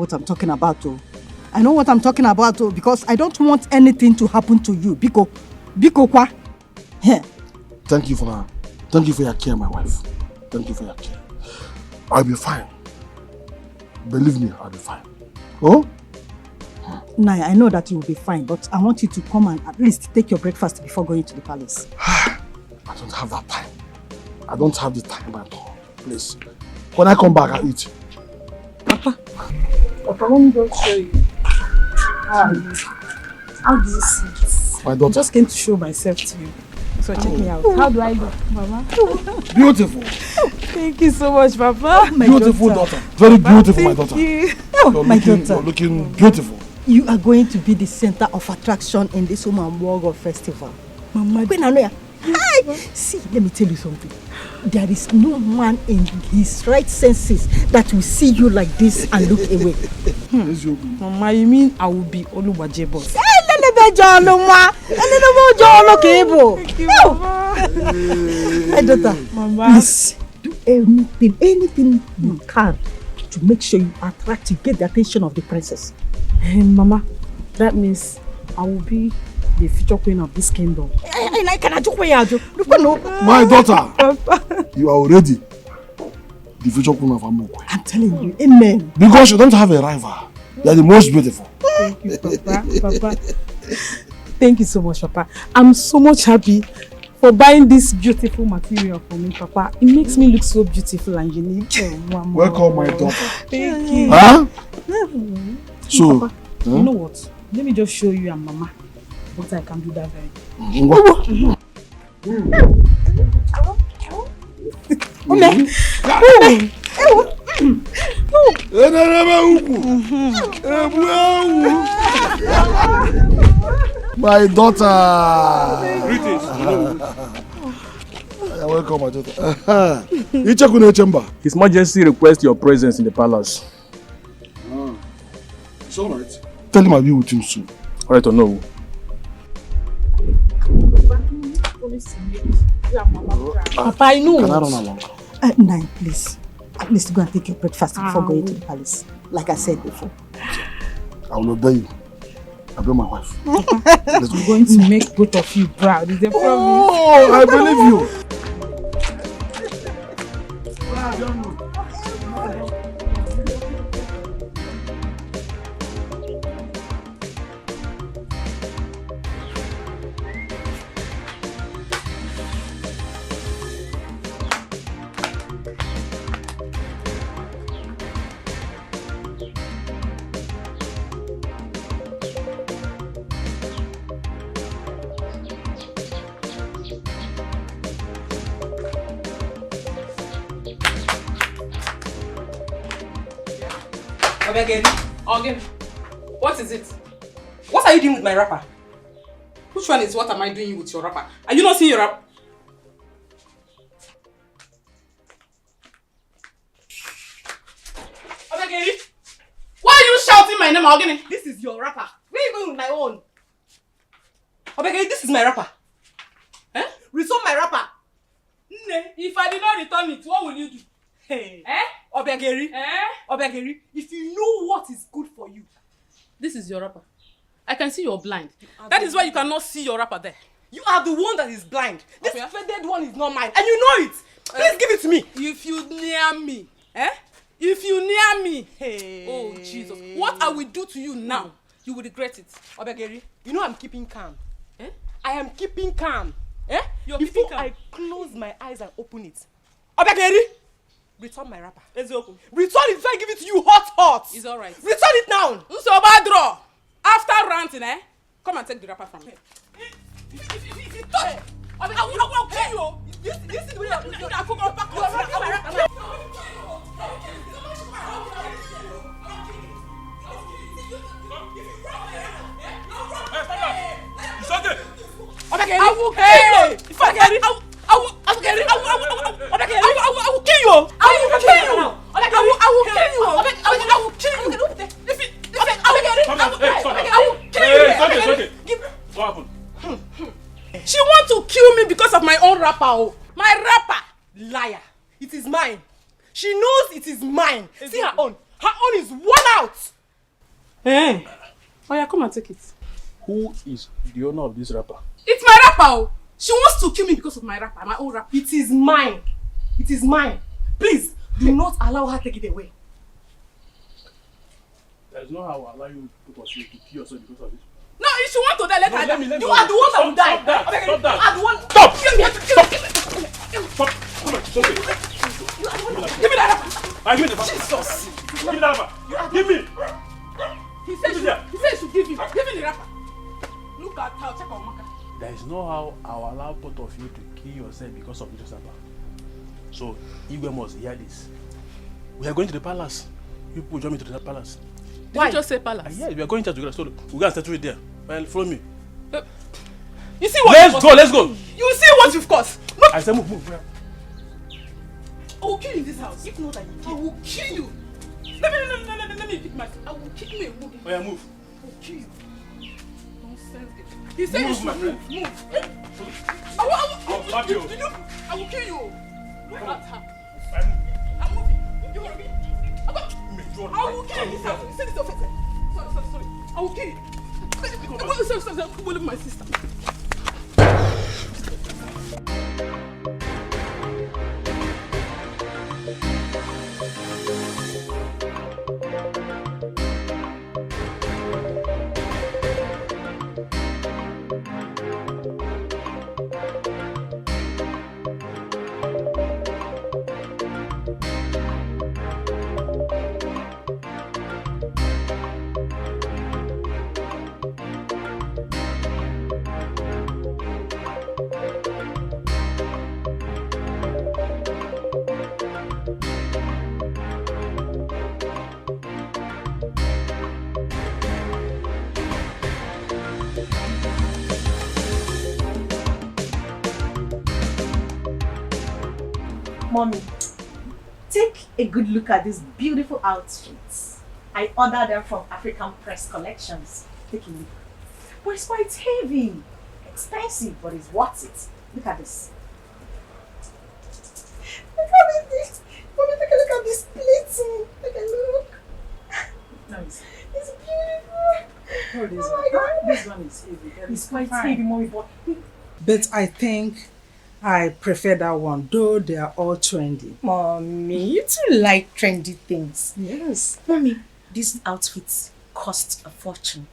what I'm talking about, oh. I know what I'm talking about, oh, because I don't want anything to happen to you. Biko kwa. Thank you for your care, my wife. Thank you for your care. I'll be fine. Believe me, I'll be fine. Oh? Naya, I know that you will be fine, but I want you to come and at least take your breakfast before going to the palace. I don't have that time. I don't have the time at all. Please. When I come back, I'll eat. Papa, let me just show you. How do you see this? My daughter. I just came to show myself to you. So check me out. How do I look, Mama? Beautiful. Thank you so much, Papa. My beautiful daughter. Very beautiful, my daughter. You. Oh, my daughter. You're looking beautiful. You are going to be the center of attraction in this Woman World Festival. Mama, hi. See, let me tell you something. There is no man in his right senses that will see you like this and look away. Mama, you mean I will be Oluwaje boss? Thank you, Mama. My daughter, Mama. Please do anything you can to make sure you attract to get the attention of the princess. And Mama, that means I will be the future queen of this kingdom. My daughter, you are already the future queen of Amokwe. I'm telling you, amen. Because you don't have a rival. You are the most beautiful. Thank you, Papa. Thank you so much, Papa. I'm so much happy for buying this beautiful material for me, Papa. It makes me look so beautiful and unique. Welcome, my daughter. Thank you. Huh? So, Papa, you know what? Let me just show you and Mama what I can do that very My daughter. Greetings. Welcome, my daughter. His Majesty requests your presence in the palace. It's all right. Tell him I'll be with him soon. All right or no? Papa, I know. Can I run along? Nine, please. At least go and take your breakfast before going to the palace. Like I said before. I will obey you. I'll be my wife. I'm going to make both of you proud. Is a promise? Oh, I believe you. Again. What is it? What are you doing with my wrapper? Which one is what am I doing with your wrapper? Are you not seeing your wrapper? Why are you shouting my name, Ogini? This is your wrapper. Where are you going with my own? Obegeri, this is my wrapper. Eh? Return my wrapper. If I did not return it, what will you do? Hey. Eh? Obegeri. Obegeri, if you know what is good for you. This is your wrapper. I can see you're blind. That is why you cannot see your wrapper there. You are the one that is blind. This faded one is not mine. And you know it. Please give it to me. If you near me. If you near me. Hey. Oh, Jesus. What I will do to you now, you will regret it. Obegeri, you know I'm keeping calm. I am keeping calm. Before keeping calm. I close my eyes and open it. Obegeri! Return my wrapper. Return it if I give it to you hot. It's alright. Return it now. So bad draw. After ranting, come and take the wrapper from me. If you touch it, I will kill you. This is the way I come back. It's okay. I will kill you. If I get it, I will kill you. I will kill you. I will kill you. What happened? She wants to kill me because of my own wrapper. My wrapper. Liar. It is mine. She knows it is mine. See her own. Her own is worn out. Hey. Oh yeah, come and take it. Who is the owner of this rapper? It's my rapper. She wants to kill me because of my rapper, my own rapper. It is mine. It is mine. Please, do not allow her to take it away. There's no how I will allow you to kill yourself because of this. No, if she wants to die, let her die. Let me You are the one that will die. Stop that. Stop that. You are the one. Stop. Stop. Come on, stop it. Give me that rapper. Give me the rapper. Jesus. Give me that rapper. Give me. He said he should give you. Give me the rapper. Look at her. Check her marker. There is no how I will allow both of you to kill yourself because of this rapper. So, Igwe must hear this. We are going to the palace. You people join me to the palace. Did you just say palace? Yes, we are going together. So, we're going to settle it there. Well, follow me. You see what? Let's go. You see what you've caused. Look. I said move. I will kill you in this house. If not, I will kill you. Let me pick myself. I will kill you. Move. Oh yeah, move. I will kill you. Nonsense. He said Move, you should my friend. move. I will kill you. Look at her. I'm moving. You want me? I will kill you in this house. You said it's offensive. Sorry. I will kill you. Sorry. Come with my sister. Mommy, take a good look at these beautiful outfits. I ordered them from African Press Collections. Take a look. But it's quite heavy. Expensive, but it's worth it. Look at this. Look at this. Mommy, take a look at this plating. Take a look. Nice. It's beautiful. Oh my God. This one is heavy. It's quite heavy, Mommy, But I think I prefer that one, though they are all trendy. Mommy, you too like trendy things. Yes. Mommy, these outfits cost a fortune.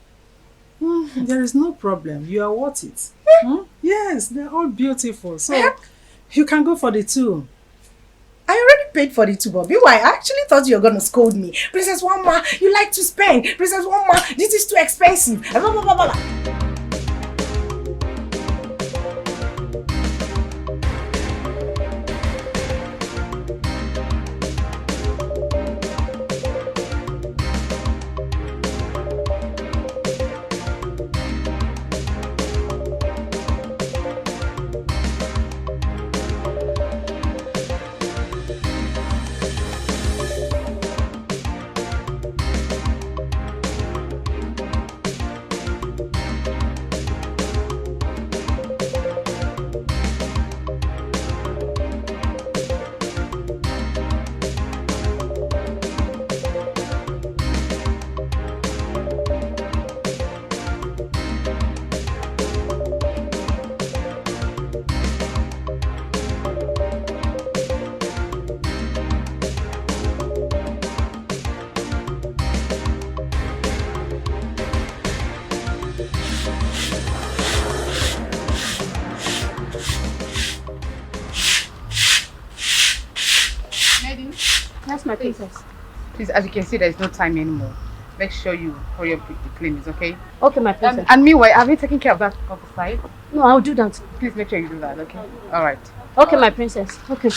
There is no problem. You are worth it. Yes, they're all beautiful. So you can go for the two. I already paid for the two, Bobby. Why? I actually thought you were going to scold me. Princess Wama, you like to spend. Princess Wama, this is too expensive. Blah, blah, blah, blah. My princess. Please, as you can see, there is no time anymore. Make sure you hurry up with the cleanings, okay? Okay, my princess. And meanwhile, have you taken care of that other side? No, I'll do that. Please make sure you do that, okay? All right. Okay, my princess. Okay.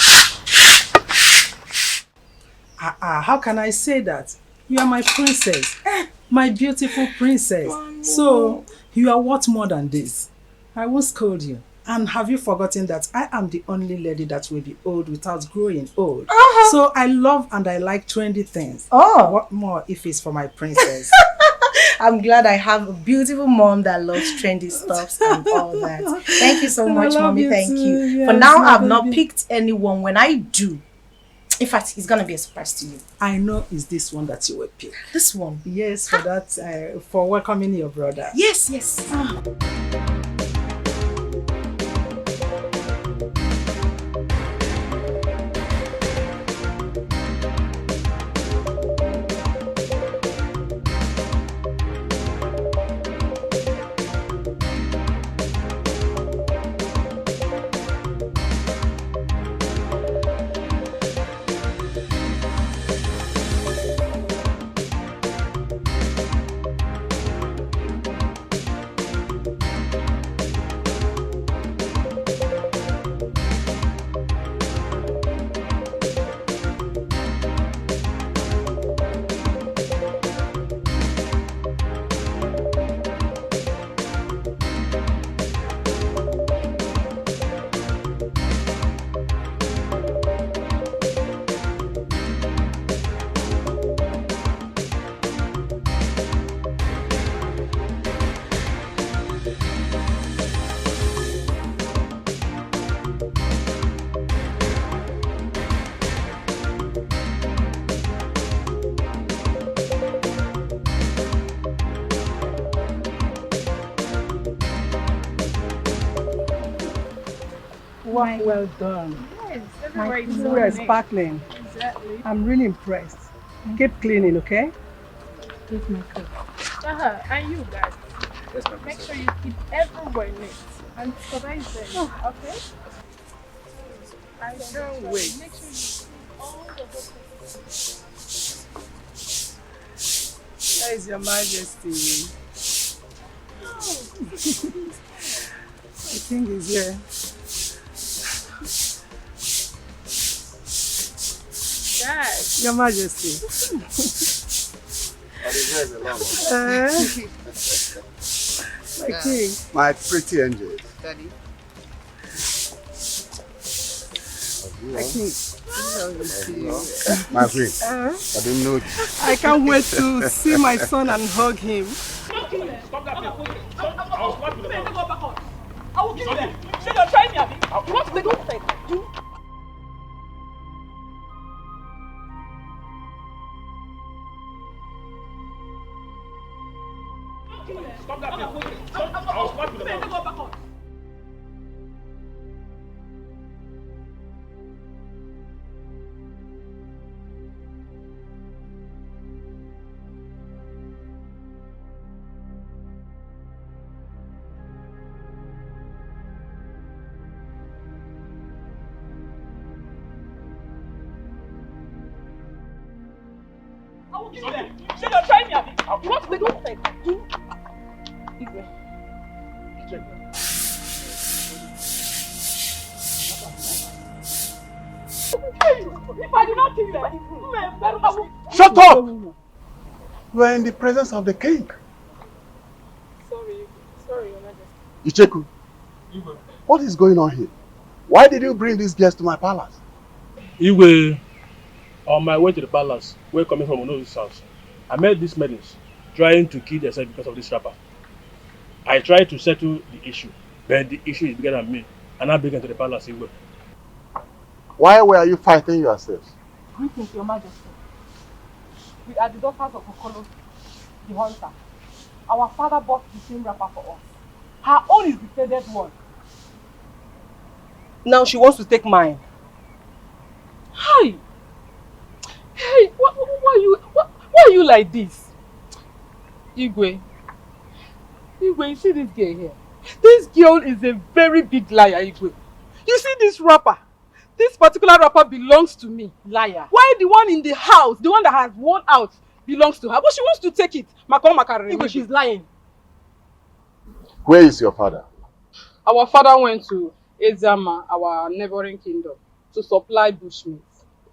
How can I say that? You are my princess. My beautiful princess. So, you are worth more than this. I won't scold you. And have you forgotten that I am the only lady that will be old without growing old? So I love and I like trendy things. Oh. What more if it's for my princess? I'm glad I have a beautiful mom that loves trendy stuff and all that. Thank you so much, Mommy. Thank you. Yes, for now, I've not picked anyone. When I do, In fact, it's gonna be a surprise to you. I know it's this one that you will pick. This one? Yes, for that, for welcoming your brother. Yes, yes. Wow, well done. Yes, You are sparkling. Exactly. I'm really impressed. Keep cleaning, okay? Give my cup. And you guys, make sure you keep everywhere neat and supervise them, okay? I can't wait. Make sure you keep all the hotels. Where is your majesty? The king is here. Yes. Your majesty. My king. My pretty angel. Daddy. My king. My queen. I didn't know. I can't wait to see my son and hug him. Stop that. I'll slap you in the mouth. I will kill them. So you're trying me, Abby? You want to take off like you? Stop that. I'll slap you in the mouth. I will kill them. So you're trying me, Abby? You want to take off like you? If I do not kill them, I will... Shut up! You are in the presence of the king. Sorry, Your Majesty. Icheku, what is going on here? Why did you bring these guests to my palace? Igwe, on my way to the palace, we're coming from Ono's house. I met these maidens trying to kill themselves because of this rapper. I tried to settle the issue, but the issue is bigger than me, and I began to the palace. Igwe. Why were you fighting yourselves? Greetings, Your Majesty. We are the daughters of Okolo, the hunter. Our father bought the same wrapper for us. Her own is the faded one. Now she wants to take mine. Hi! Hey, why are you like this? Igwe, you see this girl here? This girl is a very big liar, Igwe. You see this wrapper? This particular wrapper belongs to me. Liar. Why the one in the house, the one that has worn out, belongs to her? But she wants to take it. Igwe, she's lying. Where is your father? Our father went to Ezama, our neighboring kingdom, to supply bushmeat.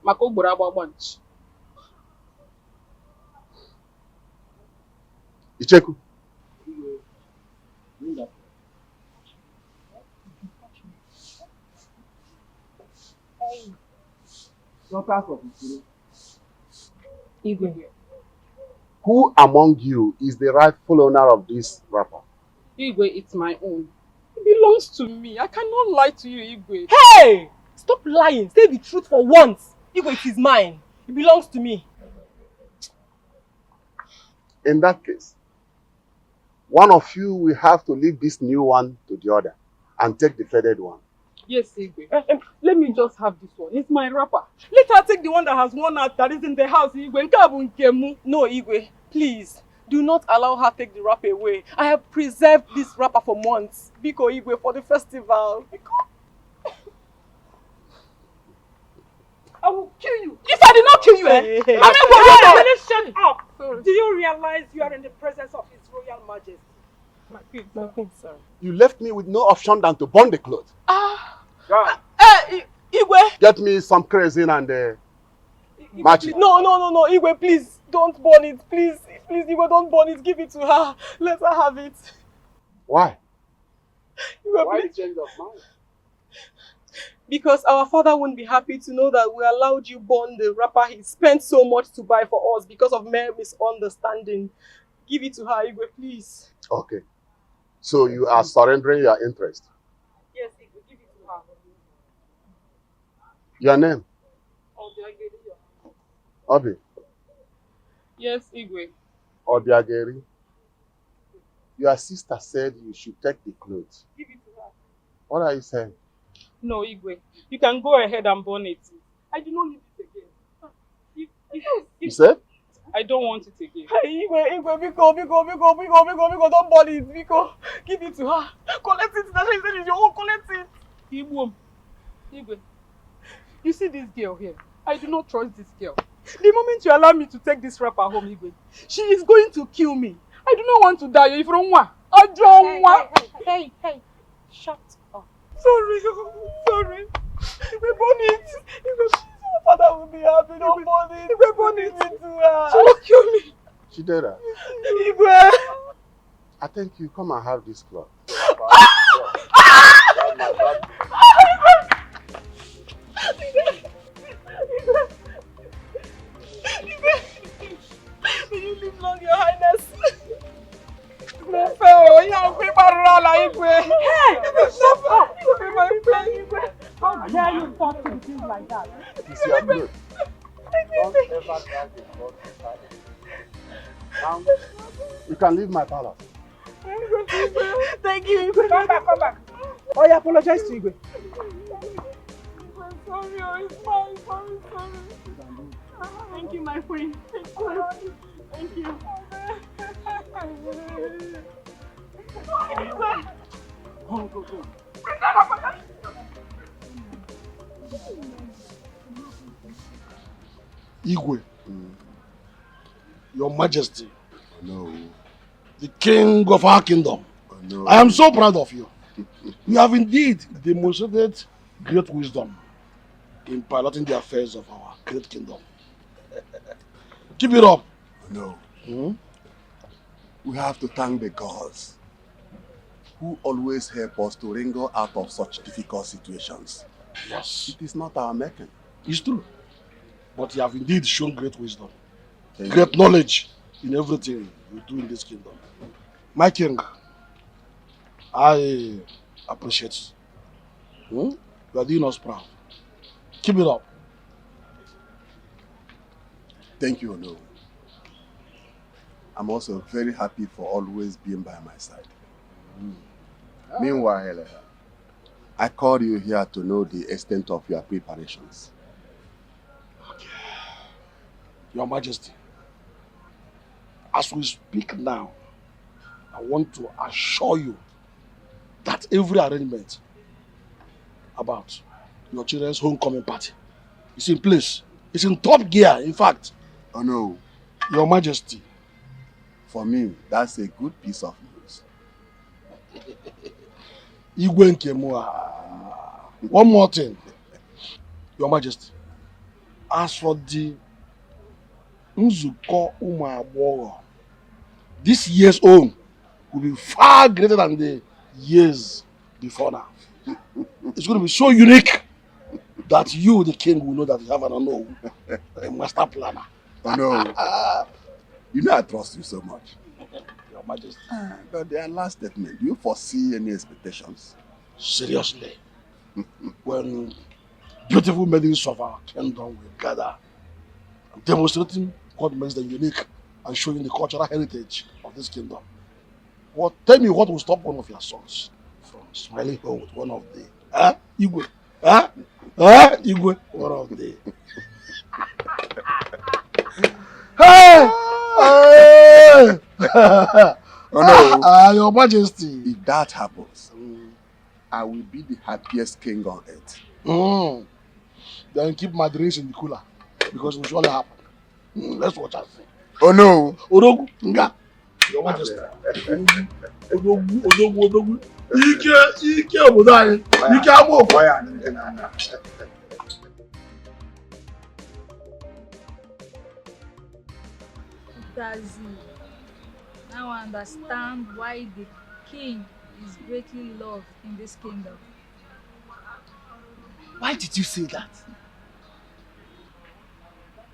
bunch. Icheku. Igwe. Who among you is the rightful owner of this wrapper? Igwe, it's my own. It belongs to me. I cannot lie to you, Igwe. Hey! Stop lying. Say the truth for once. Igwe, it is mine. It belongs to me. In that case, one of you will have to leave this new one to the other and take the faded one. Yes, Igwe. Let me just have this one. It's my wrapper. Let her take the one that has worn out that is in the house, Igwe. No, Igwe, please. Do not allow her take the wrapper away. I have preserved this wrapper for months. Biko, Igwe, for the festival. Biko. I will kill you. If I did not kill you, Shut up. Sorry. Do you realize you are in the presence of His Royal Majesty? My queen, sorry. You left me with no option than to burn the clothes. Igwe. Get me some kerosene and match it. No, Igwe, please don't burn it. Please, Igwe, don't burn it. Give it to her. Let her have it. Why? Igwe, Why please. the change of mind? Because our father won't be happy to know that we allowed you burn the wrapper he spent so much to buy for us because of mere misunderstanding. Give it to her, Igwe, please. Okay. So you are surrendering your interest. Yes, Igwe, give it to her. Your name? Obi. Yes, Igwe. Obiageri. Your sister said you should take the clothes. Give it to her. What are you saying? No, Igwe. You can go ahead and burn it. I do not need it again. You said? I don't want it again. Igwe, Biko, don't burn it, Biko. Give it to her. Collect it. That's why you said it's your own. Collect it. Igwe, you see this girl here? I do not trust this girl. The moment you allow me to take this wrapper home, Igwe, she is going to kill me. I do not want to die. If you don't want, I don't want. Hey, shut up. Sorry. Igwe, burn it. Igwe, please, father will be happy. Don't burn it. Igwe, burn it into her. She will kill me. Chidera. Igwe. I think you come and have this cloth. May you live long, Your Highness. How dare you talk to things like that? It's your clothes. Don't ever drag the cloth inside. Now, you can leave my palace. Thank you, Igwe. Come back. Oh, you apologize to Igwe. Sorry, it's fine. Sorry. Thank you, my queen. Thank you. Go. Igwe, Your Majesty, No. the king of our kingdom, No. I am so proud of you. You have indeed demonstrated great wisdom in piloting the affairs of our great kingdom. Keep it up. No. We have to thank the gods who always help us to wrangle out of such difficult situations. Yes, It is not our making. it's true. But you have indeed shown great wisdom, Thank great knowledge in everything you do in this kingdom. My king, I appreciate you. You are doing us proud. Keep it up. Thank you, No. I'm also very happy for always being by my side. Meanwhile, I called you here to know the extent of your preparations. Your Majesty, as we speak now, I want to assure you that every arrangement about your children's homecoming party is in place. It's in top gear, in fact. Oh no, Your Majesty, for me, that's a good piece of news. Igwe Nkemua. One more thing, Your Majesty. As for the Nzuko Umabogo, this year's own will be far greater than the years before now. It's going to be so unique that you, the king, will know that you have an unknown, a master planner. Oh no, you know I trust you so much. Your Majesty. But their last statement, do you foresee any expectations? Seriously, when beautiful maidens of our kingdom will gather, demonstrating what makes them unique and showing the cultural heritage of this kingdom. Tell me what will stop one of your sons from smiling home with one of the Igwe? Igwe, one of the hey! Oh no! Your Majesty. If that happens, I will be the happiest king on earth. Then keep my drinks in the cooler because it will surely happen. Let's watch and see. Oh no! Odogu, nga. Your Majesty. Odogu. Ike obodo anyị. Ike amoko. Now I understand why the king is greatly loved in this kingdom. Why did you say that?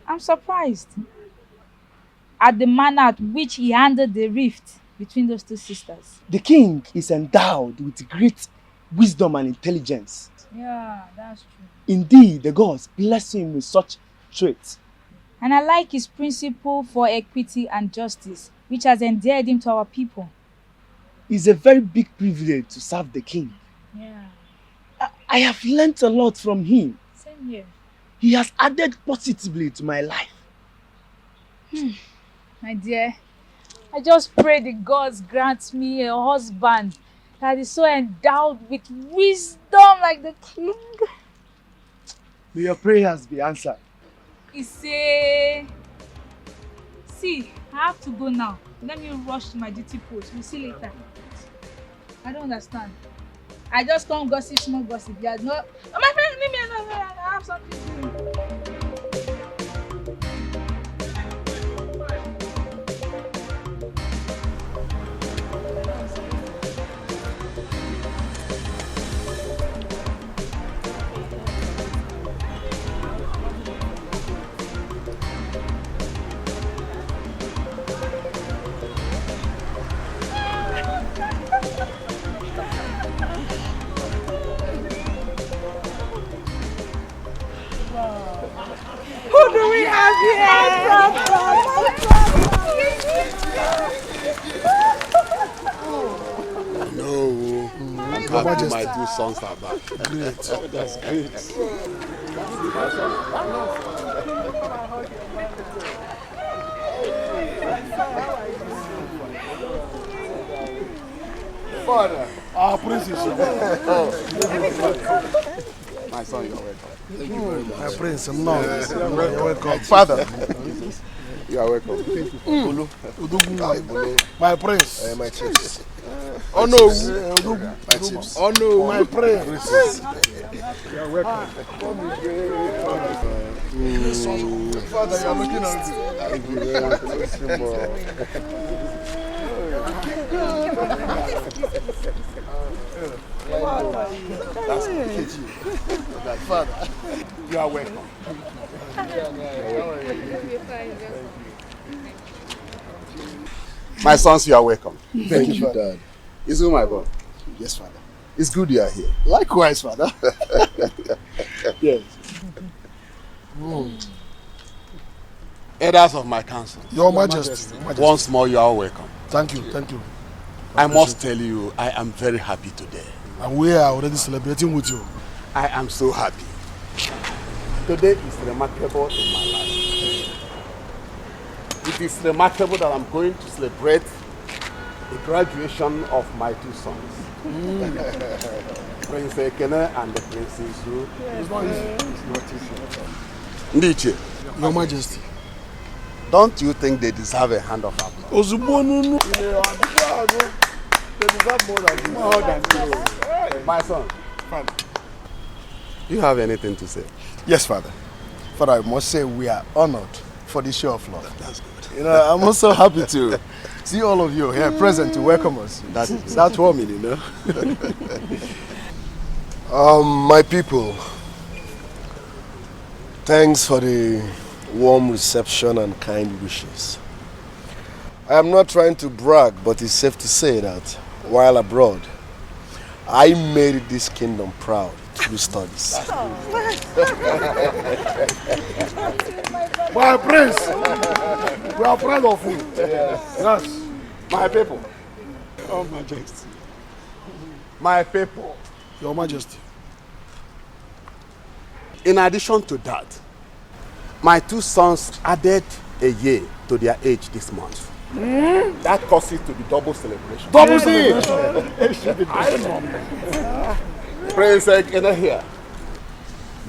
I'm surprised at the manner at which he handled the rift between those two sisters. The king is endowed with great wisdom and intelligence. Yeah, that's true. Indeed, the gods bless him with such traits. And I like his principle for equity and justice, which has endeared him to our people. It's a very big privilege to serve the king. Yeah. I have learnt a lot from him. Same here. He has added positively to my life. My dear, I just pray the gods grant me a husband that is so endowed with wisdom like the king. May your prayers be answered. See, I have to go now. Let me rush to my duty post. We'll see later. I don't understand. I just come gossip, small gossip. Yeah, no. Oh, my friend, leave me alone. I have something to do. Who do we have here? No, I'm happy my two sons are back. Great. That's great. Father. Our princess. My son, you're welcome. Thank you very much. My prince, I'm not. You're welcome. Father. You are welcome. Thank you. My prince. My chiefs. Oh no. My chiefs. Oh no, my prince. You are welcome. Father, you are looking at me. Thank you very much. That's kitchen. Father, you are welcome. My sons, you are welcome. Thank you, Dad. Is it my boy? Yes, Father. It's good you are here. Likewise, Father. Yes. Elders of my council. Your Majesty. Once more, you are welcome. Thank you, thank you. I must tell you, I am very happy today. And we are already celebrating with you. I am so happy. Today is remarkable in my life. It is remarkable that I'm going to celebrate the graduation of my two sons. Prince Ekene and the Princess Ru. It's not easy. Ndiche, Your Majesty. don't you think they deserve a hand of applause? They deserve more than you. My son, do you have anything to say? Yes, Father. Father, I must say we are honored for this show of love. That's good. You know, I'm also happy to see all of you here present to welcome us. That's warming, you know. My people, thanks for the warm reception and kind wishes. I am not trying to brag, but it's safe to say that while abroad, I made this kingdom proud through studies. My prince, we are proud of you. Yes. My people. Oh, Majesty. My people. Your Majesty. In addition to that, my 2 sons added a year to their age this month. That causes it to be double celebration. Double celebration. I know. Prince Ekene here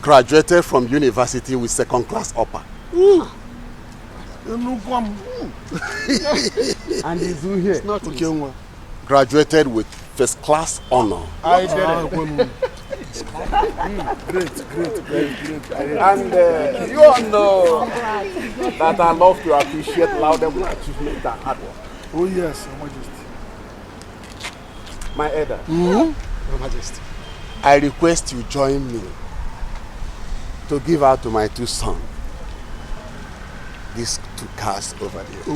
graduated from university with 2nd class upper. And Izu here it's not okay. Graduated with 1st class honor. I did it. Great. And you all know that I love to appreciate laudable achievement and hard work. Oh yes, Your Majesty. My elder, Your Majesty. I request you join me to give out to my 2 sons these 2 cars over there. They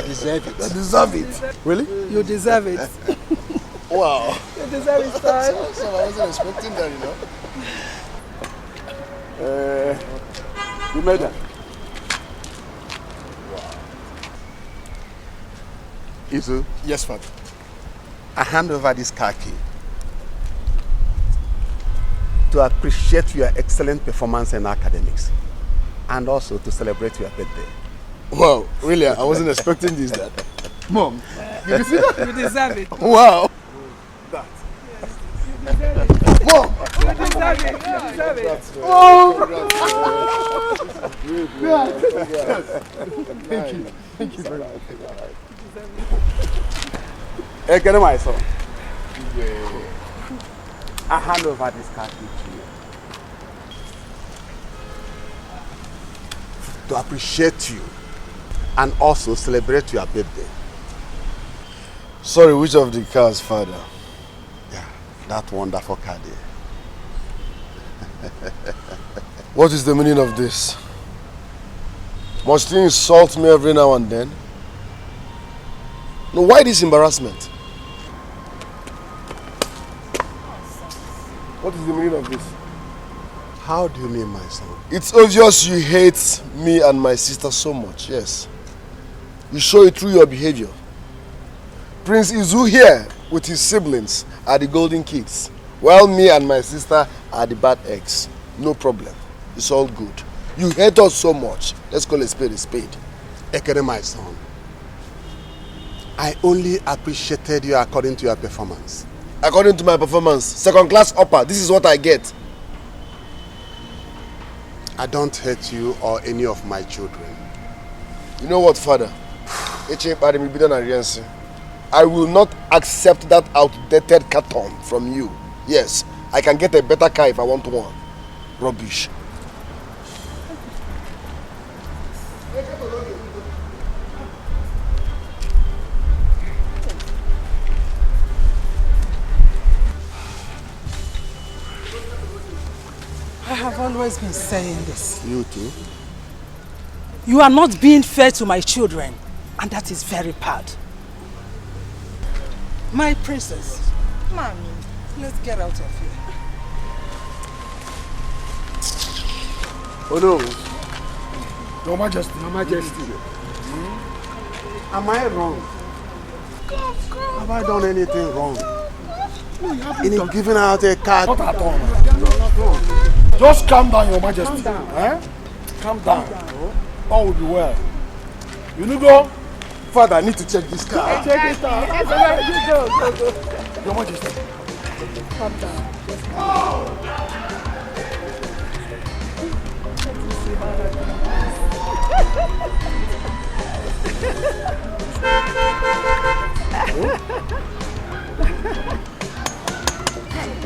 deserve it. They deserve it. Really? You deserve it. Wow. You deserve it, son. So I wasn't expecting that, you know. You made them. Wow. Izu? Yes, Father. I hand over this car key to appreciate your excellent performance in academics and also to celebrate your birthday. Wow, really? I wasn't expecting this, Dad. Mom, you deserve it. Wow. That. Mom! You deserve it. You deserve it. Thank you. Thank you very much. Hey, get my son. I hand over this car key to you to appreciate you and also celebrate your birthday. Sorry, which of the cars, Father? Yeah, that wonderful car there. What is the meaning of this? Must you insult me every now and then? No, why this embarrassment? What is the meaning of this? How do you mean, my son? It's obvious you hate me and my sister so much, yes. You show it through your behavior. Prince Izu here with his siblings are the golden kids, while me and my sister are the bad eggs. No problem. It's all good. You hate us so much. Let's call a spade a spade. Ekene, my son, I only appreciated you according to your performance. According to my performance, 2nd class upper, this is what I get. I don't hate you or any of my children. You know what, Father? I will not accept that outdated carton from you. Yes, I can get a better car if I want one. Rubbish. I have always been saying this. You too? You are not being fair to my children, and that is very bad. My princess, Mommy, let's get out of here. Oh no. Your Majesty. Your Majesty. Am I wrong? Have I done anything wrong? In giving out a card? Not at all. Just calm down, Your Majesty. Calm down. Eh? Calm down. All will be well. You need go? Father, I need to check this car. Check it out. Go. Your Majesty. Calm down.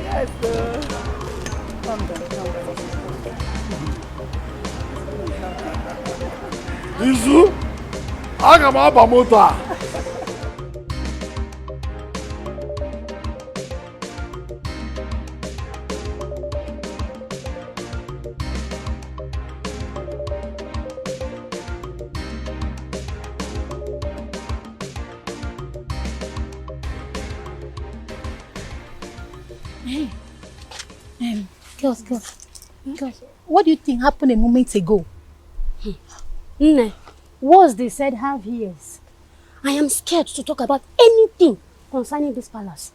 Yes, sir. Calm down. Izu, aga m aba moto a. Girls. What do you think happened a moment ago? Nne, words they said have ears. I am scared to talk about anything concerning this palace.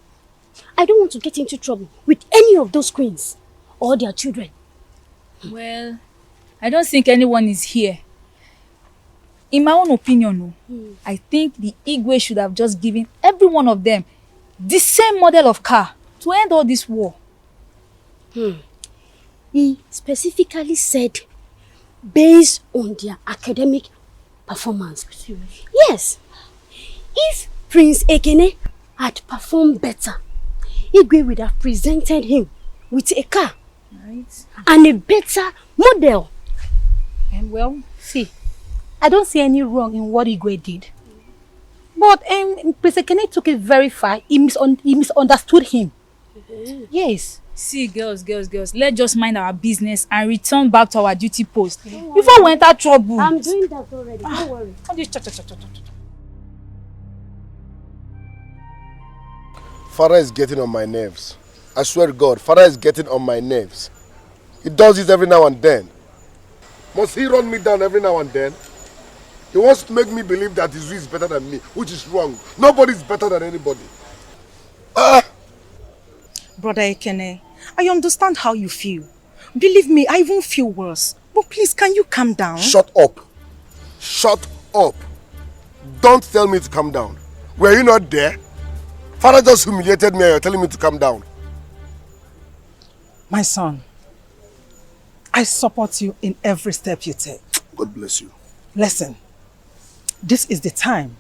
I don't want to get into trouble with any of those queens or their children. Well, I don't think anyone is here. In my own opinion, I think the Igwe should have just given every one of them the same model of car to end all this war. He specifically said based on their academic performance. Yes. If Prince Ekene had performed better, Igwe would have presented him with a car and a better model. And well, see, I don't see any wrong in what Igwe did. But Prince Ekene took it very far. He misunderstood him. Yes. See, girls, let's just mind our business and return back to our duty post before we enter trouble. I'm doing that already, don't worry. Father is getting on my nerves. I swear to God, Father is getting on my nerves. He does this every now and then. Must he run me down every now and then? He wants to make me believe that Izu is better than me, which is wrong. Nobody is better than anybody. Brother Ekene, I understand how you feel. Believe me, I even feel worse. But please, can you calm down? Shut up. Shut up. Don't tell me to calm down. Were you not there? Father just humiliated me and you're telling me to calm down. My son, I support you in every step you take. God bless you. Listen, this is the time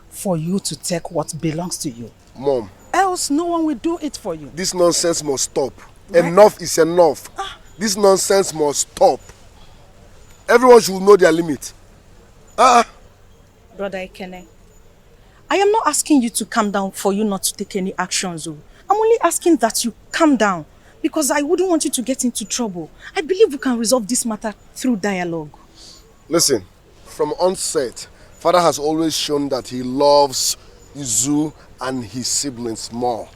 for you to take what belongs to you. Mom. Else no one will do it for you. This nonsense must stop. Right? Enough is enough. This nonsense must stop. Everyone should know their limit. Brother Ekene, I am not asking you to calm down for you not to take any actions. I'm only asking that you calm down because I wouldn't want you to get into trouble. I believe we can resolve this matter through dialogue. Listen, from onset, Father has always shown that he loves Izu and his siblings more.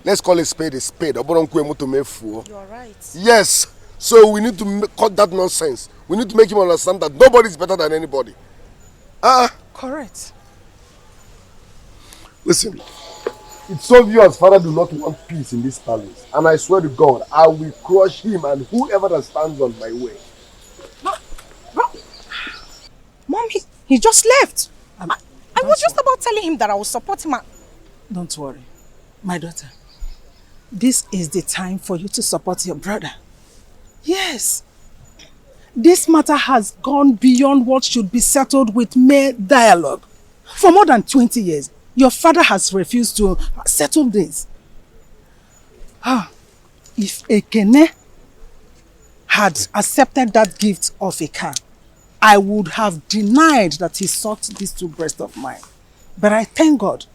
Let's call a spade a spade. You're right. Yes. So we need to cut that nonsense. We need to make him understand that nobody is better than anybody. Correct. Listen, it's obvious Father do not want peace in this palace. And I swear to God, I will crush him and whoever that stands on my way. Mom, he just left. I was just about telling him that I will support him. Don't worry, my daughter. This is the time for you to support your brother. Yes. This matter has gone beyond what should be settled with mere dialogue. For more than 20 years, your father has refused to settle this. If Ekene had accepted that gift of a car, I would have denied that he sought these two breasts of mine. But I thank God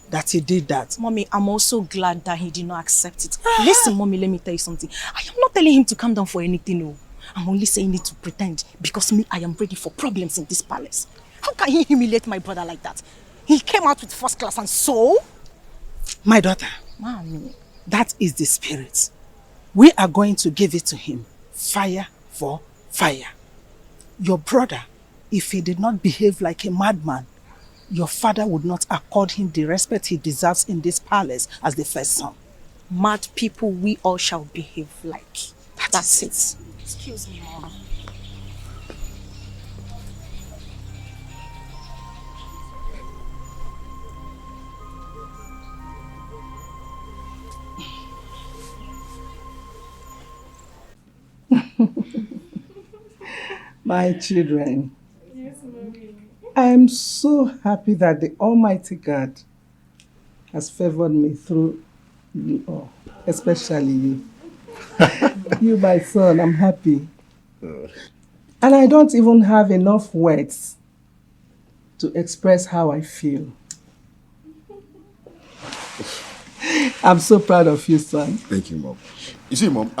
that he did that. Mommy, I'm also glad that he did not accept it. Listen, Mommy, let me tell you something. I am not telling him to calm down for anything, no. I'm only saying it to pretend because me, I am ready for problems in this palace. How can he humiliate my brother like that? He came out with first class and so? My daughter, Mommy, that is the spirit. We are going to give it to him. Fire for fire. Your brother, if he did not behave like a madman, your father would not accord him the respect he deserves in this palace as the first son. Mad people, we all shall behave like. That's it. Excuse me, Mom. My children, Yes, Mommy. I am so happy that the Almighty God has favored me through you all, especially you. You, my son, I'm happy. And I don't even have enough words to express how I feel. I'm so proud of you, son. Thank you, Mom. You see, Mom,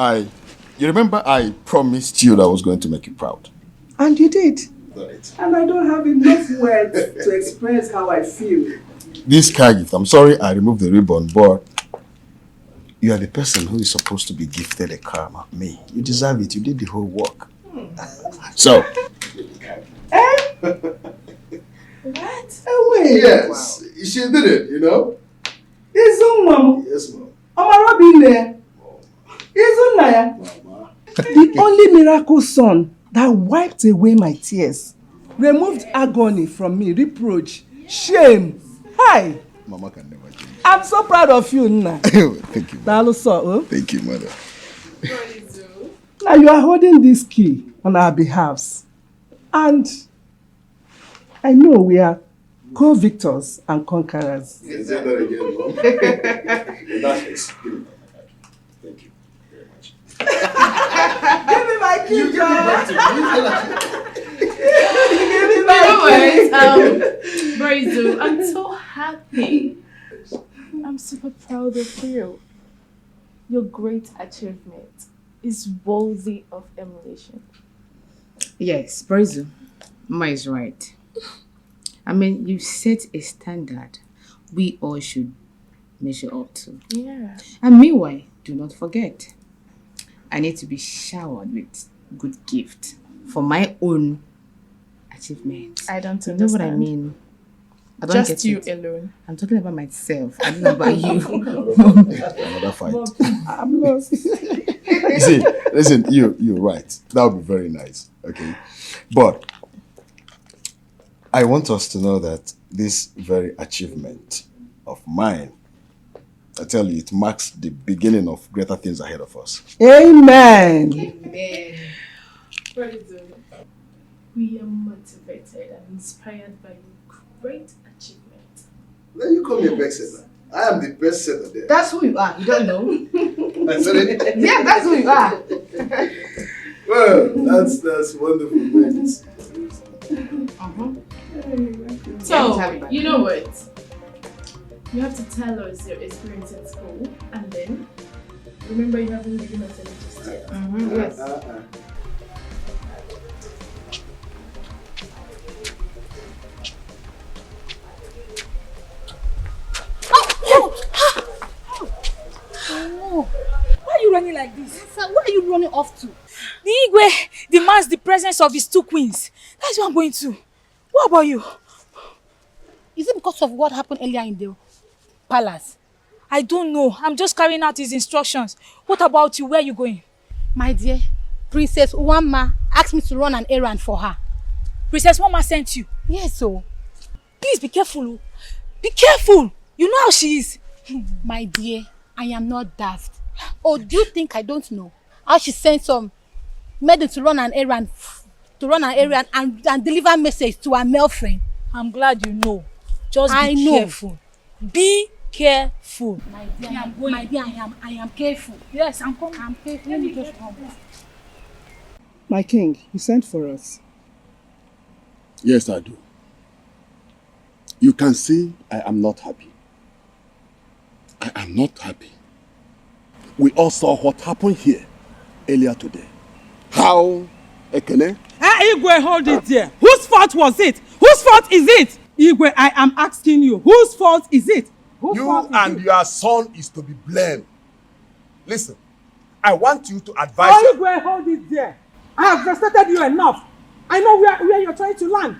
you remember I promised you that I was going to make you proud. And you did. Right. And I don't have enough words to express how I feel. This car gift, I'm sorry I removed the ribbon, but You are the person who is supposed to be gifted a car, not me. You deserve it. You did the whole work. So. What? Yes, she did it, you know? Mom. Yes, Mom. The only miracle son that wiped away my tears, removed agony from me, reproach, shame. Hi. Mama can never change. I'm so proud of you, Nna. Thank you. Thank you, mother. Now you are holding this key on our behalf. And I know we are co-victors and conquerors. Say that again, Mom. In that case, give me that. Thank you very much. Give me my key, John. Give me my key. Barizu, I'm so happy. I'm super proud of you. Your great achievement is worthy of emulation. Yes, Barizu, Ma is right. I mean, you set a standard we all should measure up to. Yeah. And meanwhile, do not forget, I need to be showered with good gift for my own achievements. I don't understand. You know what I mean? I don't Just get you it. alone. I'm talking about myself. I don't know about you. Another fight. I'm lost. Listen, you're right. That would be very nice. Okay. But I want us to know that this very achievement of mine, I tell you, it marks the beginning of greater things ahead of us. Amen. Amen. Barizu, we are motivated and inspired by your great achievement. Then you call me a best setter. I am the best setter there. That's who you are. You don't know? I said it. Yeah, that's who you are. Well, that's wonderful, man. So, you know what? You have to tell us your experience at school, and then remember you haven't given us any just yet. Yes. Oh, why are you running like this? Sir, where are you running off to? The Igwe demands the presence of his 2 queens. That's where I'm going to. What about you? Is it because of what happened earlier in the palace? I don't know. I'm just carrying out his instructions. What about you? Where are you going? My dear, Princess Uwama asked me to run an errand for her. Princess Uwama sent you? Yes, so. Please be careful. Be careful. You know how she is. My dear, I am not daft. Oh, do you think I don't know how she sent some maiden to run an errand and deliver message to her male friend? I'm glad you know. Just be careful. Be careful. My dear, I am careful. Yes, I'm coming. I'm careful. Let me just come. My king, you sent for us. Yes, I do. You can see I am not happy. I am not happy. We all saw what happened here earlier today. How Ekene? Igwe, hold it there. Whose fault was it? Whose fault is it? Igwe, I am asking you, whose fault is it? You and your son is to be blamed. Listen, I want you to advise... Igwe, hold it there. I have frustrated you enough. I know where you're trying to land.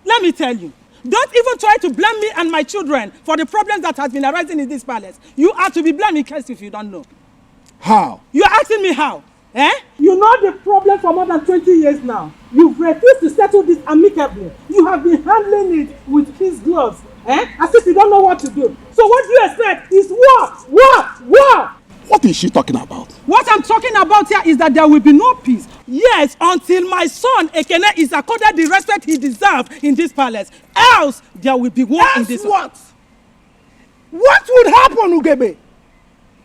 Let me tell you, don't even try to blame me and my children for the problems that has been arising in this palace. You are to be blamed in case if you don't know. How? You're asking me how? You know the problem for more than 20 years now. You've refused to settle this amicably. You have been handling it with his gloves. As if you don't know what to do. So what do you expect is war! War! What is she talking about? What I'm talking about here is that there will be no peace. Yes, until my son Ekene is accorded the respect he deserves in this palace. Else, there will be war in this... What? What would happen, Ugebe?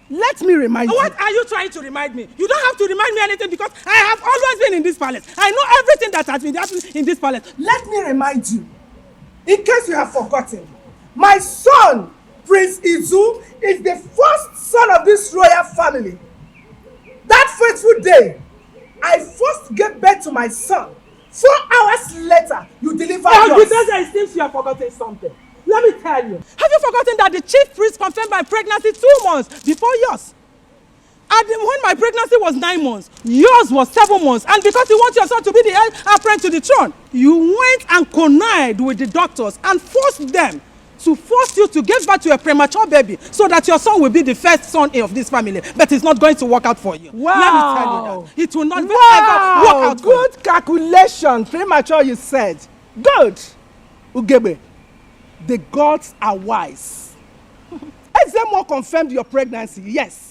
Let me remind you. What are you trying to remind me? You don't have to remind me anything because I have always been in this palace. I know everything that has been happening in this palace. Let me remind you, in case you have forgotten, my son, Prince Izu, is the first son of this royal family. That fateful day, I first gave birth to my son. 4 hours later, you delivered yours. It seems you have forgotten something. Let me tell you. Have you forgotten that the chief priest confirmed my pregnancy 2 months before yours? When my pregnancy was 9 months, yours was 7 months, and because you want your son to be the heir apparent to the throne, you went and connived with the doctors and forced them to force you to give birth to a premature baby so that your son will be the first son of this family. But it's not going to work out for you. Wow. Let me tell you that. It will not ever Wow. work out. Good calculation. Premature, you said. Good. Ugebe, the gods are wise. Ezemo confirmed your pregnancy, yes.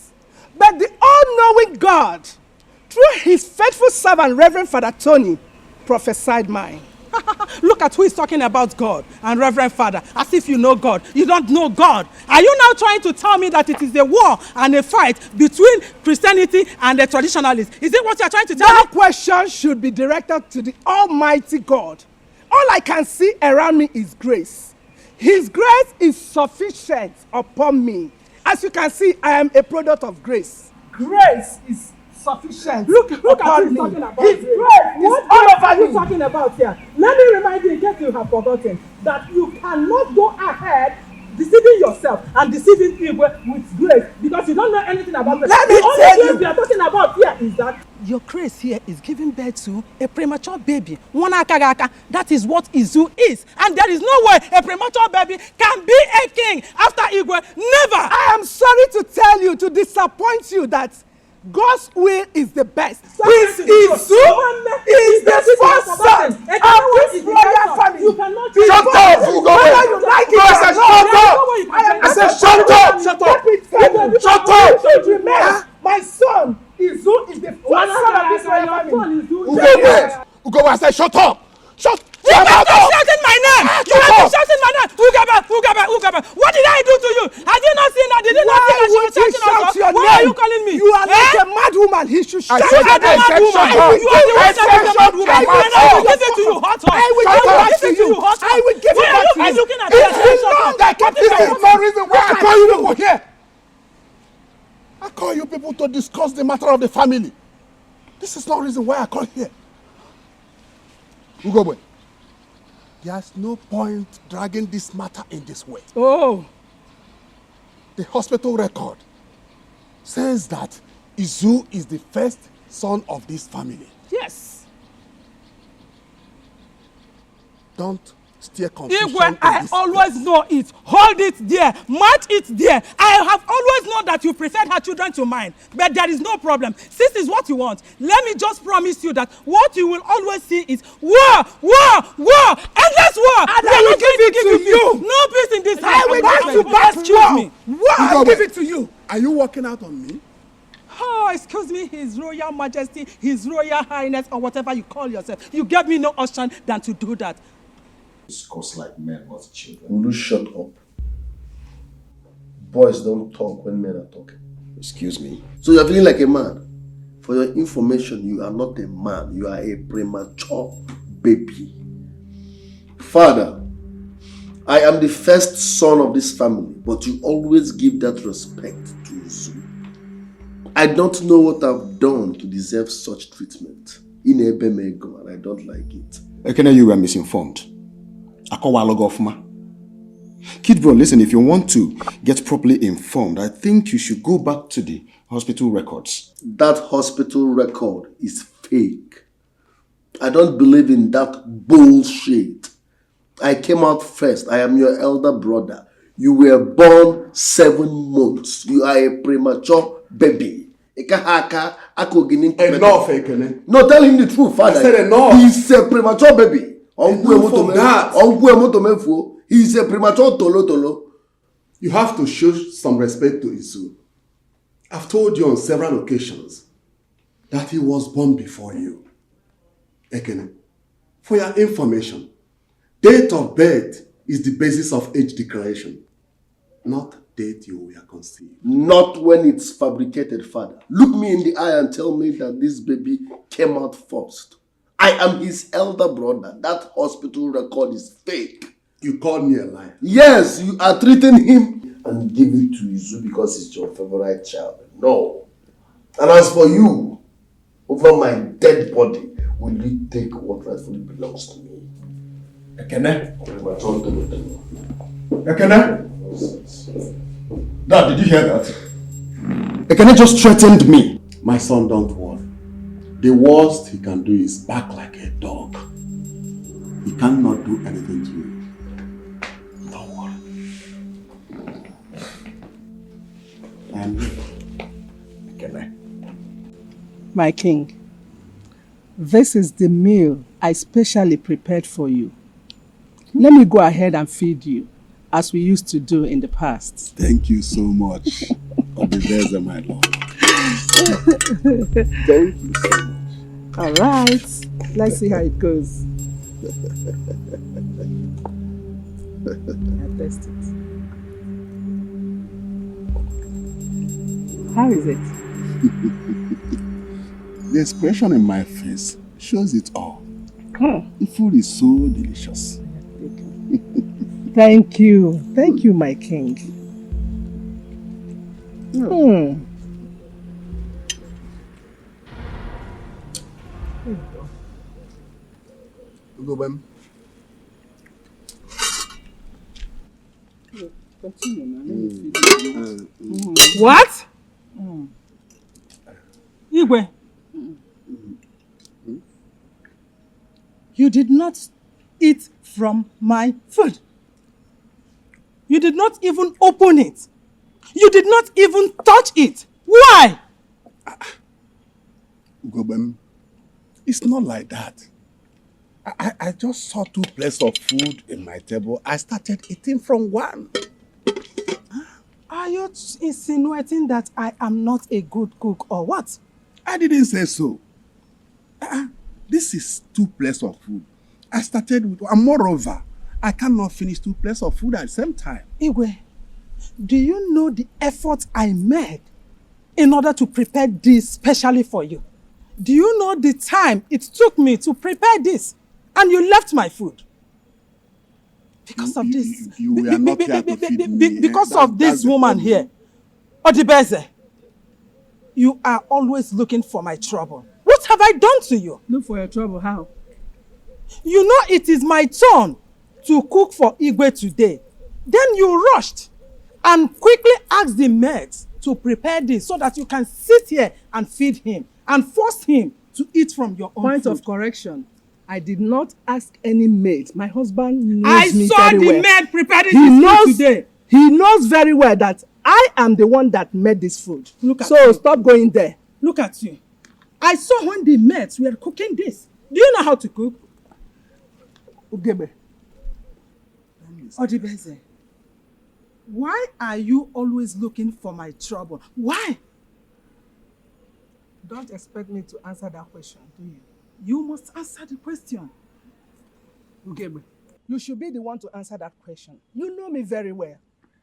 But the all-knowing God, through his faithful servant, Reverend Father Tony, prophesied mine. Look at who is talking about God and Reverend Father, as if you know God. You don't know God. Are you now trying to tell me that it is a war and a fight between Christianity and the traditionalists? Is it what you are trying to tell me? That question should be directed to the Almighty God. All I can see around me is grace. His grace is sufficient upon me. As you can see, I am a product of grace. Grace is sufficient. Look at upon who me. talking about His grace. grace is What all grace over are you me. talking about here? Let me remind you, in case you have forgotten, that you cannot go ahead deceiving yourself and deceiving people with grace because you don't know anything about grace. Let me the only tell grace you. we are talking about here is that your grace here is giving birth to a premature baby. That is what Izu is. And there is no way a premature baby can be a king after Igwe. Never! I am sorry to tell you, to disappoint you, that God's will is the best. His Izu is the first son of this royal family. You cannot Shut up! Whether you like it or not. I said shut up! Shut up! Shut up! Remember, my son Izu is the first son of this royal family. Ugobe, I said shut up! Shut You up! can't stop shouting my name! You can't stop shouting my name! Ugaba! What did I do to you? Have you not seen that? Did you not see that she was shouting us? Why are you calling me? You are like a mad woman. He should shout. I said at a mad woman. You are the one shouting a mad woman. And I will give it to you hot. I will give it to you hot. I will give it back to you. I'm looking at It's been long. This is no reason why I call you people here. I call you people to discuss the matter of the family. This is no reason why I call here. Ugobe, there's no point dragging this matter in this way. Oh. The hospital record says that Izu is the first son of this family. Yes. Don't steer confusion. Igwe, I always know it. Hold it there. Match it there. I have always known that you prefer her children to mine. But there is no problem. This is what you want. Let me just promise you that what you will always see is war, endless war. And I will give it to you. No peace in this house. I will back to back war. I'll give it to you. Are you working out on me? Oh, excuse me, His Royal Majesty, His Royal Highness, or whatever you call yourself. You gave me no option than to do that. Discuss like men, not children. Will you shut up? Boys don't talk when men are talking. Excuse me. So you're feeling like a man. For your information, you are not a man. You are a premature baby. Father, I am the first son of this family, but you always give that respect to Izu. I don't know what I've done to deserve such treatment. In Ebemego, and I don't like it. Ekene, you were misinformed. Kid bro, listen, if you want to get properly informed, I think you should go back to the hospital records. That hospital record is fake. I don't believe in that bullshit. I came out first. I am your elder brother. You were born 7 months. You are a premature baby. Enough, Ekene. No, tell him the truth, father. I said enough. He's a premature baby. Enough of that. He's a premature tolo. You have to show some respect to Izu. I've told you on several occasions that he was born before you. Ekene, for your information, date of birth is the basis of age declaration, not date you were conceived. Not when it's fabricated, father. Look me in the eye and tell me that this baby came out first. I am his elder brother. That hospital record is fake. You called me a liar. Yes, you are treating him and give it to Izu because it's your favorite child. No. And as for you, over my dead body, will you take what rightfully belongs to me? Ekene? Ekene? Dad, did you hear that? Ekene just threatened me. My son, don't worry. The worst he can do is bark like a dog. He cannot do anything to you. Don't worry. And Ekene. My king, this is the meal I specially prepared for you. Let me go ahead and feed you, as we used to do in the past. Thank you so much. Obiveze, my lord. Thank you so much. All right, let's see how it goes. I'll test it. How is it? The expression in my face shows it all. The food is so delicious. Thank you. Thank you, my king. Mm. Continue now. What? Igwe. You did not eat from my food. You did not even open it. You did not even touch it. Why? Ugobem, it's not like that. I just saw 2 plates of food in my table. I started eating from one. Are you insinuating that I am not a good cook or what? I didn't say so. This is 2 plates of food. I started with, and moreover, I cannot finish 2 plates of food at the same time. Igwe, do you know the effort I made in order to prepare this specially for you? Do you know the time it took me to prepare this? And you left my food. Because of this. You were not here to feed me. Because of this woman here. Odibeze, you are always looking for my trouble. What have I done to you? Look for your trouble, how? You know it is my turn to cook for Igwe today. Then you rushed and quickly asked the maids to prepare this so that you can sit here and feed him and force him to eat from your own Point food. of correction. I did not ask any maid. My husband knows me very well. I saw the maid preparing He this knows food today. He knows very well that I am the one that made this food. Look at so you. Stop going there. Look at you. I saw when the maids were cooking this. Do you know how to cook? Ugebe. Odibeze, why are you always looking for my trouble? Why? Don't expect me to answer that question, do you? You must answer the question. Ugebe, you should be the one to answer that question. You know me very well.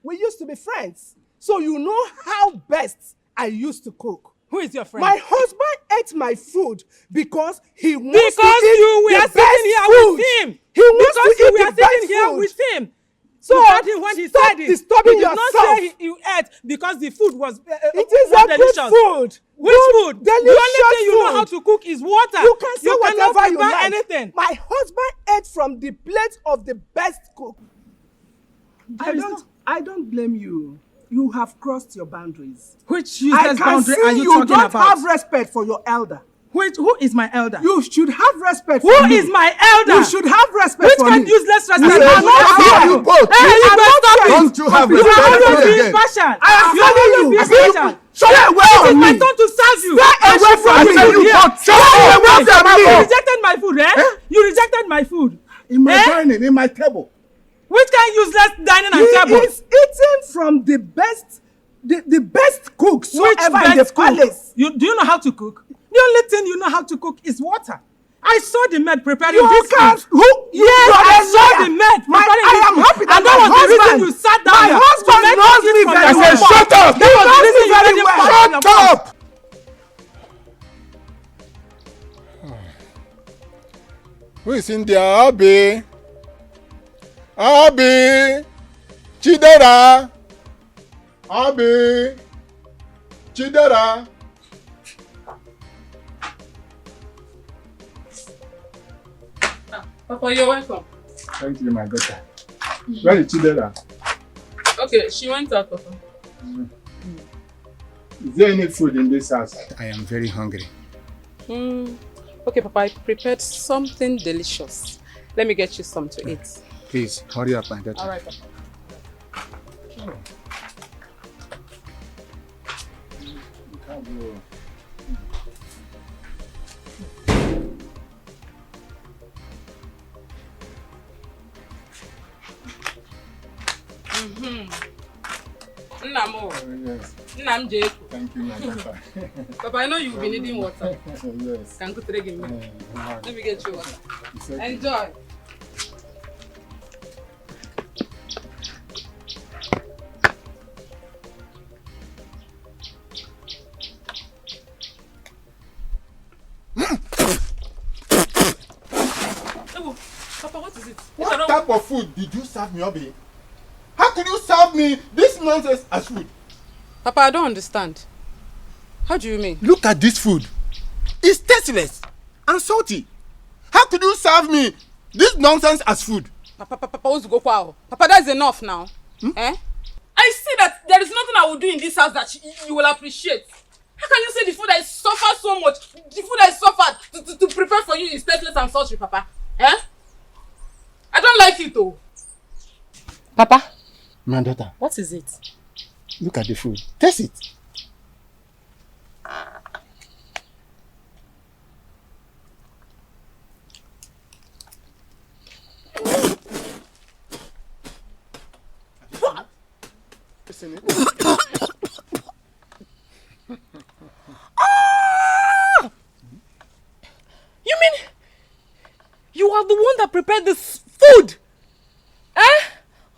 We used to be friends. So you know how best I used to cook. Who is your friend? My husband ate my food because he wants to eat you were the sitting best here food. with him. He wants Because to you eat were the best sitting here food. with him. So you heard him when he stop said it. disturbing He did yourself. not say you ate because the food was It is was a delicious. good food. Which Good, food? delicious The only thing you know food. how to cook is water. You can say cannot whatever you prepare like. anything. My husband ate from the plate of the best cook. I don't blame you. You have crossed your boundaries. Which useless boundary are you you talking don't about? have respect for your elder. Who is my elder? You should have respect Who for me. is my elder? You should have respect Which for kind me. useless respect? You are not here. You both. Hey, you are better not stop here. it. Don't you have You respect are for always me being again? partial. I am You are telling always you. being Stay partial. away It from is my me. turn to serve you. Stay I away should from bring me. food You here. don't- Stay Stay away away from from me. me. You rejected my food, eh? You rejected my food. In my dining, in my table. Which kind useless dining and He table? is eating from the best cooks Which ever in the best cook? palace. Do you know how to cook? The only thing you know how to cook is water. I saw the maid preparing You this can't. food. You Yes, are I a saw liar. the maid preparing I this am food. happy that And that my was the reason husband- you sat down my here. husband to make knows us eat me from very your well. own Shut pot. up. That He was the knows reason me you very made him well. pass Shut your pot. Stop! Who is in there? Abi? Abi? Chidera? Abi? Chidera? Papa, you're welcome. Thank you, my daughter. Where is Chidera? Okay, she went out, Papa. Is there any food in this house? I am very hungry. Okay, Papa, I prepared something delicious. Let me get you some to eat. Please, hurry up, my daughter. All right, Papa. Nnam Jeko. Thank you, my daughter. Papa, I know you've been needing water. Yes. Can you give me? Let me get you water. Enjoy. Papa, what is it? What type of food did you serve me, Obi? How could you serve me this nonsense as food? Papa, I don't understand. How do you mean? Look at this food. It's tasteless and salty. How could you serve me this nonsense as food? Papa, Papa, that's enough now. Eh? I see that there is nothing I will do in this house that you will appreciate. How can you say the food I suffered so much, the food I suffered to prepare for you is tasteless and salty, Papa? Eh? I don't like it though. Papa. My daughter. What is it? Look at the food. Taste it. You mean you are the one that prepared this food? Eh?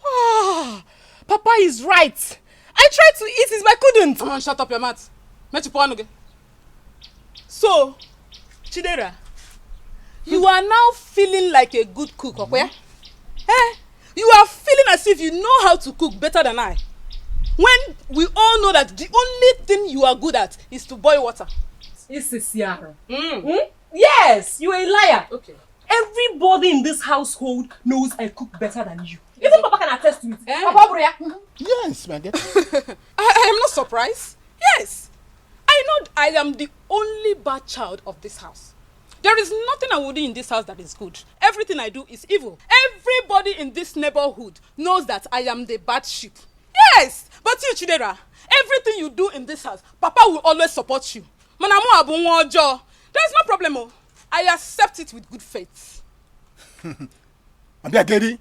Oh, Papa is right. I tried to eat it, but I couldn't. Come on, shut up your mouth. So, Chidera, you are now feeling like a good cook, okay? Eh? You are feeling as if you know how to cook better than I. When we all know that the only thing you are good at is to boil water. Yes, you are a liar. Okay. Everybody in this household knows I cook better than you. Even Papa can attest to it. Papa Bria. Yes, my dear. I am not surprised. Yes. I know I am the only bad child of this house. There is nothing I will do in this house that is good. Everything I do is evil. Everybody in this neighborhood knows that I am the bad sheep. Yes. But you, Chidera, everything you do in this house, Papa will always support you. There's no problem. Oh. I accept it with good faith. Abiageri,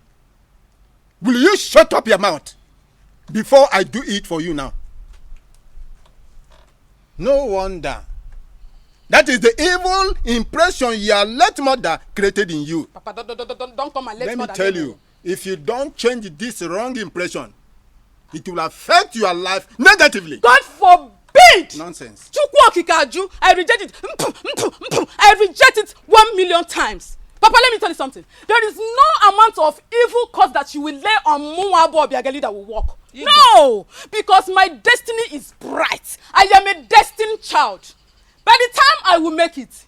will you shut up your mouth before I do it for you now? No wonder. That is the evil impression your late mother created in you. Papa, don't come and let me tell you, if you don't change this wrong impression, it will affect your life negatively. God forbid! Nonsense. I reject it. I reject it 1,000,000 times. Papa, let me tell you something. There is no amount of evil cause that you will lay on Muwabo Obiageli that will work. No! Because my destiny is bright. I am a destined child. By the time I will make it,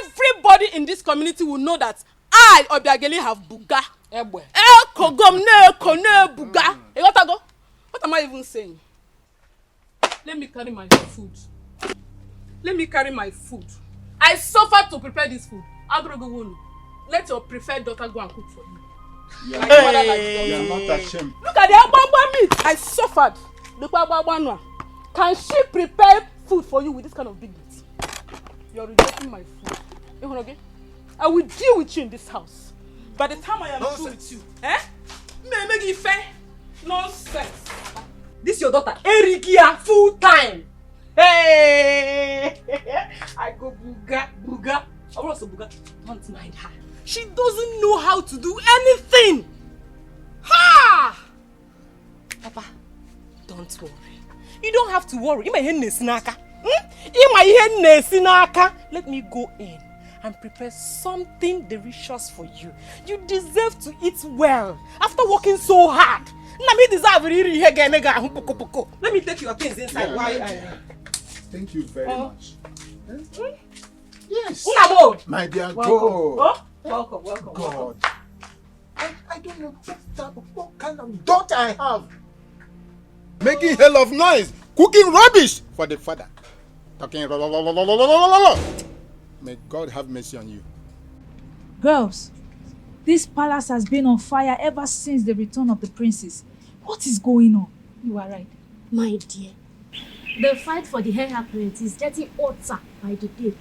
everybody in this community will know that I, Obiageli, have buga. What am I even saying? Let me carry my food. I suffered to prepare this food. Let your preferred daughter go and cook for you. You are not ashamed. Look at the ababa meat. I suffered. Can she prepare food for you with this kind of dignity? You are rejecting my food. I will deal with you in this house. By the time I am through with you, make it fair. Nonsense. This your daughter, Erikia, full time. Hey, I go buga. I also buga. Don't mind her. She doesn't know how to do anything. Ha! Papa, don't worry. You don't have to worry. Let me go in and prepare something delicious for you. You deserve to eat well after working so hard. Let me take your things inside. Thank you very much. Yes. My dear, go. Welcome. God. I don't know what kind of daughter I have. Making hell of noise cooking rubbish for the father. Talking. May God have mercy on you. Girls, this palace has been on fire ever since the return of the princess. What is going on? You are right. My dear, the fight for the heir apparent is getting hotter by the day.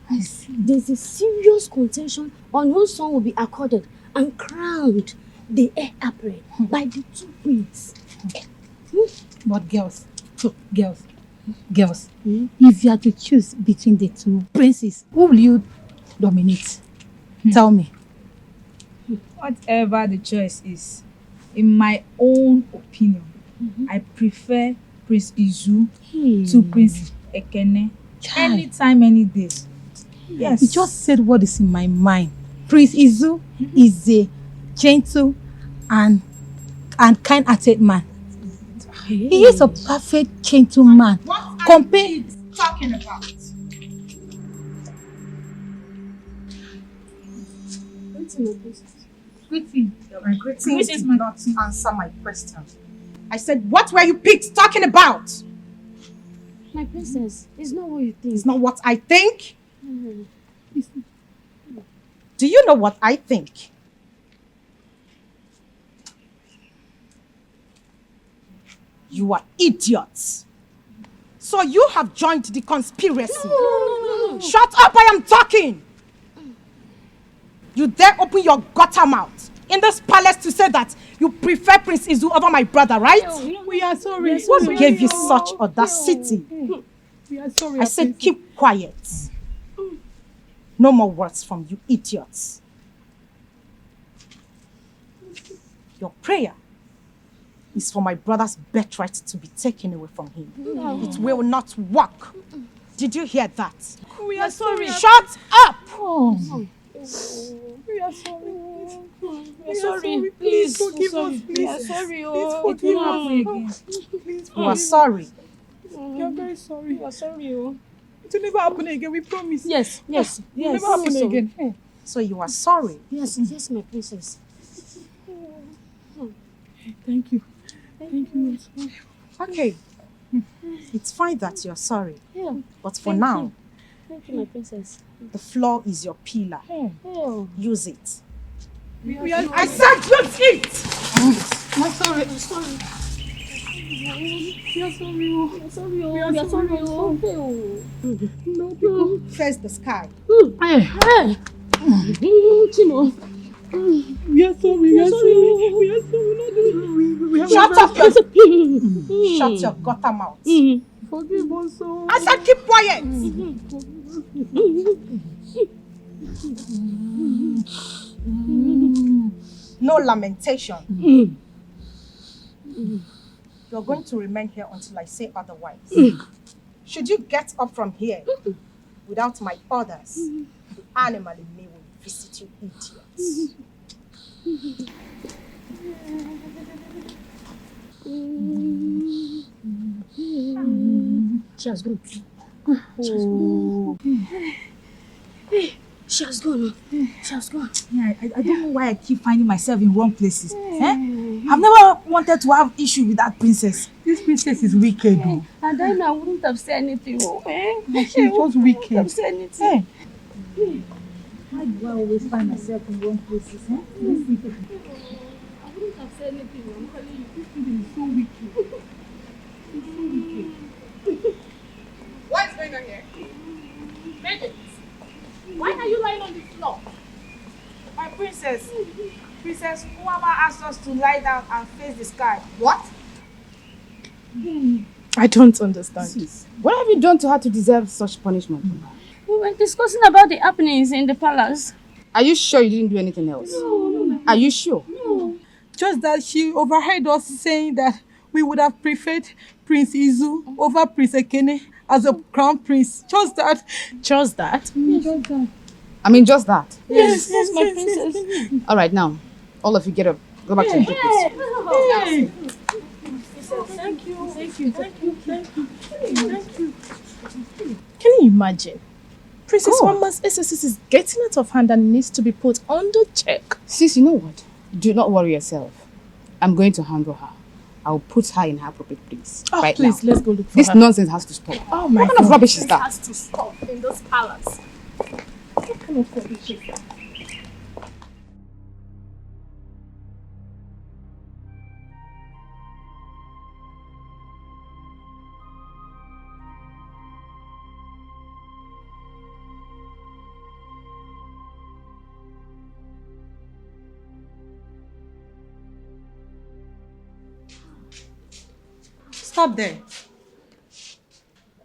I see. There's a serious contention on whose son will be accorded and crowned the heir apparent by the two princes. But girls, if you are to choose between the two princes, who will you dominate? Tell me. Whatever the choice is, in my own opinion, I prefer Prince Izu to Prince Ekene. Anytime, any day. Yes. You just said what is in my mind. Prince Izu is a gentle and kind-hearted man. He is a perfect gentleman. What are you talking about? Greeting did not answer my question. I said, what were you pigs talking about? My princess, it's not what you think. It's not what I think. Do you know what I think? You are idiots. So you have joined the conspiracy. No. Shut up, I am talking. You dare open your gutter mouth in this palace to say that you prefer Prince Izu over my brother, right? We are sorry. What gave you such audacity? We are sorry. I said keep quiet. No more words from you idiots. Your prayer is for my brother's birthright to be taken away from him. No. It will not work. Did you hear that? We are sorry. Shut up! We are sorry. We are sorry. Please forgive us. We are sorry. Please forgive us again. Please You are sorry. We are very sorry. We are sorry. It will never happen again. We promise. Yes. It will never happen again. So you are sorry? Yes, my princess. Thank you. Thank you. Okay. It's fine that you're sorry. Yeah. But for now, Thank you, my princess. the floor is your pillar. Oh. Use it. I said use it! I'm sorry. I'm sorry. We are sorry. We are sorry. We are sorry. No, face the sky. Hey. Chimo. We are sorry. We are sorry. We are sorry. Shut up Shut your gutter mouth. Forgive us. I said keep quiet. No lamentation. You're going to remain here until I say otherwise. Should you get up from here without my orders, the animal in me will visit you idiots. She has gone. She has gone. She has gone. Yeah, I don't know why I keep finding myself in wrong places. I've never wanted to have issue with that princess. This princess is wicked. And then I wouldn't have said anything. She's just wicked. I wouldn't have said anything. Why do I always find myself in wrong places? I wouldn't have said anything. I'm telling you. This thing is so wicked. It's so wicked. What is going on here? Bridget, why are you lying on the floor? My princess, Princess Uwama asked us to lie down and face the sky. What? I don't understand. What have you done to her to deserve such punishment? We were discussing about the happenings in the palace. Are you sure you didn't do anything else? No. Are you sure? No. Just that she overheard us saying that we would have preferred Prince Izu over Prince Ekene as a crown prince. Just that. Just that? Yes. Just that. I mean, just that? Yes, my princess. All right, now, all of you get up. Go back to your place. Thank you. Thank you. Thank you. Thank you. Thank you. Can you imagine? Princess Wama's SSS is getting out of hand and needs to be put under check. Sis, you know what? Do not worry yourself. I'm going to handle her. I'll put her in her appropriate place. Oh, right please, now. let's go look for This her. nonsense has to stop. Oh my What kind of rubbish is This that? has to stop in this palace. What kind of rubbish is that? Stop there.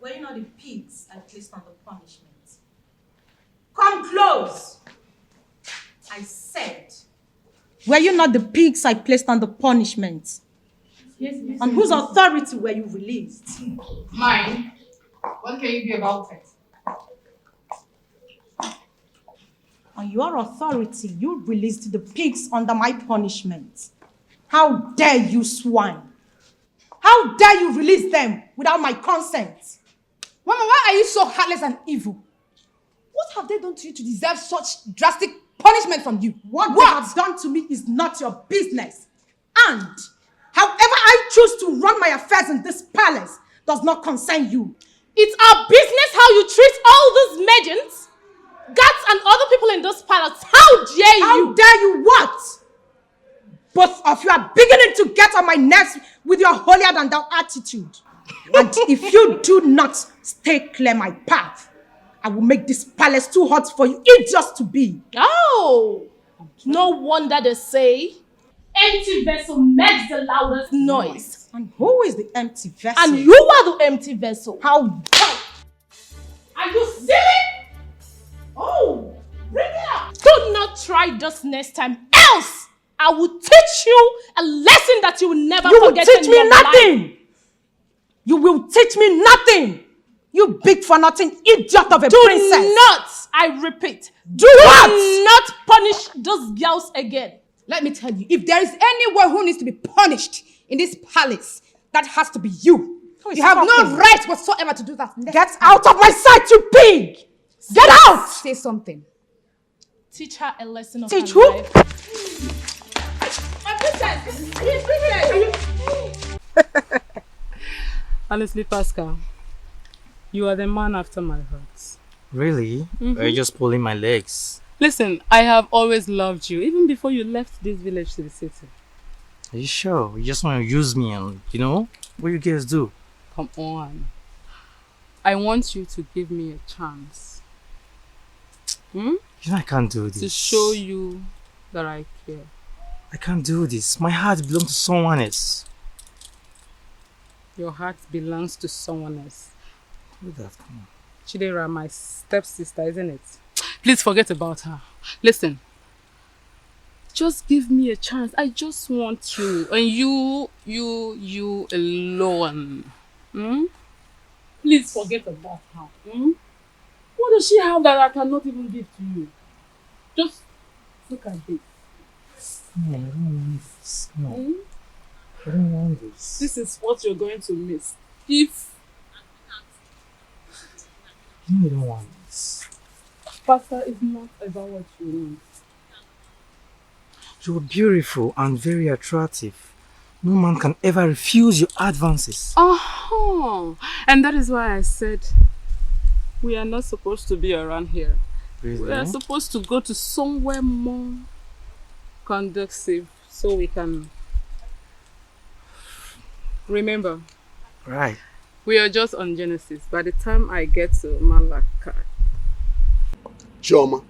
Were you not the pigs I placed on the punishment? Come close! I said, were you not the pigs I placed on the punishment? Yes, On whose authority were you released? Mine. What can you do about it? On your authority, you released the pigs under my punishment. How dare you, swine? How dare you release them without my consent? Mama, why are you so heartless and evil? What have they done to you to deserve such drastic punishment from you? What they have done to me is not your business. And however I choose to run my affairs in this palace does not concern you. It's our business how you treat all these maidens, guards and other people in this palace. How dare you? How dare you what? Both of you are beginning to get on my nerves with your holier than thou attitude. And if you do not stay clear my path, I will make this palace too hot for you idiots to be. Oh, no wonder they say empty vessel makes the loudest noise. And who is the empty vessel? And you are the empty vessel. How dare? Are you silly? Oh, bring it up. Do not try this next time, else I will teach you a lesson that you will never forget in your life. You will teach me nothing. You will teach me nothing. You big for nothing idiot of a princess. Do not, I repeat, do what? Not punish those girls again. Let me tell you, if there is anyone who needs to be punished in this palace, that has to be you. You have no right whatsoever to do that. Get out of my sight, you pig! Get out! Say something. Teach her a lesson of Teach her who? life. My princess! Honestly, Pascal, you are the man after my heart. Really? Or are you just pulling my legs? Listen, I have always loved you, even before you left this village to the city. Are you sure? You just want to use me and, you know, what you guys do? Come on. I want you to give me a chance. You know I can't do this. To show you that I care. I can't do this. My heart belongs to someone else. Your heart belongs to someone else. Do that, come on. Chidera, my stepsister, isn't it? Please forget about her. Listen. Just give me a chance. I just want you. And you alone. Please forget about her. What does she have that I cannot even give to you? Just look at this. No, I don't want this. No. I don't want this. This is what you're going to miss. If No, I don't want this. Pastor is not about what you want. You're beautiful and very attractive. No man can ever refuse your advances. And that is why I said we are not supposed to be around here. Really? We are supposed to go to somewhere more conducive so we can remember. Right. We are just on Genesis. By the time I get to Malacca. Chioma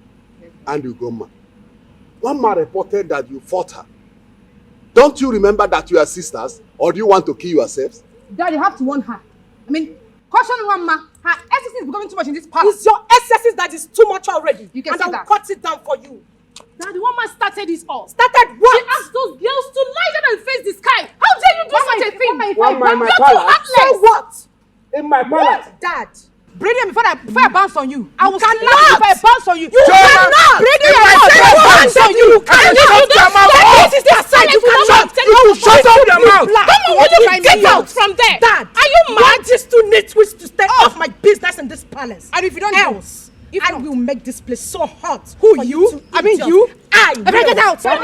and Ugoma, one man reported that you fought her. Don't you remember that you are sisters, or do you want to kill yourselves? Dad, you have to warn her. I mean, caution one ma. Her excesses is becoming too much in this palace. It's your excesses that is too much already. You can and say I'll that. cut it down for you. Now the woman started this all. Started what? She asked those girls to lie down and face the sky. How dare you do such a thing? my So what? In my palace. Dad. Bring them before I bounce on you. I will cannot. slap you if I bounce on you. You cannot. Bring them If I before say I bounce one, on you. you cannot. This is their side. You cannot. You shut up your mouth. Come on, will you get out from there? Dad. Are you mad? Want these two nitwits to stay off my business in this palace. And if you don't else, I will make this place so hot. Who you? I mean you. I will. Get out. What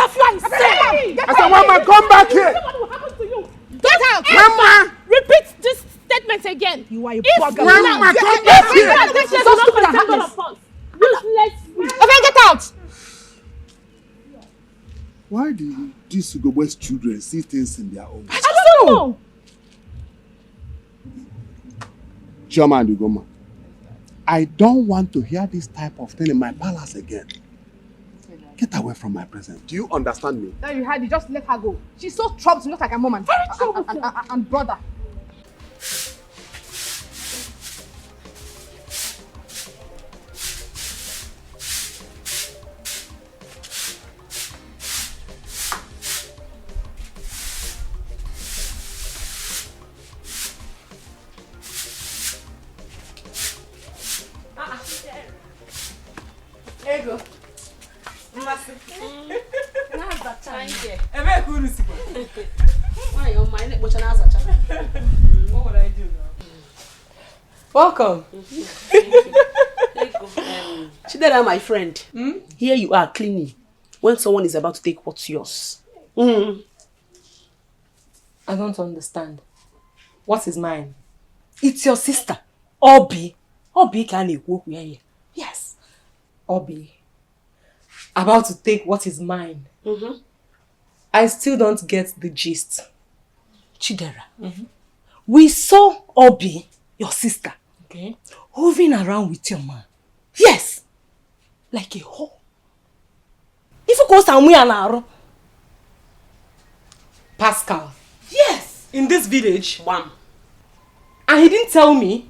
of you are saying? I said, Mama, come back here. What will happen to you? out! Grandma! Repeat this statement again. You are a If Grandma, come back here! Okay, get out! Why do these Ugobwe's children see things in their own? I don't know. Chioma and Ugoma, I don't want to hear this type of thing in my palace again. Get away from my presence. Do you understand me? Now you had it, just let her go. She's so troubled, not like a mom and brother. Ego. What would I do now? Welcome. Chidera, my friend. Here you are cleaning when someone is about to take what's yours. I don't understand. What is mine? It's your sister. Obi. Obi can walk here. Yes. Obi. About to take what is mine. I still don't get the gist. Chidera. We saw Obi, your sister, hovering around with your man. Yes. Like a whore. If you go somewhere now. Pascal. Yes. In this village. One. And he didn't tell me.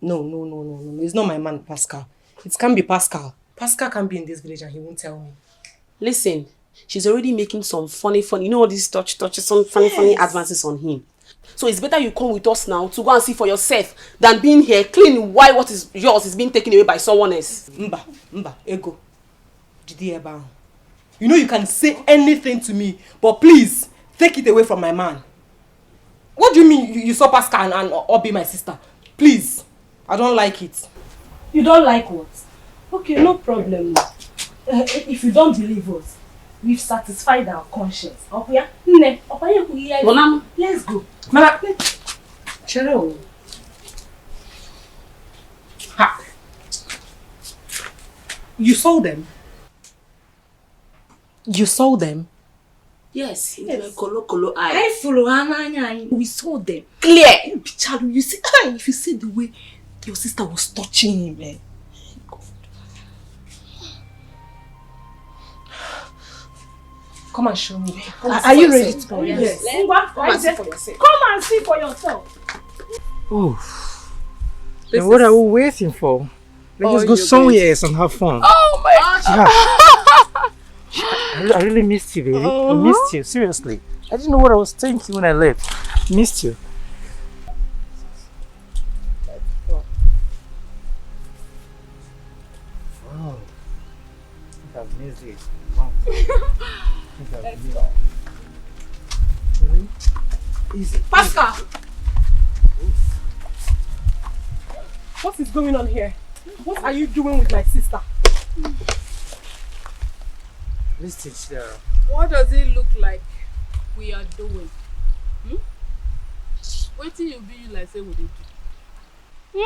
No. It's not my man, Pascal. It can't be Pascal. Pascal can't be in this village and he won't tell me. Listen, she's already making some funny, you know all these touches, some funny advances on him. So it's better you come with us now to go and see for yourself than being here clean while what is yours is being taken away by someone else. Mba, ego. You know you can say anything to me, but please, take it away from my man. What do you mean you saw Pascal and Obi, my sister? Please, I don't like it. You don't like what? Okay, no problem. If you don't believe us, we've satisfied our conscience. Okay? Let's go. Mama, Cheryl. Ha. You saw them? You saw them? Yes. Kolo eye. We saw them. Clear. You see, if you see the way your sister was touching him, Come and show me. Are you ready to go? Yes. Come and see for yourself. Come and see for yourself. Oh. Then what are we waiting for? Let's just go somewhere else and have fun. Oh my God. I really missed you, baby. I missed you, seriously. I didn't know what I was thinking when I left. Missed you. Wow. I have missed it. Wow. Let's go. Easy. Pascal! What is going on here? What are you doing with my sister? Listen, Sarah. What does it look like we are doing? Wait till you be like say what they do.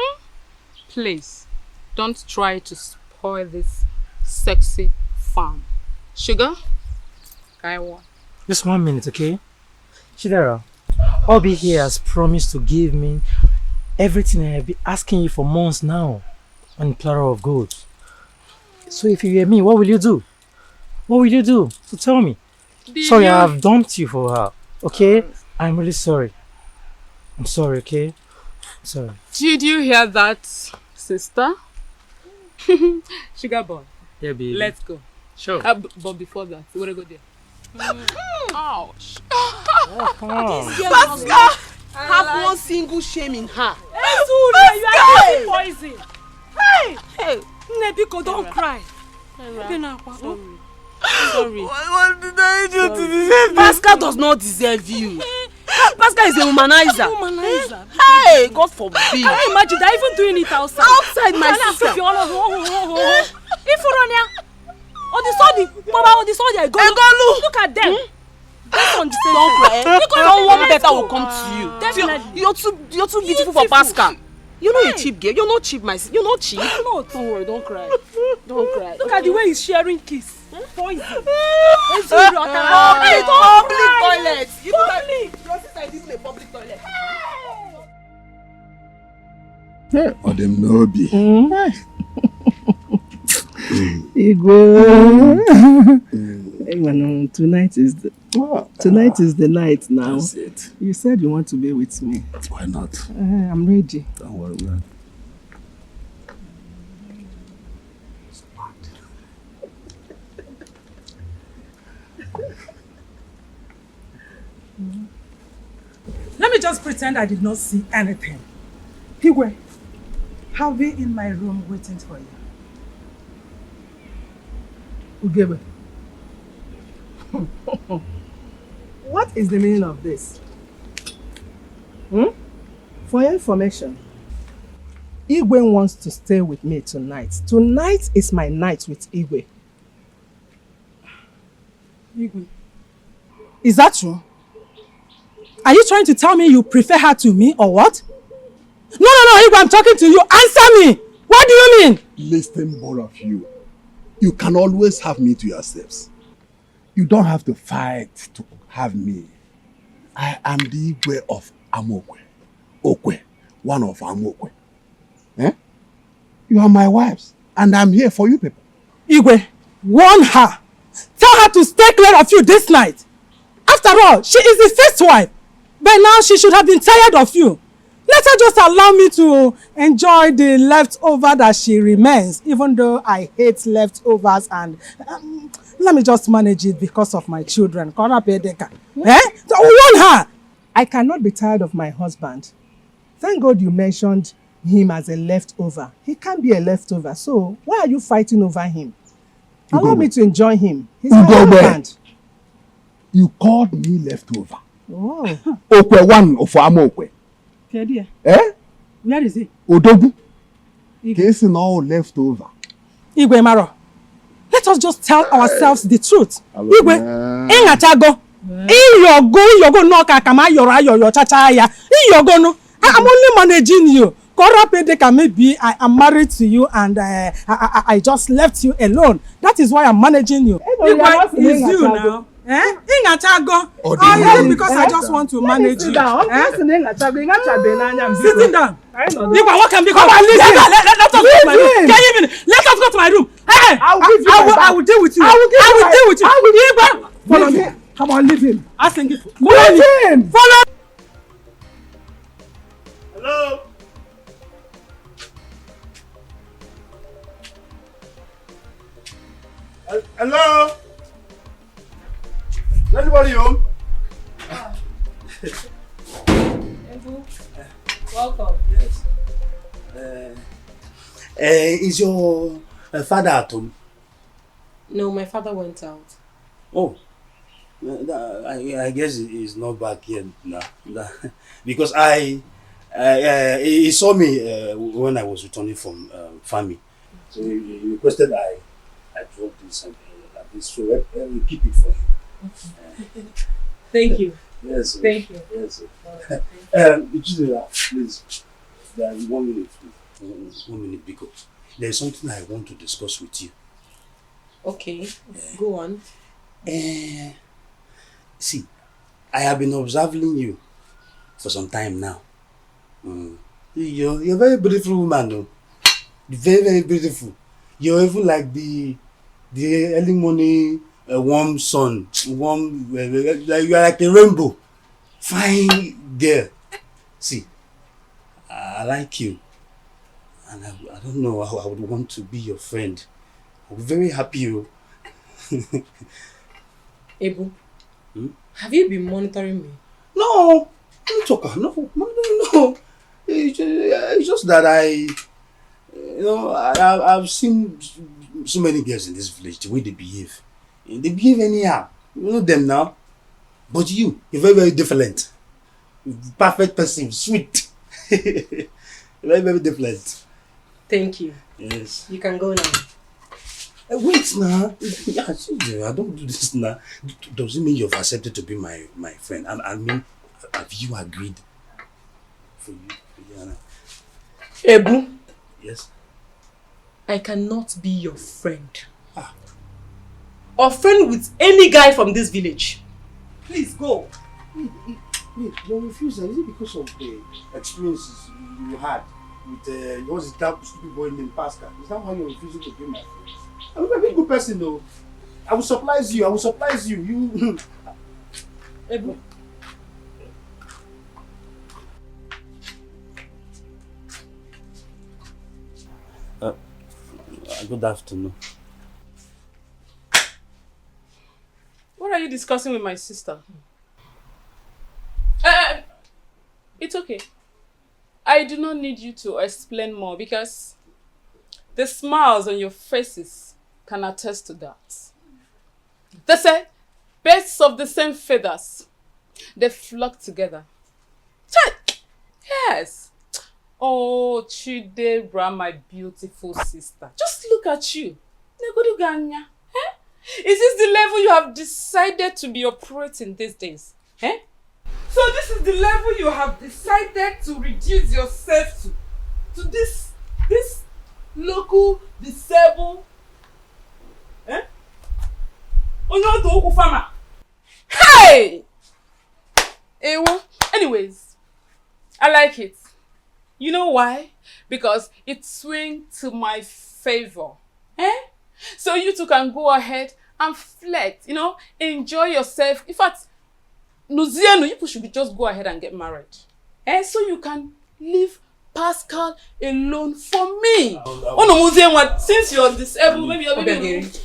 Please, don't try to spoil this sexy farm. Sugar? Just 1 minute, okay? Chidera, Obi here has promised to give me everything I have been asking you for months now on a platter of gold. So if you hear me, what will you do? What will you do? So tell me. Sorry, I have dumped you for her, okay? I'm really sorry. I'm sorry, okay? Sorry. Did you hear that, sister? Sugar boy. Yeah, baby. Let's go. Sure. But before that, we wanna go there. Ouch. Oh, come on. Pascal! Have one single shame in her. You are getting poison. Hey! Nebiko, don't cry. Sorry. What did I do to deserve you? Pascal does not deserve you. Pascal is a womanizer. Hey, God forbid. Can you imagine that even doing it outside? Outside my sister. If you run here, look at them. Don't cry. Because someone better will come to you. Definitely. You're too beautiful for Pascal. You're not a cheap girl. You're not cheap, You're not cheap. No, don't worry. Don't cry. Don't cry. Look at the way he's sharing kiss. Poison. Public toilet. You know that your sister is in a public toilet. Or them no be. Tonight is the night now. That's it. You said you want to be with me. Why not? I'm ready. Don't worry, man. Let me just pretend I did not see anything. Higwe, I'll be in my room waiting for you. Ugebe. What is the meaning of this? For your information, Igwe wants to stay with me tonight. Tonight is my night with Igwe. Igwe. Is that true? Are you trying to tell me you prefer her to me or what? No, Igwe, I'm talking to you. Answer me. What do you mean? Listen, both of you. You can always have me to yourselves. You don't have to fight to have me. I am the Igwe of Amokwe. Okwe, one of Amokwe. You are my wives, and I'm here for you people. Igwe, warn her. Tell her to stay clear of you this night. After all, she is the first wife. By now, she should have been tired of you. Let her just allow me to enjoy the leftover that she remains, even though I hate leftovers, and let me just manage it because of my children. So warn her. I cannot be tired of my husband. Thank God you mentioned him as a leftover. He can't be a leftover, so why are you fighting over him? Allow me to enjoy him. He's my husband. You called me leftover. Oh. Okwe one of Amokwe. Where is he? Odogu. He's all leftover. Igwe Maro, let us just tell ourselves the truth. Igwe, Ingatago. You go no kakama your chachaya. You go no. I'm only managing you. Maybe I am married to you and I just left you alone. That is why I'm managing you. Igwe is you now. Ingatago. Because I just want to manage you. Sitting down. Igwe, what can be? Come on, listen. Let us go to my room. Let us go to my room. Hey, I will deal with you. I will deal with you. Igwe, follow me. Come on, leave him. I think it. Leave him. Follow. Hello. Hello. Is anybody home? Welcome. Yes. Is your father at home? No, my father went out. Oh, I guess he's not back yet now. Because he saw me when I was returning from farming. So he requested I drop this and this, so we'll keep it for him. Thank you. Yes. Thank you. Yes. Please, 1 minute. 1 minute, because there's something I want to discuss with you. Okay, go on. See, I have been observing you for some time now. You're a very beautiful woman, though. Very, very beautiful. You're even like the early morning warm sun, like you are like a rainbow. Fine girl. See, I like you, and I don't know how I would want to be your friend. I'm very happy. Ebu, have you been monitoring me? No, no. It's just that I've seen so many girls in this village, the way they behave. They behave anyhow. You know them now. But you're very, very different. Perfect person, sweet. Very, very different. Thank you. Yes. You can go now. Wait now. Yeah, I don't do this now. Does it mean you've accepted to be my friend? I mean, have you agreed for you? Ebu. Yes. I cannot be your friend. Or friend with any guy from this village. Please go. Wait, you're refusing. Is it because of the experiences you had with what's that stupid boy named Pascal? Is that why you're refusing to be my friend? I'm a very good person though. I will surprise you. You Ebu. Good afternoon. What are you discussing with my sister? It's okay. I do not need you to explain more because the smiles on your faces can attest to that. They say, birds of the same feathers, they flock together. Yes. Oh, Chidebra, my beautiful sister. Just look at you. Negoduganya. Is this the level you have decided to be operating these days? So this is the level you have decided to reduce yourself to this local disabled farmer. Hey! Anyways, I like it. You know why? Because it swings to my favor. So you two can go ahead and flirt, enjoy yourself. In fact, Nuziano, you should just go ahead and get married. So you can leave Pascal alone for me. Since you're disabled, maybe you're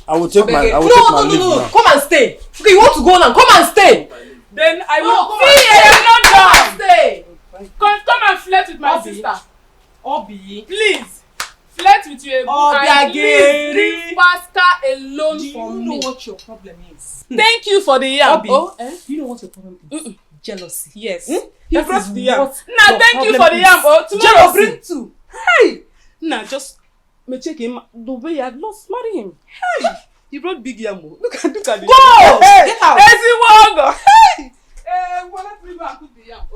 I will take my leave now. Come and stay. Okay, you want to go now? Come and stay. Then I will I am not done. Stay. Come and flirt with my sister. Obi. Please. Flirt with you. And please leave Pascal alone for me. Do you know what your problem is? Thank you for the yam. Obi. Do you know what your problem is? Jealousy. Yes. You brought the yam. Now thank you for the yam. Tomorrow bring two. Hey. Now just me check him the way I lost marry him. Hey. He brought big yam. Look at the go. Hey. Get out. Let's see what. Hey. Well, let's leave and cook the yam.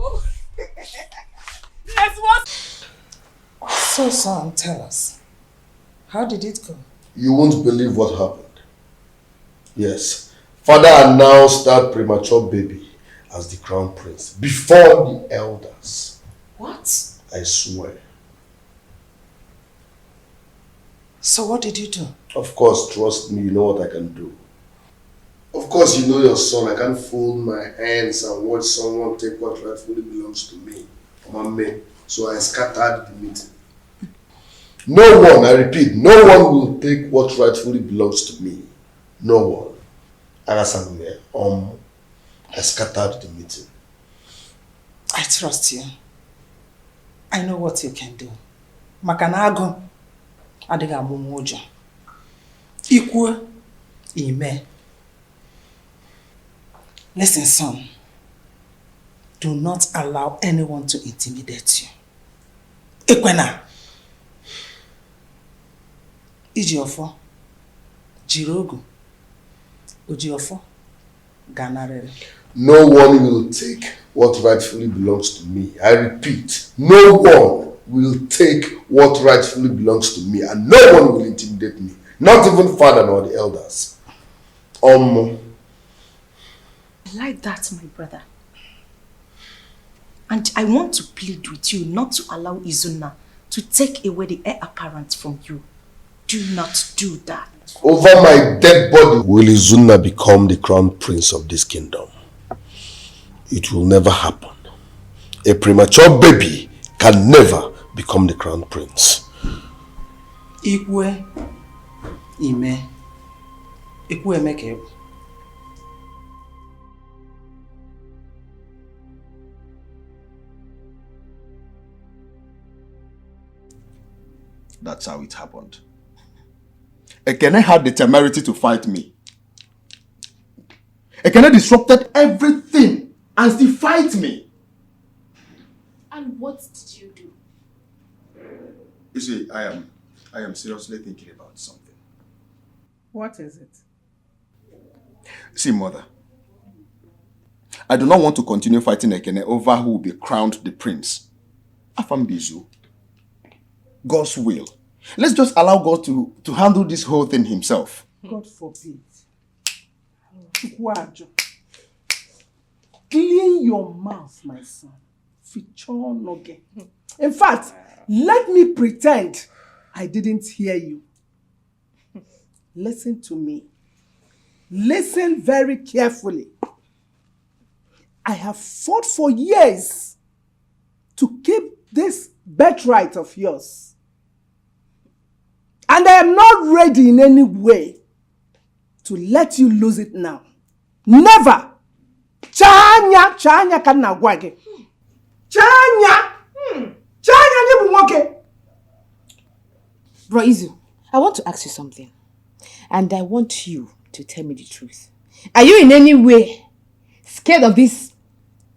Let's what? So, son, tell us. How did it go? You won't believe what happened. Yes. Father announced that premature baby as the crown prince before the elders. What? I swear. So what did you do? Of course, trust me, you know what I can do. Of course, you know your son. I can't fold my hands and watch someone take what rightfully belongs to me. So I scattered the meeting. No one, I repeat, no one will take what rightfully belongs to me. No one. I scattered the meeting. I trust you. I know what you can do. Makanago, adiga mumoja. Equal, ime. Listen, son. Do not allow anyone to intimidate you. Ekwena. Ijiofo. Jirogu. Ujiofo. Ganarere. No one will take what rightfully belongs to me. I repeat, no one will take what rightfully belongs to me, and no one will intimidate me. Not even father nor the elders. I like that, my brother. And I want to plead with you not to allow Izuna to take away the heir apparent from you. Do not do that. Over my dead body will Izuna become the crown prince of this kingdom. It will never happen. A premature baby can never become the crown prince. Ikwe, ime, ikwe emeke. That's how it happened. Ekene had the temerity to fight me. Ekene disrupted everything and still fight me. And what did you do? You see, I am seriously thinking about something. What is it? See, mother, I do not want to continue fighting Ekene over who will be crowned the prince. Afambizu. God's will. Let's just allow God to handle this whole thing himself. God forbid. Clean your mouth, my son. In fact, let me pretend I didn't hear you. Listen to me. Listen very carefully. I have fought for years to keep this birthright of yours. And I am not ready in any way to let you lose it now. Never! Chanya kana gwage. Chanya! Chanya nibumoke. Bro Izu, I want to ask you something. And I want you to tell me the truth. Are you in any way scared of this?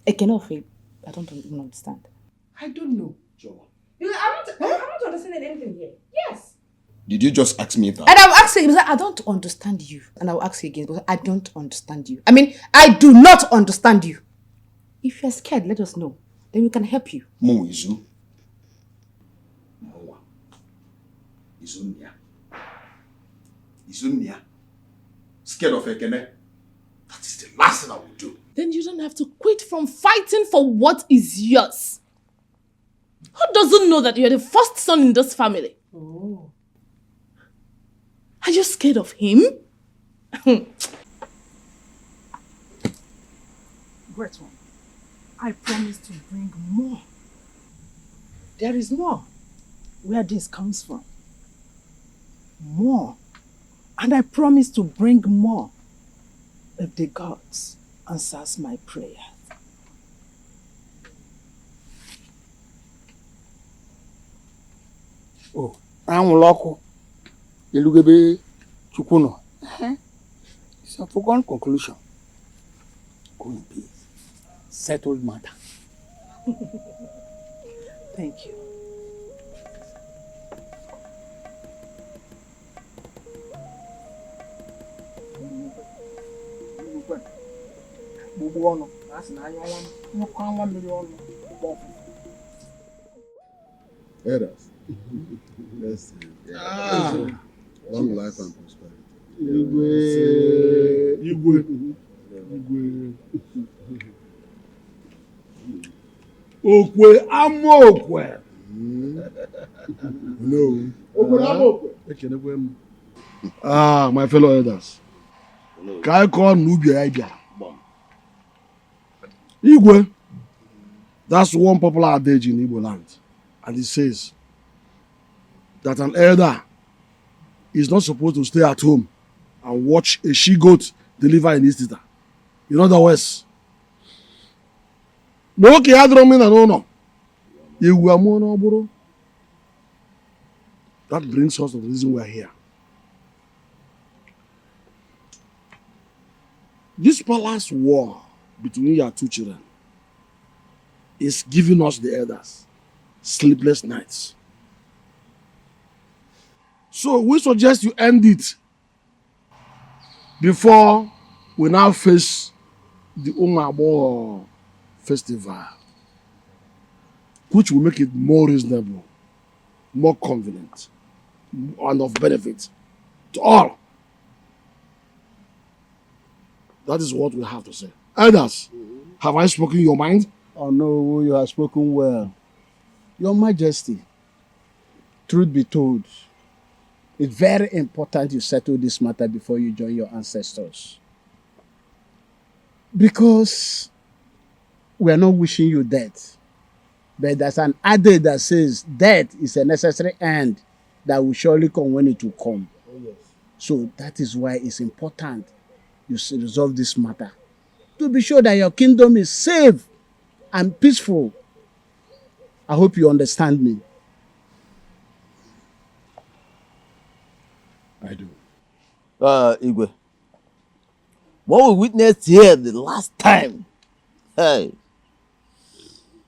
I cannot feel. I don't even understand. I don't know. I'm not understanding anything here. Yes. Did you just ask me that? And I'll ask you, I don't understand you. And I'll ask you again, because I don't understand you. I mean, I do not understand you. If you're scared, let us know. Then we can help you. Moizu. Moa. Izunia. Izunia. Scared of Ekene? That is the last thing I will do. Then you don't have to quit from fighting for what is yours. Who doesn't know that you're the first son in this family? Oh. Are you scared of him? Great one. I promise to bring more. There is more where this comes from. More. And I promise to bring more if the gods answers my prayer. Oh, Anwụlọkụ Elugebe Chukwuno. It's a foregone conclusion. Go in peace. Settled matter. Thank you. Elders. Yes. Long life and prosperity. Igwe. Okwe Amokwe. No. My fellow elders. Ka I call Nubia Idea? Igwe. That's one popular adage in Igbo land. And it says that an elder is not supposed to stay at home and watch a she-goat deliver an Easter. In other words, no okay, I don't mean no. That brings us to the reason we're here. This palace war between your two children is giving us, the elders, sleepless nights. So we suggest you end it before we now face the Umabo festival, which will make it more reasonable, more convenient, and of benefit to all. That is what we have to say. Elders, have I spoken your mind? Oh no, you have spoken well. Your Majesty, truth be told, it's very important you settle this matter before you join your ancestors. Because we are not wishing you death. But there's an adage that says death is a necessary end that will surely come when it will come. Oh, yes. So that is why it's important you resolve this matter, to be sure that your kingdom is safe and peaceful. I hope you understand me. I do. Igwe, what we witnessed here the last time, hey,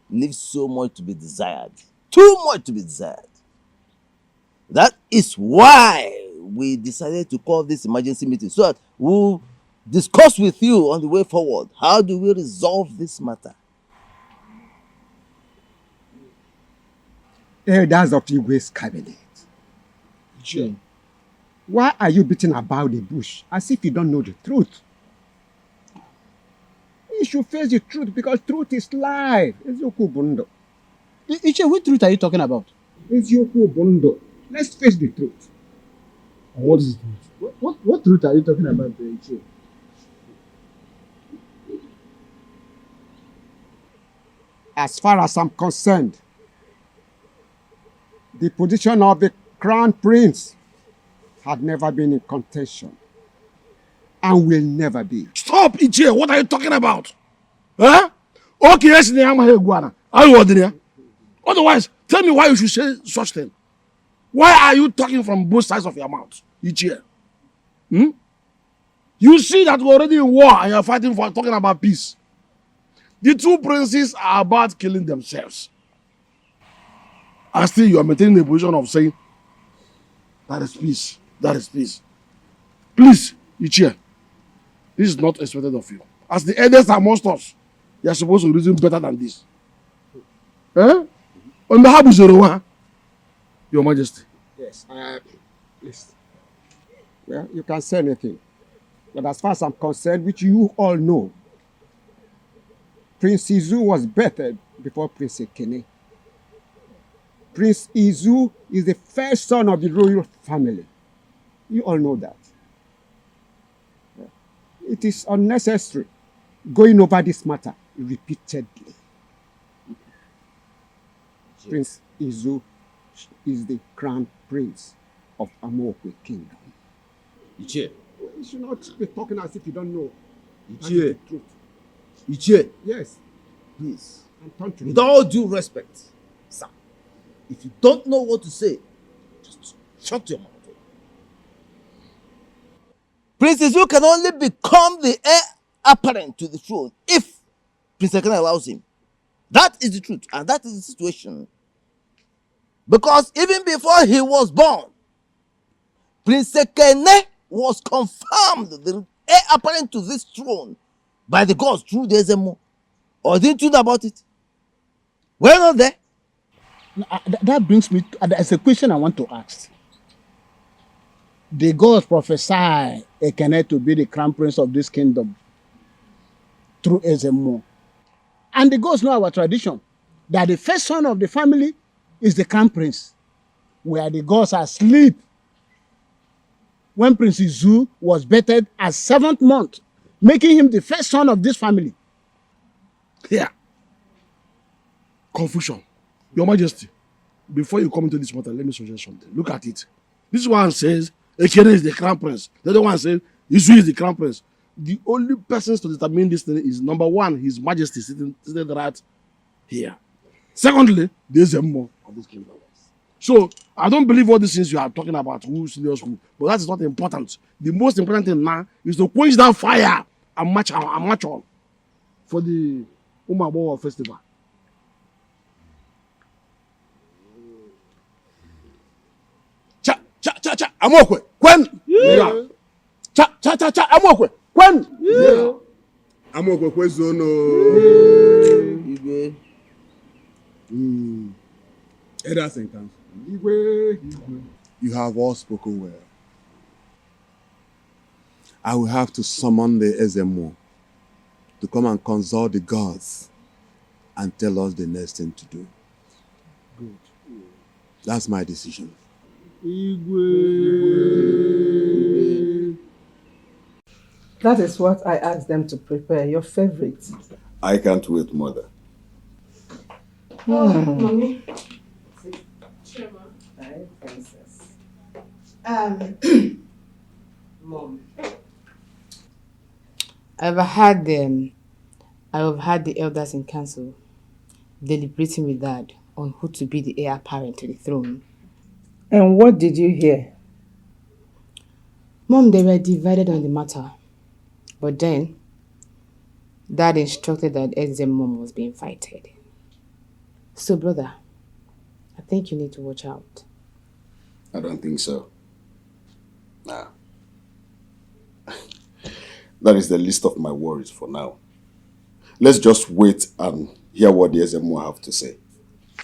leaves so much to be desired. Too much to be desired. That is why we decided to call this emergency meeting so that we'll discuss with you on the way forward. How do we resolve this matter? Elders of Igwe's cabinet. Sure. Why are you beating about the bush as if you don't know the truth? You should face the truth because truth is life. Eziokwu bụ ndụ. Iche, which truth are you talking about? Eziokwu bụ ndụ. Let's face the truth. What is the truth? What truth are you talking about, Iche? As far as I'm concerned, the position of the crown prince had never been in contention and will never be. Stop, Ichie. What are you talking about? Huh? Okay, yes, are you ordinary? Otherwise, tell me why you should say such thing. Why are you talking from both sides of your mouth, Ichie? You see that we're already in war and you're fighting for talking about peace. The two princes are about killing themselves. And still you are maintaining the position of saying, that is peace. That is peace. Please, Ichie, this is not expected of you. As the elders amongst us, you are supposed to reason better than this. On behalf of Zero, Your Majesty. Yes, please. Well, you can say anything. But as far as I'm concerned, which you all know, Prince Izu was bettered before Prince Ekene. Prince Izu is the first son of the royal family. You all know that. It is unnecessary going over this matter repeatedly. Prince Izu is the crown prince of Amokwe Kingdom. Ichie. You should not be talking as if you don't know. Ichie. Truth. Ichie. Yes. Please. And turn to With all due respect, sir, if you don't know what to say, just shut your mouth. Prince Izu can only become the heir apparent to the throne if Prince Ekene allows him. That is the truth, and that is the situation. Because even before he was born, Prince Ekene was confirmed the heir apparent to this throne by the gods through the Ezemo. Or didn't you know about it? We're not there. That brings me to, there's a question I want to ask. The gods prophesy Ekene to be the crown prince of this kingdom through Ezemo. And the gods know our tradition, that the first son of the family is the crown prince, where the gods are asleep. When Prince Izu was bettered as 7th month, making him the first son of this family. Here. Confusion. Your Majesty, before you come into this matter, let me suggest something. Look at it. This one says Ekene is the crown prince. The other one says Izu is the crown prince. The only persons to determine this thing is number one, His Majesty sitting right here. Secondly, there's a more of this kingdom. So I don't believe all these things you are talking about, who's serious who, but that is not important. The most important thing now is to quench that fire and march on for the Umabowa festival. Cha Amokwe Kwen. Yeah. Cha Amokwe Kwen. Yeah. Amokwe Kwezono. Igwe. Elders and council. You have all spoken well. I will have to summon the Ezemo to come and consult the gods and tell us the next thing to do. Good. That's my decision. That is what I asked them to prepare, your favorite. I can't wait, Mother. Mommy. Hi, princess. Mom. I've had the elders in council deliberating with Dad on who to be the heir apparent to the throne. And what did you hear? Mom, they were divided on the matter. But then, Dad instructed that Ezemo was being fighted. So, brother, I think you need to watch out. I don't think so. Nah. That is the least of my worries for now. Let's just wait and hear what the SMO have to say.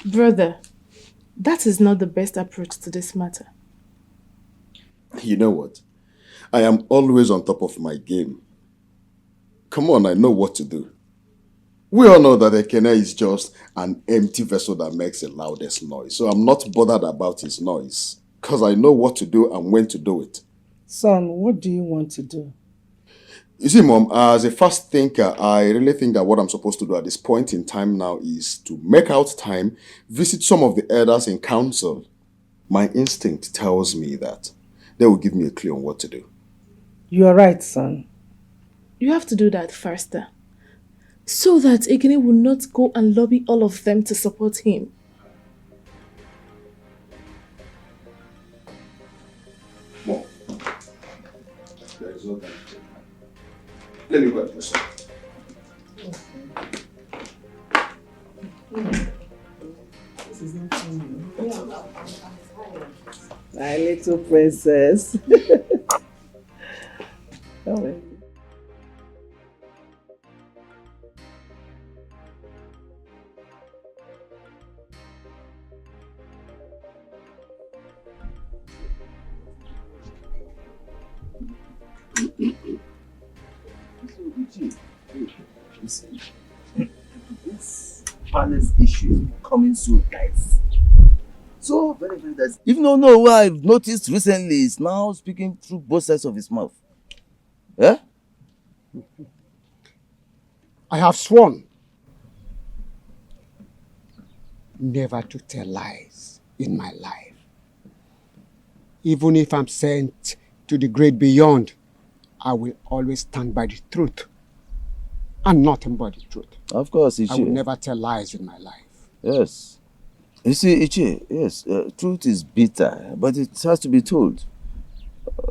Brother, that is not the best approach to this matter. You know what? I am always on top of my game. Come on, I know what to do. We all know that Ekene is just an empty vessel that makes the loudest noise. So I'm not bothered about his noise. Because I know what to do and when to do it. Son, what do you want to do? You see, Mom, as a fast thinker, I really think that what I'm supposed to do at this point in time now is to make out time, visit some of the elders in council. My instinct tells me that they will give me a clue on what to do. You are right, son. You have to do that faster. So that Ekene will not go and lobby all of them to support him. Mom, there is no time. Let me go and do something. This is not my little princess. How are you? This palace issue is becoming so dicey. So very, very dicey. Even though no, what I've noticed recently is now speaking through both sides of his mouth. Yeah? I have sworn never to tell lies in my life. Even if I'm sent to the great beyond, I will always stand by the truth and nothing but the truth. Of course, Ichi. I will never tell lies in my life. Yes. You see, Ichi, yes, truth is bitter, but it has to be told.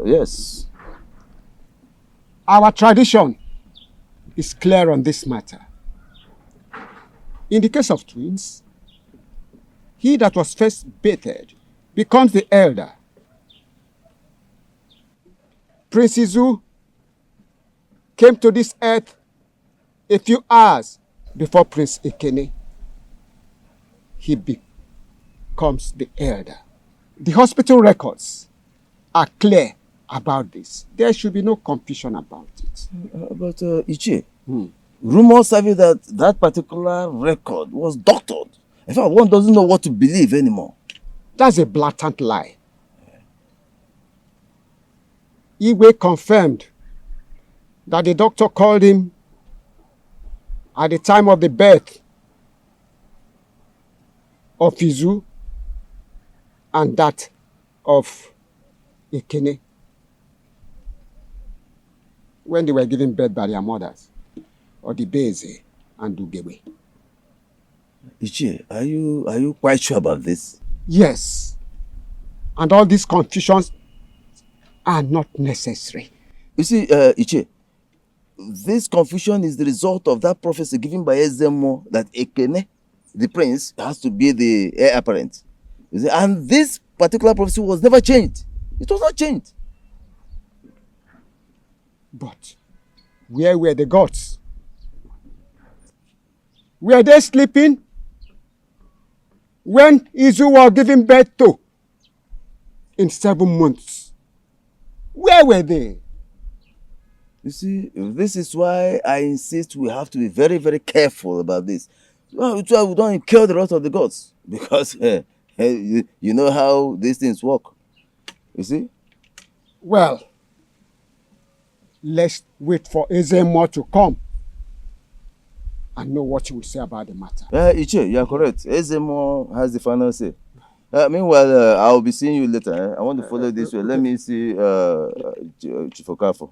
Yes. Our tradition is clear on this matter. In the case of twins, he that was first bathed becomes the elder. Prince Izu came to this earth a few hours before Prince Ekene. He becomes the elder. The hospital records are clear about this. There should be no confusion about it. But Ichi, rumors have it that that particular record was doctored. In fact, one doesn't know what to believe anymore. That's a blatant lie. Igwe confirmed that the doctor called him at the time of the birth of Izu and that of Ekene when they were giving birth by their mothers, or the Beze and Ugewe. Ichi, are you quite sure about this? Yes. And all these confusions are not necessary. You see, Ichi, this confusion is the result of that prophecy given by Ezemo that Ekene, the prince, has to be the heir apparent. You see, and this particular prophecy was never changed. It was not changed. But where were the gods? Were they sleeping when Izu was giving birth to in 7 months? Where were they? You see, this is why I insist we have to be very, very careful about this. Well, we don't kill the rest of the gods. Because you know how these things work. You see? Well, let's wait for Ezemo to come and know what he will say about the matter. Ichi, you are correct. Ezemo has the final say. Meanwhile, I'll be seeing you later. I want to follow this way. Let me see Chifokafo.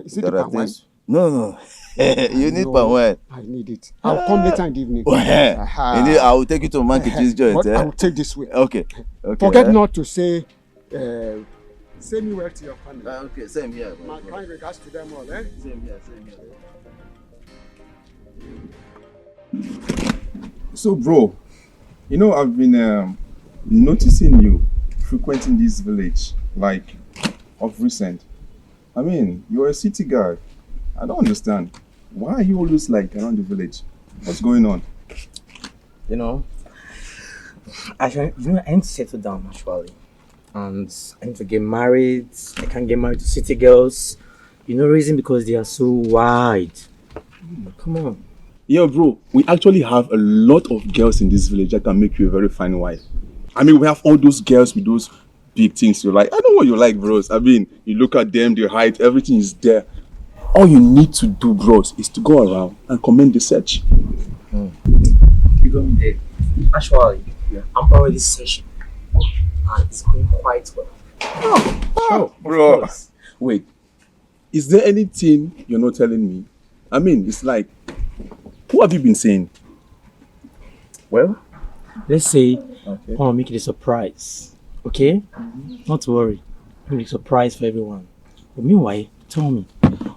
Is it the palm wine? No. You need palm wine. I need it. I'll come later in the evening. I will take you to Mankichi's joint. I will take this way. Okay. Forget not to say, say me well to your family. Okay, same here. My kind regards to them all, eh? Same here. So, bro, you know, I've been noticing you frequenting this village, like of recent. I mean, you're a city guy. I don't understand. Why are you always like around the village? What's going on? You know, I need to settle down actually. And I need to get married. I can't get married to city girls. Reason because they are so wide. Come on. Yeah, bro, we actually have a lot of girls in this village that can make you a very fine wife. I mean, we have all those girls with those big things you like. I know what you like, bros. I mean, you look at them, their height, everything is there. All you need to do, bros, is to go around and comment the search. You got me there. Actually, I'm already searching. And it's going quite well. Oh, bro. Wait, is there anything you're not telling me? I mean, it's like, who have you been saying? Well, let's say I want to make it a surprise. Okay? Not to worry. Make it a surprise for everyone. But meanwhile, tell me,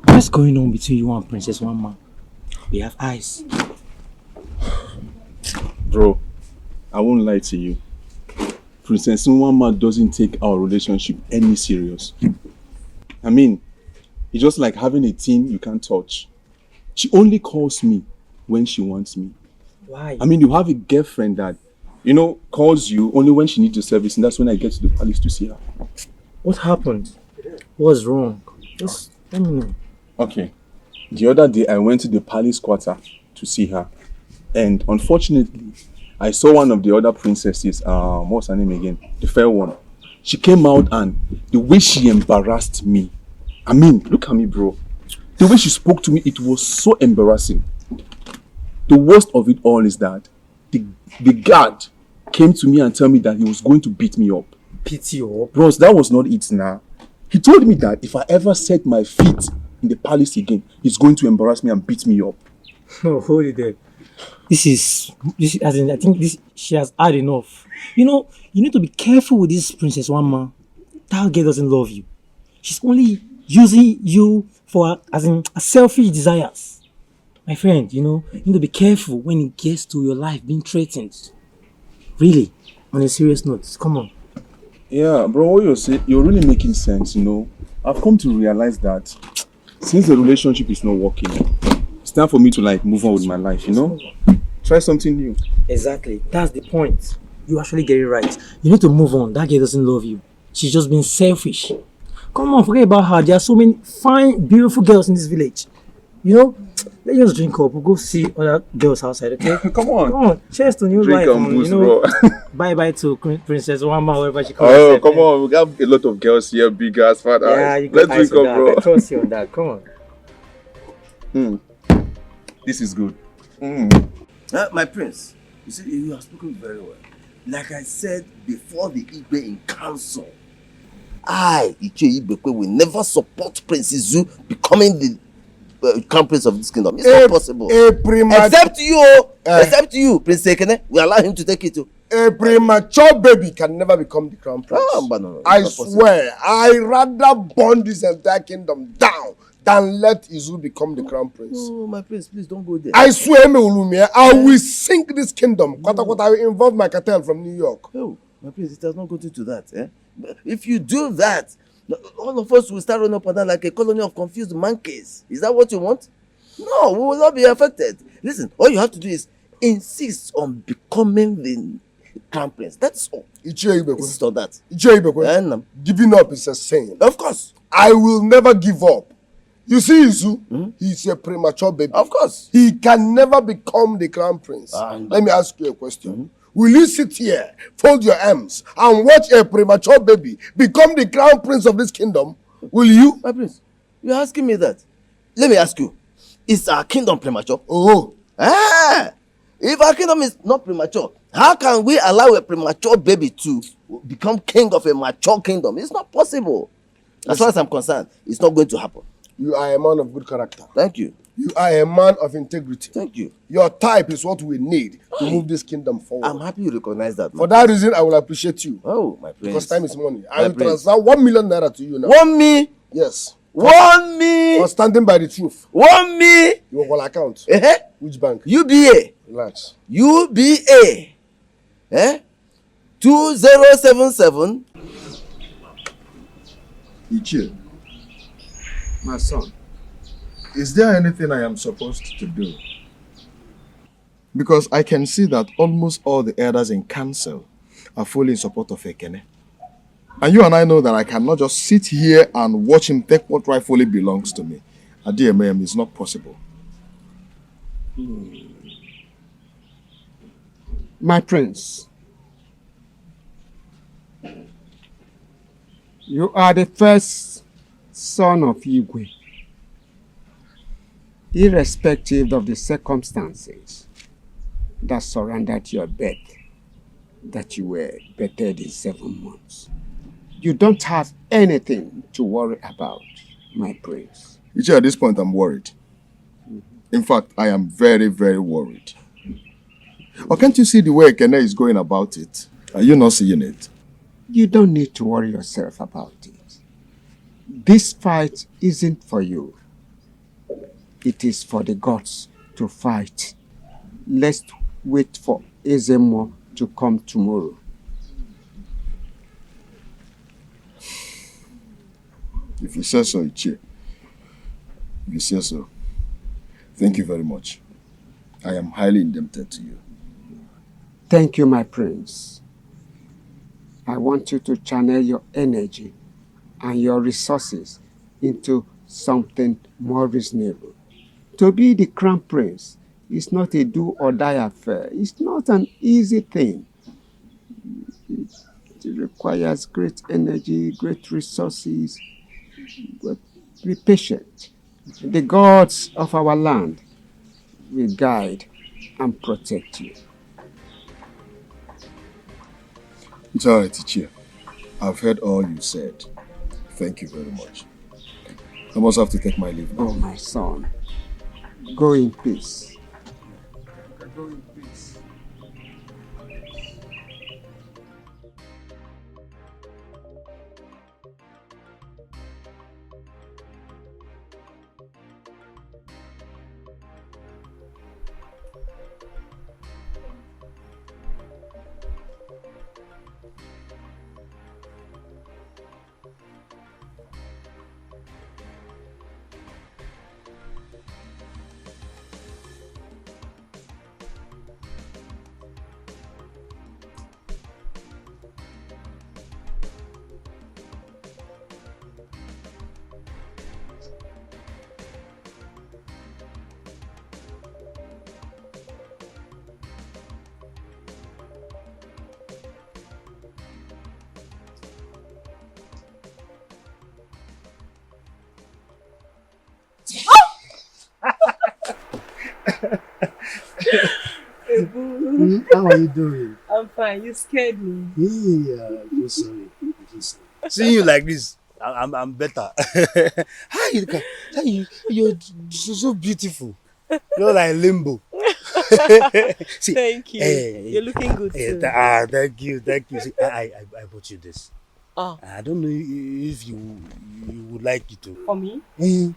what's going on between you and Princess Wama? We have eyes. Bro, I won't lie to you. Princess Wama doesn't take our relationship any serious. I mean, it's just like having a teen you can't touch. She only calls me when she wants me. Why? I mean, you have a girlfriend that, calls you only when she needs your service, and that's when I get to the palace to see her. What happened? What's wrong? Just let me know. Okay. The other day, I went to the palace quarter to see her. And unfortunately, I saw one of the other princesses, what's her name again? The fair one. She came out and the way she embarrassed me. I mean, look at me, bro. The way she spoke to me, it was so embarrassing. The worst of it all is that the guard came to me and told me that he was going to beat me up. Beat you up? Bros, that was not it now. He told me that if I ever set my feet in the palace again, he's going to embarrass me and beat me up. No, hold it there. This is as in, I think she has had enough. You need to be careful with this Princess Wama. That girl doesn't love you. She's only using you for selfish desires. My friend, you need to be careful when it gets to your life being threatened. Really, on a serious note, come on. Yeah, bro, what you're saying, you're really making sense, I've come to realize that since the relationship is not working, it's time for me to move on with my life, Try something new. Exactly, that's the point. You actually get it right. You need to move on. That girl doesn't love you. She's just being selfish. Come on, forget about her. There are so many fine, beautiful girls in this village. Let's just drink up. We'll go see other girls outside, okay? Come on. Cheers to new Drink life. and boost, bro. Bye-bye to Princess Wama, whatever she calls Oh, herself. come on. We have a lot of girls here, big ass, fat Yeah, eyes. you got Let's drink up, bro. I trust you on that. Come on. This is good. My prince, you see, you have spoken very well. Like I said before the Igbe in council, I, Iche Ibekwe, will never support Prince Izu becoming the crown prince of this kingdom. It's not possible. Except you, Prince Ekene. We allow him to take it too. A premature baby can never become the crown prince. But no, I swear, I rather burn this entire kingdom down than let Izu become the crown prince. Oh, my prince, please don't go there. I swear, I will sink this kingdom. I will involve my cartel from New York. Oh, my prince, it has not gotten to that. But if you do that, all of us will start running up and down like a colony of confused monkeys. Is that what you want? No, we will not be affected. Listen, all you have to do is insist on becoming the crown prince. That's all. Insist on that. Giving up is a sin. Of course. I will never give up. You see, Izu, he's a premature baby. Of course. He can never become the crown prince. Let me ask you a question. Will you sit here, fold your arms, and watch a premature baby become the crown prince of this kingdom? Will you? My prince, you're asking me that. Let me ask you, is our kingdom premature? Oh. If our kingdom is not premature, how can we allow a premature baby to become king of a mature kingdom? It's not possible. As far as I'm concerned, it's not going to happen. You are a man of good character. Thank you. You are a man of integrity. Thank you. Your type is what we need to move this kingdom forward. I'm happy you recognize that. For that reason, I will appreciate you. Oh, my prince. Because time is money. I will transfer 1 million naira to you now. 1 me? Yes. 1 me? For standing by the truth. 1 me? Your account. Which bank? UBA. Relax. UBA. 2077 Ichie, My son. is there anything I am supposed to do? Because I can see that almost all the elders in council are fully in support of Ekene. And you and I know that I cannot just sit here and watch him take what rightfully belongs to me. Adiem is not possible. My prince, you are the first son of Igwe. Irrespective of the circumstances that surrounded your birth, that you were birthed in 7 months, you don't have anything to worry about, my prince. Ichie, at this point I'm worried. In fact, I am very, very worried. Or can't you see the way Ekene is going about it? Are you not seeing it? You don't need to worry yourself about it. This fight isn't for you. It is for the gods to fight. Let's wait for Ezemo to come tomorrow. If you say so, Ichie. If you say so. Thank you very much. I am highly indebted to you. Thank you, my prince. I want you to channel your energy and your resources into something more reasonable. To be the crown prince is not a do or die affair. It's not an easy thing. It requires great energy, great resources. But be patient. The gods of our land will guide and protect you. It's all right, Ichie. I've heard all you said. Thank you very much. I must have to take my leave now. Oh, my son. Go in peace. Go in peace. How are you doing? I'm fine. You scared me. Yeah, I'm so sorry. I'm so sorry. Seeing you like this, I'm better. You're so beautiful. You're like limbo. See, Thank you. You're looking good too. Thank you. See, I bought you this. Oh. I don't know if you would like it to. For me? I'm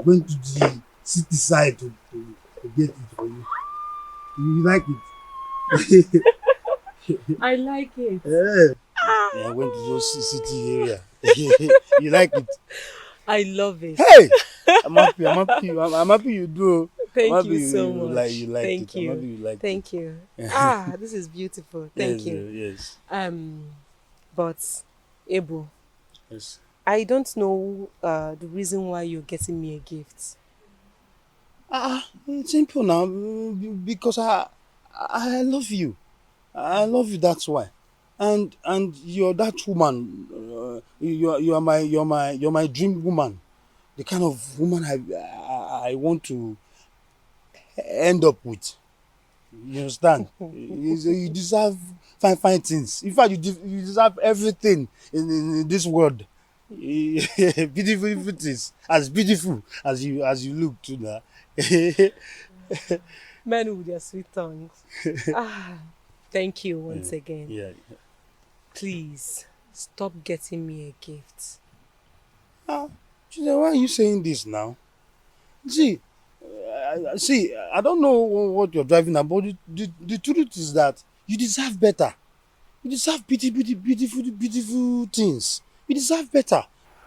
going to the city side to get it for you. You like it? I like it. Yeah, I went to those city area. You like it? I love it. Hey! I'm happy you do. Thank you so much. You like Thank it. you. I'm happy you like Thank it. you. This is beautiful. Thank you. Yes. But Ebu, Yes. I don't know the reason why you're getting me a gift. It's simple now. Because I love you. I love you. That's why. And you're that woman. You are my dream woman. The kind of woman I want to end up with. You understand? You deserve fine things. In fact, you deserve everything in this world. Beautiful things, as beautiful as you look too now. Men with their sweet tongues. Thank you once again. Yeah. Please stop getting me a gift. Why are you saying this now? See, I don't know what you're driving at, but the truth is that you deserve better. You deserve beautiful things. You deserve better.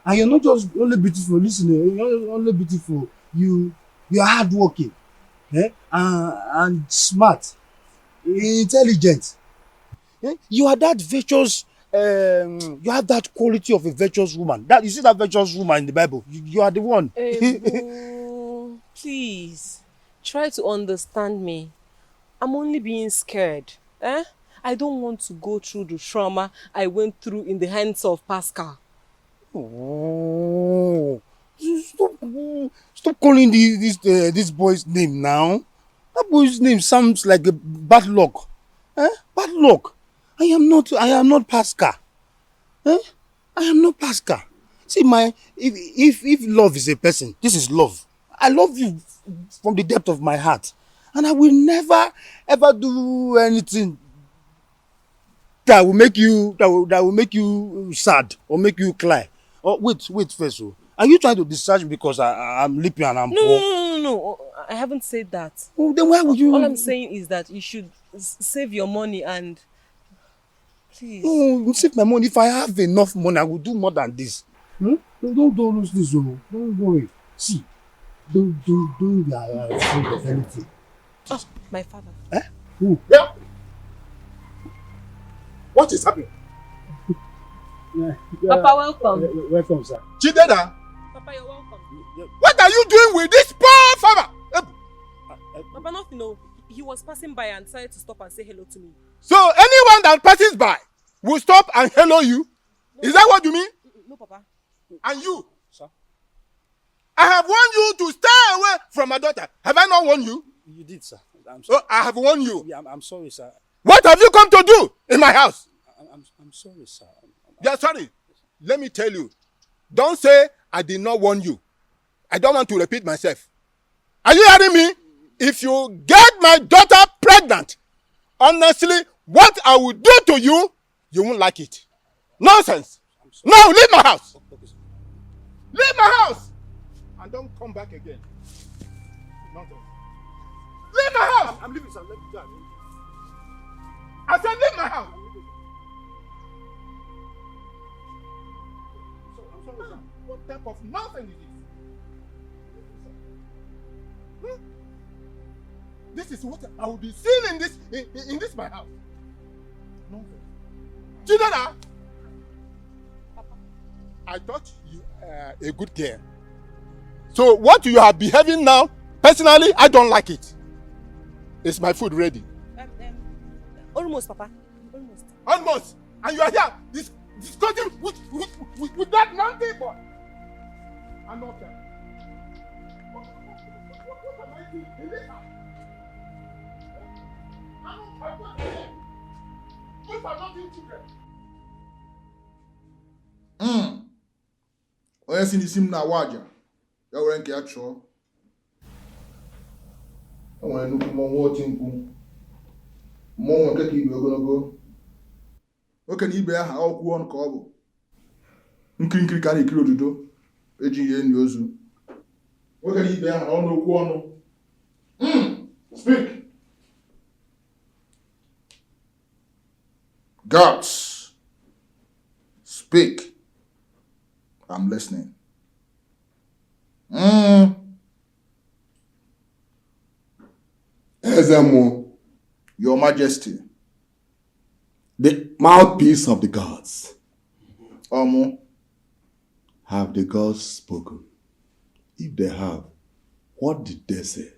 And you're not just only beautiful, listen, you're not only beautiful, you are hardworking, and smart, intelligent. You are that virtuous, you have that quality of a virtuous woman. That you see that virtuous woman in the Bible. You are the one. Please, try to understand me. I'm only being scared. I don't want to go through the trauma I went through in the hands of Pascal. Oh, stop calling this boy's name now. That boy's name sounds like a bad luck. Bad luck. I am not Pascal. I am not Pascal. See, if love is a person, this is love. I love you from the depth of my heart, and I will never ever do anything that will make you sad or make you cry. Oh, wait first. Oh. Are you trying to discharge me because I'm lippy and I'm poor? No. I haven't said that. Oh, then why would you? All I'm saying is that you should save your money and please. No, save my money. If I have enough money, I will do more than this. Don't lose this. Oh. Don't worry. See, don't be afraid of anything. Oh, my father. Who? Yeah. What is happening? Papa, welcome. Welcome, sir. Chidera, Papa, you're welcome. what are you doing with this poor farmer? Papa, nothing. No. He was passing by and decided to stop and say hello to me. So anyone that passes by will stop and hello you? No. Is that what you mean? No, Papa. And you? Sir? I have warned you to stay away from my daughter. Have I not warned you? You did, sir. I'm sorry. Oh, I have warned you. Yeah, I'm sorry, sir. What have you come to do in my house? I'm sorry, sir. Yeah, sorry. Let me tell you. Don't say I did not warn you. I don't want to repeat myself. Are you hearing me? If you get my daughter pregnant, honestly, what I will do to you, you won't like it. Nonsense. No, leave my house. Leave my house. And don't come back again. Nonsense. Leave my house. I'm leaving, sir. Let me go. I said leave my house. I'm sorry, sir. What type of nonsense is this? This is what I will be seeing in this my house. Nonsense. Chidera, I thought you are a good girl. So what you are behaving now, personally, I don't like it. Is my food ready? Almost, Papa. Almost. And you are here discussing with that nonsense boy. I'm not there. What am I doing in this house? I'm not there. Those are not in children. Onye si n'isi m na-awa aja ya were nke ya chụọ. O nwere nnukwu mmọnwụ oti mkpu. Mmọnwụ nke ka ibe ogologo. Nwoke na ibe ya ha ọkwụ ọnụ ka ọ bụ. Nkiri ka a na-ekiri odudo eji ihe enyi ozu. Nwoke na ibe ya ha ọnụ okwu ọnụ. Speak. Gods, speak. I'm listening. Ezemo, Your Majesty. the mouthpiece of the gods. Omo. Have the gods spoken? If they have, what did they say?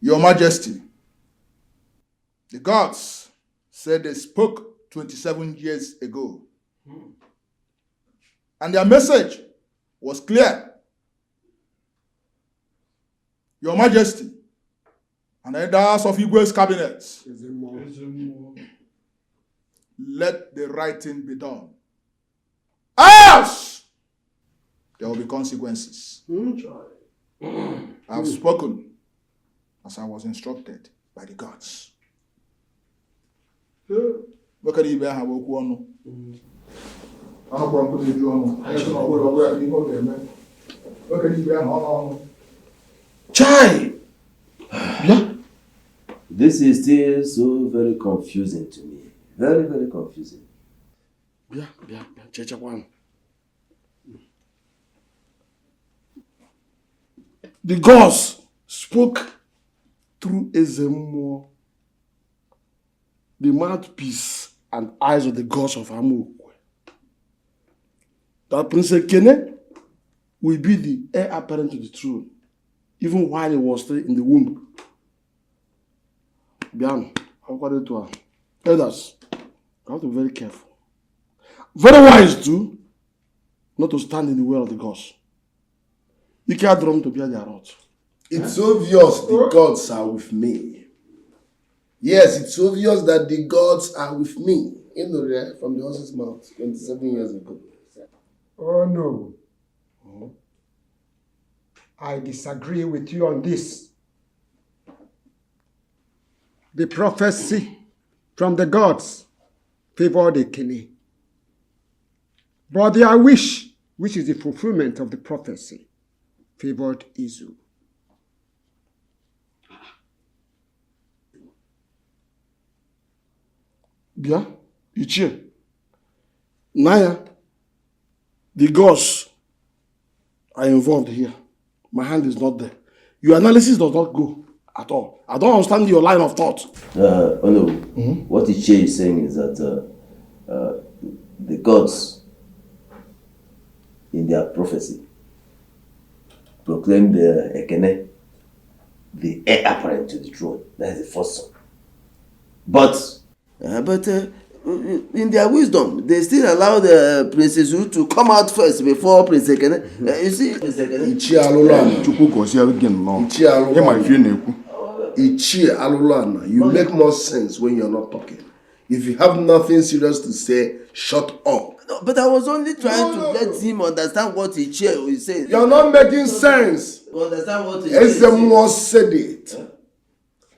Your Majesty. The gods said they spoke 27 years ago. And their message was clear. Your Majesty, and the elders of Igwe's cabinet, let the right thing be done. Else, there will be consequences. I have spoken as I was instructed by the gods. Look at the have okwu ọnụ. Anọkwara m eju ọnụ. Look at the ọnụ. Chai! Yeah. This is still so very confusing to me. Very, very confusing. The gods spoke through Ezemo, the mouthpiece and eyes of the gods of Amukwe, that Prince Ekene will be the heir apparent to the throne, even while he was still in the womb. Bian, according to her, elders, you have to be very careful. Very wise too, not to stand in the way of the gods. You can't drum to bear their wrath. It's obvious the gods are with me. Yes, it's obvious that the gods are with me. You know that from the horse's mouth 27 years ago. Oh no. I disagree with you on this. The prophecy from the gods favored Ekene. But their wish, which is the fulfillment of the prophecy, favored Izu. Bia, Ichie, Naya, the gods are involved here. My hand is not there. Your analysis does not go at all. I don't understand your line of thought. Oh no. What Ichie is saying is that the gods in their prophecy proclaimed Ekene the heir apparent to the throne. That is the first son. But in their wisdom, they still allow the Princess Yu to come out first before Prince Ekene. You see, Prince Ekene. Ichie Alulana, you make more sense when you're not talking. If you have nothing serious to say, shut up. No, but I was only trying to let him understand what Ichie is saying. You're not making sense. You understand what Ichie is saying? Ezemo said it.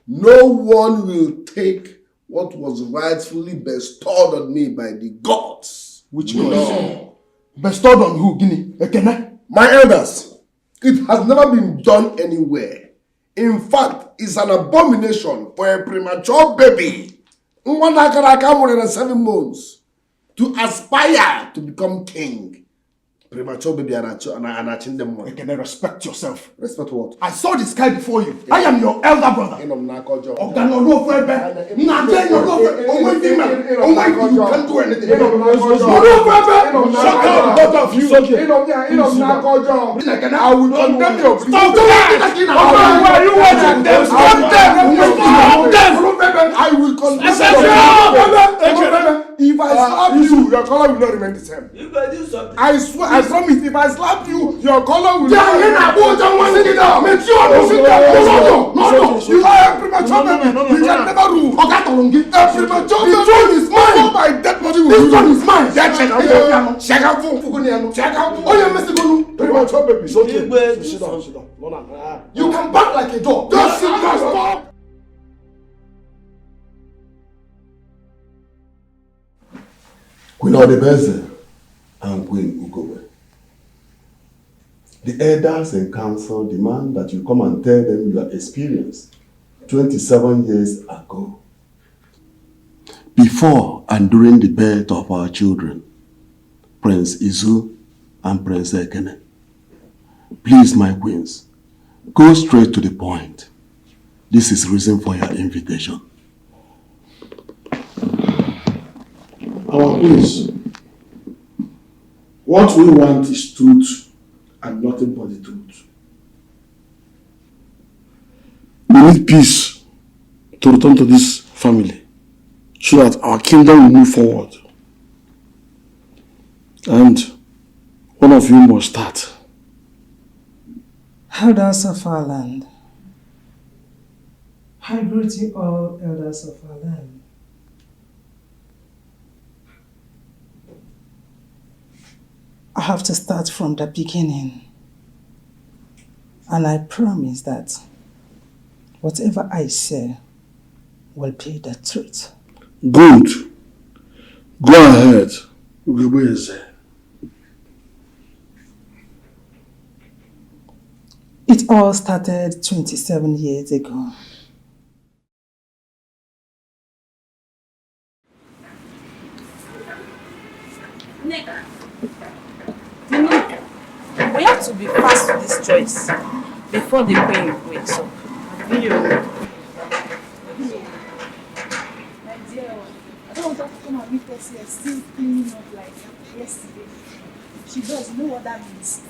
No one will take what was rightfully bestowed on me by the gods. Which gods? Bestowed on who? Guinea? Ekene? My elders. It has never been done anywhere. In fact, it's an abomination for a premature baby, 7 months, to aspire to become king. Premature baby and them one. Can I respect yourself? Respect what? I saw the sky before you. I am your elder brother. You can't do anything. Shut up, both of you. I will condemn your stop them. Why are you watching them? Stop them. I will condemn them. If I slap you, your color will not remain the same. You can do something. I swear, I promise, if I slap you, your color will not remain the same. No, you are a premature baby. You can never rule. A premature baby. This one is mine. My dead body will rule. This one is mine. Check out. Oh, you're missing one. Premature baby. It's okay. Sit down. You can bark like a dog. Just sit down. Stop. Queen Odebeze and Queen Ugobe. The elders and council demand that you come and tell them your experience 27 years ago. Before and during the birth of our children, Prince Izu and Prince Ekene. Please, my queens, go straight to the point. This is reason for your invitation. Our queens, what we want is truth and nothing but the truth. We need peace to return to this family so that our kingdom will move forward. And one of you must start. Elders of our land, I greet you all, elders of our land. I have to start from the beginning. And I promise that whatever I say will be the truth. Good. Go ahead. It all started 27 years ago. have to be fast to this choice before the queen wakes up. My dear, I don't want her to come and meet us here still cleaning up like yesterday. She does know what that means.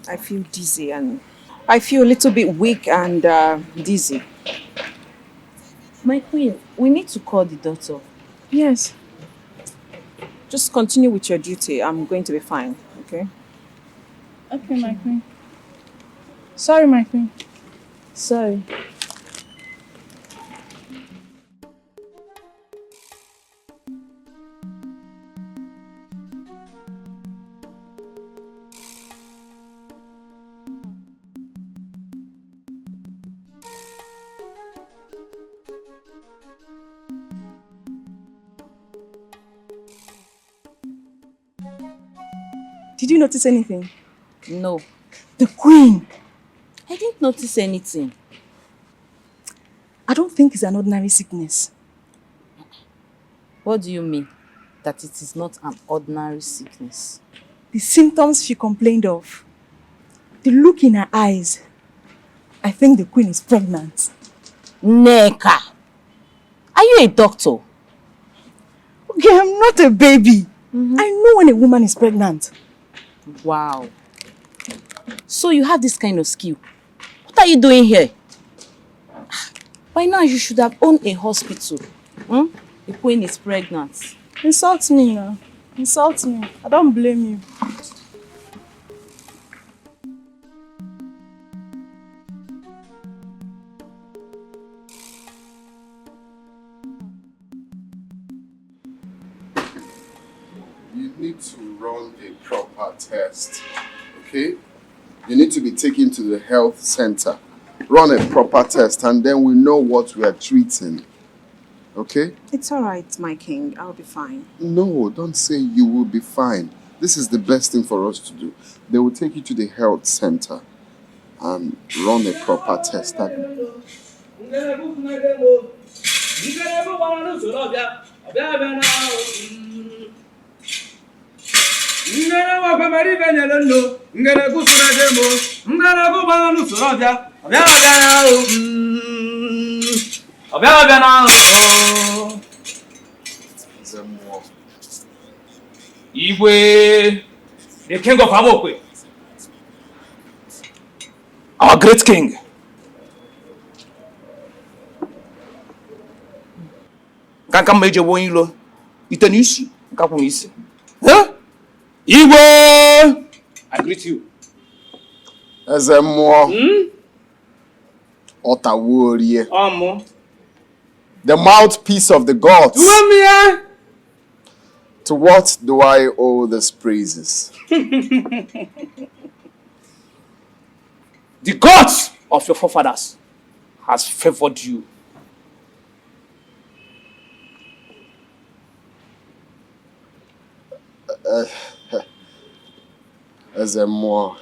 I feel dizzy and I feel a little bit weak and dizzy. My queen, we need to call the doctor. Yes. Just continue with your duty. I'm going to be fine, okay? Okay, my queen. Sorry, my queen. Sorry. Did you notice anything? No. The queen! I didn't notice anything. I don't think it's an ordinary sickness. What do you mean? That it is not an ordinary sickness? The symptoms she complained of, the look in her eyes, I think the queen is pregnant. Neka! Are you a doctor? Okay, I'm not a baby. I know when a woman is pregnant. Wow. So you have this kind of skill. What are you doing here? By now you should have owned a hospital. The queen is pregnant. Insult me now. Insult me. I don't blame you. You need to run a proper test, okay? You need to be taken to the health center. Run a proper test and then we know what we are treating. Okay? It's alright, my king. I'll be fine. No, don't say you will be fine. This is the best thing for us to do. They will take you to the health center and run a proper test. Igwe, the king of Amokwe, our great king. Kanka meje wonilo, itanishi, kapunisi. Huh? Igwe, I greet you. Ezemo. Otaworie. The mouthpiece of the gods. To what do I owe these praises? The gods of your forefathers has favored you. Ezemo,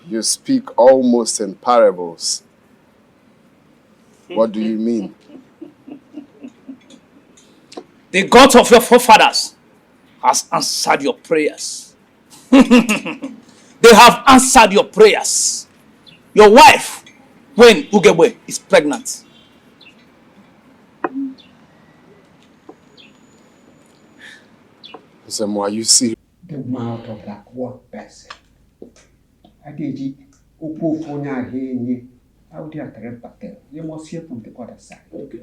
you speak almost in parables. What do you mean? The gods of your forefathers has answered your prayers. They have answered your prayers. Your wife, when Ugebe is pregnant. Ezemo, you see? The mouth of that one person. I did it. How do you must hear from the other side. Okay.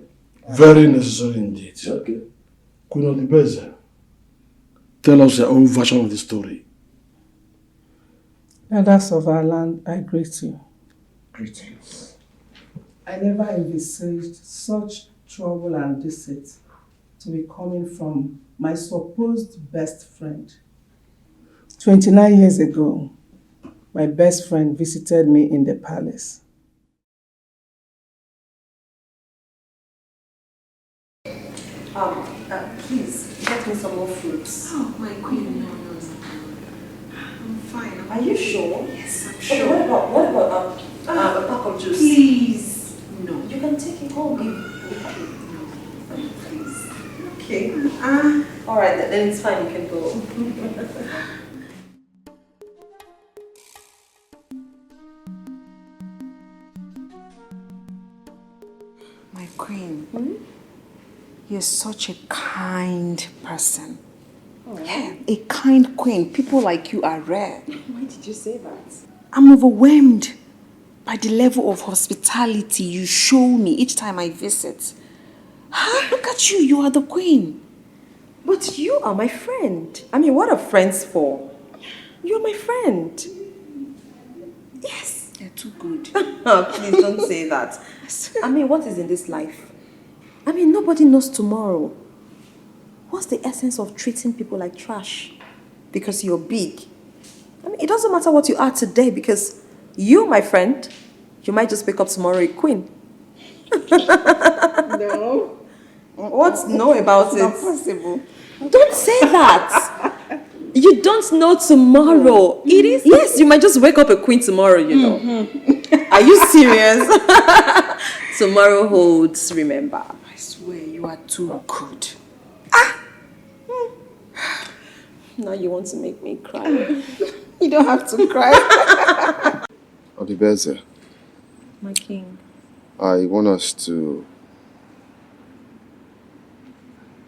Very necessary indeed. Okay. Queen Odibeze, tell us your own version of the story. Elders of our land, I greet you. Greetings. I never envisaged such trouble and deceit to be coming from my supposed best friend. 29 years ago, my best friend visited me in the palace. Please, get me some more fruits. Oh, my queen, no. I'm fine. Are you sure? Yes, I'm Okay, sure. what about a pack of juice? Please. No. You can take it home. Please. Okay. Alright, then it's fine, you can go. My queen, you're such a kind person. Yeah, a kind queen. People like you are rare. Why did you say that? I'm overwhelmed by the level of hospitality you show me each time I visit. Look at you, you are the queen. But you are my friend. I mean, what are friends for? You're my friend. Yes. You're too good. Please don't say that. I mean, what is in this life? I mean, nobody knows tomorrow. What's the essence of treating people like trash? Because you're big. I mean, it doesn't matter what you are today because you, my friend, you might just wake up tomorrow a queen. No. What's no about it? Not possible. Don't say that. You don't know tomorrow. It is. Yes, you might just wake up a queen tomorrow, you know. Are you serious? Tomorrow holds, remember. I swear you are too good. Now you want to make me cry. You don't have to cry. Odibeze, My king. I want us to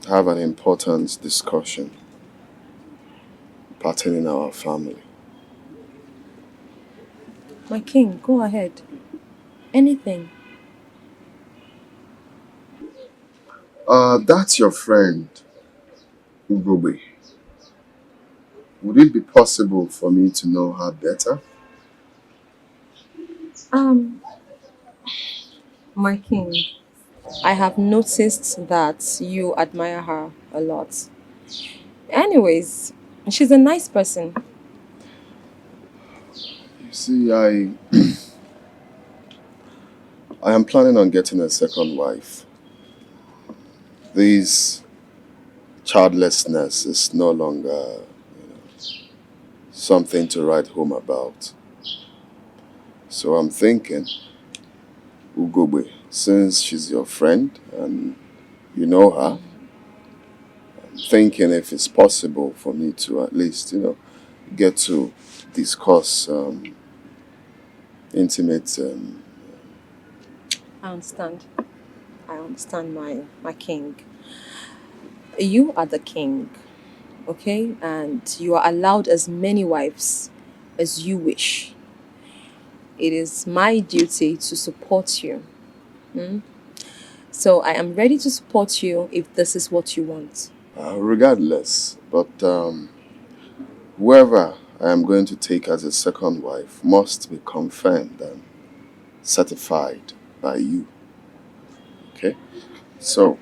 have an important discussion pertaining our family. My king, go ahead. Anything. That's your friend, Ugube. Would it be possible for me to know her better? My king, I have noticed that you admire her a lot. Anyways, she's a nice person. You see, I am planning on getting a second wife. This childlessness is no longer something to write home about. So I'm thinking, Ugogbe, since she's your friend and you know her, I'm thinking if it's possible for me to at least, get to discuss intimate. I understand. I understand, my king. You are the king, okay? And you are allowed as many wives as you wish. It is my duty to support you. So I am ready to support you if this is what you want. Regardless, but whoever I am going to take as a second wife must be confirmed and certified by you. Okay? So,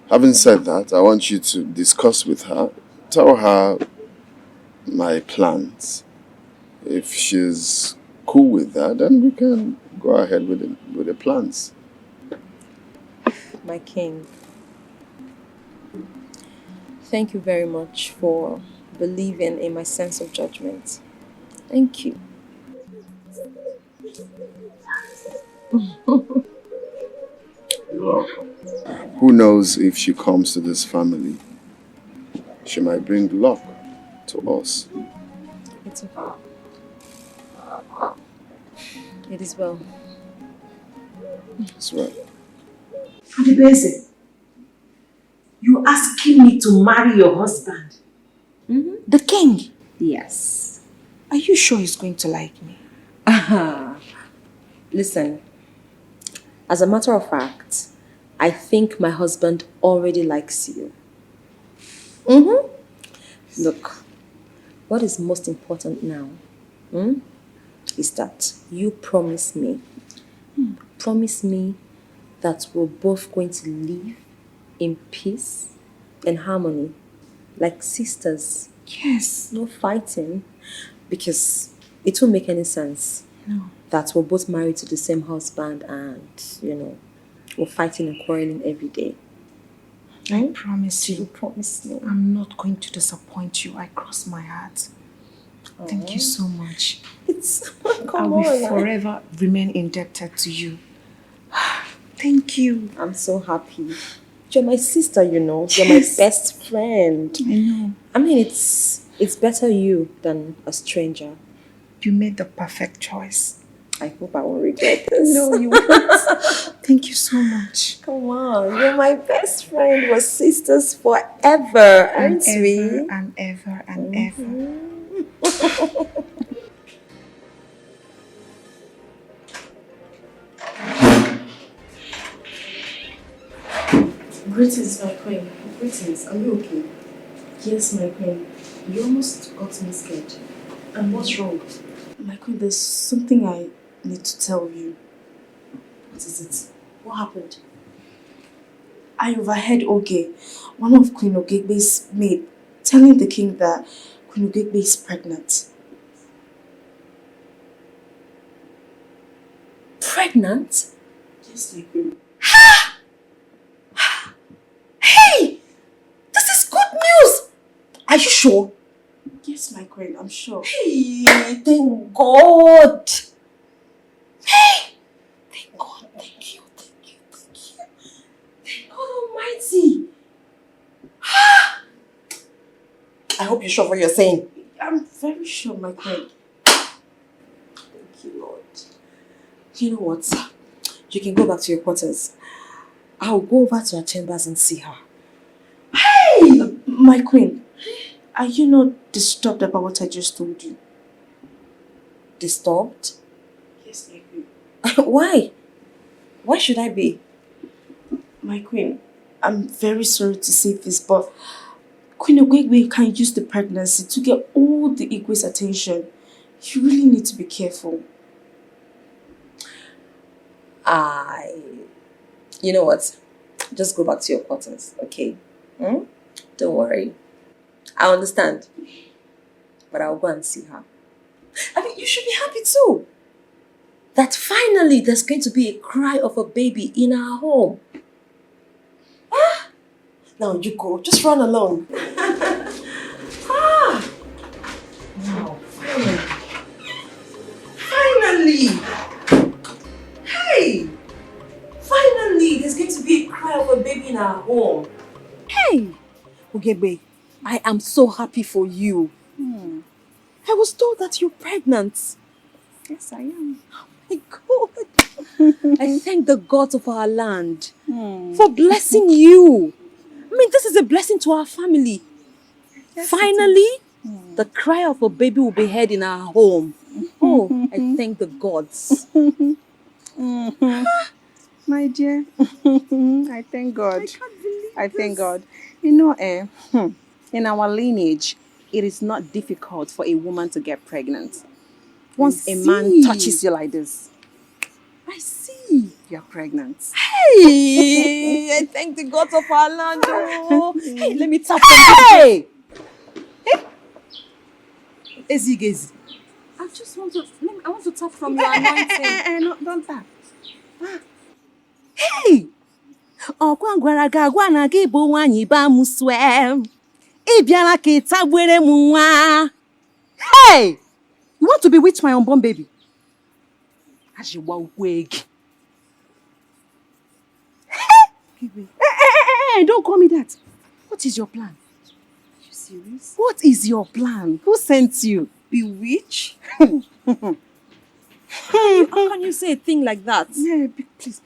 having said that, I want you to discuss with her, tell her my plans. If she's cool with that, then we can go ahead with the plans. My king, thank you very much for believing in my sense of judgment. Thank you. Who knows if she comes to this family, she might bring luck to us. It's okay. It is well. That's right. Adibeze, you're asking me to marry your husband? The king? Yes. Are you sure he's going to like me? Listen, as a matter of fact, I think my husband already likes you. Look, what is most important now is that you promise me. Promise me that we're both going to live in peace and harmony, like sisters. Yes. No fighting, because It won't make any sense. No. That we're both married to the same husband and, we're fighting and quarreling every day. I promise you. You promise me. I'm not going to disappoint you. I cross my heart. Thank you so much. I will forever remain indebted to you. Thank you. I'm so happy. You're my sister, You're my best friend. I know. I mean, it's better you than a stranger. You made the perfect choice. I hope I won't regret this. No, you won't. Thank you so much. Come on, you're my best friend. We're sisters forever, aren't we? And ever and ever. Greetings, my queen. Greetings. Are you okay? Yes, my queen. You almost got me scared. And what's wrong? My queen, there's something I need to tell you. What is it? What happened? I overheard Oge, one of Queen Ogegbe's maid, telling the king that Queen Ogegbe is pregnant. Pregnant? Yes, my queen. Hey! This is good news! Are you sure? Yes, my queen, I'm sure. Hey, thank God! Hey! Thank God, thank you. Thank God Almighty! I hope you're sure what you're saying. I'm very sure, my queen. Thank you, Lord. You know what? You can go back to your quarters. I'll go over to her chambers and see her. Hey! My queen, are you not disturbed about what I just told you? Disturbed? Yes, my queen. Why? Why should I be? My queen, I'm very sorry to say this, but Queen Ogegbe can use the pregnancy to get all the Igwe's attention. You really need to be careful. You know what? Just go back to your quarters, okay? Don't worry. I understand. But I'll go and see her. I mean, you should be happy too. That finally there's going to be a cry of a baby in our home. Now you go. Just run along. Wow, finally! Hey! Finally, there's going to be a cry of a baby in our home. Hey! Ogegbe, I am so happy for you. I was told that you're pregnant. Yes, I am. Oh my God. I thank the gods of our land for blessing you. I mean, this is a blessing to our family. Yes, finally, the cry of a baby will be heard in our home. Oh, I thank the gods. My dear, I thank God. I thank God. You know, in our lineage, it is not difficult for a woman to get pregnant. Once a man touches you like this, I see. You're pregnant. Hey, I thank the gods of our land. Oh. Hey, let me tap from Hey! Ezigezi. I want to tap from your anointing. No, don't tap. Hey! Ọkwa gwara gị agwa na gị bụ nwanyị ba m swem. Ị bịara ka ị tagbere m nwa. Hey! You want to bewitch my unborn baby? Ajiwa wig. Hey, don't call me that. What is your plan? Are you serious? What is your plan? Who sent you? Bewitch? How can you say a thing like that? Yeah, please.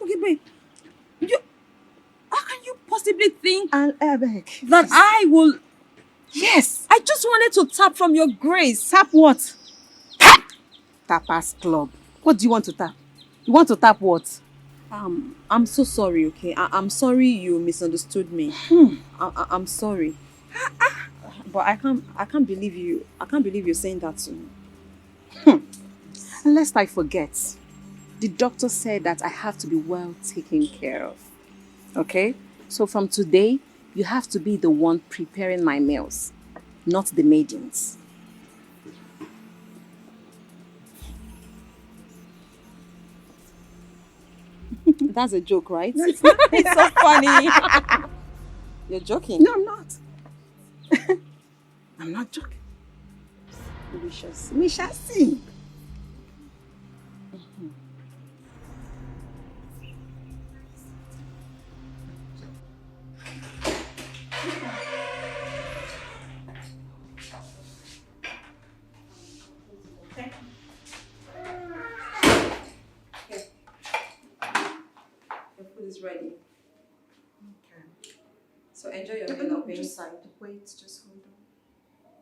Okay, babe. How can you possibly think that I will... Yes, I just wanted to tap from your grace. Tap what? Tapas Club. What do you want to tap? You want to tap what? I'm so sorry, okay? I'm sorry you misunderstood me. I'm sorry. But I can't believe you. I can't believe you're saying that to me. Lest I forget, the doctor said that I have to be well taken care of. Okay? So from today, you have to be the one preparing my meals, not the maidens. That's a joke, right? No, it's not. It's so funny. You're joking. No, I'm not. I'm not joking. We shall see. We shall see. Your food is ready. Okay. So enjoy your meal. I'll be inside. Wait, just hold on.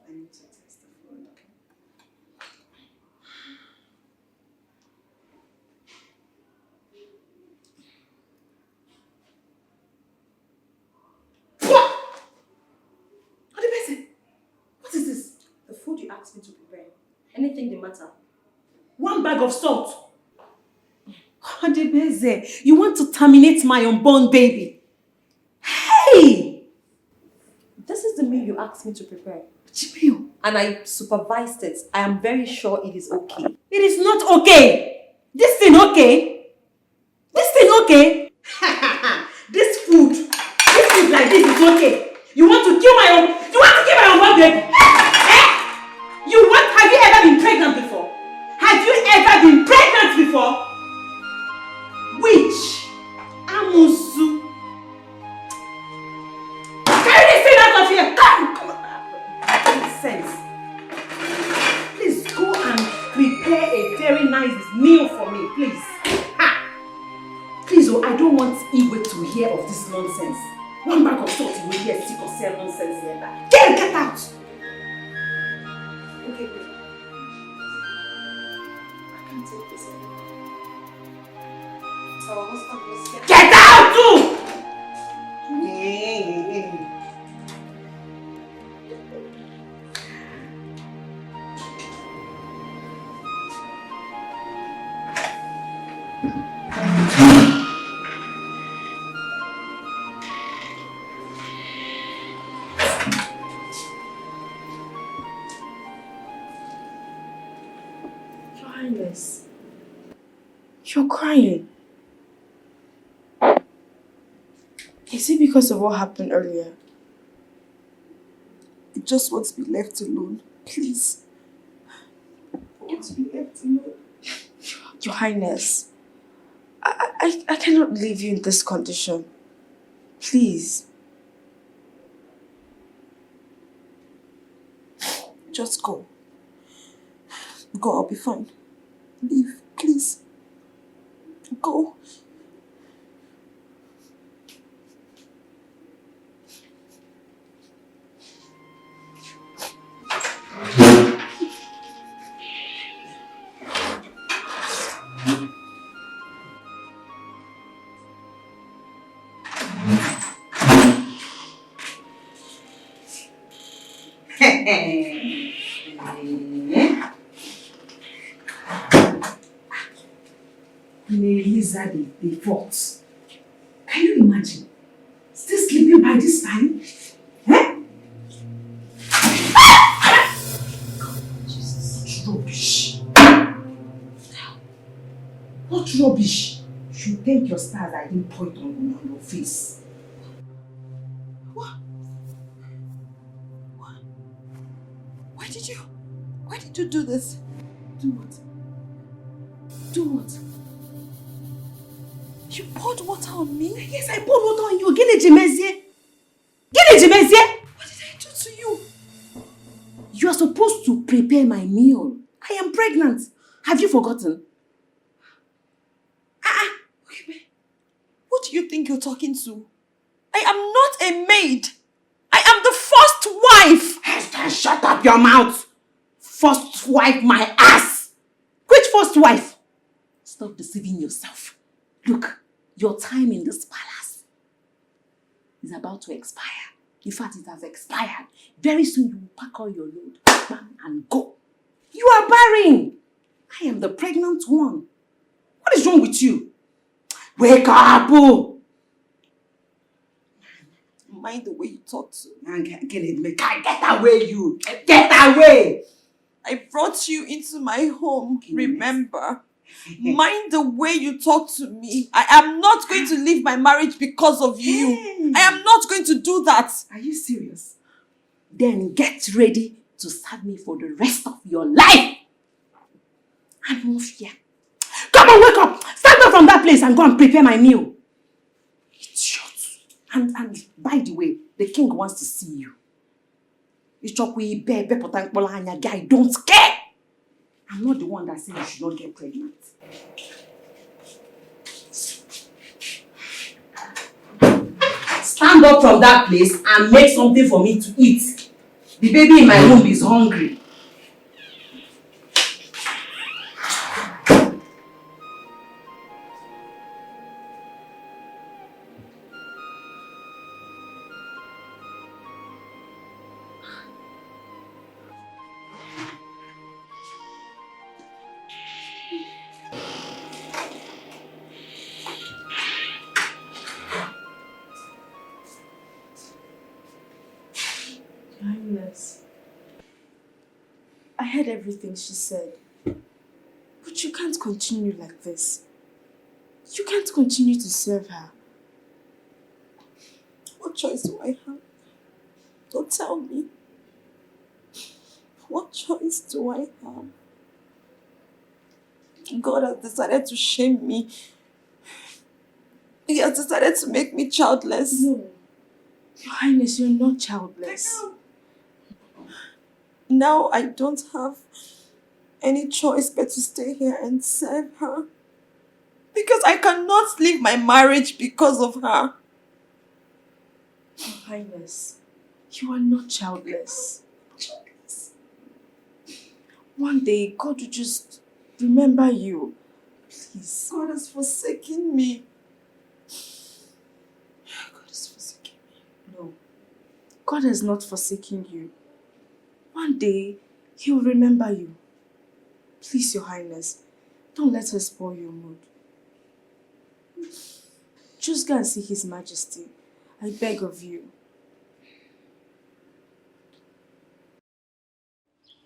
I need to taste the food, okay? What is this? The food you asked me to prepare. Anything the matter? 1 bag of salt. Adebeze, you want to terminate my unborn baby? Hey! This is the meal you asked me to prepare. And I supervised it. I am very sure it is okay. It is not okay. This thing okay? This thing okay? This food like this is okay. You want to kill my unborn baby? Eh? Have you ever been pregnant before? Have you ever been pregnant before? Witch. Amusu. Carry this thing out of here. Come on. Makes sense. Please go and prepare a very nice meal for me, please. Ha! Please, oh, I don't want Igwe to hear of this nonsense. 1 bag of salt, you will hear sick or say nonsense here. Get out! Okay, wait. I can't take this anymore. Our husband was here. Get out too! Your Highness, you're crying. Is it because of what happened earlier? I just want to be left alone. Please. I want to be left alone. Your Highness, I cannot leave you in this condition. Please. Just go. Go, I'll be fine. Leave, please. Go. Elizabeth the Fourth. Can you imagine? Still sleeping by this time? Eh? Jesus, rubbish. What rubbish? You thank your stars I didn't point on your face. What? Why did you do this? Do what? Do what? You poured water on me? Yes, I poured water on you. Gene Jimezie. What did I do to you? You are supposed to prepare my meal. I am pregnant. Have you forgotten? Okay, what do you think you're talking to? I am not a maid. I am the first wife. Esther, shut up your mouth. First wife, my ass. Which first wife? Stop deceiving yourself. Look, your time in this palace is about to expire. In fact, it has expired. Very soon you will pack all your load, bam, and go. You are barren. I am the pregnant one. What is wrong with you? Wake up! Oh. Mind the way you talk to me. Get away, you! Get away! I brought you into my home, remember? Mind the way you talk to me. I am not going to leave my marriage because of you. I am not going to do that. Are you serious? Then get ready to serve me for the rest of your life. And move here. Come on, wake up! Stand up from that place and go and prepare my meal. It's short. And by the way, the king wants to see you. I don't care. I'm not the one that said you should not get pregnant. Stand up from that place and make something for me to eat. The baby in my womb is hungry. I heard everything she said. But you can't continue like this. You can't continue to serve her. What choice do I have? Don't tell me. What choice do I have? God has decided to shame me. He has decided to make me childless. No. Your Highness, you're not childless. Now I don't have any choice but to stay here and serve her. Because I cannot leave my marriage because of her. Your Highness, you are not childless. One day, God will just remember you. Please. God has forsaken me. God has forsaken me. No. God has not forsaken you. One day, He will remember you. Please, Your Highness, don't let her spoil your mood. Just go and see His Majesty. I beg of you.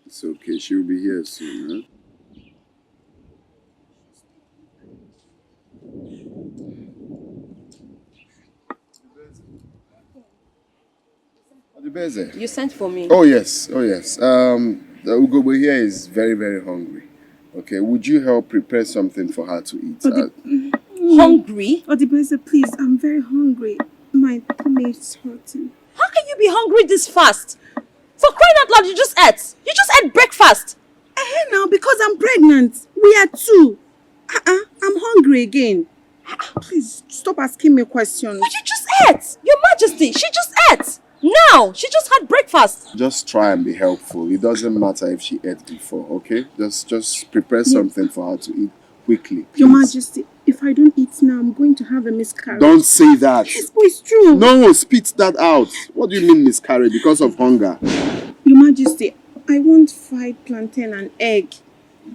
It's okay, she'll be here soon, huh? You sent for me. Oh yes, oh yes. The Ugobo here is very, very hungry. Okay, would you help prepare something for her to eat? Hungry? Odibeze, please, I'm very hungry. My tummy is hurting. How can you be hungry this fast? For crying out loud, you just ate. You just ate breakfast. Now, because I'm pregnant. We are two. I'm hungry again. Please, stop asking me questions. But you just ate. Your Majesty, she just ate. Now, she just had breakfast. Just try and be helpful. It doesn't matter if she ate before, okay? Just prepare something for her to eat quickly. Please. Your Majesty, if I don't eat now, I'm going to have a miscarriage. Don't say that. Yes, but it's true. No, spit that out. What do you mean miscarriage? Because of hunger? Your Majesty, I want fried plantain and egg.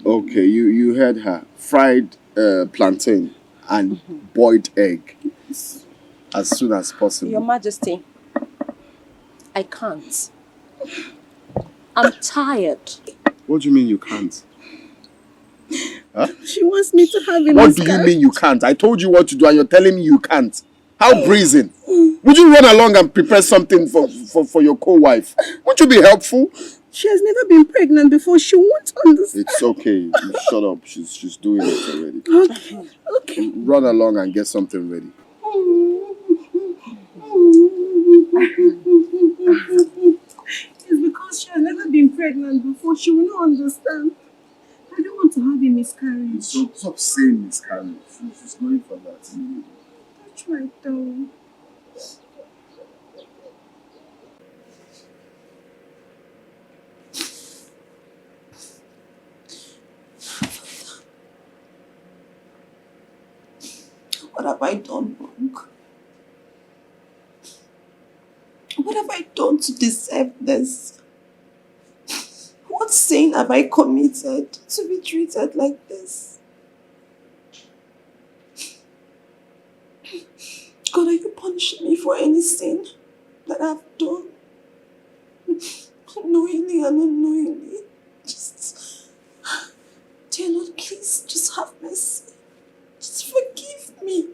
Okay, you heard her. Fried plantain and boiled egg. As soon as possible. Your Majesty, I can't. I'm tired. What do you mean you can't? Huh? She wants me to have a What miscarriage. do you mean you can't? I told you what to do and you're telling me you can't. How brazen. Would you run along and prepare something for your co-wife? Won't you be helpful? She has never been pregnant before. She won't understand. It's okay. You shut up. She's doing it already. Okay. Run along and get something ready. It's because she has never been pregnant before. She will not understand. I don't want to have a miscarriage. Stop saying miscarriage. She's going for that. That's right, though. What have I done wrong? What have I done to deserve this? What sin have I committed to be treated like this? God, are you punishing me for any sin that I've done? Knowingly and unknowingly. Dear Lord, please just Just have mercy. Just forgive me.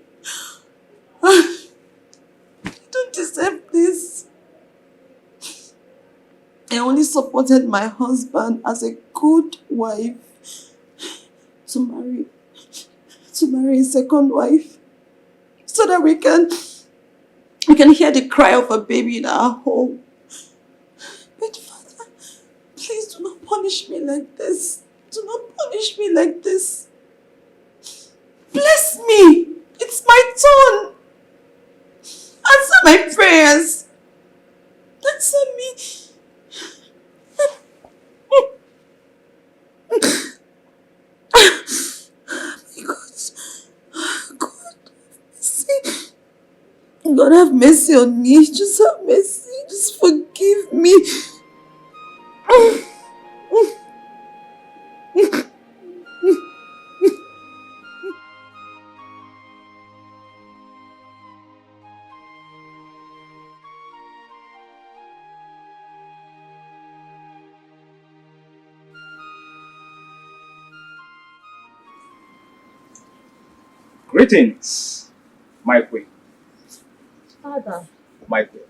I don't deserve this. I only supported my husband as a good wife to marry a second wife, so that we can hear the cry of a baby in our home. But Father, please do not punish me like this. Do not punish me like this. Bless me. It's my turn. Answer my prayers. Answer me. God have mercy on me. Just have mercy. Just forgive me. Greetings, my queen. Father. My queen.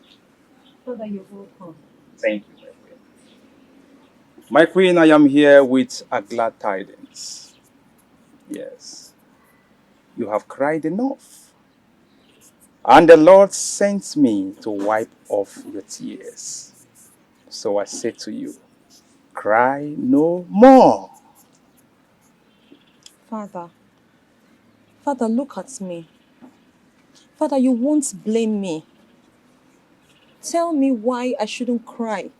Father, you're welcome. Thank you, my queen. My queen, I am here with a glad tidings. Yes. You have cried enough. And the Lord sent me to wipe off your tears. So I say to you, cry no more. Father, look at me. Father, you won't blame me. Tell me why I shouldn't cry.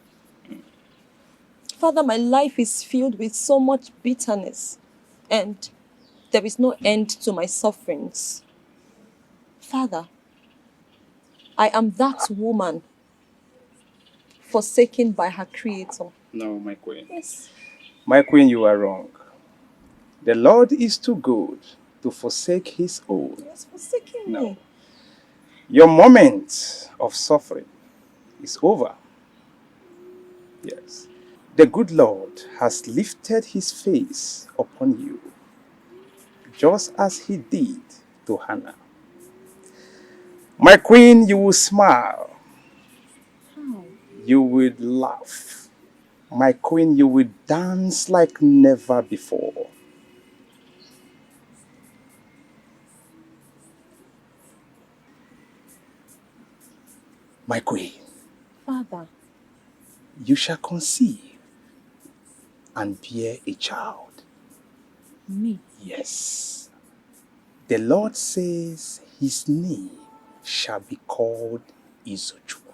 Father, my life is filled with so much bitterness, and there is no end to my sufferings. Father, I am that woman forsaken by her creator. No, my queen. Yes. My queen, you are wrong. The Lord is too good to forsake his own. He has forsaken No. me. Your moment of suffering is over. Yes. The good Lord has lifted his face upon you, just as he did to Hannah. My queen, you will smile. How? You will laugh. My queen, you will dance like never before. My queen, Father, you shall conceive and bear a child. me? Yes. The Lord says his name shall be called Izochukwu.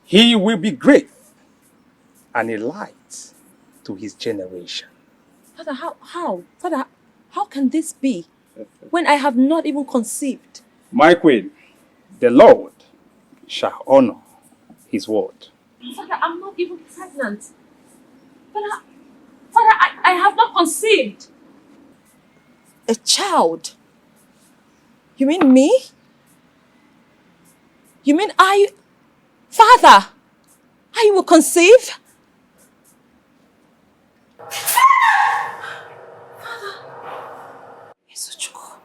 He will be great and a light to his generation. Father, how? Father, how can this be when I have not even conceived? My queen, the Lord shall honor his word. Father, I'm not even pregnant. Father, I have not conceived. A child? You mean me? You mean Father, I will conceive? Izuchukwu.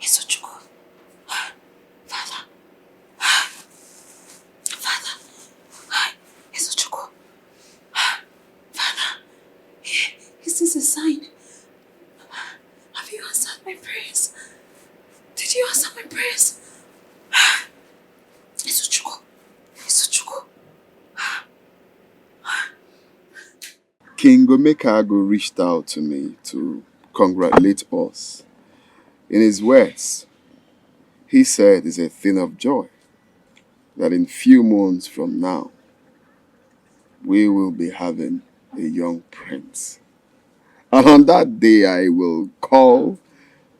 Izuchukwu. Father. Father. Izuchukwu. Father. Is this a sign? Have you answered my prayers? Did you answer my prayers? Izuchukwu. Izuchukwu. King Omekago reached out to me to congratulate us. In his words, he said it's a thing of joy that in few months from now, we will be having a young prince. And on that day, I will call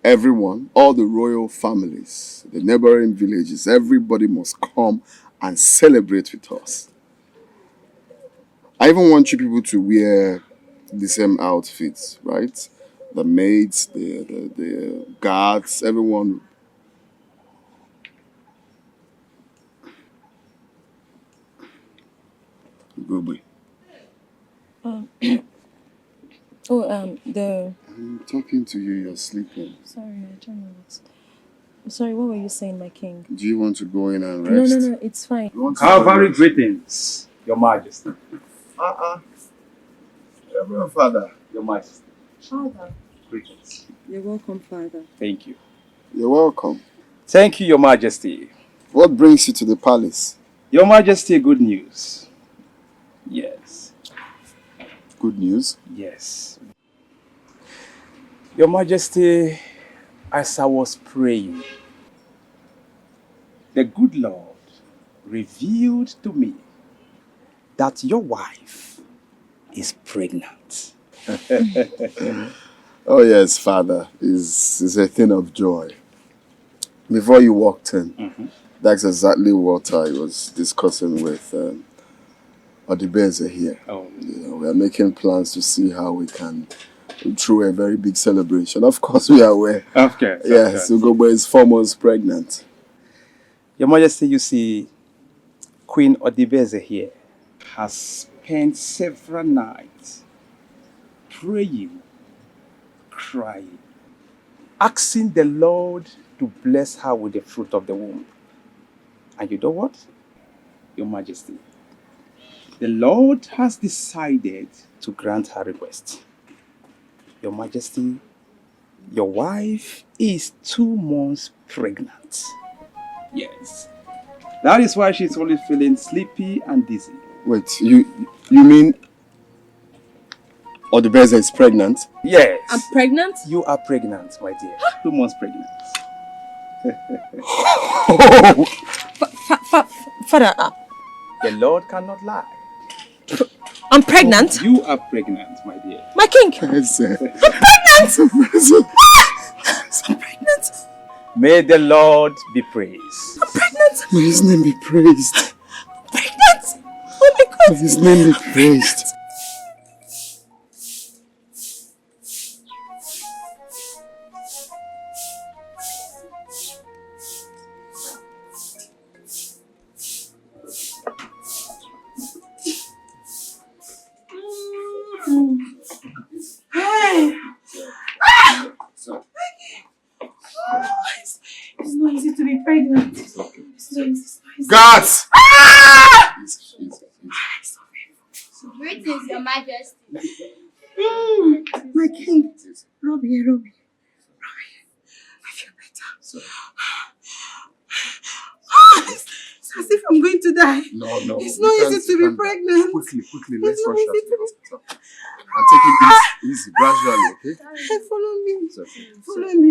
everyone, all the royal families, the neighboring villages, everybody must come and celebrate with us. I even want you people to wear the same outfits, right? The maids, the guards, everyone. Gooby. I'm talking to you, you're sleeping. Sorry, I don't know what. I'm sorry, what were you saying, my king? Do you want to go in and rest? No, it's fine. Calvary greetings, Your Majesty. Reverend Father. Your Majesty. Father. Greetings. You're welcome, Father. Thank you. You're welcome. Thank you, Your Majesty. What brings you to the palace? Your Majesty, good news. Yes. Good news? Yes. Your Majesty, as I was praying, the good Lord revealed to me that your wife is pregnant. Oh yes, Father. It's a thing of joy. Before you walked in, that's exactly what I was discussing with Odibeze here. Oh. We are making plans to see how we can through a very big celebration. Of course, we are aware. Of course. Yes, Ugogbe is 4 months pregnant. Your Majesty, you see, Queen Odibeze here has spent several nights praying, crying, asking the Lord to bless her with the fruit of the womb. And you know what? Your Majesty, the Lord has decided to grant her request. Your Majesty, your wife is 2 months pregnant. Yes. That is why she's only feeling sleepy and dizzy. Wait, you mean Odibeze is pregnant? Yes. I'm pregnant? You are pregnant, my dear. 2 months pregnant. Father, the Lord cannot lie. I'm pregnant? You are pregnant, my dear. My king! Yes, I'm pregnant! I'm pregnant! May the Lord be praised. I'm pregnant! May his name be praised. I'm pregnant! Oh my God! May his name be praised. Hey! It's not easy to be pregnant. It's not easy. Guards! Greetings, Your Majesty. My king. Robbie. I feel better. It's as if I'm going to die. No. It's not easy to be pregnant. Quickly, let's rush her to the hospital. And take it easy, gradually, okay? Hey, follow me. It's okay. Follow me.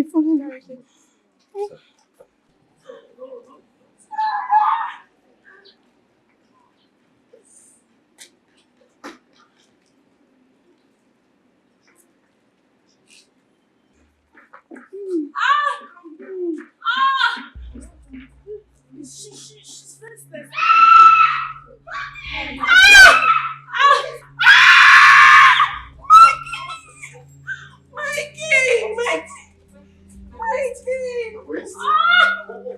She's restless.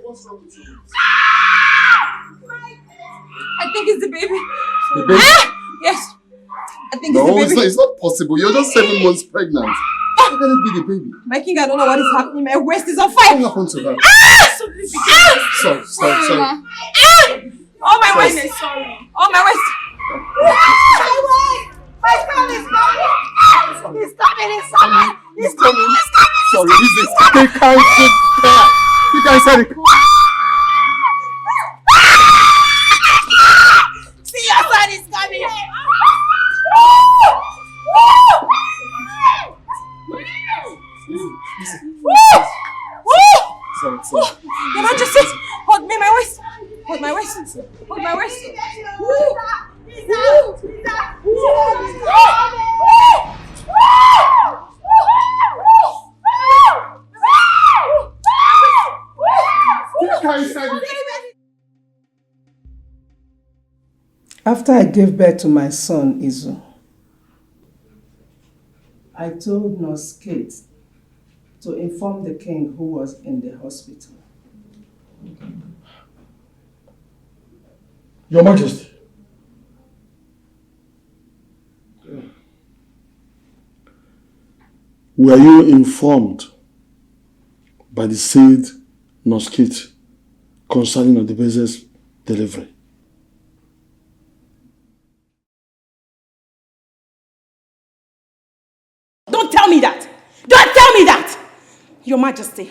What's wrong with you? I think it's the baby. The baby? Yes. I think No, it's the baby. it's not possible. You're just 7 months pregnant. How can it be the baby? My king, I don't know what is happening. My waist is on fire. What happened to her? Sorry. Oh, my Sorry. waist. Oh, my waist. My waist. My son is coming. He's coming. He's coming. Sorry, easy. They can't sit there. You guys said it. See, your son is coming. Sorry. Your Majesty, hold me, my waist. Hold my waist. Hold my waist. After I gave birth to my son, Izu, I told Nurse Kate to inform the king who was in the hospital. Your Majesty. Were you informed by the said Noskit concerning the business delivery? Don't tell me that! Don't tell me that! Your Majesty,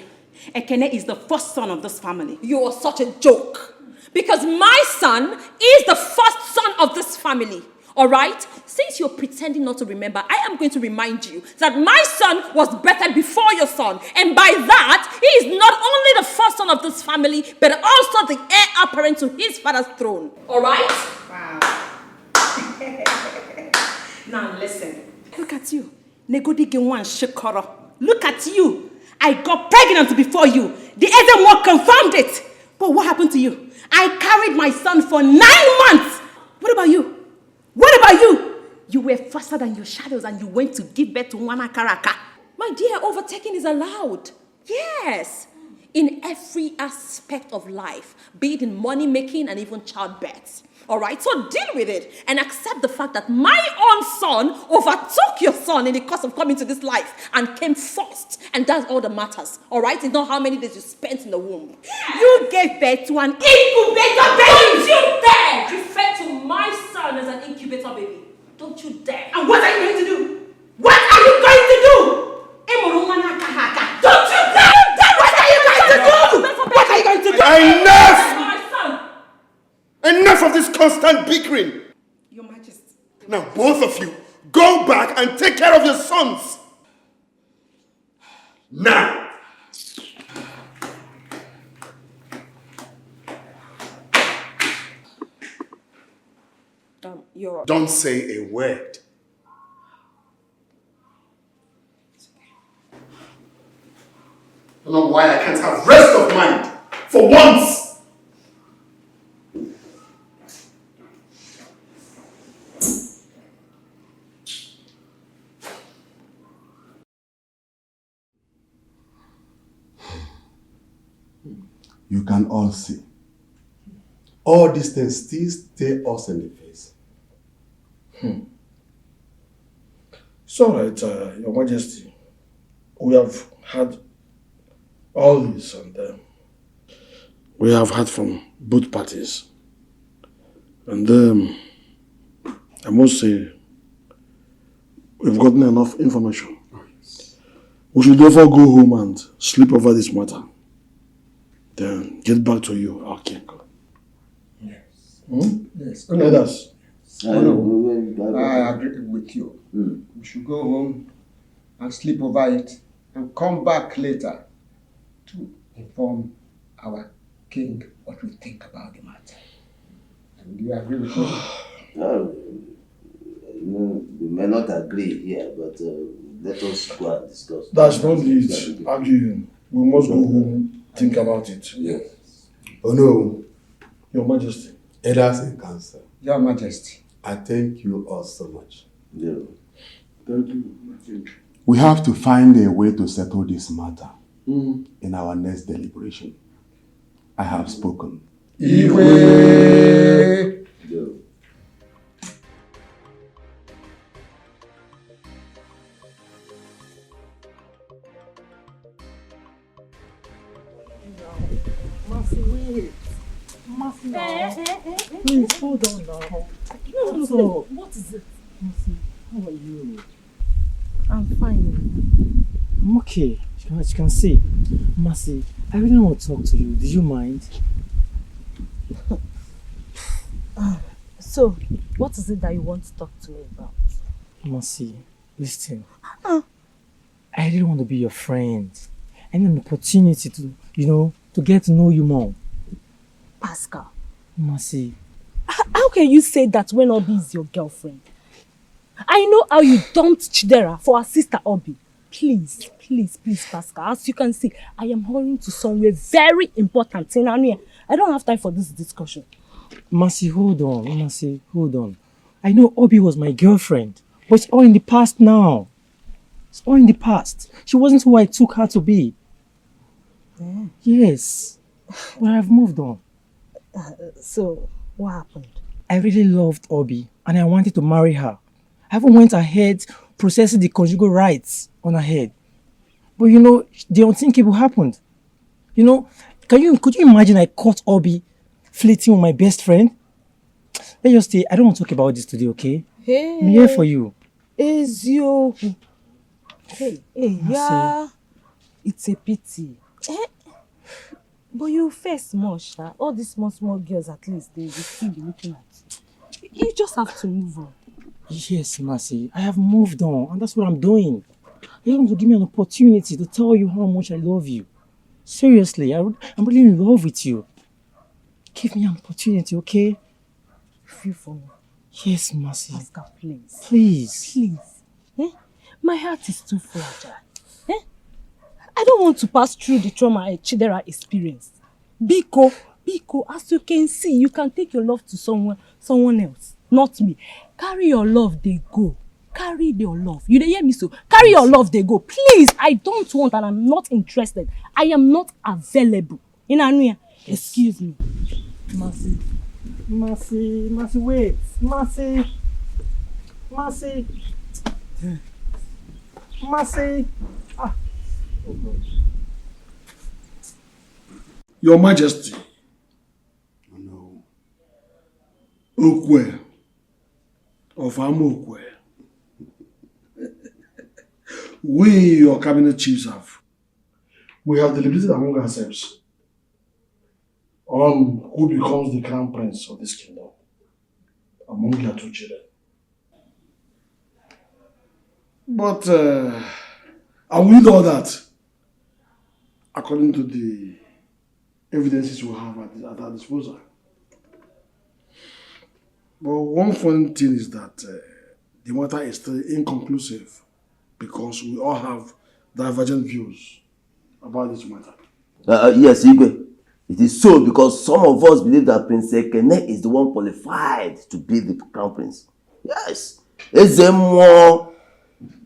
Ekene is the first son of this family. You are such a joke. Because my son is the first son of this family. Alright? Since you're pretending not to remember, I am going to remind you that my son was better before your son. And by that, he is not only the first son of this family, but also the heir apparent to his father's throne. Alright? Wow. Now listen. Look at you. Negodigewan Shikoro. Look at you. I got pregnant before you. The Edemwa confirmed it. But what happened to you? I carried my son for 9 months. What about you? What about you? You were faster than your shadows and you went to give birth to Wanakaraka. My dear, overtaking is allowed. Yes. In every aspect of life, be it in money making and even childbirth. Alright, so deal with it and accept the fact that my own son overtook your son in the course of coming to this life and came first. And that's all that matters. Alright, it's not how many days you spent in the womb. You gave birth to an incubator baby! Don't you dare refer to my son as an incubator baby. Don't you dare. And what are you going to do? What are you going to do? Don't you dare! What are you going to do? What are you going to do? Enough! Enough of this constant bickering! Your Majesty. Now both of you, go back and take care of your sons! Now! You're... Don't say a word. I don't know why I can't have rest of mind for once! You can all see. All these things still stare us in the face. It's all right, Your Majesty. We have had all this and we have heard from both parties. And I must say, we've gotten enough information. We should therefore go home and sleep over this matter. Then get back to you, our king. Yes. Yes. Others. I agree with you. We should go home and sleep over it and come back later to inform our king what we think about the matter. And do you agree with me? We may not agree here, but let us go and discuss. That's not it. Arguing. We must go home, think about it. Yes. Oh no, Your Majesty. Elders in council. Your Majesty. I thank you all so much. Yeah. Thank you. We have to find a way to settle this matter in our next deliberation. I have spoken. Iwe. Yeah. Wait. Please hold on now. No. What is it? How are you? I'm fine. I'm okay. As you can see. Mercy, I really want to talk to you. Do you mind? So, what is it that you want to talk to me about? Mercy, listen. I really want to be your friend. I need an opportunity to, to get to know you more. Pascal. Mercy. How can you say that when Obi is your girlfriend? I know how you dumped Chidera for our sister Obi. Please, Pascal. As you can see, I am hurrying to somewhere very important. I don't have time for this discussion. Mercy, hold on. I know Obi was my girlfriend, but it's all in the past now. It's all in the past. She wasn't who I took her to be. Yeah. Yes, but I've moved on. So, what happened? I really loved Obi and I wanted to marry her. I even went ahead processing the conjugal rights on her head. But you know, the unthinkable happened. You know, could you imagine I caught Obi flirting with my best friend? Let's just say, I don't want to talk about this today, okay? Hey. I'm here for you. Ezio. Hey, yeah. It's a pity. But you face more, Sha. All these small girls, at least, they will still be looking at you. You just have to move on. Yes, Mercy, I have moved on, and that's what I'm doing. You want to give me an opportunity to tell you how much I love you. Seriously, I'm really in love with you. Give me an opportunity, okay? Feel for me. Yes, Mercy. Oscar, please. Please. Please. My heart is too fragile. I don't want to pass through the trauma Chidera experienced. Biko, as you can see, you can take your love to someone else, not me. Carry your love, they go. Carry your love. You hear me so? Carry your love, they go. Please, I don't want and I'm not interested. I am not available. In Anuya, excuse me. Mercy, wait. Mercy. Your Majesty. No. Okwe. Of Amokwe. We, your cabinet chiefs, we have deliberated among ourselves on who becomes the crown prince of this kingdom among your two children. But, and with all that, according to the evidences we have at our disposal. But one funny thing is that the matter is still inconclusive because we all have divergent views about this matter. Yes, Igwe. It is so because some of us believe that Prince Ekene is the one qualified to be the crown prince. Yes. Ezemo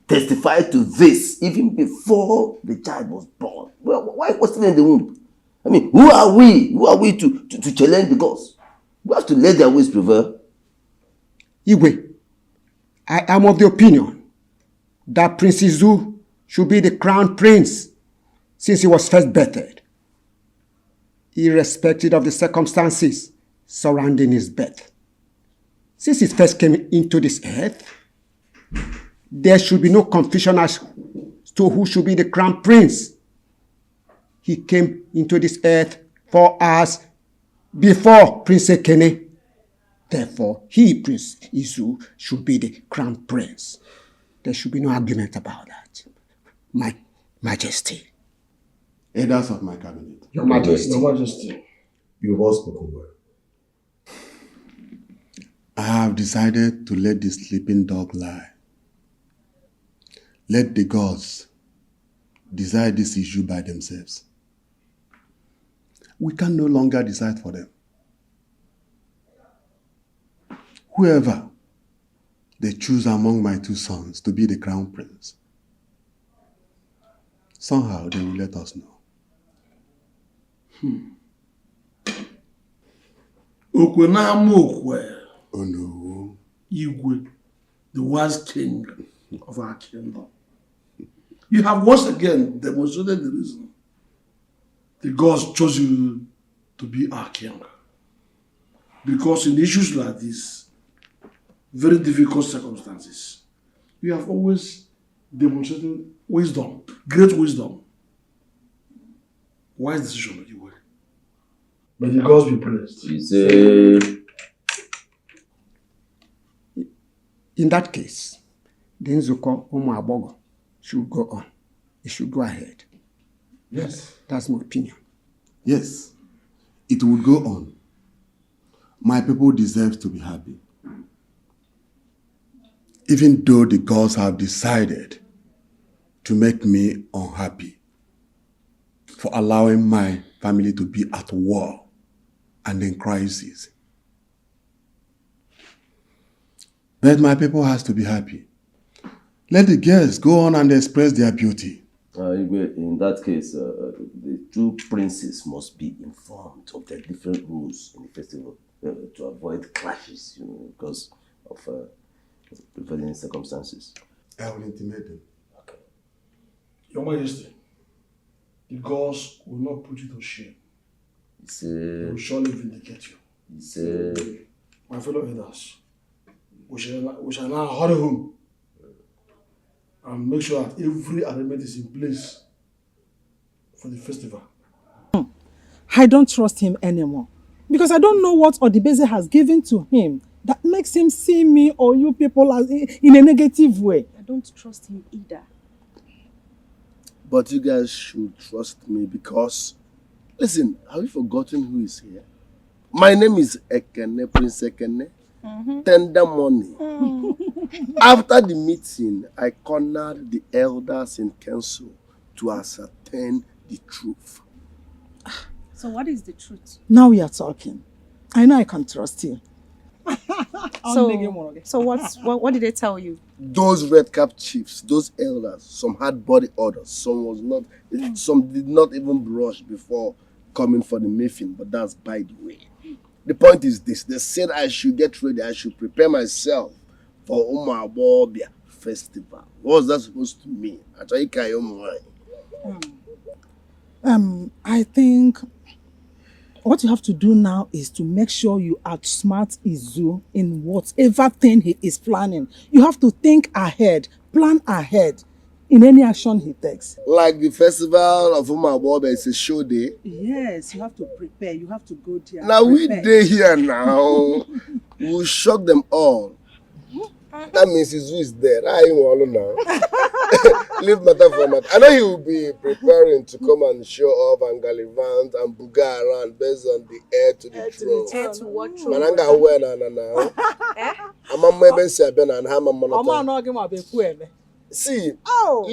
testified to this even before the child was born. Well, why was he in the womb? I mean, who are we? Who are we to challenge the gods? We have to let their ways prevail. Igwe, I am of the opinion that Prince Izu should be the crown prince since he was first birthed, irrespective of the circumstances surrounding his birth. Since he first came into this earth, there should be no confusion as to who should be the crown prince. He came into this earth 4 hours before Prince Ekene. Therefore, he, Prince Izu, should be the crown prince. There should be no argument about that. My Majesty. Elders of my cabinet. Your Majesty. Your Majesty. You've all spoken well. I have decided to let the sleeping dog lie. Let the gods decide this issue by themselves. We can no longer decide for them. Whoever they choose among my 2 sons to be the crown prince, somehow they will let us know. Okwe. Oh no. Igwe, the wise king of our kingdom. You have once again demonstrated the reason the gods chose you to be our king. Because in issues like this, very difficult circumstances, you have always demonstrated wisdom, great wisdom. Wise decision, Igwe. May the gods be praised. In that case, the Nzuko Umu Abogo should go on. It should go ahead. Yes. That's my opinion. Yes, it would go on. My people deserve to be happy. Even though the gods have decided to make me unhappy for allowing my family to be at war and in crisis. But my people has to be happy. Let the girls go on and express their beauty. In that case, the 2 princes must be informed of the different rules in the festival to avoid clashes, because of prevailing circumstances. I will intimidate them. Okay. Your Majesty, the gods will not put you to shame. They will surely vindicate you. My fellow elders, we shall now hurry home and make sure that every arrangement is in place for the festival. I don't trust him anymore because I don't know what Odibeze has given to him that makes him see me or you people as in a negative way. I don't trust him either. But you guys should trust me because, listen, have you forgotten who is here? My name is Ekene, Prince Ekene. Tender money. After the meeting, I cornered the elders in council to ascertain the truth. So what is the truth? Now we are talking. I know I can trust you. So what did they tell you? Those red cap chiefs, those elders, some had body orders, some did not even brush before coming for the meeting, but that's by the way. The point is this, they said I should get ready, I should prepare myself for Umabobia festival. What was that supposed to mean? I think what you have to do now is to make sure you outsmart Izu in whatever thing he is planning. You have to think ahead, plan ahead in any action he takes. Like the festival of Umabobia is a show day. Yes, you have to prepare. You have to go there. Now we day here now. We'll shock them all. That means Izu is there. I ain't want now. Leave matter for matter. I know he will be preparing to come and show off and gallivant and buga around based on the heir to the throne. Heir to what throne? Mananga where na. I'm a maybe say ben and ham monota. See. Oh.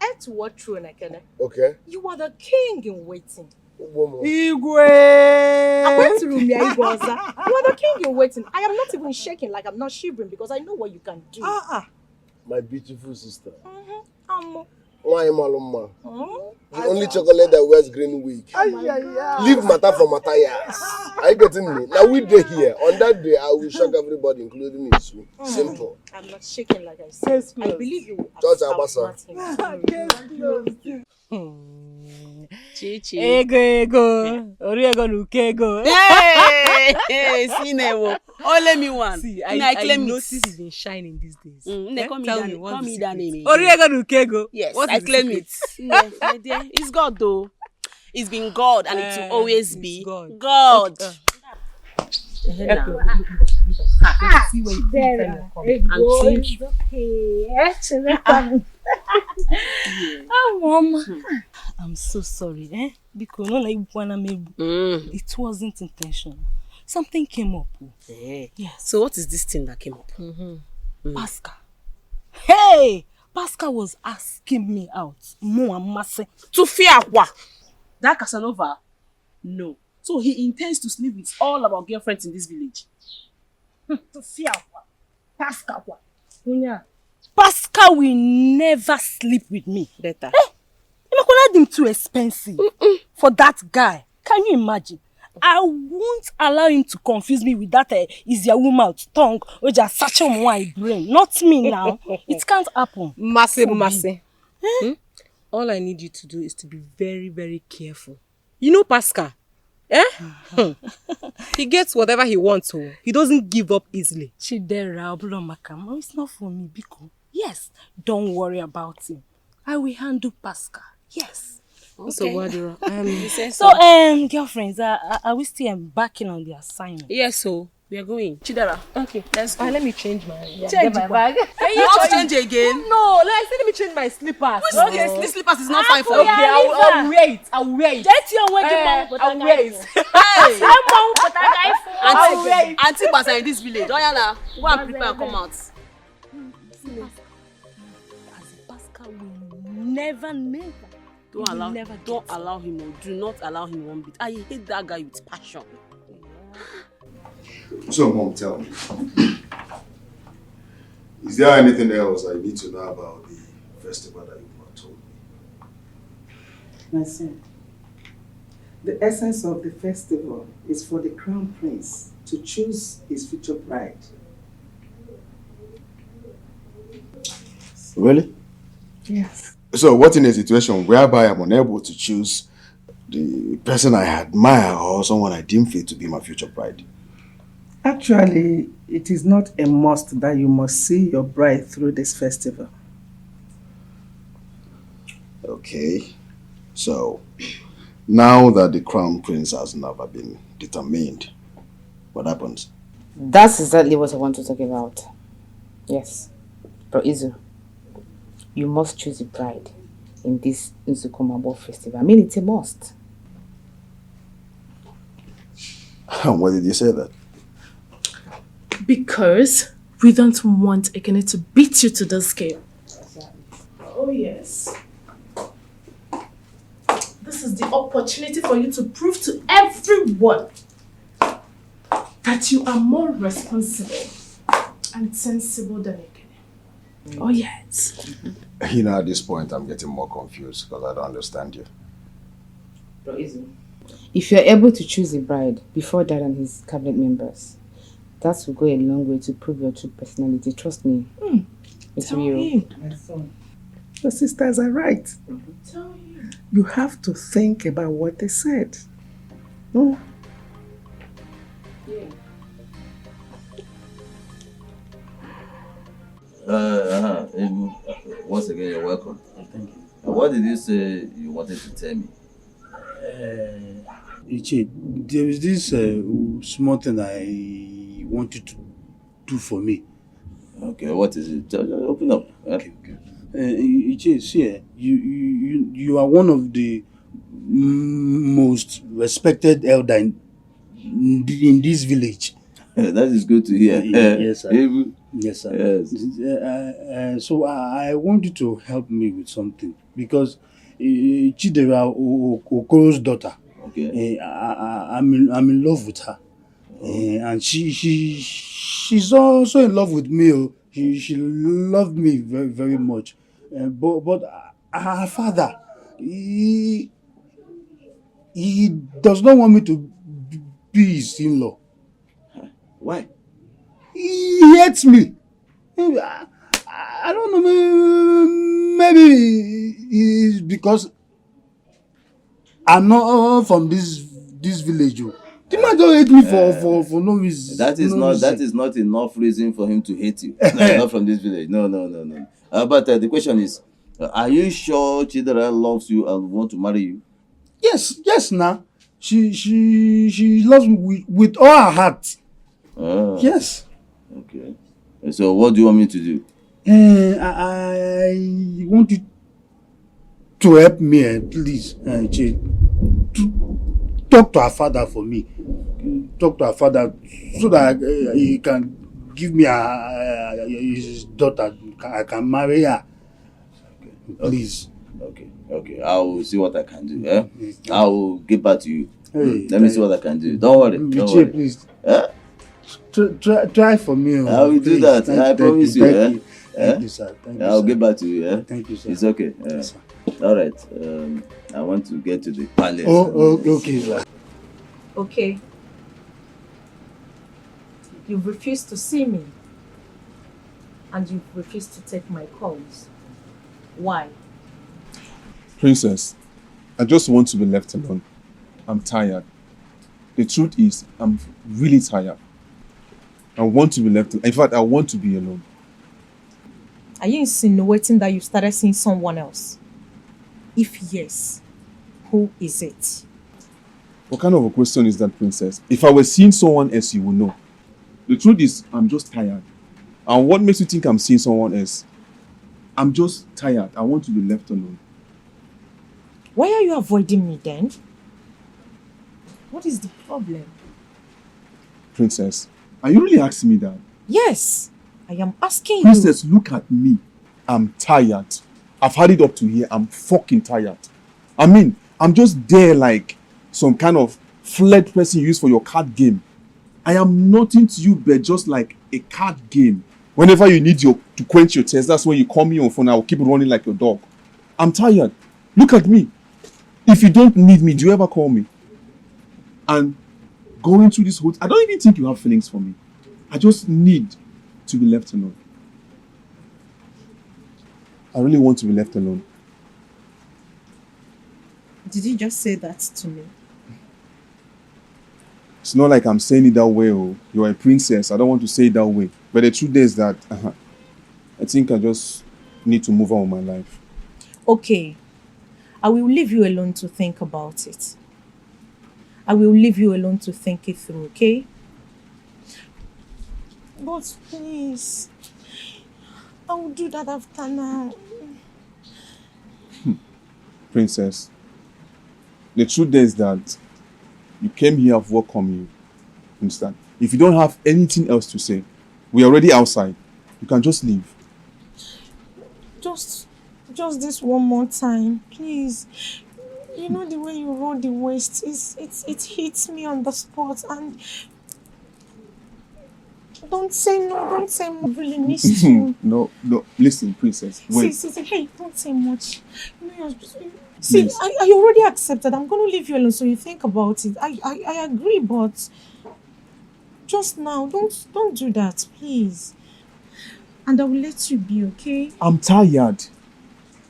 Heir to what throne, Ekene? Okay. You are the king in waiting. Igwe! You are the king in waiting. I am not even shaking like I'm not shivering because I know what you can do. My beautiful sister. Why Maluma? The only chocolate that wears green wig. Leave matter for matter, yes. Are you getting me? Now we day here. On that day, I will shock everybody, including Isu. Simple. I'm not shaking like I said. I believe you will outsmart him. Chichi. Ego. Oriego nukego. Hey, Sinewo. Oh, let me one. See, I notice he's been shining these days. Call me that name. Oriego nukego. Yes, what I claim it. Yes, my dear. It's God though. It's been God and it will always be God. Mom. I'm so sorry, because it wasn't intentional. Something came up. Yes. So what is this thing that came up? Pascal. Hey! Pascal was asking me out. To fear what? That Casanova? No. So he intends to sleep with all our girlfriends in this village. To fear what? Pascal what? Pascal will never sleep with me. Better. Him too expensive for that guy. Can you imagine? I won't allow him to confuse me with that easier mouth tongue or just such a my brain. Not me now. It can't happen. Massive. All I need you to do is to be very, very careful. You know Pascal? He gets whatever he wants. He doesn't give up easily. Chidera, Makam. It's not for me, Biko. Yes, don't worry about him. I will handle Pascal. Yes. Okay. So, girlfriends, are we still backing on the assignment? Yes, so we are going. Chidera. Okay, let's go. Let me change my change my bag. You want to change again? No, let me change my slippers. Okay, this slippers is not fine for you. Okay, I'll wait. I'll wait. Get your wedding bag. I'll wait. Hey, Auntie Basa in this village. Oyana, go and prepare and come out. Pascal will never. Don't allow him or do not allow him one bit. I hate that guy with passion. So, Mom, tell me. Is there anything else I need to know about the festival that you've not told me? My son, the essence of the festival is for the crown prince to choose his future bride. Really? Yes. So what in a situation whereby I'm unable to choose the person I admire or someone I deem fit to be my future bride? Actually, it is not a must that you must see your bride through this festival. Okay. So, now that the crown prince has never been determined, what happens? That's exactly what I want to talk about. Yes. Bro Izu, you must choose a bride in this Nzukumabo festival. I mean, it's a must. Why did you say that? Because we don't want Ekene to beat you to the scale. Oh yes. This is the opportunity for you to prove to everyone that you are more responsible and sensible than Ekene. Oh yes. You know, at this point, I'm getting more confused because I don't understand you. Bro Izu, if you're able to choose a bride before Dad and his cabinet members, that will go a long way to prove your true personality. Trust me. It's Tell real. him. Your sisters are right. Tell him. You have to think about what they said. No? Yeah. Once again, you're welcome. Thank you. What did you say you wanted to tell me? Ichi, there is this small thing I want you to do for me. Okay, what is it? Open up. Okay. Ichi, see, you are one of the most respected elder in this village. That is good to hear. Yes, sir. Yes. Yes, sir. So I want you to help me with something because Chidera Okoro's daughter. Okay. I'm in love with her, and she's also in love with me. She loved me very very much, but her father he does not want me to be his in-law. Why? He hates me. I don't know. Maybe it's because I'm not from this village. The man don't hate me for no reason. That is not enough reason for him to hate you. No, not from this village. No. But the question is, are you sure Chidera loves you and want to marry you? Yes, now. She loves me with all her heart. Yes. Okay. So what do you want me to do? I want you to help me, please. Talk to her father for me. Talk to her father so that he can give me his daughter. I can marry her. Please. Okay. I will see what I can do. I will get back to you. Hey, Let me see what I can do. Don't worry. Please. Try for me. I will do that. I promise you. Thank you, sir. I'll get back to you. Thank you, sir. It's okay. All right. I want to get to the palace. Okay, sir. Okay. You refuse to see me. And you refuse to take my calls. Why? Princess, I just want to be left alone. I'm tired. The truth is, I'm really tired. I want to be left alone. In fact, I want to be alone. Are you insinuating that you started seeing someone else? If yes, who is it? What kind of a question is that, Princess? If I were seeing someone else, you would know. The truth is, I'm just tired. And what makes you think I'm seeing someone else? I'm just tired. I want to be left alone. Why are you avoiding me then? What is the problem? Princess, are you really asking me that? Yes, I am asking Princess, look at me. I'm tired. I've had it up to here. I'm fucking tired. I mean, I'm just there like some kind of fled person you use for your card game. I am nothing to you but just like a card game. Whenever you need to quench your thirst, that's when you call me on phone. I will keep running like your dog. I'm tired. Look at me. If you don't need me, do you ever call me? And going through this whole... I don't even think you have feelings for me. I just need to be left alone. I really want to be left alone. Did you just say that to me? It's not like I'm saying it that way. Oh, you're a princess. I don't want to say it that way. But the truth is that I think I just need to move on with my life. Okay. I will leave you alone to think about it. I will leave you alone to think it through, okay? But please, I will do that after now. Princess, the truth is that you came here, I've welcomed you. Understand? If you don't have anything else to say, we're already outside. You can just leave. Just this one more time, please. You know the way you roll the waist, it hits me on the spot, and don't say no, I really missed you. No, listen, princess, wait. See, hey, don't say much. You know, see, I already accepted. I'm going to leave you alone so you think about it. I agree, but just now, don't do that, please. And I will let you be, okay? I'm tired.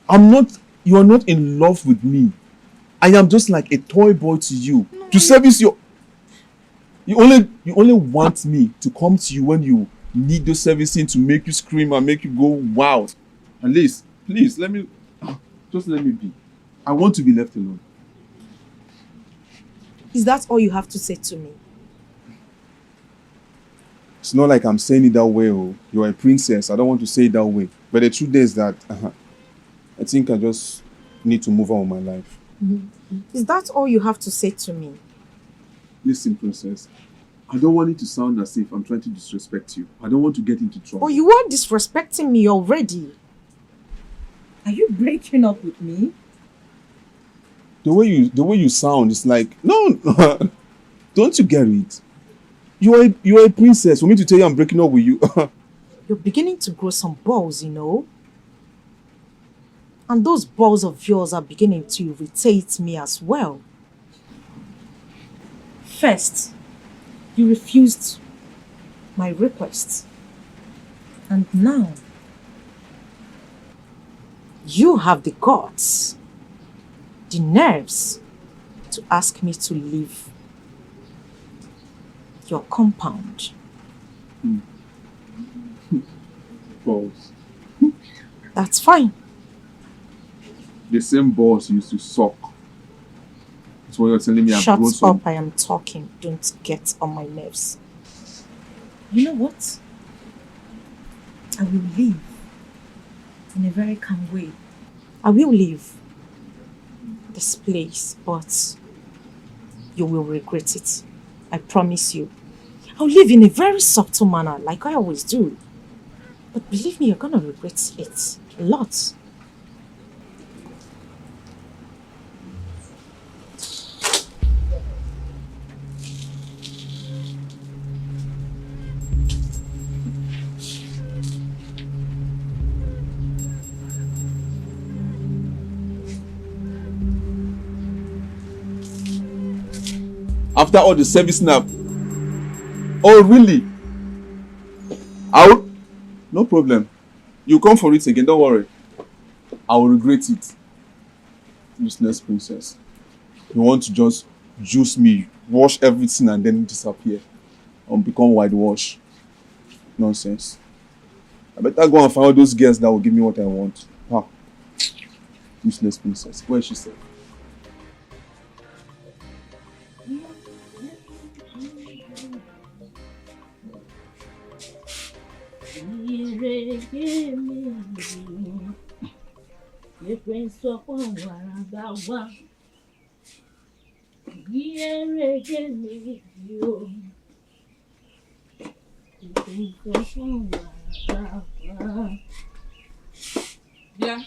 You are not in love with me. I am just like a toy boy to you. No, to service your... You only want me to come to you when you need those servicing to make you scream and make you go wild. At least, please, just let me be. I want to be left alone. Is that all you have to say to me? It's not like I'm saying it that way. Oh, you're a princess. I don't want to say it that way. But the truth is that I think I just need to move on with my life. Is that all you have to say to me? Listen, princess. I don't want it to sound as if I'm trying to disrespect you. I don't want to get into trouble. Oh, you are disrespecting me already. Are you breaking up with me? The way you sound is like, no, don't you get it? You're a princess. For me to tell you I'm breaking up with you. You're beginning to grow some balls, you know. And those balls of yours are beginning to irritate me as well. First, you refused my request. And now, you have the guts, the nerves to ask me to leave your compound. Balls. That's fine. The same balls used to suck. That's what you're telling me. Shut up, I am talking. Don't get on my nerves. You know what? I will leave in a very calm way. I will leave this place, but you will regret it. I promise you. I'll leave in a very subtle manner, like I always do. But believe me, you're gonna regret it a lot. After all the service now. Oh, really? No problem. You come for it again, don't worry. I will regret it. Useless princess. You want to just juice me, wash everything and then disappear. And become whitewash. Nonsense. I better go and find all those girls that will give me what I want. Useless princess. Where is she safe? Yeah,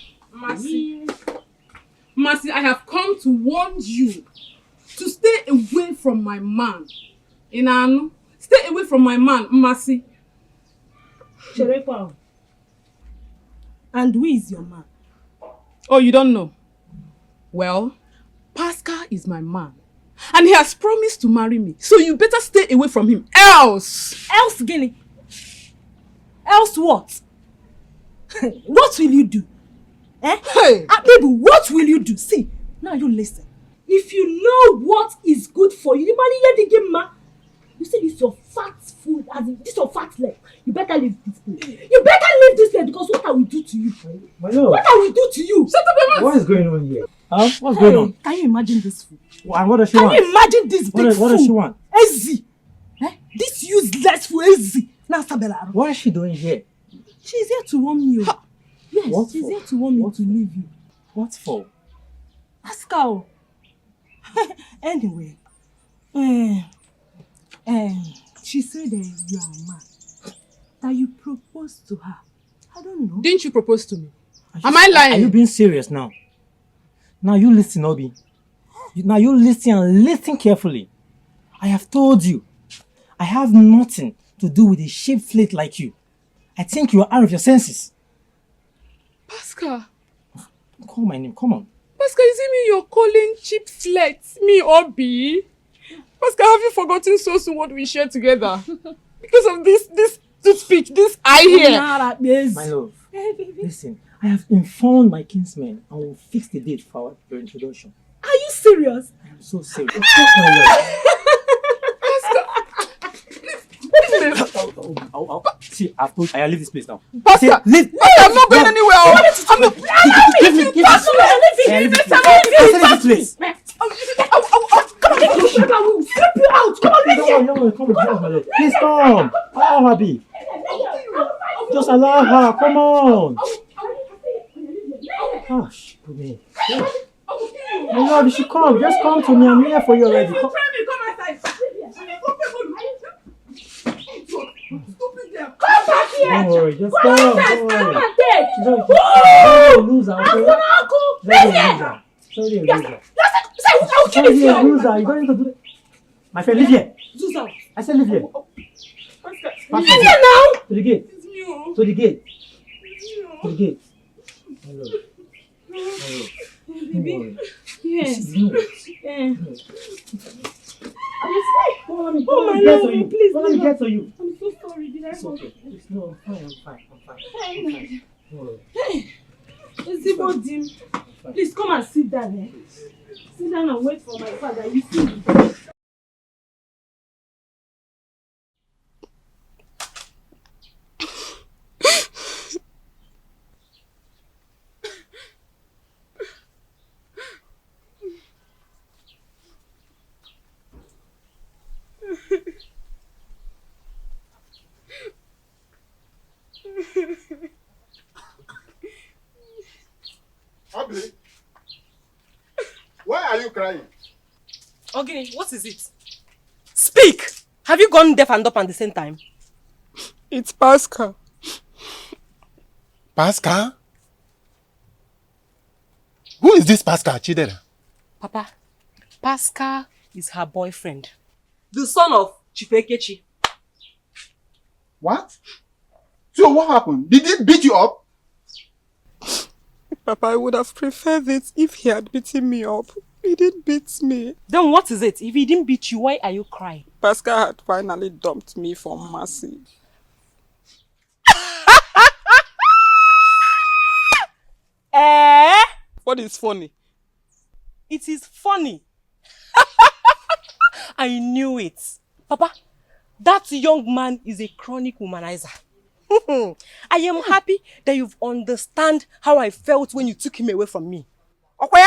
Mercy, I have come to warn you to stay away from my man. Inanu, stay away from my man, Mercy. And who is your man? Oh, you don't know? Well, Pascal is my man. And he has promised to marry me. So you better stay away from him. Else! Else, Guinea? Else what? What will you do? Eh? Hey. Baby, what will you do? See, now you listen. If you know what is good for you, the money here they give ma. You see this your fat food, as in this your fat leg. You better leave this place. You better leave this place because what I will do to you? My lord. What I will do to you? Shut up your mouth. What is going on here? What's going on? Can you imagine this food? And what does she Can want? you imagine this big food? What does she want? Ezi. Eh? This useless food, Ezi. Now Sabela. What is she doing here? She's here to warn you. Yes, What she's for? here to warn me to leave you. What for? Ask her. Anyway, she said that you are mad. That you proposed to her. I don't know. Didn't you propose to me? Am I lying? Are you being serious now? Now you listen, Obi. Now you listen and listen carefully. I have told you, I have nothing to do with a cheap flake like you. I think you are out of your senses. Pascal. Call my name, come on. Pascal, is it me you're calling cheap flirts? Me, Obi? Pascal, have you forgotten so soon what we shared together? Because of this toothpick, this eye here. My love, listen, I have informed my kinsmen and will fix the date for your introduction. Are you serious? I am so serious. My love. See, I've told you, I leave this place now. Pascal, leave. I'm not going anywhere. I'm not. Give me. Leave this place. Come on, I will flip you out. Come on, leave here. No, come on, my love. Please come. Allow her be. Just allow her. Come on. Gosh, put me. My love, you should come. Just come to me. I'm here for you already. Come. Come back here! Don't worry, just come. Don't worry. Don't lose her. I'm Sorry, a loser. Sorry, a loser. You don't need to do that. My friend, leave here. I said leave here. Leave here now! To the gate. To the gate. To the gate. My love. Baby. Yes. Oh my love, please. Let me get to you. I'm so sorry. Did I It's okay. No, I'm fine. Hey, Zibodim, please come and sit down. Sit down and wait for my father. You see me. Abi, why are you crying? Okay, what is it? Speak! Have you gone deaf and dumb at the same time? It's Pascal. Pascal? Who is this Pascal, Chidera? Papa, Pascal is her boyfriend. The son of Chifekechi. What? So what happened? Did he beat you up? Papa, I would have preferred it if he had beaten me up. He didn't beat me. Then what is it? If he didn't beat you, why are you crying? Pascal had finally dumped me for mercy. What is funny? It is funny. I knew it. Papa, that young man is a chronic womanizer. I am happy that you've understand how I felt when you took him away from me. Okay?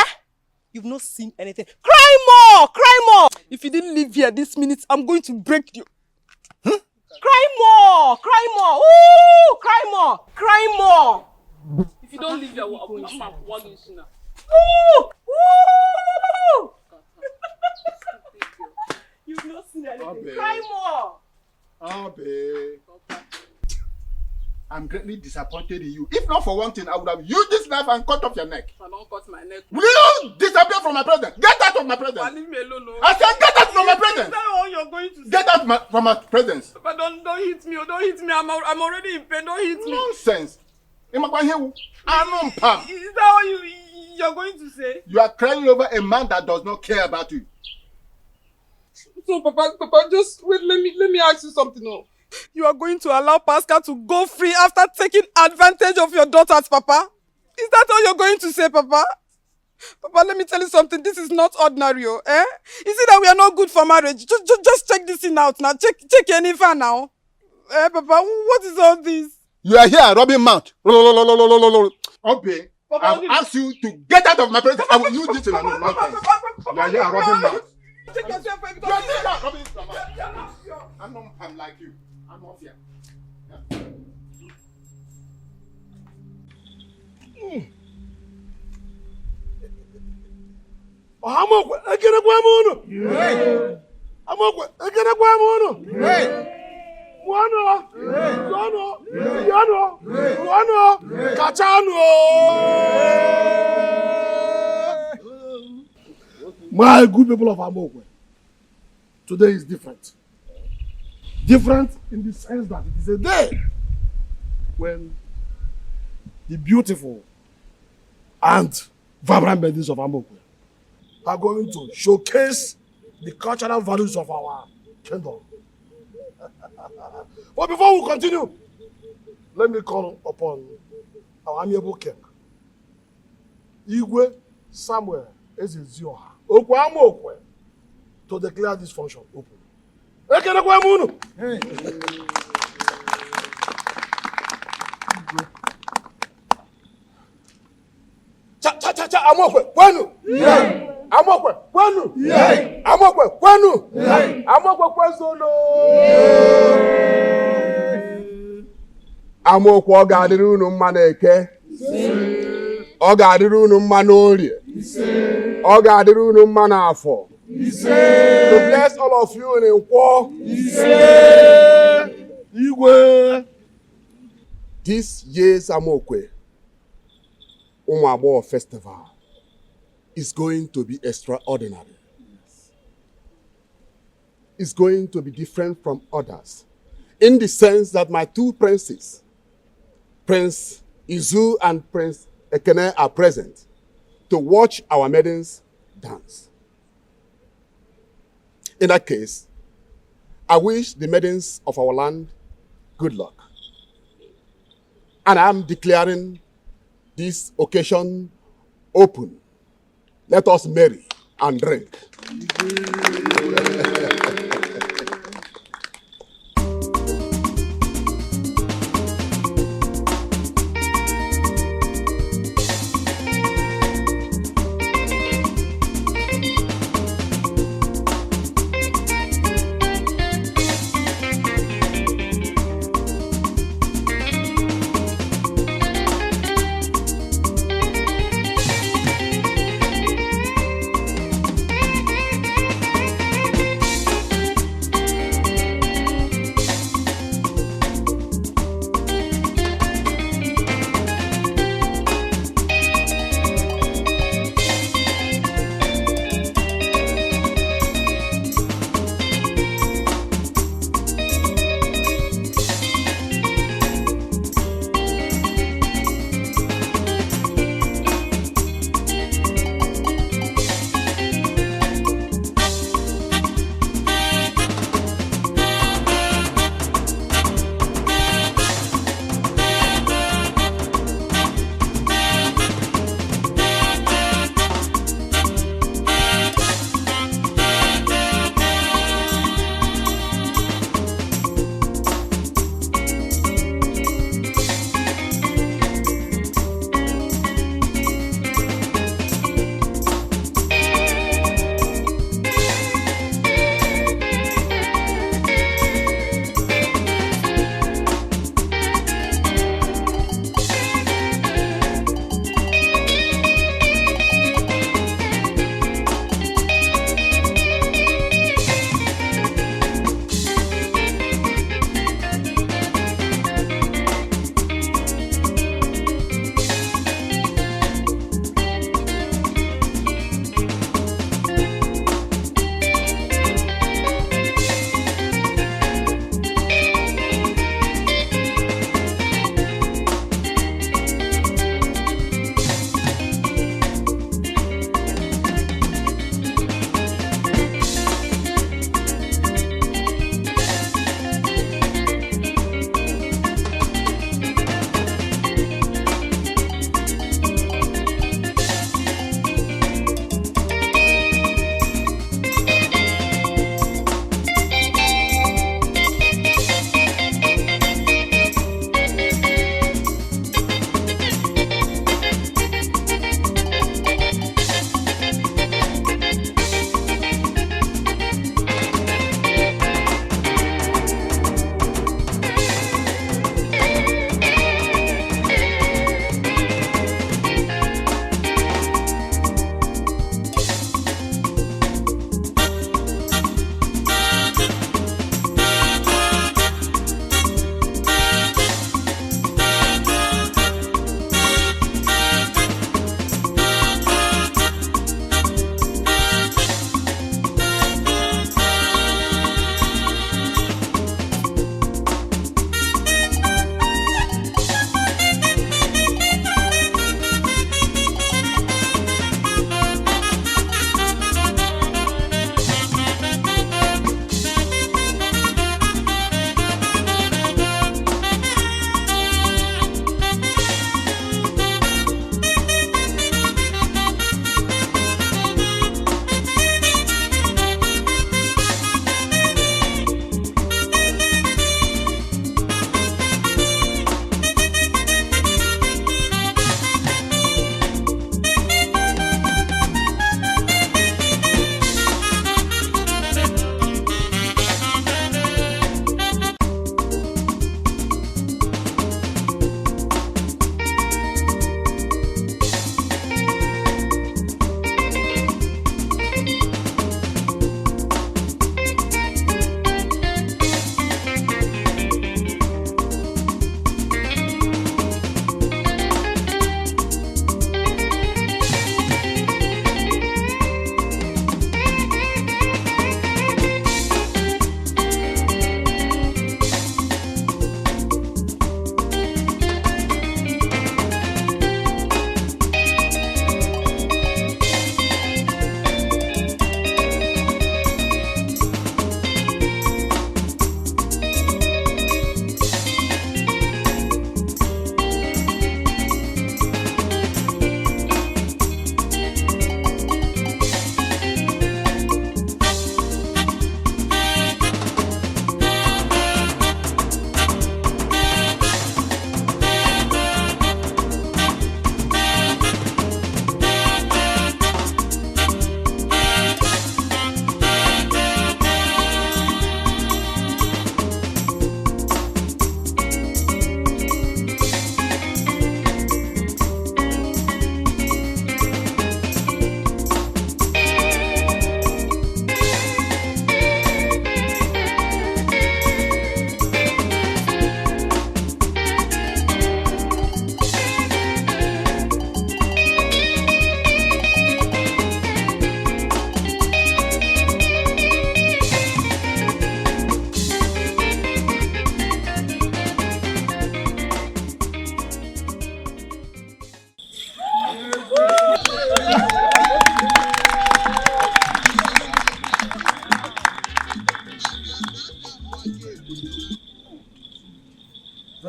You've not seen anything. Cry more! Cry more! If you didn't leave here this minute, I'm going to break you. Cry more! Cry more! Ooh! Cry more! Cry more! If you don't leave here, I'm walking you now. Ooh! Ooh! You've not seen anything. Abe. Cry more! Abe. I'm greatly disappointed in you. If not for one thing, I would have used this knife and cut off your neck. I don't cut my neck. Will you disappear from my presence? Get out of my presence. Leave me alone. No. I said get out from my presence. Is that all you're going to say? Get out from my presence. But don't hit me. Don't hit me. I'm already in pain. Don't hit me. Nonsense. Is that what you're going to say? You are crying over a man that does not care about you. So, Papa, just wait. Let me ask you something. No. You are going to allow Pascal to go free after taking advantage of your daughters, Papa? Is that all you're going to say, Papa? Papa, let me tell you something. This is not ordinary, eh? Is it that we are not good for marriage? Just check this thing out now. Check any fan now. Eh, Papa, what is all this? You are here rubbing mouth. Okay. I've asked you to get out of my presence. I will use this in a nonsense. You are here rubbing mouth. Check yourself, baby. You are here rubbing mouth. I'm like you. I'm not here. Amokwe, ekene kwa munu. Amokwe, ekene kwa munu. Wano, Wano, Kachano. My good people of Amokwe, today is different. Different in the sense that it is a day when the beautiful and vibrant maidens of Amokwe are going to showcase the cultural values of our kingdom. But before we continue, let me call upon our amiable king, Igwe Samuel Ezezioha Okwe Amokwe, to declare this function open. Amokwe, kwenu. Amokwe, kwenu. Amokwe, kwenu. Amokwe, kwezolo. Amokwe, ọ ga-adịrị unu mma n'Eke. Ọ ga-adịrị unu mma n'Orie. Ọ ga-adịrị unu mma n'Afọ. To bless all of you in Nkwo. Igwe. This year's Amokwe Umuagbo Festival is going to be extraordinary. It's going to be different from others in the sense that my two princes, Prince Izu and Prince Ekene, are present to watch our maidens dance. In that case, I wish the maidens of our land good luck. And I'm declaring this occasion open. Let us marry and drink.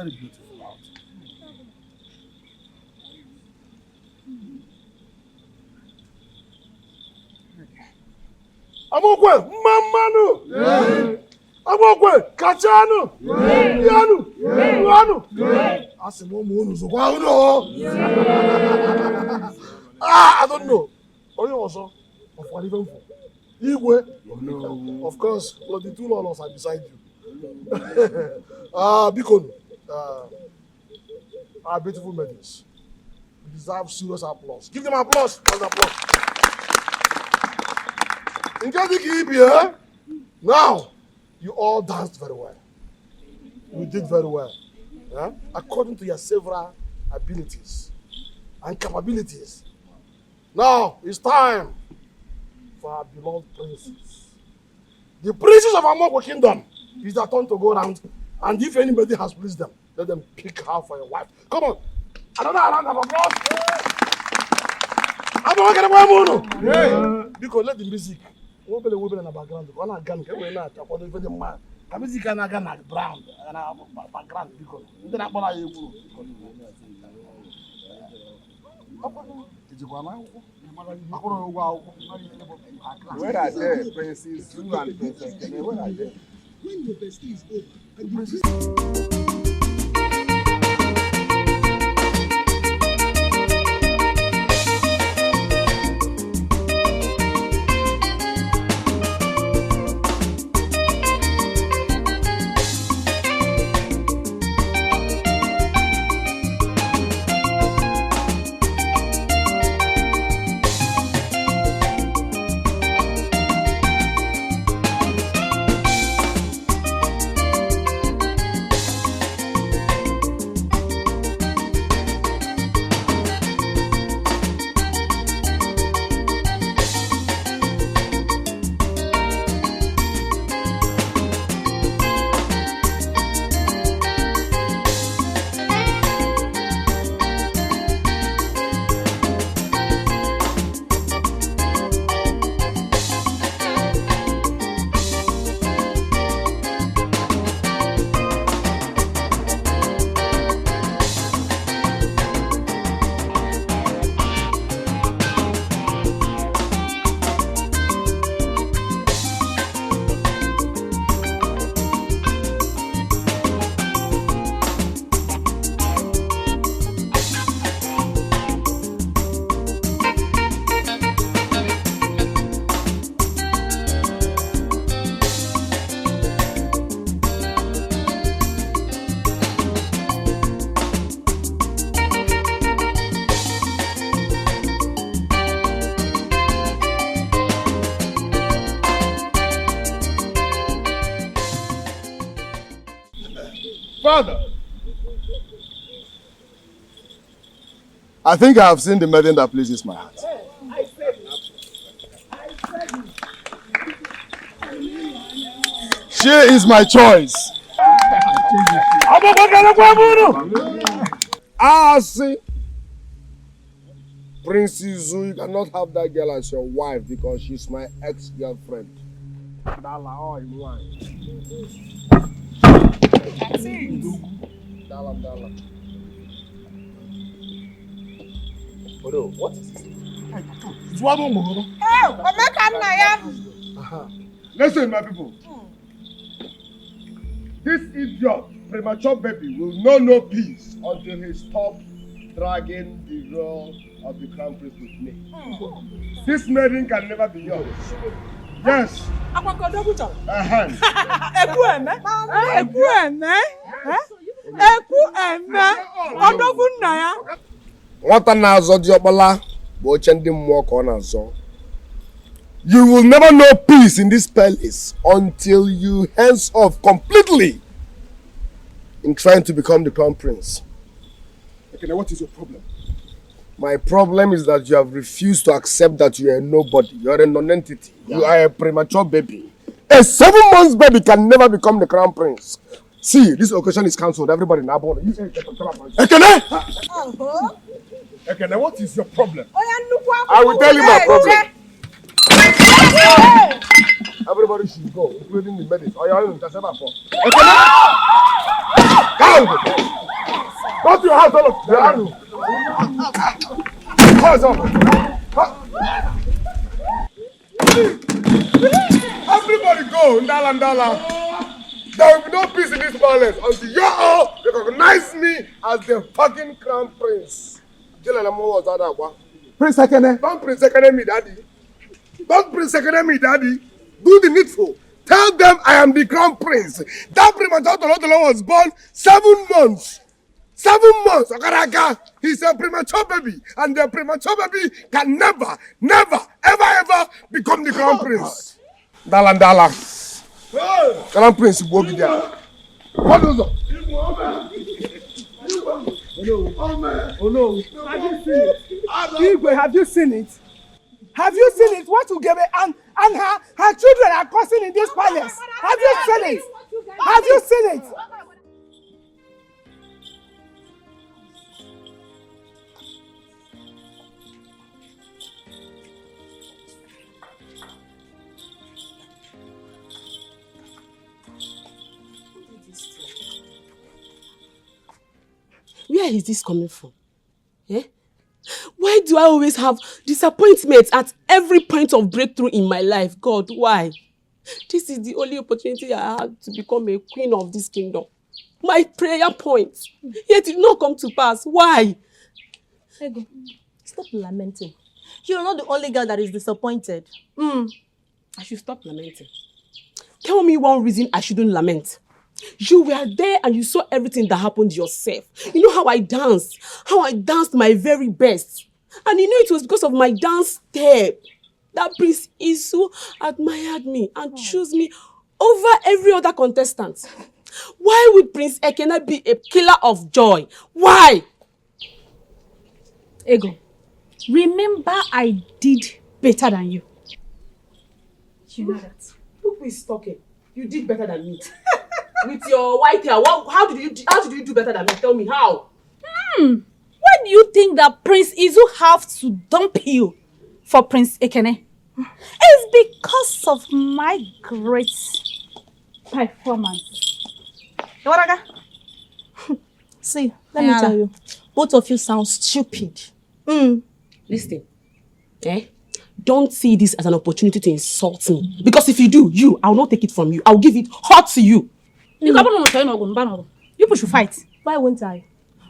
very beautiful out. Amokwe, mamanu. Amokwe, kachanu. Yanu. Yanu. Asimo munu so kwa uno. I don't know. Only also of what even for. Igwe. No. Of course, well, the two laws are beside you. Bikon. Our beautiful ladies. We deserve serious applause. Give them applause. Applause. In here, now, you all danced very well. You did very well. Yeah? According to your several abilities and capabilities. Now, it's time for our beloved princes. The princes of our kingdom. It's their turn to go around. And if anybody has pleased them, let them pick her for your wife. Come on. Another round of applause. Because let the music. Women in the background. Because I'm going to go to the man. The music is not going to brown. And I'm background. Because I'm not going to where are they, Princess Sue and Princess Kene? Where are they? When your bestie is over, and Father, I think I have seen the maiden that pleases my heart. She is my choice. I see. Princess Zoo, you cannot have that girl as your wife because she's my ex-girlfriend. What is this? Listen, my people. This idiot, premature baby, will know no peace until he stops dragging the role of the crown prince with me. This maiden can never be yours. Yes. You will never know peace in this palace until you hands off completely in trying to become the crown prince. Okay, now what is your problem? My problem is that you have refused to accept that you are a nobody. You are a non-entity. Yeah. You are a premature baby. A 7-month baby can never become the crown prince. See, this occasion is cancelled. Everybody in Abon. Ekene! Ekene, what is your problem? I will tell you my problem. Everybody should go, including the medics. Ekene! Go to your house, all of you. Hands up. Everybody go, Ndala, Ndala. There will be no peace in this palace until you all recognize me as the fucking crown prince. Prince Ekene. Don't Prince Ekene me, daddy. Don't Prince Ekene me, daddy. Do the needful. Tell them I am the crown prince. That premature Tolotolo was born 7 months. 7 months. Okaraga. He's a premature baby. And the premature baby can never, ever become the crown prince. Ndala, Ndala. Crown prince will be there. What is it? Oh no. Have you seen it? Igwe, have you seen it? Have you seen it? What Ugebe and her children are causing in this palace? Have you seen it? Have you seen it? Where is this coming from? Eh? Why do I always have disappointments at every point of breakthrough in my life? God, why? This is the only opportunity I had to become a queen of this kingdom. My prayer point. Yet it did not come to pass. Why? Ego, stop lamenting. You're not the only girl that is disappointed. I should stop lamenting. Tell me one reason I shouldn't lament. You were there and you saw everything that happened yourself. You know how I danced my very best. And you know it was because of my dance step that Prince Isu admired me and chose me over every other contestant. Why would Prince Ekene be a killer of joy? Why? Ego, remember I did better than you. You know that. Who is talking? You did better than me. With your white hair, how did you do better than me? Tell me how. Why do you think that Prince Izu have to dump you for Prince Ekene? It's because of my great performance. See, let me tell you, both of you sound stupid. Listen, don't see this as an opportunity to insult me. Because if you do, I will not take it from you. I will give it hot to you. You should fight. Why won't I?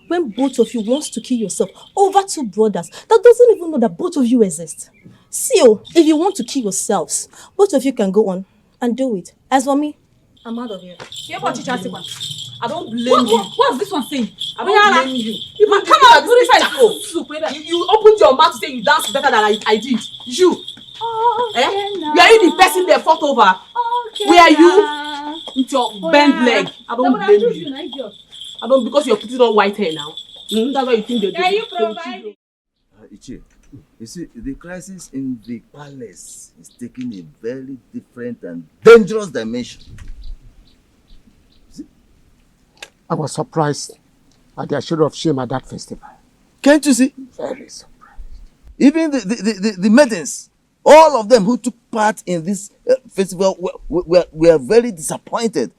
When both of you wants to kill yourself over 2 brothers that doesn't even know that both of you exist. See, if you want to kill yourselves, both of you can go on and do it. As for me, I'm out of here. I don't blame you. What's this one saying? I don't blame you. Come on, do this. You opened your mouth to say you danced better than I did. You. Were you the person they fought over? Were you? With your bent leg. I don't blame you. I don't, because you're putting on white hair now. That's why you think they're doing. Can you provide? Ichie, you see, the crisis in the palace is taking a very different and dangerous dimension. I was surprised at their show of shame at that festival. Can't you see? Very surprised. Even the maidens, all of them who took part in this festival were very disappointed.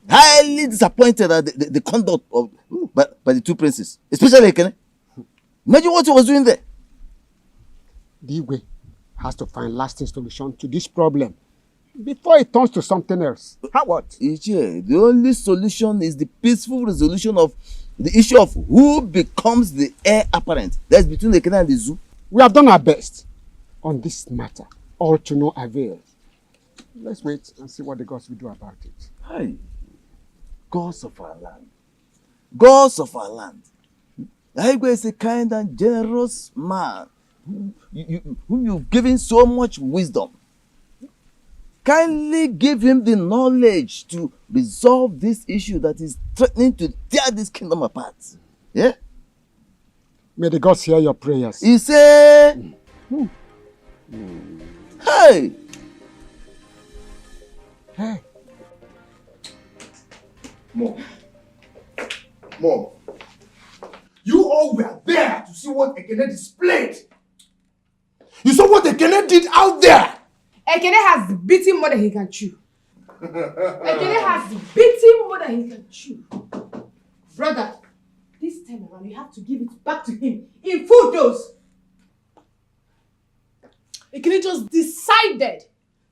Highly disappointed at the conduct of by the 2 princes, especially Ekene. Imagine what he was doing there. The way has to find lasting solution to this problem before it turns to something else. How what? Ichie, the only solution is the peaceful resolution of the issue of who becomes the heir apparent. That's between the Ekene and the Zoo. We have done our best on this matter, all to no avail. Let's wait and see what the gods will do about it. Hi. Gods of our land. Gods of our land. Igwe is a kind and generous man whom you've given so much wisdom. Kindly give him the knowledge to resolve this issue that is threatening to tear this kingdom apart. Yeah? May the gods hear your prayers. He said, Hey! Hey! Mom, you all were there to see what Ekene displayed. You saw what Ekene did out there. Ekene has beaten more than he can chew. Ekene has beaten more than he can chew. Brother, this time around, you have to give it back to him in full dose. Ekene just decided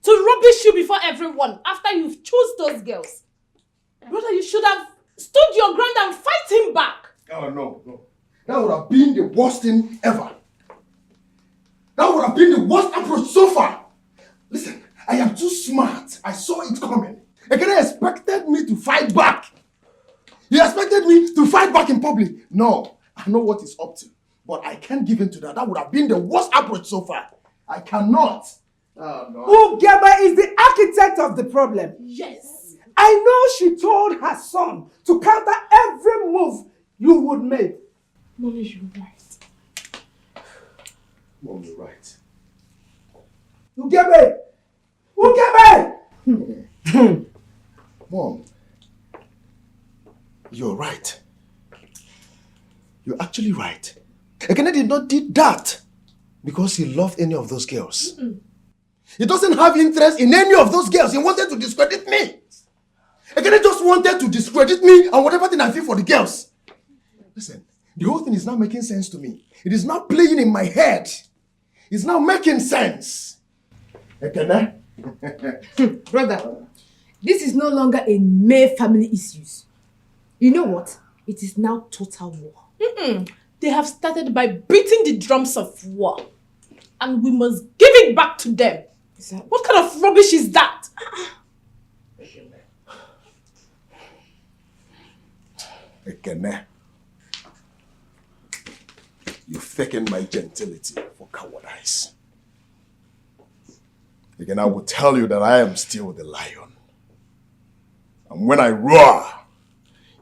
to rubbish you before everyone after you've chose those girls. Brother, you should have stood your ground and fight him back. Oh, no. That would have been the worst thing ever. That would have been the worst approach so far. Listen, I am too smart. I saw it coming. Ekene expected me to fight back. He expected me to fight back in public. No, I know what he's up to. But I can't give in to that. That would have been the worst approach so far. I cannot. Oh, no. Ugebe is the architect of the problem. Yes. I know she told her son to counter every move you would make. Mommy, you're right. Mom, you're right. Ugebe! Ugebe! Mom, you're right. You're actually right. Ekene did not do that because he loved any of those girls. He doesn't have interest in any of those girls. He wanted to discredit me. Ekene just wanted to discredit me and whatever thing I feel for the girls. Listen, the whole thing is now making sense to me. It is now playing in my head. It's now making sense. Ekene? Brother, this is no longer a mere family issues. You know what? It is now total war. They have started by beating the drums of war. And we must give it back to them. What kind of rubbish is that? Ekene, you faking my gentility for cowardice. Again, I will tell you that I am still the lion. And when I roar,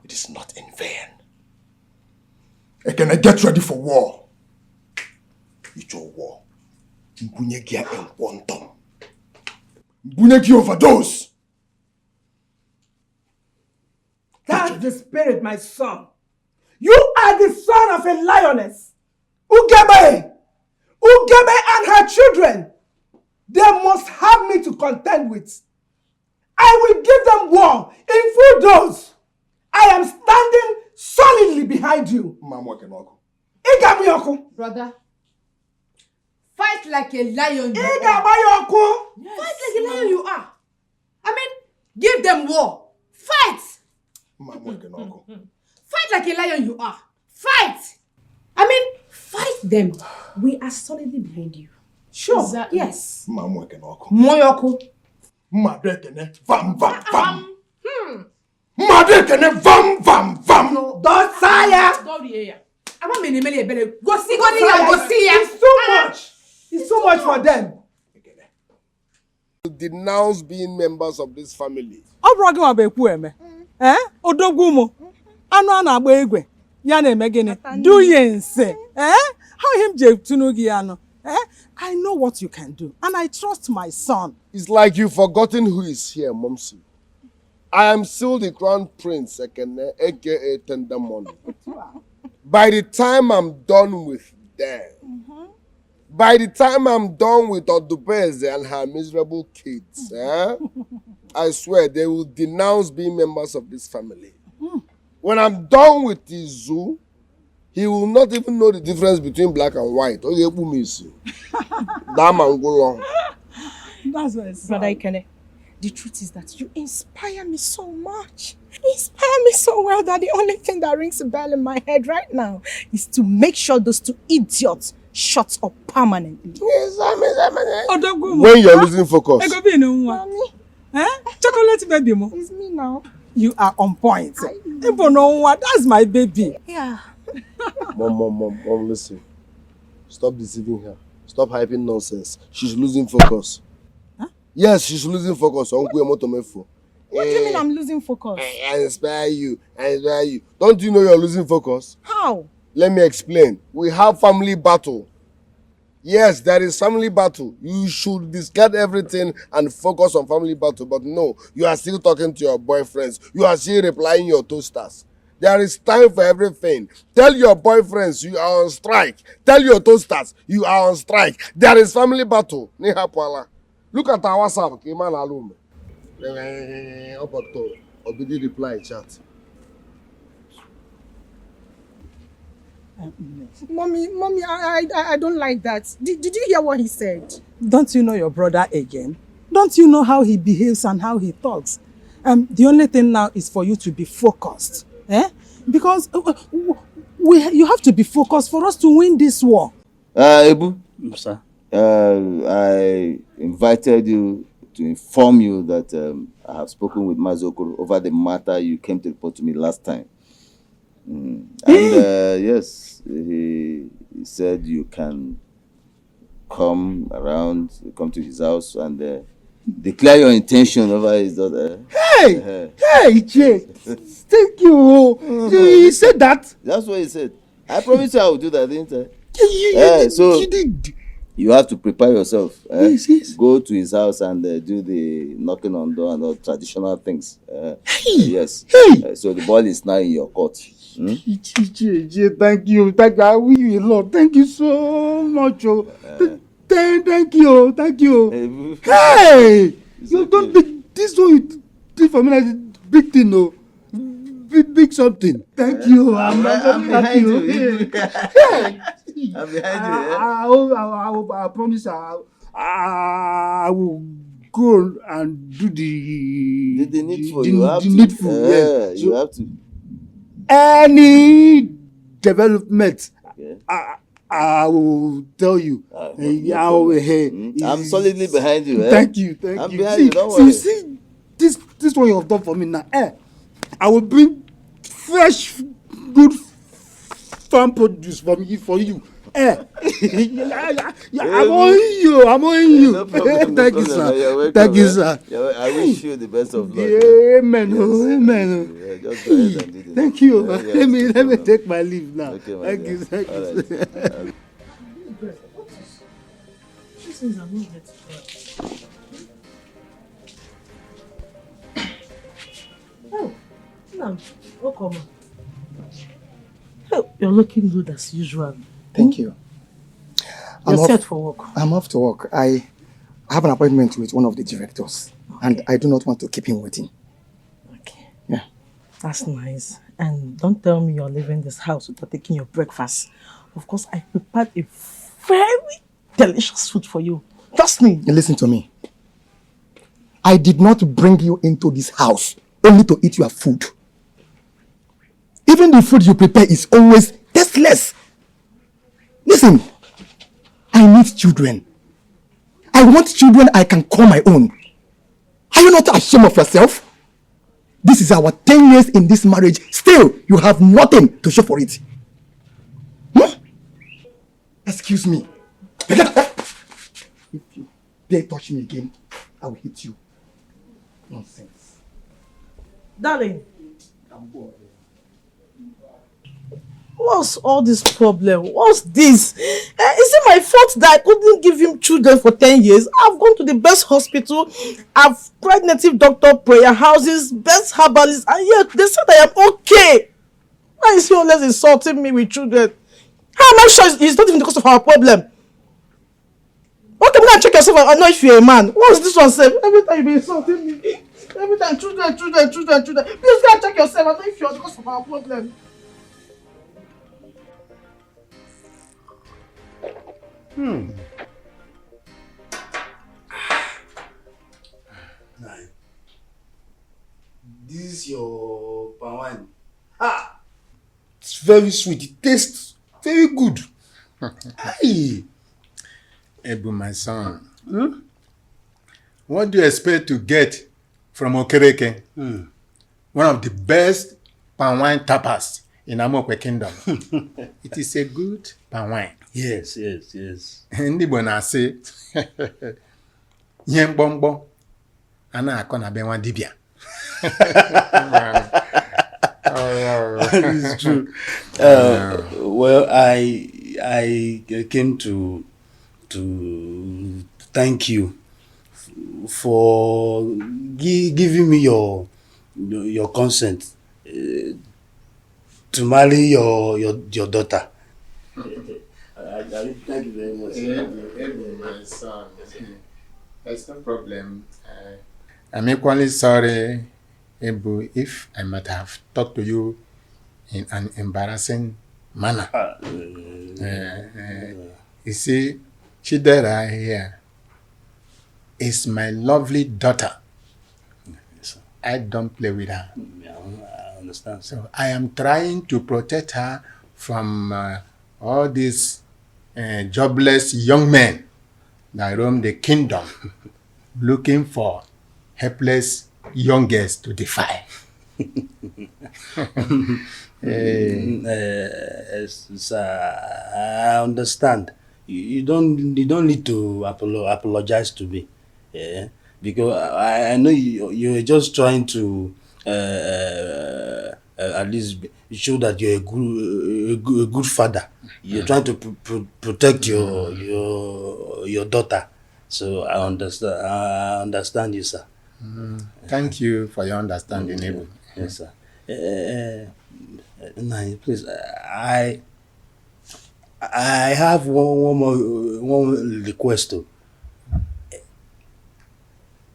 it is not in vain. Ekene, get ready for war. It's your war. Mbunyegi en quantum. Mbunyegi overdose. That's the spirit, my son. You are the son of a lioness. Ugebe! Ugebe and her children. They must have me to contend with. I will give them war in full dose. I am standing solidly behind you. Brother, fight like a lion you are. Fight like a lion you are. I mean, give them war. Fight! Fight like a lion you are. Fight! I mean, fight them. We are solidly behind you. Sure. Exactly. Yes. Moyoko. Madekene vam vam vam. Madekene vam vam vam. Dosaya. Go see ya. It's too much. It's too much for them. To denounce being members of this family. Odogwumo. Anu a na-agba egwe. Ya na-eme gịnị? Do ye nse. How him je tunugi ano? I know what you can do, and I trust my son. It's like you've forgotten who is here, Momsi. I am still the crown prince, aka Tender Money. By the time I'm done with them, by the time I'm done with Odubeze and her miserable kids, I swear they will denounce being members of this family. When I'm done with the zoo, he will not even know the difference between black and white. That's what it's Brother Ikene, the truth is that you inspire me so much. You inspire me so well that the only thing that rings a bell in my head right now is to make sure those two idiots shut up permanently. When you're losing focus. Mommy. Chocolate baby mo. It's me now. You are on point. That's my baby. Yeah. Mom, listen. Stop deceiving her. Stop hyping nonsense. She's losing focus. Huh? Yes, she's losing focus. What do you mean I'm losing focus? I inspire you. Don't you know you're losing focus? How? Let me explain. We have family battle. Yes, there is family battle. You should discard everything and focus on family battle. But no, you are still talking to your boyfriends. You are still replying your toasters. There is time for everything. Tell your boyfriends you are on strike. Tell your toasters you are on strike. There is family battle. Look at our WhatsApp. Obidi reply chat. Mommy, I don't like that. Did you hear what he said? Don't you know your brother again? Don't you know how he behaves and how he talks? The only thing now is for you to be focused. Because you have to be focused for us to win this war. Ebu, sir. I invited you to inform you that I have spoken with Mazoko over the matter you came to report to me last time. And yes, he said you can come to his house and declare your intention over his daughter. Hey, Jay. Thank you. He said that. That's what he said. I promised you I would do that, didn't I? You did. You have to prepare yourself. Yes. Go to his house and do the knocking on door and all traditional things. Yes. So the ball is now in your court. Jay, thank you. I will you a lot. Thank you so much. Thank you. Hey! You don't think this one you did for me like a big thing, no? Big something. Thank you. I'm behind you. I'm behind you. I promise I will go and do the needful. The needful. Yes. You have to. Any development, I will tell you. I'm solidly behind you. Thank you. I'm behind you. Don't worry. See, this one you have done for me now. I will bring fresh, good farm produce for you. I'm on you. No problem, Thank you, sir. Welcome, Thank you, sir. I wish you the best of luck. Amen. Yes. Just go ahead and do this. Thank you. Let me take my leave now. Okay, Thank you. Right. Oh, no, welcome. Oh, you're looking good as usual. Thank you. You're set for work. I'm off to work. I have an appointment with one of the directors, and I do not want to keep him waiting. Okay. Yeah. That's nice. And don't tell me you're leaving this house without taking your breakfast. Of course, I prepared a very delicious food for you. Trust me. Listen to me. I did not bring you into this house only to eat your food. Even the food you prepare is always tasteless. Listen, I need children. I want children I can call my own. Are you not ashamed of yourself? This is our 10 years in this marriage. Still, you have nothing to show for it. Excuse me. If you dare touch me again, I will hit you. Nonsense. Darling. What's all this problem? What's this? Is it my fault that I couldn't give him children for 10 years? I've gone to the best hospital, I've tried native doctor, prayer houses, best herbalists, and yet they said I am okay. Why is he always insulting me with children? How am I sure it's not even because of our problem? Okay, I'm gonna check yourself. I know if you're a man. What's this one say? Every time you be insulting me. Every time children. Please go check yourself. I know if you're because of our problem. This is your palm wine. It's very sweet. It tastes very good. Hey. Ebu, my son. What do you expect to get from Okereke? One of the best palm wine tapas in Amokwe Kingdom. It is a good palm wine. Yes. Ndị Igbo na-asị ihe mkpọmkpọ a na-akọ na be nwa dibịa. It's true. Well, I came to thank you for giving me your consent to marry your daughter. Thank you very much. My son, there's no problem. I'm equally sorry, Ebu, if I might have talked to you in an embarrassing manner. You see, Chidera here is my lovely daughter. I don't play with her. I understand. So I am trying to protect her from all these jobless young men that roam the kingdom looking for helpless young girls to defy. Sir, I understand. You don't need to apologize to me, because I know you're just trying to at least show that you're a good father. You're trying to protect your daughter. So I understand you, sir. Thank you for your understanding, Ebu. Yes, sir. Please, I have one request too.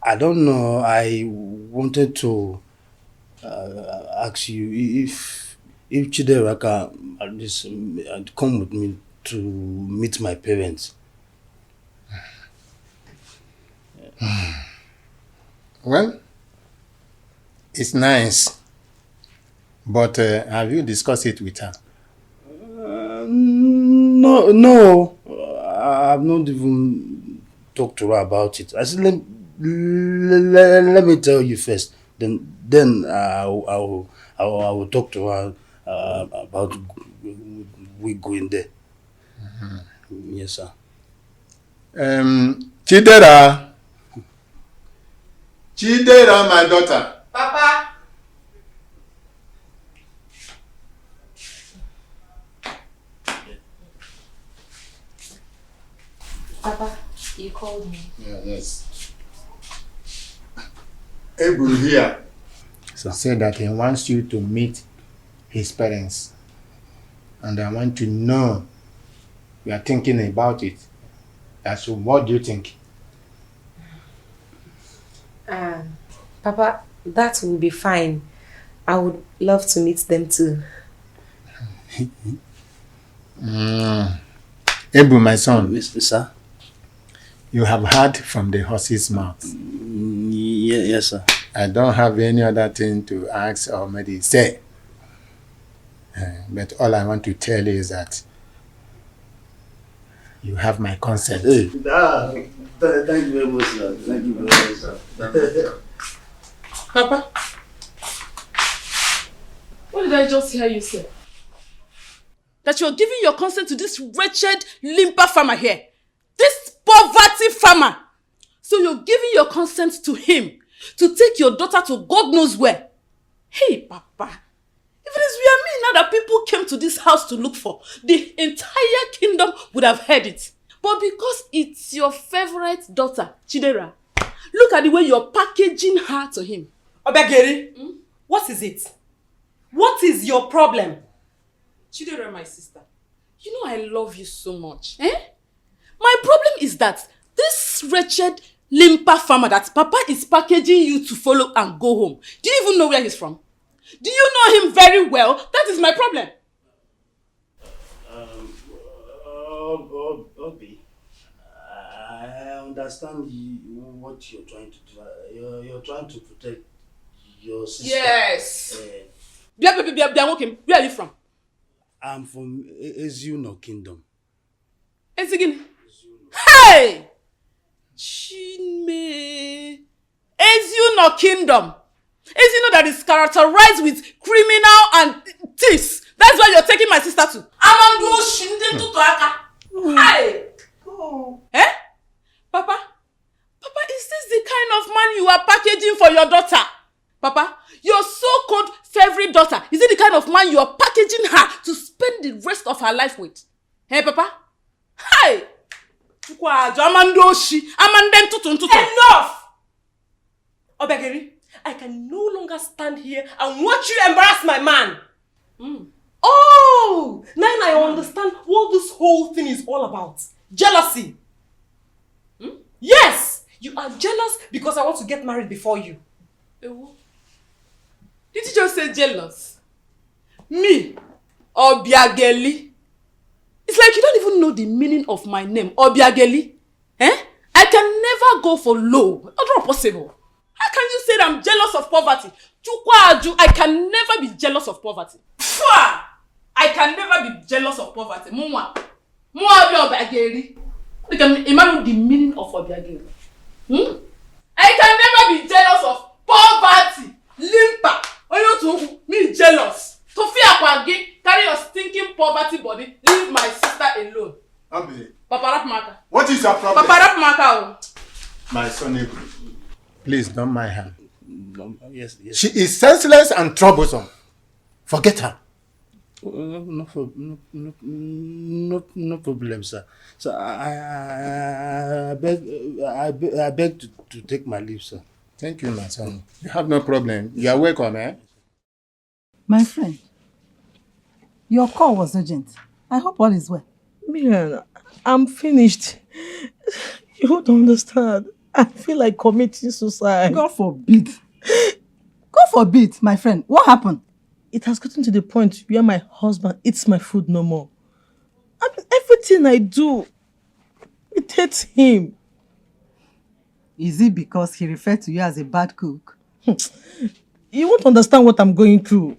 I don't know. I wanted to ask you if Chidera can at least come with me to meet my parents. Well, it's nice, but have you discussed it with her? No, I've not even talked to her about it. I said, let me tell you first. Then I will talk to her about we going there. Yes, sir. Chidera, my daughter. Papa. Papa, you called me. Yes. Ebu here said that he wants you to meet his parents. And I want to know you are thinking about it. So what do you think? Papa, that will be fine. I would love to meet them too. Ebu, my son. Yes, sir. You have heard from the horse's mouth. Yes, sir. I don't have any other thing to ask or maybe say. But all I want to tell you is that you have my consent. Thank you very much, sir. Thank you very much, sir. Papa, what did I just hear you say? That you're giving your consent to this wretched limper farmer here. This poverty farmer. So you're giving your consent to him to take your daughter to God knows where. Hey, Papa. If it is we and me now that people came to this house to look for, the entire kingdom would have heard it. But because it's your favorite daughter, Chidera, look at the way you're packaging her to him. Obegeri, what is it? What is your problem? Chidera, my sister, you know I love you so much. My problem is that this wretched limper farmer that Papa is packaging you to follow and go home. Do you even know where he's from? Do you know him very well? That is my problem. Obi, I understand what you're trying to do. You're trying to protect your sister. Yes. Where are you from? I'm from Ezuno Kingdom. Ezigini. Hey! Chinme. Ezuno Kingdom. Ezuno that is characterized with criminal and thieves. That's why you're taking my sister to. Amandu Shinde Tutuaka. Hey! Eh? Papa, is this the kind of man you are packaging for your daughter? Papa, your so-called favorite daughter, is it the kind of man you are packaging her to spend the rest of her life with? Hey, Papa? Hey! Enough! Obegeri, I can no longer stand here and watch you embarrass my man. Oh! Now I understand what this whole thing is all about. Jealousy. Yes! You are jealous because I want to get married before you. Did you just say jealous? Me? Obiageli. It's like you don't even know the meaning of my name, Obiageli. Eh? I can never go for low. Not possible. How can you say that I'm jealous of poverty? Chukwaju, I can never be jealous of poverty. Pfwa! I can never be jealous of poverty. Mwa Obiageli. You can imagine the meaning of Obiageli. I can never be jealous of poverty. Limpa. Me jealous. Sofia Kwagi, carry your stinking poverty body. Leave my sister alone. Abi. Papa Rap Maka. What is your problem? Papa Rap Maka. My son, please don't mind her. Yes. She is senseless and troublesome. Forget her. No problem, sir. So I beg to take my leave, sir. Thank you, my son. You have no problem. You are welcome, eh? My friend, your call was urgent. I hope all is well. Milan, I'm finished. You don't understand. I feel like committing suicide. God forbid. God forbid, my friend. What happened? It has gotten to the point where my husband eats my food no more. I mean, everything I do, it hates him. Is it because he referred to you as a bad cook? You won't understand what I'm going through.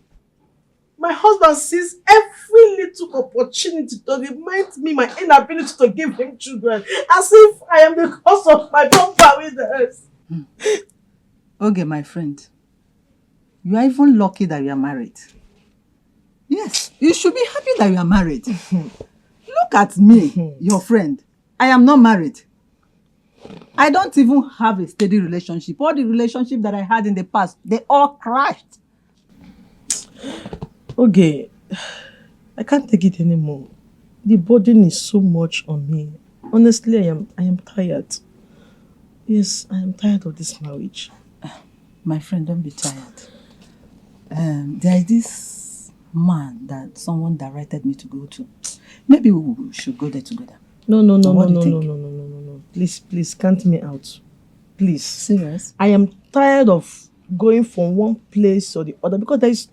My husband sees every little opportunity to remind me my inability to give him children, as if I am the cause of my bumper withers. Okay, my friend. You are even lucky that you are married. Yes, you should be happy that you are married. Look at me, your friend. I am not married. I don't even have a steady relationship. All the relationships that I had in the past, they all crashed. Okay, I can't take it anymore. The burden is so much on me. Honestly, I am tired. Yes, I am tired of this marriage. My friend, don't be tired. There is this man that someone directed me to go to. Maybe we should go there together. No. Please, count me out. Please. Serious? I am tired of going from one place or the other because there is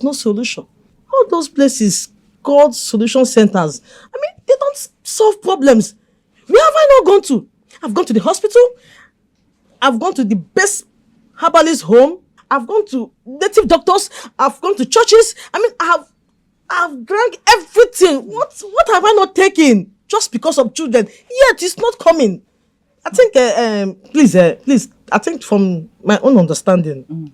no solution. All those places called solution centers, I mean, they don't solve problems. Where have I not gone to? I've gone to the hospital. I've gone to the best herbalist home. I've gone to native doctors. I've gone to churches. I mean, I've drank everything. What have I not taken? Just because of children. Yet it's not coming. I think, please, I think from my own understanding,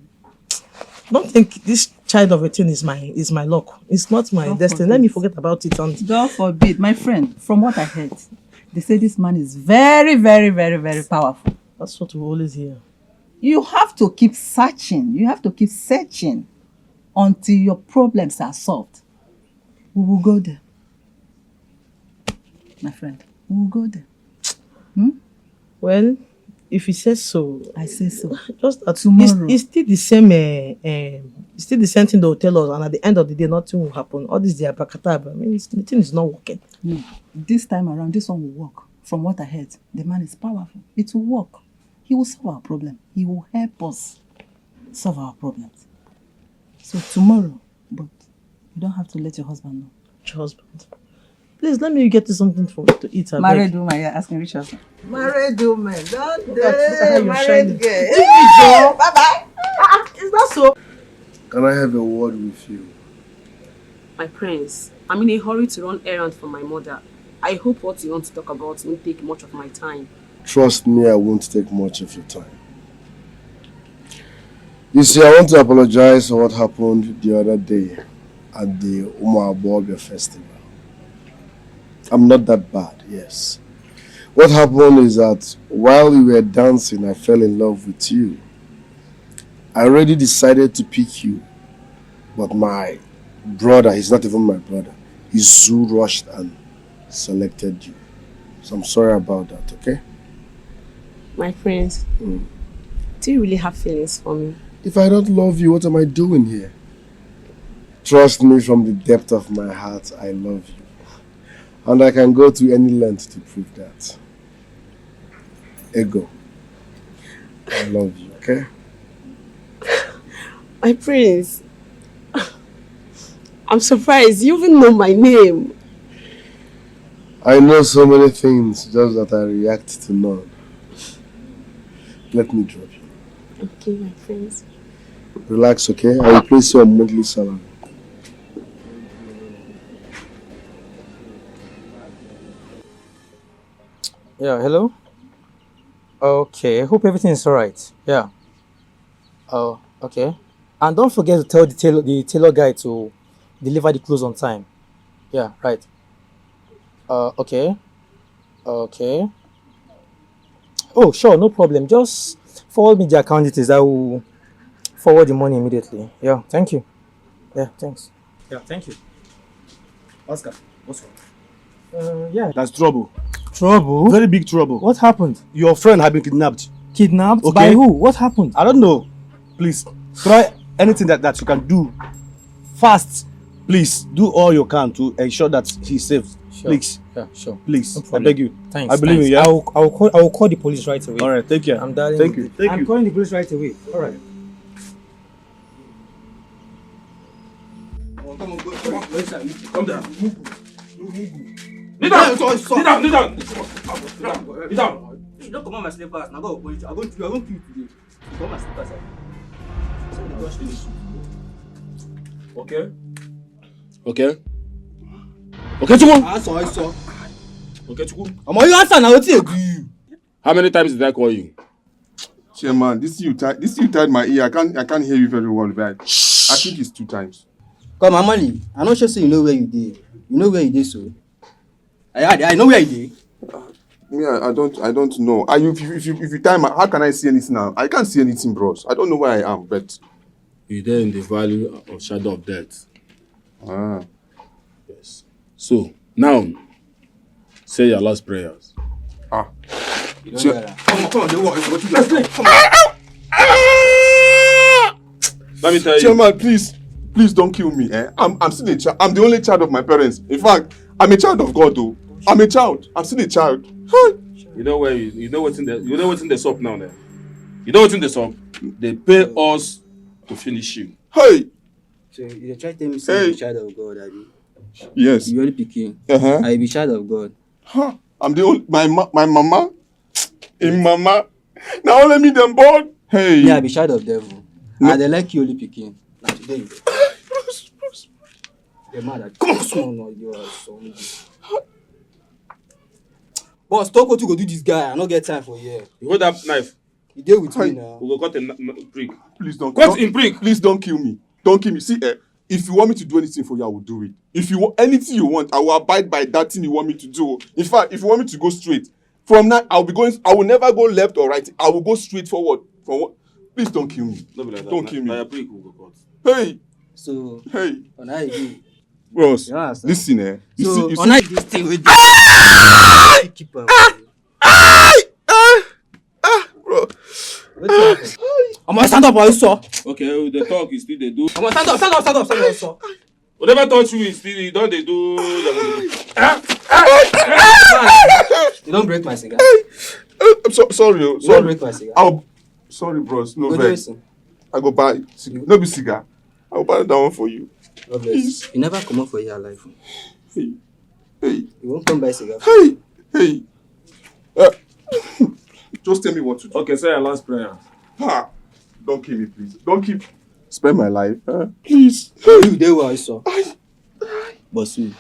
don't think this child of a thing is my luck. It's not my destiny. Let me forget about it. And God forbid, my friend, from what I heard, they say this man is very, very, very, very powerful. That's what we always hear. You have to keep searching. You have to keep searching until your problems are solved. We will go there. My friend, we will go there. Well, if he says so, I say so. Just that tomorrow. It's still the same. It's still the same thing they will tell us, and at the end of the day, nothing will happen. All this, the abracadabra. I mean, the thing is not working. No, this time around, this one will work. From what I heard, the man is powerful. It will work. He will solve our problem. He will help us solve our problems. So tomorrow, but you don't have to let your husband know. Your husband? Please, let me get you something to eat. Married woman, you're asking which husband? Married woman, don't look at how you're shining. Bye-bye. Is that so? Can I have a word with you? My prince, I'm in a hurry to run errands for my mother. I hope what you want to talk about won't take much of my time. Trust me, I won't take much of your time. You see, I want to apologize for what happened the other day at the Umuabobia festival. I'm not that bad, yes. What happened is that while we were dancing, I fell in love with you. I already decided to pick you, but my brother, he's not even my brother, Izu rushed and selected you. So I'm sorry about that, okay? My friends, do you really have feelings for me? If I don't love you, what am I doing here? Trust me, from the depth of my heart, I love you. And I can go to any length to prove that. Ego. I love you, okay? My prince, I'm surprised. You even know my name. I know so many things, just that I react to none. Let me drop you. Okay, my friends. Relax, okay? I will place you on monthly salary. Yeah, hello? Okay, I hope everything is alright. Yeah. Oh, okay. And don't forget to tell the tailor guy to deliver the clothes on time. Yeah, right. Okay. Okay. Oh, sure, no problem. Just forward me the account details. I will forward the money immediately. Yeah, thank you. Yeah, thanks. Yeah, thank you. Oscar, what's wrong? Yeah. That's trouble. Trouble? Very big trouble. What happened? Your friend had been kidnapped. Kidnapped? Okay. By who? What happened? I don't know. Please, try anything that you can do. Fast. Please, do all you can to ensure that he's safe. Sure. Please. Yeah, sure. Please. No I problem. beg you. Thanks. I believe thanks. you, yeah? I will call the police right away. All right, take care. I'm dialing. Thank you. Thank I'm you. calling the police right away. All right. Come on, come down. Kneel down! Kneel down! Kneel down! Kneel down! You don't come on my slippers. Now go I'm going to kill you today. You come on my slippers. Okay. Okay. Okay, Chukwu. I saw. Okay, Chukwu. You answer now. What do you? How many times did I call you? Chairman, this you tied my ear. I can't hear you very well, but I think it's 2 times. Come, Amali. I not sure say you know where you did. You know where you did, so. I know where you did. Me, I don't know. If you tie my, how can I see anything now? I can't see anything, bros. I don't know where I am, but You're there in the valley of shadow of death. Ah. Yes. So now, say your last prayers. You don't hear that. Come on, don't worry. What you doing? Come on. Let me tell you. Chairman, please don't kill me. I'm still a child. I'm the only child of my parents. In fact, I'm a child of God, though. I'm a child. I'm still a child. You know where you know what's in the shop now. There. You know what's in the shop? They pay us to finish you. Hey. So you try to tell me say you be child of God, Abi? Yes. You only picking. Uh-huh. I be child of God. Huh. I'm the only my mama. In mama. Now let me them born. Hey. Yeah, I be child of devil. No. And they like you only picking. Now today you they're mad at you. Come on, no, you are so. Boss, talk what you go do this guy. I don't get time for you. You hold that knife. You deal with me now. We go cut a prick. Please don't. Cut in prick. Please don't kill me. Don't kill me. See, if you want me to do anything for you, I will do it. If you want anything you want, I will abide by that thing you want me to do. In fact, if you want me to go straight, from now I will never go left or right. I will go straight forward. Please don't kill me. No be like that. Don't kill me. By a prick we go cut. Hey. So hey. On how you do? Bros, listen, You so see, on how you this thing with you keep on. Bro. I'm gonna stand up, or you saw. Okay, the talk is still they do. I'm gonna stand up, so. Whatever touch you is still you don't they do. You don't break my cigar. I'm sorry. You don't break my cigar. Sorry, bros. No Go vex. I go buy no be cigar. I'll buy that one for you. Please. You never come up for your life. Hey. You won't come buy cigar. Hey. Just tell me what to do. Okay, say your last prayer. Don't kill me, please. Don't keep spend my life. Please. You there where I saw. But see,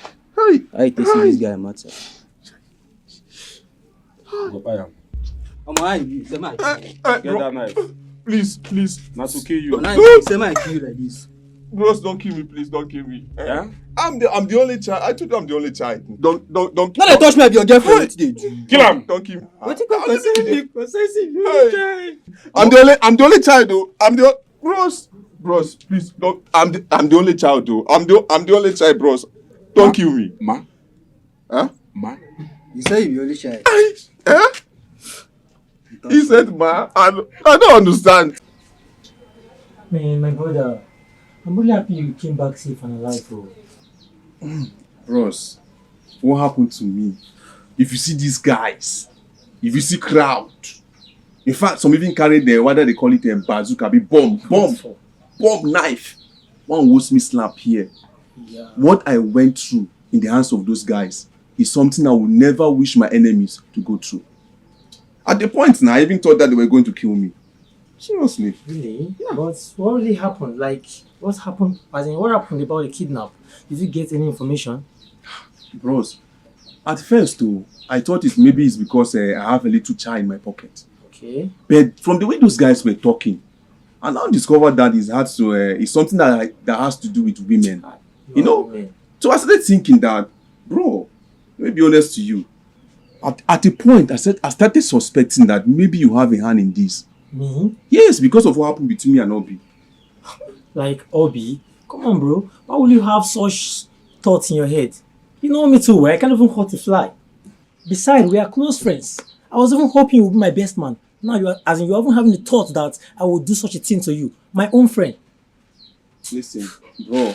I take see this guy matter. Go buy him. Say my Get that knife. Please. Not to kill you. Say my kill you like this. Bros, don't kill me, please. Don't kill me. Yeah? I'm the only child. I told you I'm the only child. Don't. Now they touch me with your girlfriend. What did they do? Kill him. Don't kill me. What you concern me? I'm the only child though. Bros, please don't. I'm the only child though. I'm the only child, bros. Don't kill me. Ma? Huh? Ma? You say you're the only child. He said, ma. I don't understand. Man, my brother, I'm really happy you came back safe and alive, bro. Bros, what happened to me? If you see these guys, if you see crowd, in fact, some even carry the whether they call it a bazooka, be bomb knife. One was me slap here. Yeah. What I went through in the hands of those guys is something I would never wish my enemies to go through. At the point now, I even thought that they were going to kill me. Seriously. Really? Yeah. But what really happened? Like, what happened? As in, what happened about the kidnap? Did you get any information? Bros, at first too, I thought maybe it's because I have a little child in my pocket. Okay. But from the way those guys were talking, I now discovered that it's something that has to do with women. You know? Women. So I started thinking that, bro, let me be honest to you. At a point, I started suspecting that maybe you have a hand in this. Me? Yes, because of what happened between me and Obi. Like Obi? Come on, bro. Why would you have such thoughts in your head? You know me too well. I can't even hurt a fly. Besides, we are close friends. I was even hoping you would be my best man. Now you're even having the thought that I would do such a thing to you. My own friend. Listen, bro.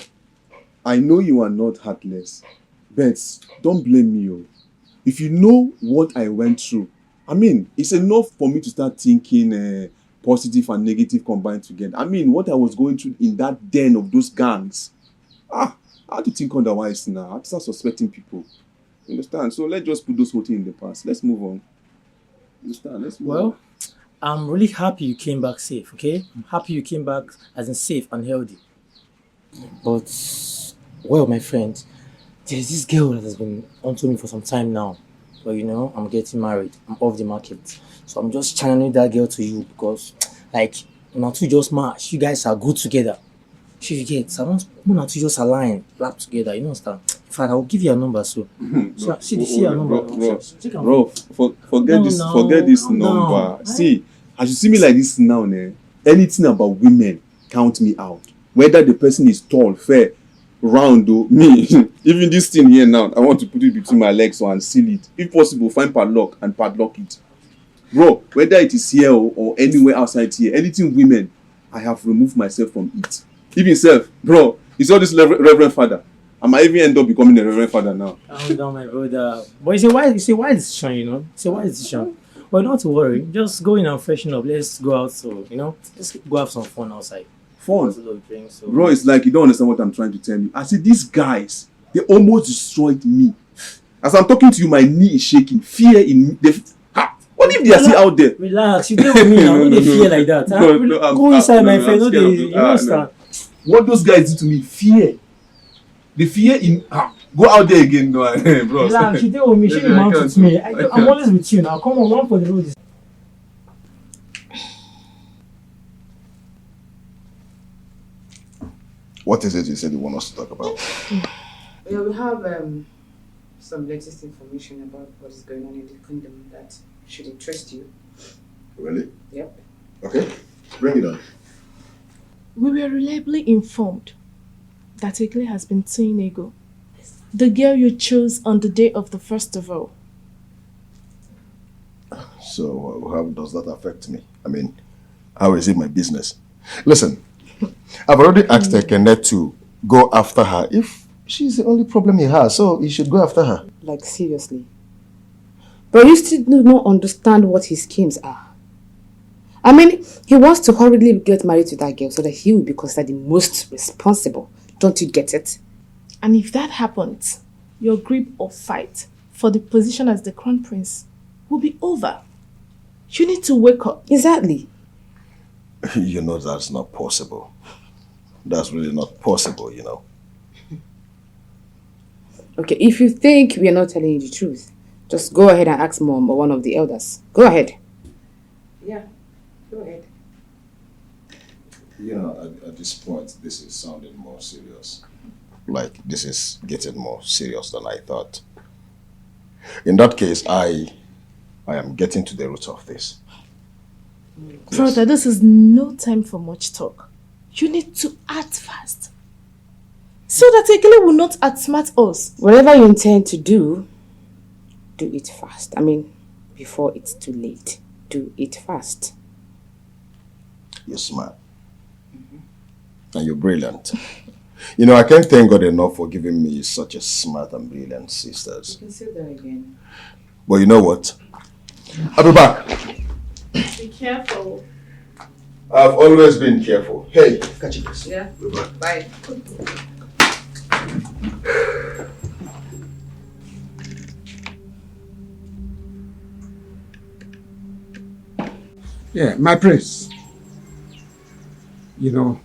I know you are not heartless. But don't blame me, yo. If you know what I went through, I mean, it's enough for me to start thinking positive and negative combined together. I mean, what I was going through in that den of those gangs. I had to think otherwise now. I had to start suspecting people. You understand? So let's just put those whole things in the past. Let's move on. You understand? Let's move on. I'm really happy you came back safe, okay? I'm happy you came back as in safe and healthy. But, well, my friend, there's this girl that has been onto me for some time now. But you know, I'm getting married. I'm off the market. So I'm just channeling that girl to you because, like, not to just match. You guys are good together. You get, I want not to just align, lap together. You understand? In fact, I will give you a number. So see your number. Bro, forget this number. See, as you see me like this now, anything about women, count me out. Whether the person is tall, fair, round or me, even this thing here now, I want to put it between my legs and seal it. If possible, find padlock and padlock it. Bro, whether it is here or anywhere outside here, anything women, I have removed myself from it. Even self, bro, you saw this Reverend Father. I might even end up becoming a Reverend Father now. Calm down, my brother. But it's a wise decision, you know. It's a wise decision. But not to worry. Just go in and freshen up. Let's go out, so you know, let's go have some fun outside. Fun? Bro, it's like you don't understand what I'm trying to tell you. I see these guys, they almost destroyed me. As I'm talking to you, my knee is shaking. Fear in me. What if they are still out there? Relax, you deal with me now. Don't fear like that. Go inside, my friend. You understand? What those guys do to me, fear. The fear in go out there again, no, bro. Relax, you deal with me. Shake your mouth with me. I'm always with you now. Come on, one for the road. What is it you said you want us to talk about? Yeah, we have some latest information about what is going on in the kingdom that should interest you. Really? Yep. Okay, bring it on. We were reliably informed that Ekele has been seeing Ego, the girl you chose on the day of the festival. So how does that affect me? I mean, how is it my business? Listen, I've already asked Ekene to go after her if she's the only problem he has, so he should go after her. Like, seriously. But you still do not understand what his schemes are. I mean, he wants to hurriedly get married to that girl so that he will be considered the most responsible. Don't you get it? And if that happens, your grip or fight for the position as the crown prince will be over. You need to wake up. Exactly. You know that's not possible. That's really not possible, you know. Okay, if you think we are not telling you the truth, just go ahead and ask Mom or one of the elders. Go ahead. Yeah, go ahead. You know, at this point, this is sounding more serious. Like, this is getting more serious than I thought. In that case, I am getting to the root of this. Brother, this is no time for much talk. You need to act fast. So that Ekele will not outsmart us. Whatever you intend to do it fast. I mean, before it's too late. Do it fast. You're smart. And you're brilliant. You know, I can't thank God enough for giving me such a smart and brilliant sisters. You can say that again. But you know what? I'll be back. Be careful. I've always been careful. Hey, catch you this. Yeah. Bye. Bye. Yeah, my prince. You know,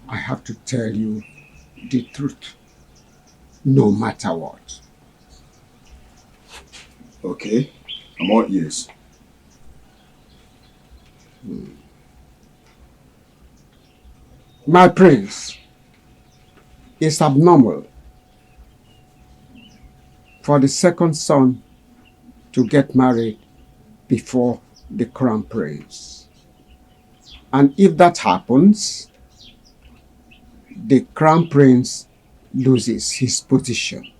I have to tell you the truth, no matter what. Okay, I'm all ears. My prince, it's abnormal for the second son to get married before the crown prince. And if that happens, the crown prince loses his position.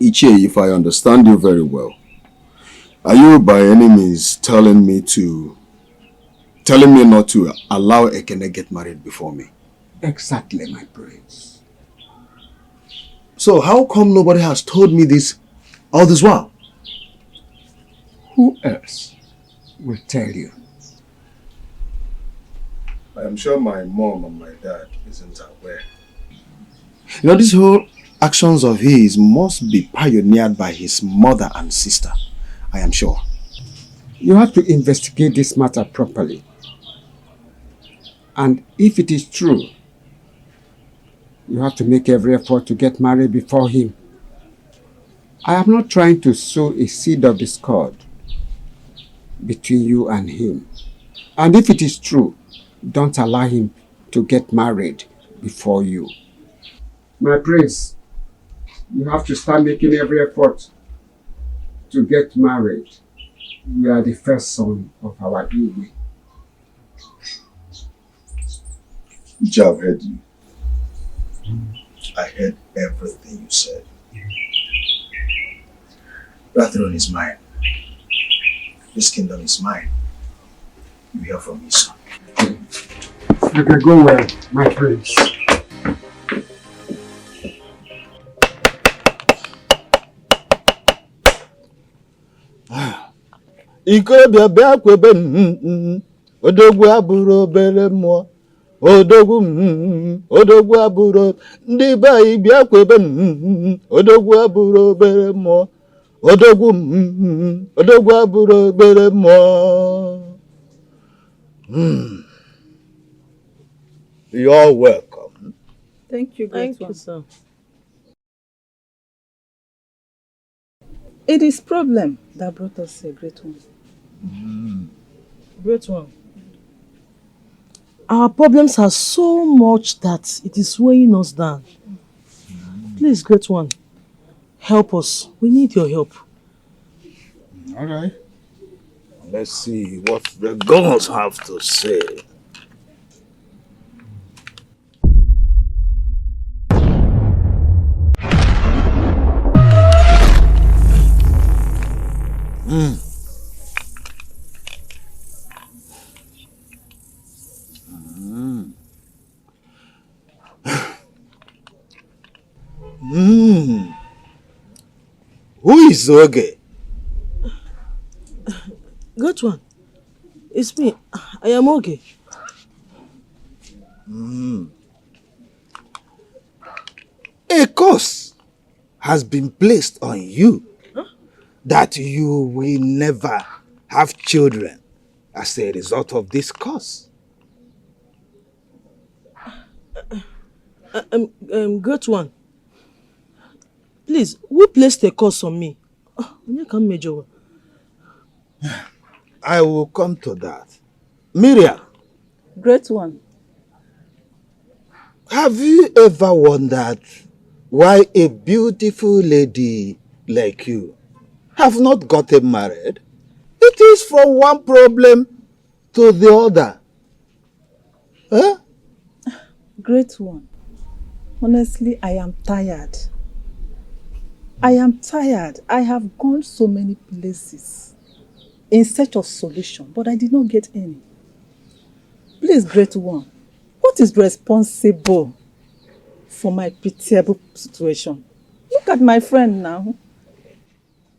Ichie, if I understand you very well, are you by any means telling me not to allow Ekene get married before me? Exactly, my prince. So how come nobody has told me this all this while? Who else will tell you? I am sure my mom and my dad isn't aware. You know, this whole actions of his must be pioneered by his mother and sister. I am sure. You have to investigate this matter properly. And if it is true, you have to make every effort to get married before him. I am not trying to sow a seed of discord between you and him. And if it is true, don't allow him to get married before you. My prince, you have to start making every effort to get married. You are the first son of our Igwe. I've heard you. I heard everything you said. That throne is mine. This kingdom is mine. You hear from me, son. You can go well, my prince. Ikorobịa bịa kwebe odogwu abụrụ obere mmụọ odogwu abụrụ ndị be anyị bịa kwebe odogwu abụrụ obere mmụọ odogwu abụrụ obere mmụọ. You're welcome. Thank you, great one. sir. It is problem that brought us a great one. Great one. Our problems are so much that it is weighing us down. Please, great one, help us. We need your help. All right. Let's see what the gods have to say. Who is Oge? Great one, it's me. I am okay. A curse has been placed on you that you will never have children as a result of this curse. Great one, please, who placed a curse on me? You can measure. I will come to that. Miriam. Great one. Have you ever wondered why a beautiful lady like you have not gotten married? It is from one problem to the other. Huh? Great one. Honestly, I am tired. I am tired. I have gone so many places in search of solution, but I did not get any. Please, great one, what is responsible for my pitiable situation? Look at my friend now.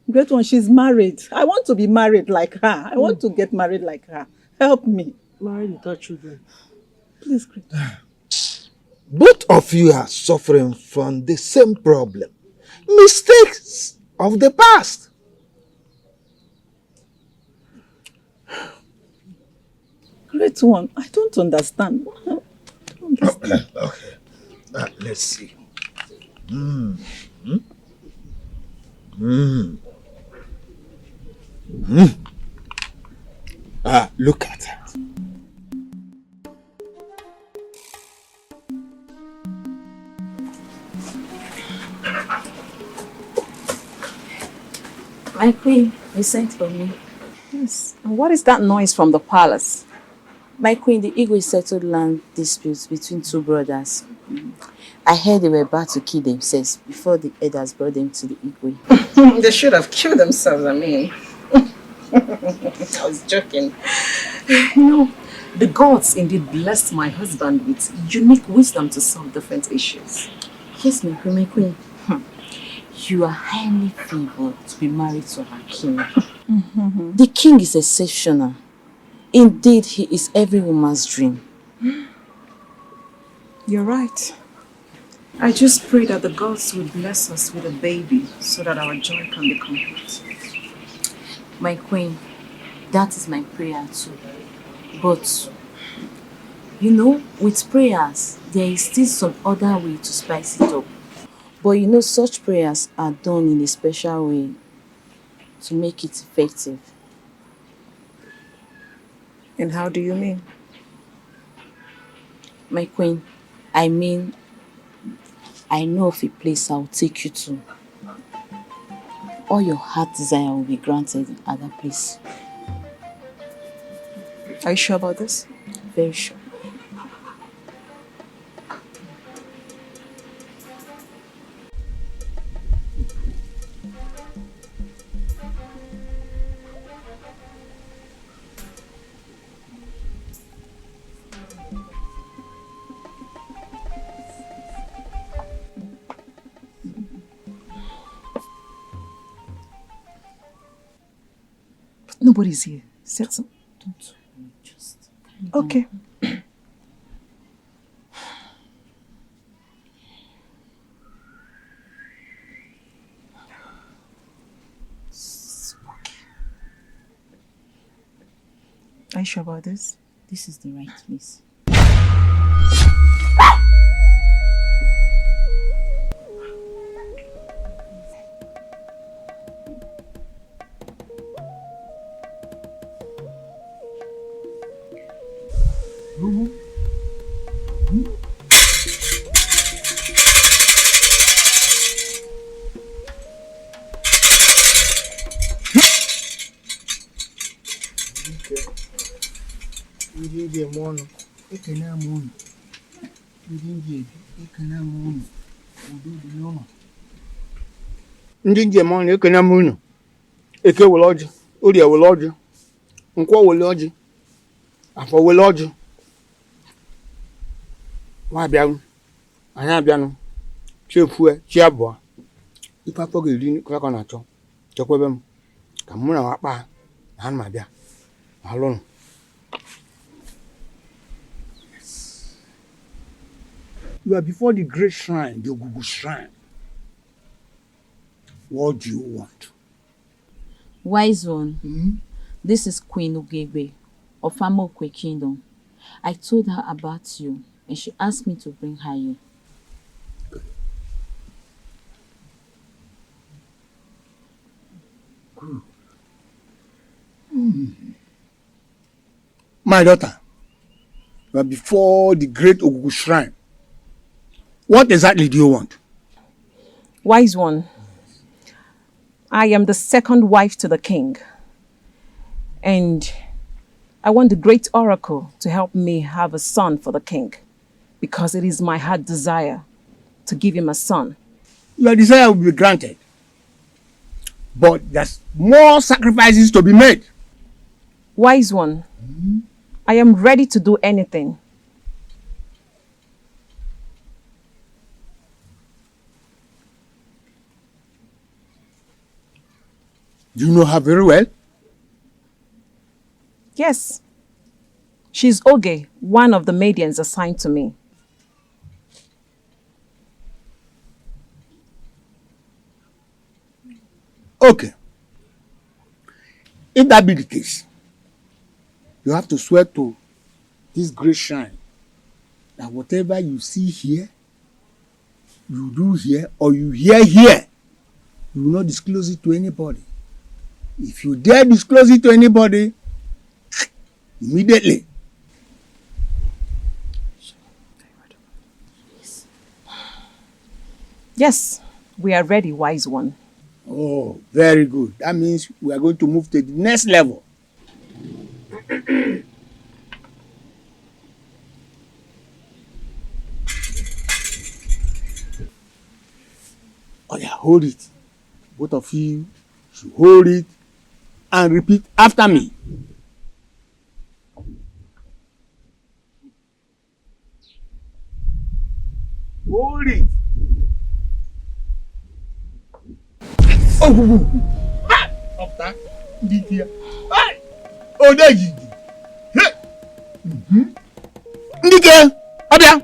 Great one, she's married. I want to be married like her. I want to get married like her. Help me. Married without children. Please, Great. Both of you are suffering from the same problem. Mistakes of the past. Great one, I don't understand. Okay. Let's see. Look at her. My queen, you sent for me. Yes. And what is that noise from the palace? My queen, the Igwe settled land disputes between two brothers. I heard they were about to kill themselves before the elders brought them to the Igwe. They should have killed themselves, I mean. I was joking. The gods indeed blessed my husband with unique wisdom to solve different issues. Yes, my queen. You are highly favored to be married to our king. The king is exceptional. Indeed, he is every woman's dream. You're right. I just pray that the gods will bless us with a baby so that our joy can be complete. My queen, that is my prayer too. But, with prayers, there is still some other way to spice it up. But such prayers are done in a special way to make it effective. And how do you mean? My queen, I mean, I know of a place I'll take you to. All your heart desire will be granted at that place. Are you sure about this? Very sure. Nobody's here. Said so. Don't just. Okay. Are you sure about this? This is the right place. Ndị njem ọnụ ekene m unu. Eke wele ọjị, Orie wele ọjị, Nkwọ wele ọjị, Afọ wele ọjị. Nwa abịanụ, anyị abịanụ, chi efue, chi abụọ. Ife afọ ga-eri ka ọ na-achọ, chekwebe m, ka mụ na wakpa na ha ma bịa. Alụnụ. You are before the great shrine, the Ogugu shrine. What do you want? Wise one, This is Queen Ugebe of Amokwe Kingdom. I told her about you and she asked me to bring her here. My daughter, you are before the great Ogugu shrine. What exactly do you want? Wise one, I am the second wife to the king. And I want the great oracle to help me have a son for the king. Because it is my heart desire to give him a son. Your desire will be granted. But there's more sacrifices to be made. Wise one, I am ready to do anything. Do you know her very well? Yes. She's Oge, one of the maidens assigned to me. Okay. If that be the case, you have to swear to this great shrine that whatever you see here, you do here, or you hear here, you will not disclose it to anybody. If you dare disclose it to anybody, immediately. Yes, we are ready, wise one. Oh, very good. That means we are going to move to the next level. Oh yeah, hold it. Both of you should hold it and repeat after me. Hold it. Oh, up that. Oh, there you go. Ndike, Abia.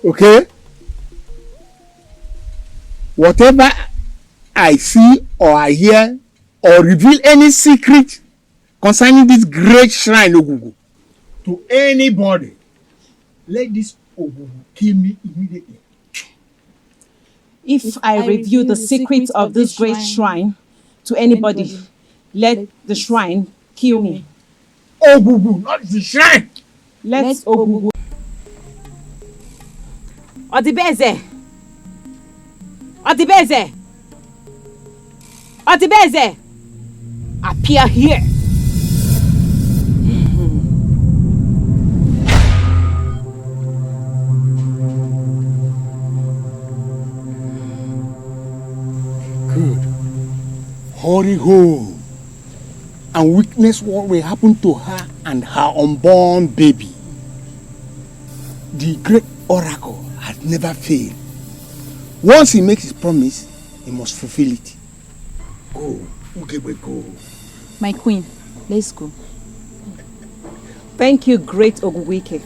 Okay. Whatever I see or I hear or reveal any secret concerning this great shrine Ogugu to anybody, let this Ogugu kill me immediately. If I reveal the secret of this great shrine to anybody, let the shrine kill me. Ogugu, not the shrine. Let Ogugu. Odibeze! Odibeze! Odibeze! Appear here! Good. Hurry home and witness what will happen to her and her unborn baby. The great oracle has never failed. Once he makes his promise, he must fulfill it. Go, Ugebe, go. My queen, let's go. Thank you, great Oguwike.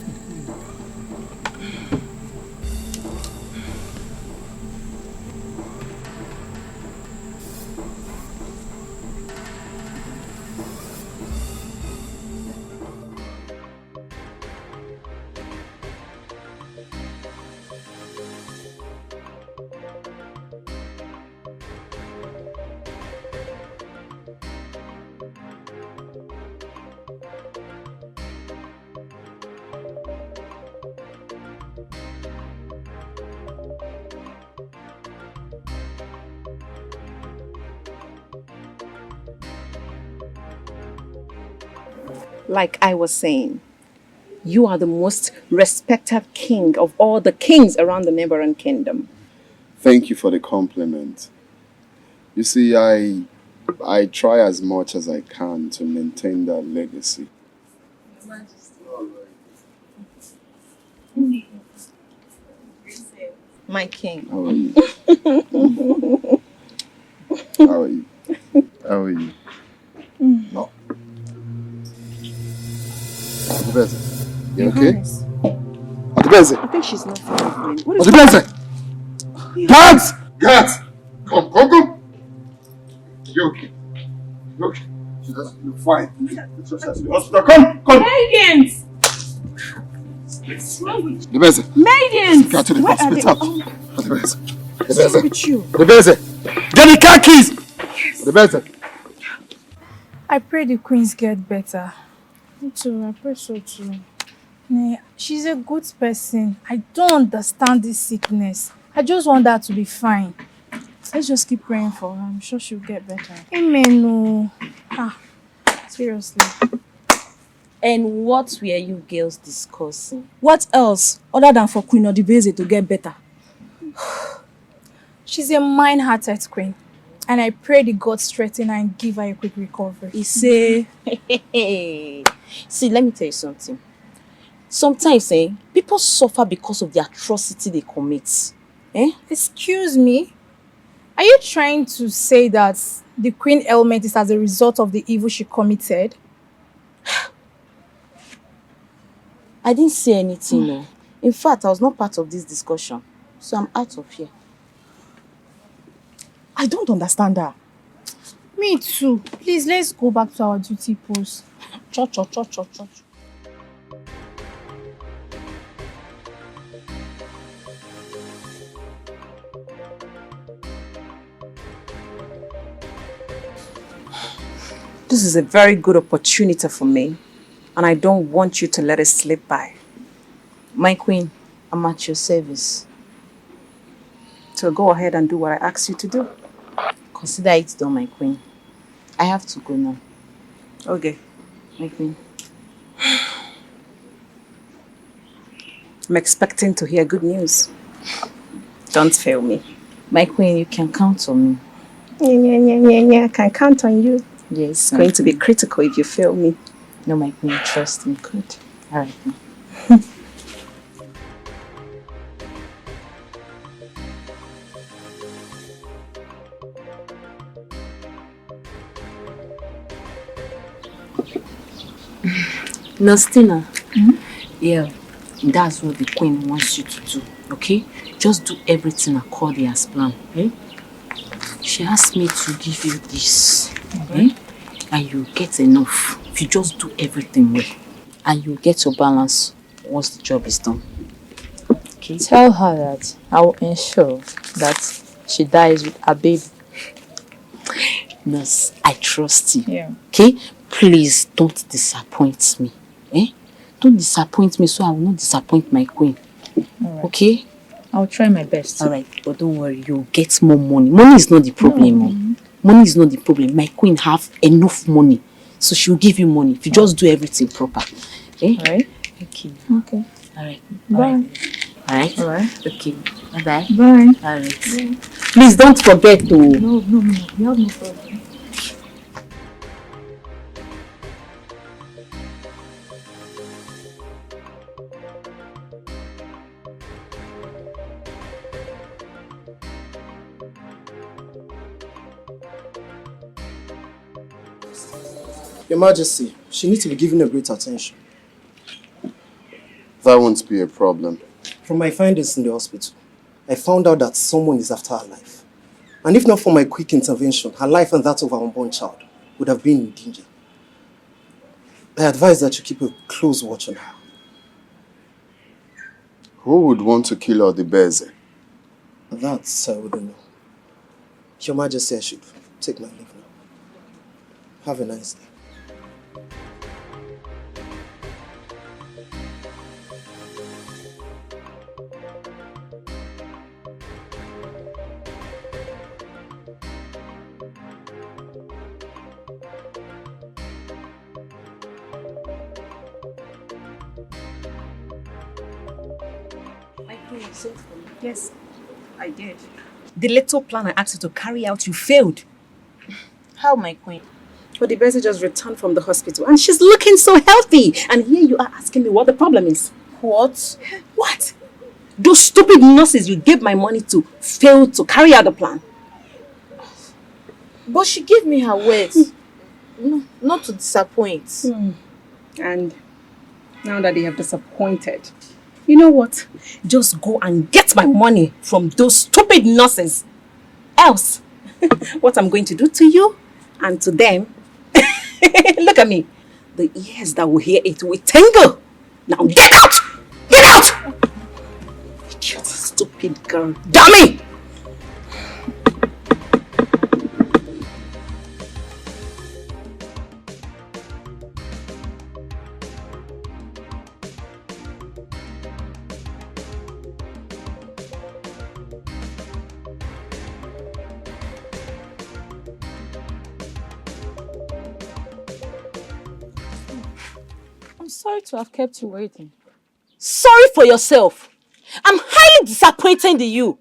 Like I was saying, you are the most respected king of all the kings around the neighboring kingdom. Thank you for the compliment. You see, I try as much as I can to maintain that legacy. My king. How are you? How are you? How are you? No. Odibeze, you okay? Odibeze. I think she's not fine. Odibeze! Guards! Guards! Come! You okay? You okay? You're fine. Hospital, come! Maidens! What's wrong with you? Odibeze. Maidens! Get to the hospital. Odibeze. What's wrong with you? Odibeze. Get the car keys! Odibeze. I pray the queens get better. Me too, I pray so too. She's a good person. I don't understand this sickness. I just want her to be fine. Let's just keep praying for her. I'm sure she'll get better. Amen. No. Seriously. And what were you girls discussing? What else other than for Queen Odibeze to get better? She's a mind-hearted queen. And I pray the gods strengthen her and give her a quick recovery. He say, see, let me tell you something. Sometimes, people suffer because of the atrocity they commit. Eh? Excuse me? Are you trying to say that the queen element is as a result of the evil she committed? I didn't say anything, no. In fact, I was not part of this discussion. So I'm out of here. I don't understand her. Me too. Please, let's go back to our duty post. Church. This is a very good opportunity for me, and I don't want you to let it slip by. My queen, I'm at your service. So go ahead and do what I asked you to do. Consider it done, my queen. I have to go now. Okay, my queen. I'm expecting to hear good news. Don't fail me. My queen, you can count on me. Yeah, I can count on you. Yes, It's going to be critical if you fail me. No, my queen, trust me. Good. All right. Nostina, yeah, that's what the queen wants you to do, okay? Just do everything according as planned, eh? She asked me to give you this, eh? And you get enough if you just do everything well. And you get your balance once the job is done. Okay? Tell her that I will ensure that she dies with a baby. Nurse, I trust you. Yeah. Okay? Please don't disappoint me. Eh? Don't disappoint me so I will not disappoint my queen. Alright. Okay? I'll try my best. Alright, but don't worry, you'll get more money. Money is not the problem. No. Money is not the problem. My queen have enough money. So she'll give you money if you just do everything proper. Eh? Alright. Okay. Okay. Alright. Bye. Alright. Alright. Okay. Bye-bye. Bye. Alright. Bye. Please don't forget to... No. You have no problem. Your Majesty, she needs to be given a great attention. That won't be a problem. From my findings in the hospital, I found out that someone is after her life. And if not for my quick intervention, her life and that of her unborn child would have been in danger. I advise that you keep a close watch on her. Who would want to kill her the best? That I wouldn't know. Your Majesty, I should take my leave now. Have a nice day. Yes, I did. The little plan I asked you to carry out, you failed. How, my queen? But the person just returned from the hospital and she's looking so healthy. And here you are asking me what the problem is. What? What? Those stupid nurses you gave my money to failed to carry out the plan. But she gave me her words. No, not to disappoint. And now that they have disappointed, you know what? Just go and get my money from those stupid nurses. Else, what I'm going to do to you and to them, look at me. The ears that will hear it will tingle. Now get out! Get out! You stupid girl. Dummy! I'm sorry to have kept you waiting. Sorry for yourself. I'm highly disappointed in you.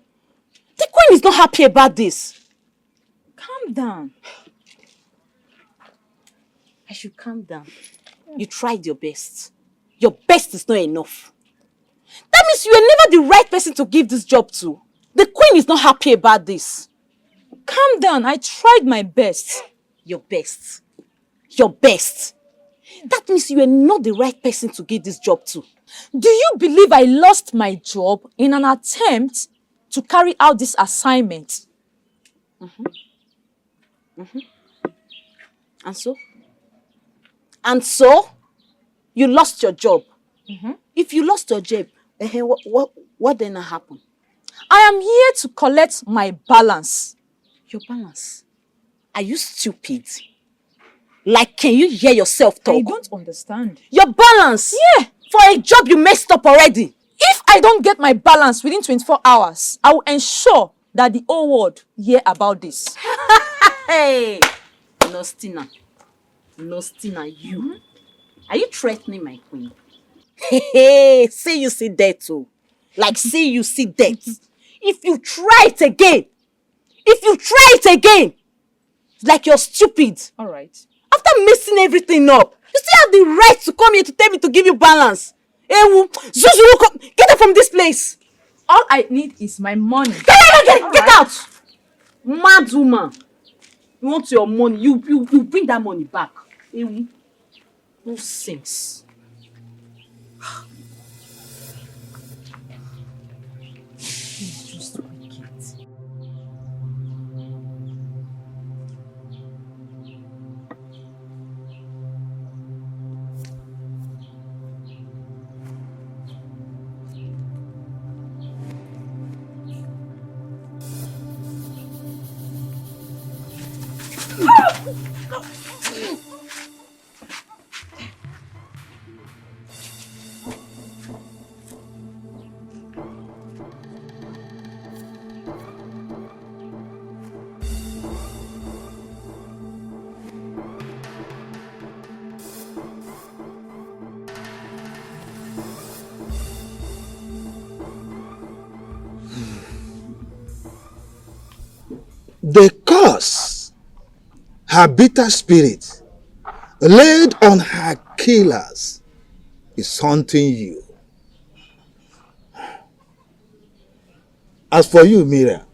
The queen is not happy about this. Calm down. I should calm down. You tried your best. Your best is not enough. That means you are never the right person to give this job to. The queen is not happy about this. Calm down. I tried my best. Your best. Your best. That means you are not the right person to give this job to. Do you believe I lost my job in an attempt to carry out this assignment? And so? And so? You lost your job. If you lost your job, what then happened? I am here to collect my balance. Your balance? Are you stupid? Like, can you hear yourself talk? I don't understand. Your balance? Yeah. For a job you messed up already. If I don't get my balance within 24 hours, I will ensure that the whole world hear about this. Hey! Nostina. Nostina, you. Are you threatening my queen? Hey, see you see that too. Like, see you see that. If you try it again, it's like you're stupid. All right. After messing everything up, you still have the right to come here to tell me to give you balance. Ewu, Zuzu, get out from this place. All I need is my money. Get out! Mad woman. You want your money, you bring that money back. Ewu. No sense. He's just wicked. The curse, her bitter spirit, laid on her killers, is haunting you. As for you, Mira,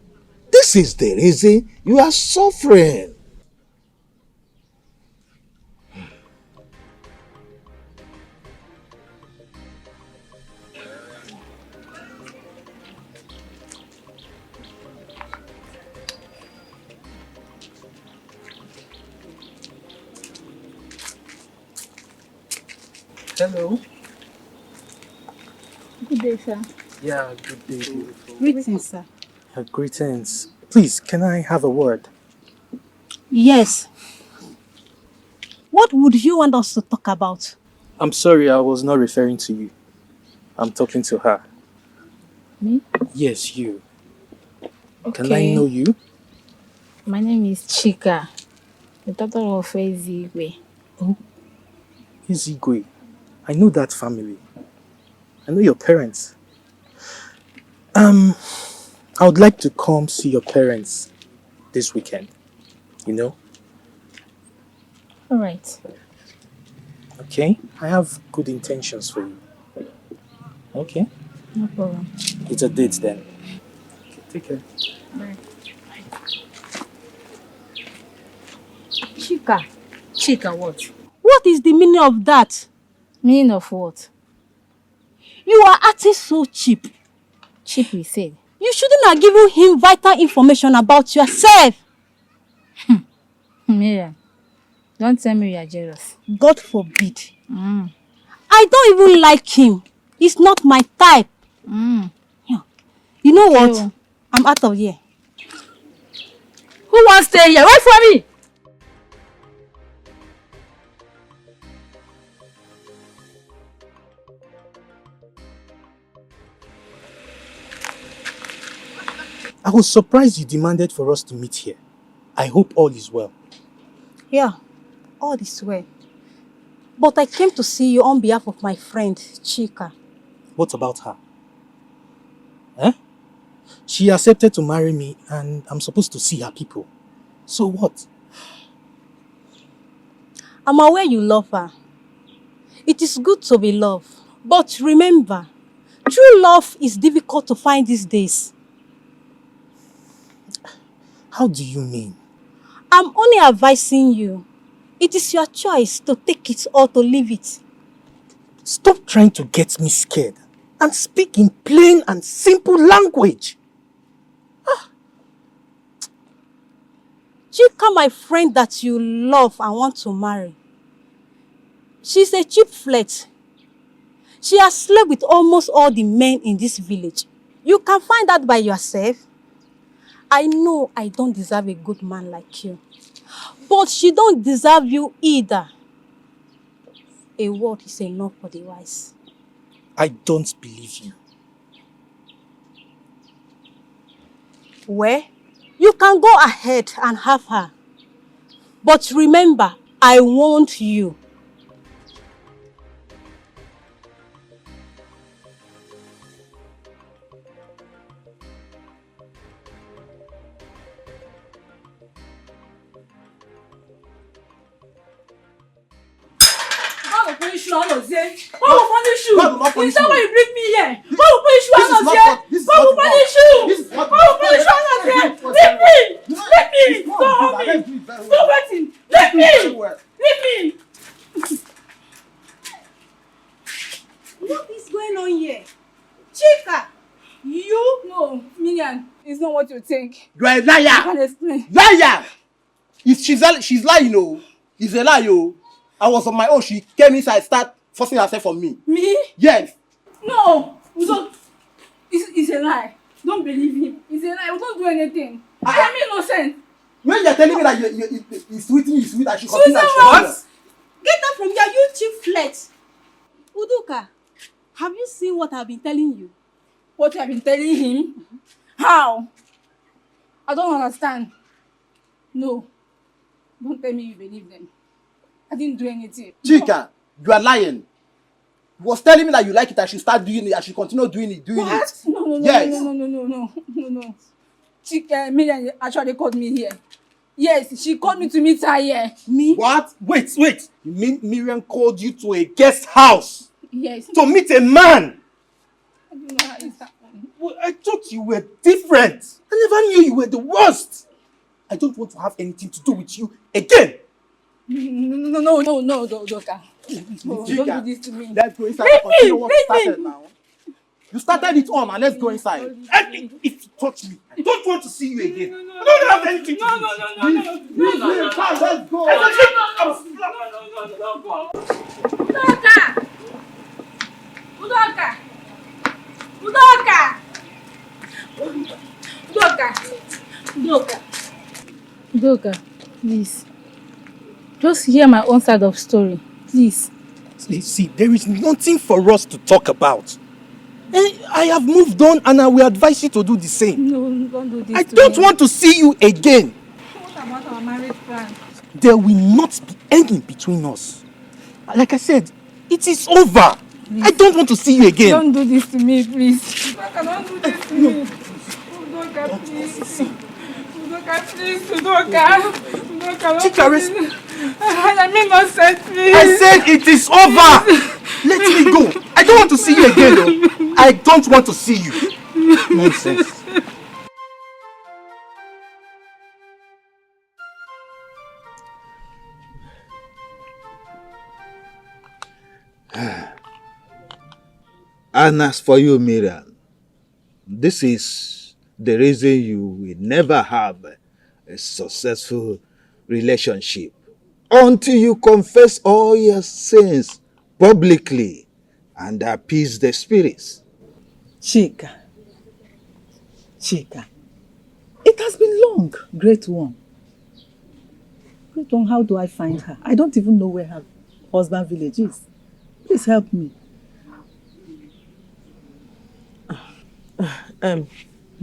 this is the reason you are suffering. Hello. Good day, sir. Yeah, good day, beautiful. Greetings, sir. Greetings. Please, can I have a word? Yes. What would you want us to talk about? I'm sorry, I was not referring to you. I'm talking to her. Me? Yes, you. Okay. Can I know you? My name is Chika, the daughter of Ezigwe. Oh, Ezigwe. I know that family. I know your parents. I would like to come see your parents this weekend. You know? All right. Okay? I have good intentions for you. Okay? No problem. It's a date then. Okay, take care. Bye. Chika what? What is the meaning of that? Meaning of what? You are acting so cheap. Cheap, we said. You shouldn't have given him vital information about yourself. Miriam, don't tell me you are jealous. God forbid. I don't even like him. He's not my type. Yeah. You know what? Ew. I'm out of here. Who wants to stay here? Wait for me! I was surprised you demanded for us to meet here. I hope all is well. Yeah, all is well. But I came to see you on behalf of my friend, Chika. What about her? Eh? She accepted to marry me and I'm supposed to see her people. So what? I'm aware you love her. It is good to be loved. But remember, true love is difficult to find these days. How do you mean? I'm only advising you. It is your choice to take it or to leave it. Stop trying to get me scared and speak in plain and simple language. Chika, my friend that you love and want to marry, she's a cheap flirt. She has slept with almost all the men in this village. You can find out by yourself. I know I don't deserve a good man like you, but she don't deserve you either. A word is enough for the wise. I don't believe you. Well, you can go ahead and have her. But remember, I want you. God will punish you, Anozie. God will punish you. God will not punish Is that me. why you bring me here? God will punish you, This is not Anozie. what- this is God will not punish what- you. this is not God will what- punish you, Anozie. This is what- Leave me. Leave me. This is what- Don't hold I me. don't do it very well. Stop waiting. Leave me. Very well. Leave me. What is going on here? Chika! You? No, Miriam, it's not what you think. You are a I liar. can explain. Liar! If she's lying, oh. It's a lie, oh. I was on my own. She came inside, start forcing herself on me. Me? Yes. No. Uzo, it's a lie. Don't believe him. It's a lie. We don't do anything. I am innocent. When you're telling me that it's sweet, I should Susan, continue. what? Get up from here, you cheap flirt. Uduka, have you seen what I've been telling you? What you have been telling him? How? I don't understand. No. Don't tell me you believe them. I didn't do anything. Chika, you are lying. You was telling me that you like it, I should start doing it, I should continue doing it. What? No. Yes. No. Chika, Miriam actually called me here. Yes, she called me to meet her here. Me? What? Wait. You mean Miriam called you to a guest house? Yes. To meet a man? I don't know how it's happening. Well, I thought you were different. I never knew you were the worst. I don't want to have anything to do with you again. No, Doka. No, Chika, don't do this to me. Let's go inside Leave and continue me, what leave started me. now. You started it on and let's go inside. And if you touch me, I don't want to see you again. I don't have anything to do. No. Come, let's go. Udoka, please. Just hear my own side of story, please. See, there is nothing for us to talk about. I have moved on and I will advise you to do the same. No, don't do this I to don't me. want to see you again. What about our marriage plan? There will not be any between us. Like I said, it is over. Please. I don't want to see you again. Don't do this to me, please. Udoka, don't do this to me. Udoka, please. Udoka, please. Udoka, don't do this. I am innocent, please. I said it is over. Let me go. I don't want to see you again, though. I don't want to see you. Nonsense. And as for you, Miriam, this is the reason you will never have a successful relationship until you confess all your sins publicly and appease the spirits. Chika, it has been long, great one. Great one, how do I find her? I don't even know where her husband village is. Please help me.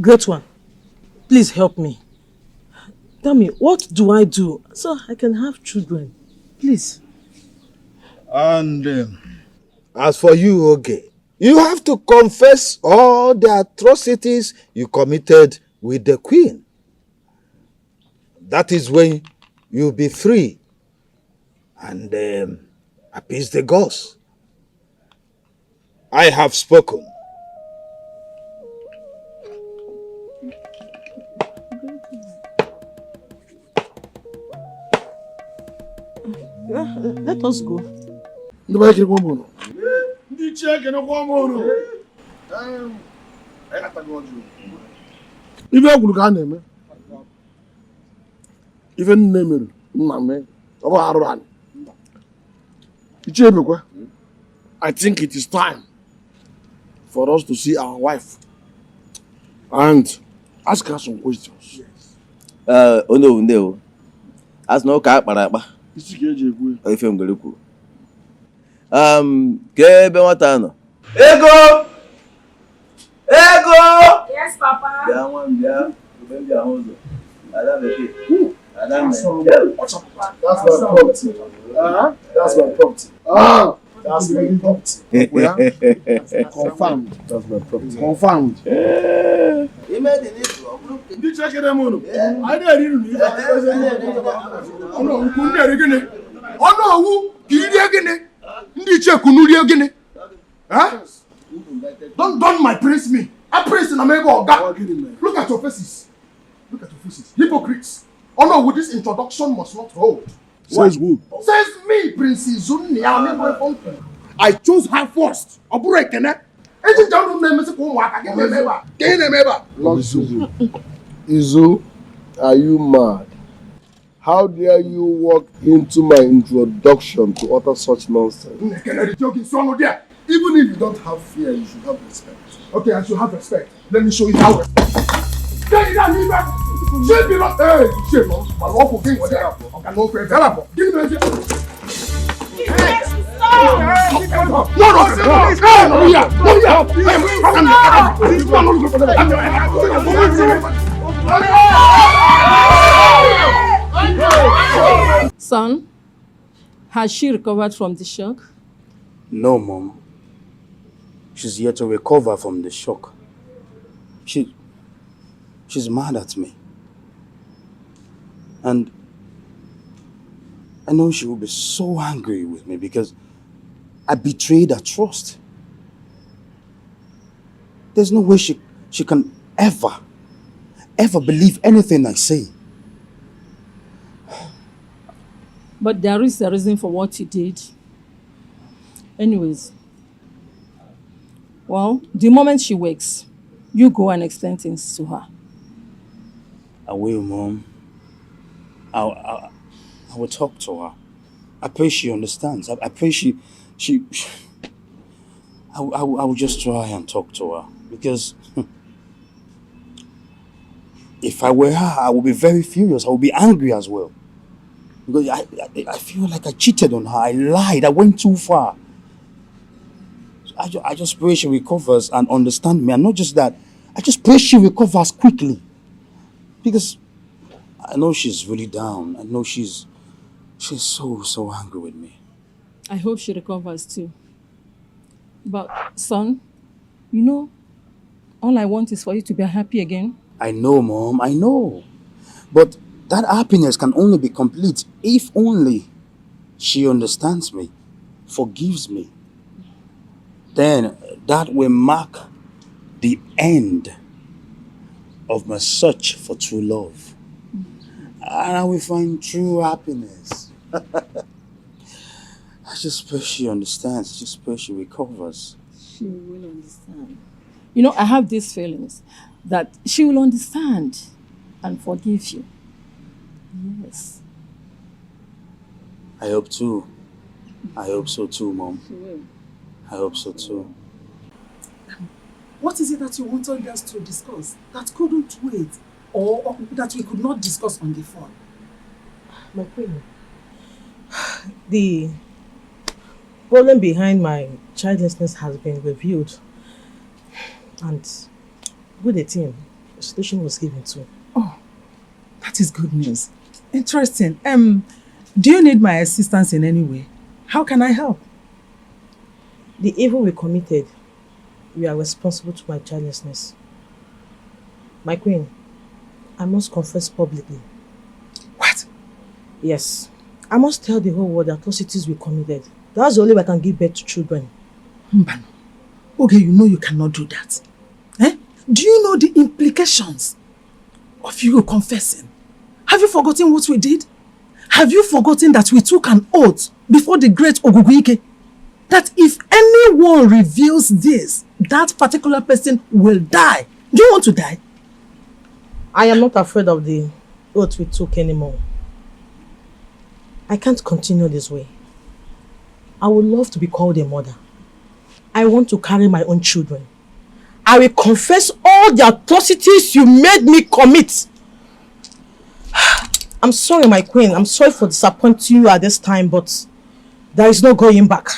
Great one, please help me. Tell me, what do I do so I can have children? Please. And as for you, Oge, you have to confess all the atrocities you committed with the queen. That is when you'll be free and appease the gods. I have spoken. Let us go. Nobody can go. The check and a woman. If I could go name, even name, Mamma, or Aran. I think it is time for us to see our wife and ask her some questions. Oh no. As no car, but if I'm going to Watano. Ego! Yes, Papa. That's my property. That's my property. That's my property. Confirmed. That's my property. Confirmed. Did check it out? I didn't even oh no, who couldn't again? Oh no, who? Did you again? Did check who again? Huh? Don't my praise me. I praise in America. Look at your faces. Look at your faces. Hypocrites. Oh no, with this introduction must not hold. Says who? Says me, Princess Zuni. I chose her first. A break, and Izu, are you mad? How dare you walk into my introduction to utter such nonsense? Even if you don't have fear, you should have respect. Okay, I should have respect. Let me show you how. Hey, Son, has she recovered from the shock? No, Mom. She's yet to recover from the shock. She's mad at me. And I know she will be so angry with me because I betrayed her trust. There's no way she can ever believe anything I say. But there is a reason for what you did. Anyways, well, the moment she wakes, you go and explain things to her. I will, Mom. I will talk to her. I pray she understands. I pray I will just try and talk to her because if I were her, I would be very furious. I would be angry as well. Because I feel like I cheated on her. I lied. I went too far. I just pray she recovers and understands me. And not just that, I just pray she recovers quickly. Because I know she's really down. I know she's so angry with me. I hope she recovers too. But son, you know, all I want is for you to be happy again. I know, Mom, I know. But that happiness can only be complete if only she understands me, forgives me. Then that will mark the end of my search for true love. And I will find true happiness. I just pray she understands. I just pray she recovers. She will understand. You know, I have these feelings that she will understand and forgive you. Yes. I hope too. I hope so too, Mom. She will. I hope so too. What is it that you wanted us to discuss that couldn't wait or that we could not discuss on the phone? My queen, the problem behind my childlessness has been reviewed, and with the team, a solution was given to. Oh, that is good news. Interesting. Do you need my assistance in any way? How can I help? The evil we committed, we are responsible to my childlessness. My queen, I must confess publicly. What? Yes. I must tell the whole world the atrocities we committed. That's the only way I can give birth to children. Mbano. Okay, you know you cannot do that. Eh? Do you know the implications of you confessing? Have you forgotten what we did? Have you forgotten that we took an oath before the great Oguguike that if anyone reveals this, that particular person will die? Do you want to die? I am not afraid of the oath we took anymore. I can't continue this way. I would love to be called a mother. I want to carry my own children. I will confess all the atrocities you made me commit. I'm sorry, my queen. I'm sorry for disappointing you at this time, but there is no going back.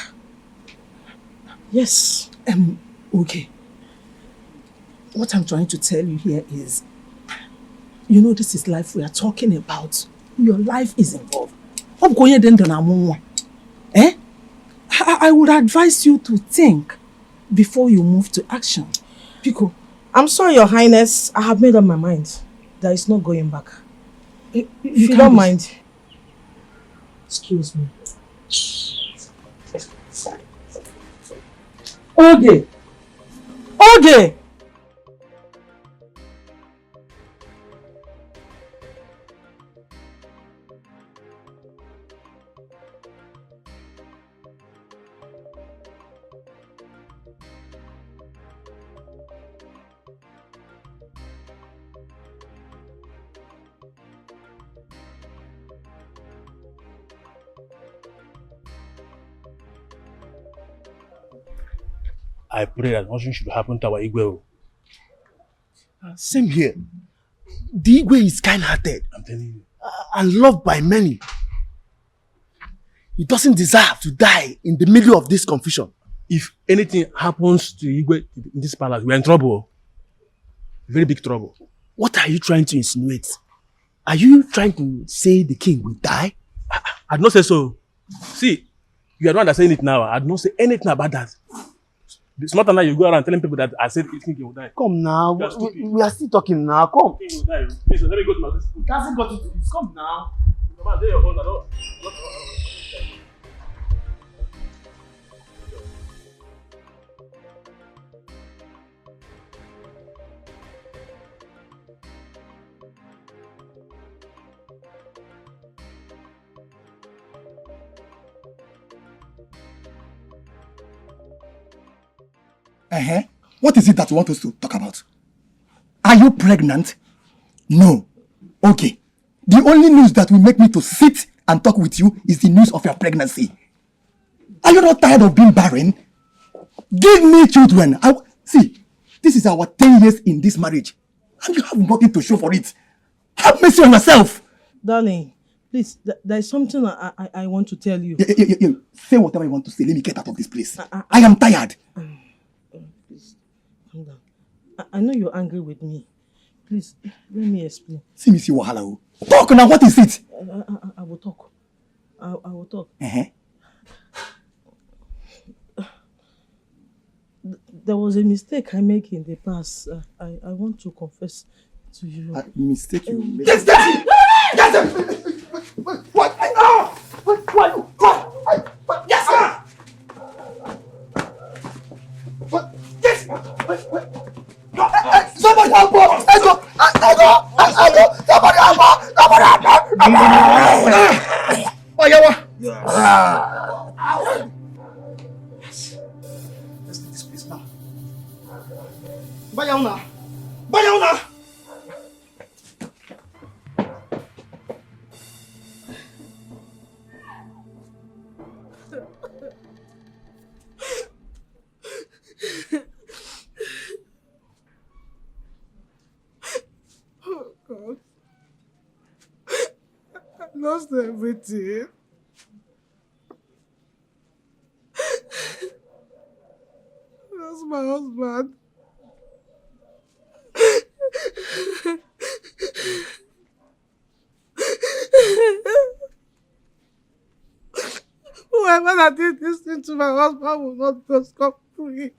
Yes. Okay. What I'm trying to tell you here is, you know, this is life we are talking about. Your life is involved. Eh? I would advise you to think before you move to action. Pico, I'm sorry, Your Highness. I have made up my mind. There is no going back. If you don't mind. Excuse me. Okay. Okay. I pray that nothing should happen to our Igwe. Same here. The Igwe is kind-hearted. I'm telling you. And loved by many. He doesn't deserve to die in the middle of this confusion. If anything happens to Igwe in this palace, we're in trouble. Very big trouble. What are you trying to insinuate? Are you trying to say the king will die? I'd not say so. See, you are the one that's saying it now. I'd not say anything about that. It's not now you go around telling people that I said the king will die. Come now. We are still talking now. Come. The king will die. Listen, let me go to my sister. It hasn't got to this. Come now. Come on, there your phone. I don't. What is it that you want us to talk about? Are you pregnant? No. Okay. The only news that will make me to sit and talk with you is the news of your pregnancy. Are you not tired of being barren? Give me children. See, this is our 10 years in this marriage. And you have nothing to show for it. Have mercy on yourself. Darling, please, there is something I want to tell you. Say whatever you want to say. Let me get out of this place. I am tired. Please, calm down. I know you're angry with me. Please, let me explain. See me see wahala. Talk now, what is it? I will talk. I will talk. There was a mistake I made in the past. I want to confess to you. A mistake you made? Yes! What? Yes! Yes! Somebody help us! Let's go! Somebody help us! Somebody help us! Yes. Let's leave this place now. Bayona! Bayona! Oh God. I lost everything. That's my husband. Whoever that did this thing to my husband will not go scot-free.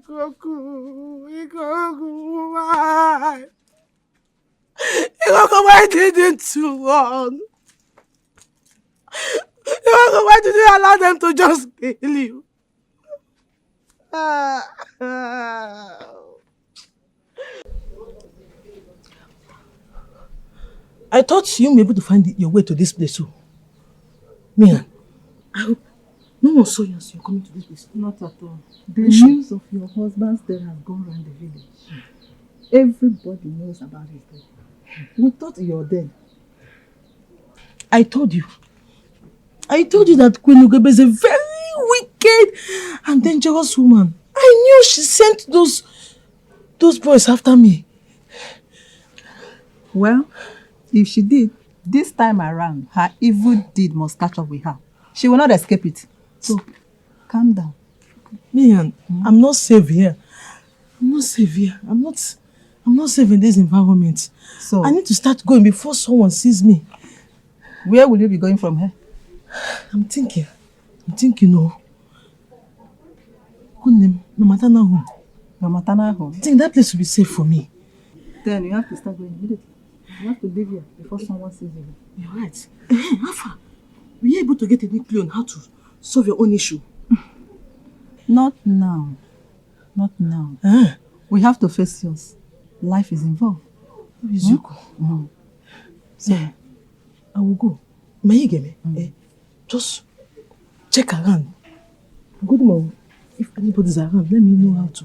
why? Why didn't you run? Why did you allow them to just kill you? I thought you were able to find your way to this place, so. Mian, I hope no one saw you as you're coming to this place. Not at all. The news of your husband's death has gone around the village. Everybody knows about his death. We thought you were dead. I told you that Queen Ugebe is a very wicked and dangerous woman. I knew she sent those boys after me. Well, if she did, this time around, her evil deed must catch up with her. She will not escape it. So, calm down. Mian, I'm not safe here. I'm not safe in this environment. So, I need to start going before someone sees me. Where will you be going from here? I'm thinking, no. My maternal home. Your maternal home? I think that place will be safe for me. Then you have to start going immediately. You have to leave here before someone sees you. You're right. How far? Were you able to get a new clue on how to solve your own issue? Not now. Not now. We have to face yours. Life is involved. So, I will go. Just check around. Good morning. If anybody's around, let me know how to.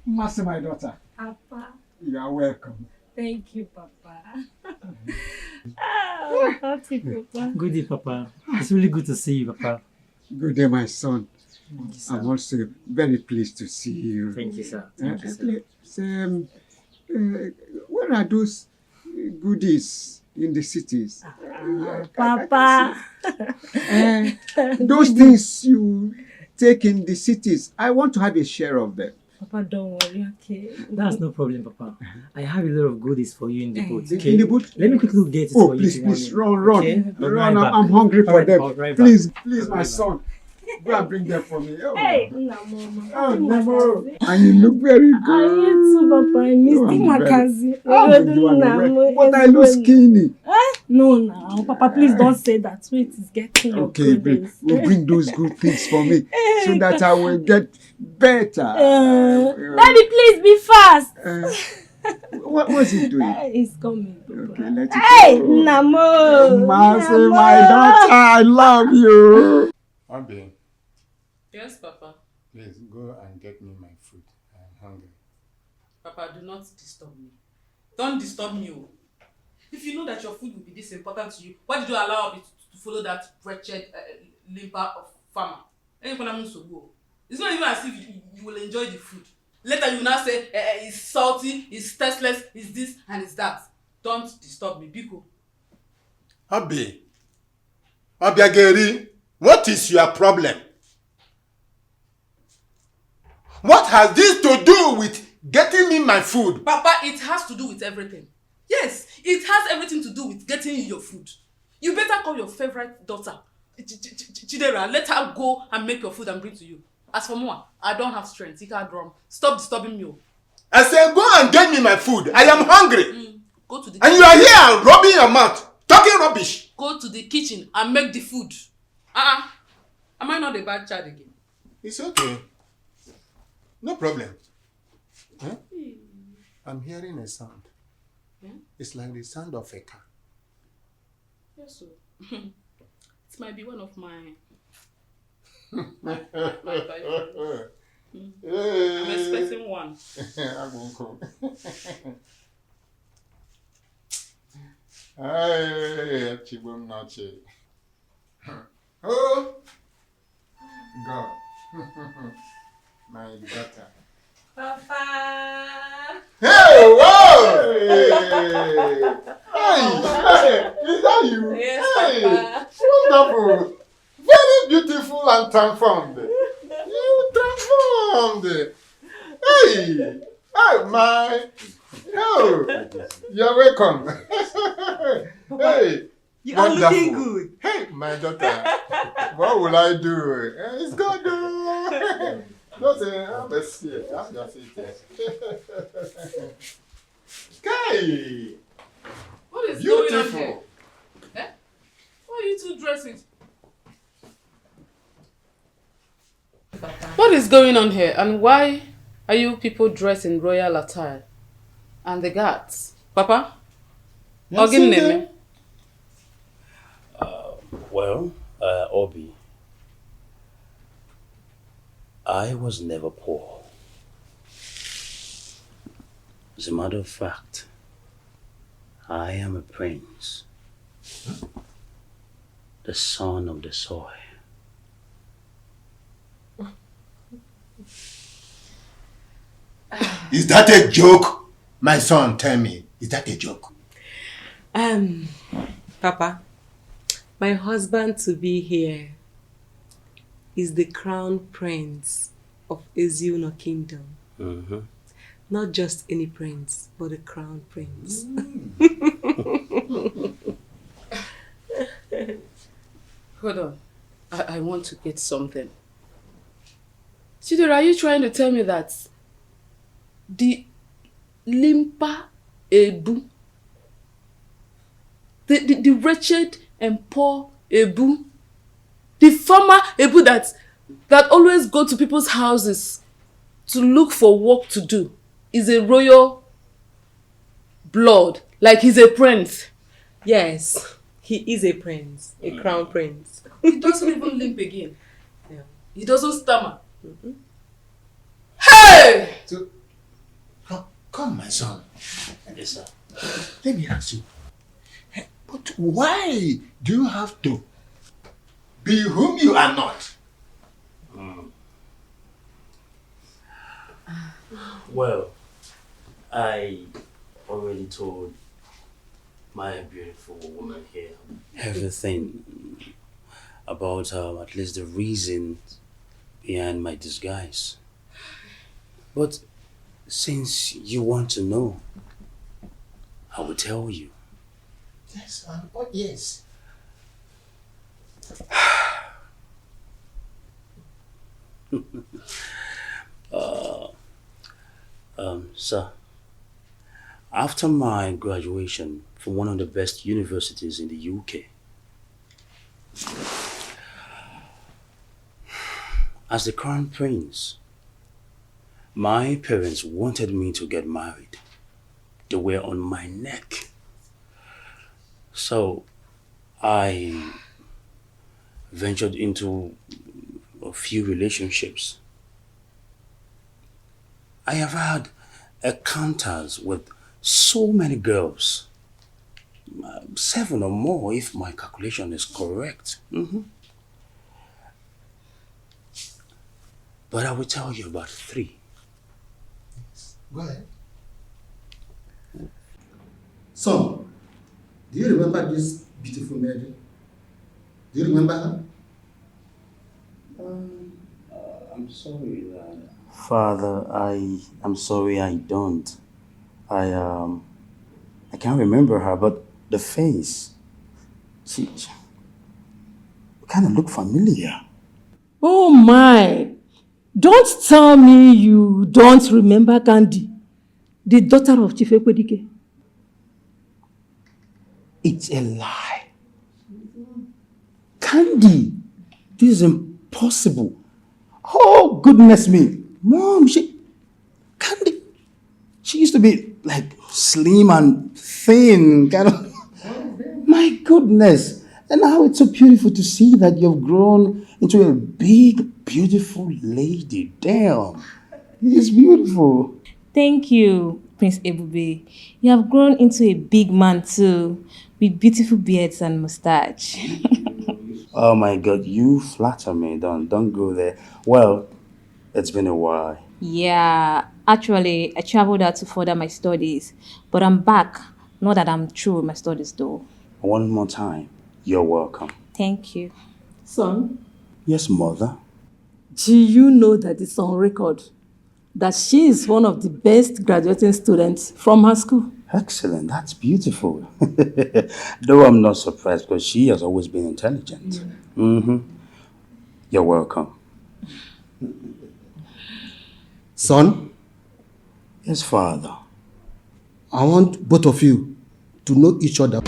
Master, my daughter. Papa. You are welcome. Thank you, Papa. Oh, happy Papa. Good day, Papa. It's really good to see you, Papa. Good day, my son. Thank you, sir. I'm also very pleased to see you. Thank you, sir. Thank you, sir. Where are those goodies in the cities? Papa. Those things you take in the cities, I want to have a share of them. Papa, don't worry, okay? That's no problem, Papa. I have a lot of goodies for you in the boot. Okay? In the boot? Let me quickly get it for you. Please, run. Okay? Run, I'm hungry for them. Right please, my son. Go and bring them for me. Oh. Hey, Mama. Oh, Mama. And you look very good. I you too, Papa. I missed you, Makazi. But I look skinny. No, Papa, please don't say that. Weight is getting your goodness. Bring those good things for me so that I will get better. Daddy, please be fast. What's he doing? He's coming. Okay, let it Hey, go. Namo. Masi, my daughter, I love you. Abi. Yes, Papa. Please go and get me my food. I'm hungry. Papa, do not disturb me. Don't disturb me. If you know that your food will be this important to you, why did you allow me to follow that wretched limper of farmer? It's not even as if you will enjoy the food. Later you now say it's salty, it's tasteless, it's this and it's that. Don't disturb me, Biko. Abi. Abiageri, what is your problem? What has this to do with getting me my food? Papa, it has to do with everything. Yes, it has everything to do with getting you your food. You better call your favorite daughter, Chidera, let her go and make your food and bring to you. As for Moa, I don't have strength. He can't drum. Stop disturbing me. I said, go and get me my food. I am hungry. Go to the and you are here rubbing your mouth, talking rubbish. Go to the kitchen and make the food. Am I not a bad child again? It's okay. No problem. Huh? I'm hearing a sound. Yeah? It's like the sound of a car. Yes, sir. It might be one of my My boyfriend. I'm expecting one. I'm going to Hey, Chibum Nachi. Oh, God. My daughter. Papa. Hey, whoa! Hey, is that you? Yes, hey, Papa. Wonderful. Very beautiful and transformed. You transformed. Hey, oh my. Oh, you're welcome. Hey, you are wonderful. looking good. Hey, my daughter. What will I do? It's good. Just have a seat. I'm just sitting. Okay. What is Beautiful. going on here? Eh? Why are you two dressing? What is going on here, and why are you people dressed in royal attire? And the guards? Papa? Yes, Name? Well, Obi, I was never poor. As a matter of fact, I am a prince, the son of the soil. Is that a joke? My son, tell me, is that a joke? Papa, my husband to be here is the crown prince of Eziuno Kingdom. Mm-hmm. Not just any prince, but the crown prince. Hold on. I want to get something. Chidera, are you trying to tell me that the Limpa Ebu, the wretched and poor Ebu, the farmer Ebu that always go to people's houses to look for work to do, is a royal blood, like he's a prince? Yes, he is a prince, a crown prince. He doesn't even limp again. Yeah. He doesn't stammer. Mm-hmm. Hey! Come, my son. Yes, sir. Let me ask you. But why do you have to be whom you are not? Well, I already told my beautiful woman here everything about at least the reason behind my disguise. But since you want to know, I will tell you. Yes, oh yes. Sir, after my graduation from one of the best universities in the UK, as the crown prince, my parents wanted me to get married. They were on my neck. So I ventured into a few relationships. I have had encounters with so many girls, 7 or more if my calculation is correct. Mm-hmm. But I will tell you about 3. Go ahead. Son, do you remember this beautiful lady? Do you remember her? I'm sorry, Father, I'm sorry I don't. I can't remember her, but the face, she kind of looked familiar. Oh my! Don't tell me you don't remember Candy, the daughter of Chief Ekwedike. It's a lie. Candy, this is impossible. Oh, goodness me. Mom, Candy, she used to be like slim and thin, kind of. My goodness. And now it's so beautiful to see that you've grown into a big, beautiful lady. Damn. It's beautiful. Thank you, Prince Ebube. You have grown into a big man too, with beautiful beards and mustache. Oh my God, you flatter me. Don't go there. Well, it's been a while. Yeah, actually, I traveled out to further my studies, but I'm back. Not that I'm through with my studies though. One more time, you're welcome. Thank you. Son, Yes, mother. do you know that it's on record that she is one of the best graduating students from her school? Excellent, that's beautiful. Though I'm not surprised because she has always been intelligent. Mm-hmm. You're welcome. Son? Yes, father. I want both of you to know each other.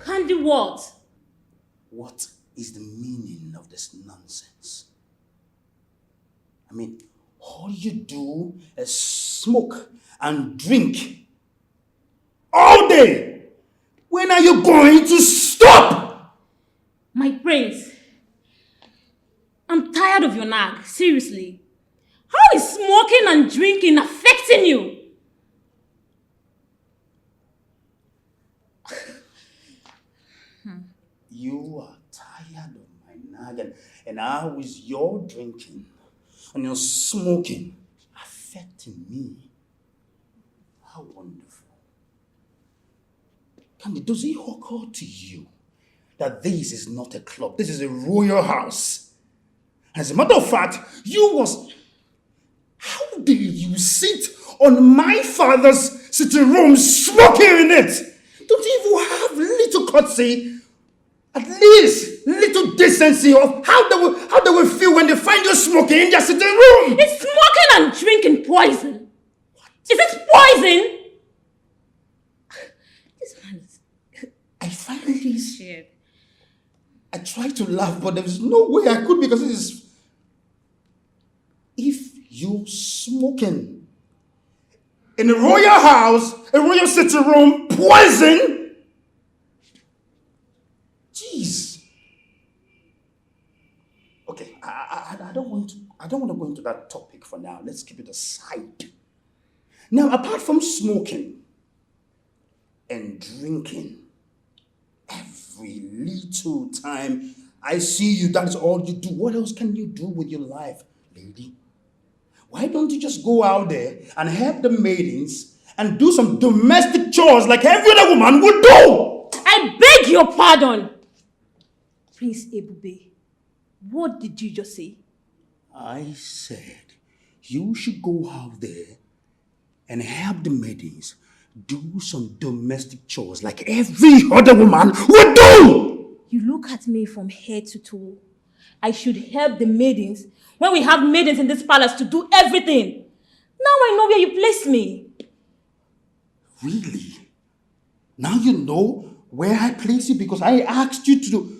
Candy what? What is the meaning of this nonsense? I mean, all you do is smoke and drink all day. When are you going to stop? My prince, I'm tired of your nag, seriously. How is smoking and drinking affecting you? You are tired of my nag, and how is your drinking and your smoking affecting me? How wonderful. Candy, does it occur to you that this is not a club, this is a royal house? As a matter of fact, how dare you sit on my father's sitting room smoking in it? Don't you even have little courtesy, at least little decency of how they will feel when they find you smoking in their sitting room? Is smoking and drinking poison? What? Is it poison? This man is... I find this... I try to laugh, but there's no way I could because it is... If you're smoking in a royal house, a royal sitting room, poison... Jeez. Okay, I don't want to go into that topic for now. Let's keep it aside. Now, apart from smoking and drinking, every little time I see you, that's all you do. What else can you do with your life, lady? Why don't you just go out there and help the maidens and do some domestic chores like every other woman would do? I beg your pardon. Prince Ebube, what did you just say? I said you should go out there and help the maidens do some domestic chores like every other woman would do. You look at me from head to toe. I should help the maidens when we have maidens in this palace to do everything. Now I know where you place me. Really? Now you know where I place you because I asked you to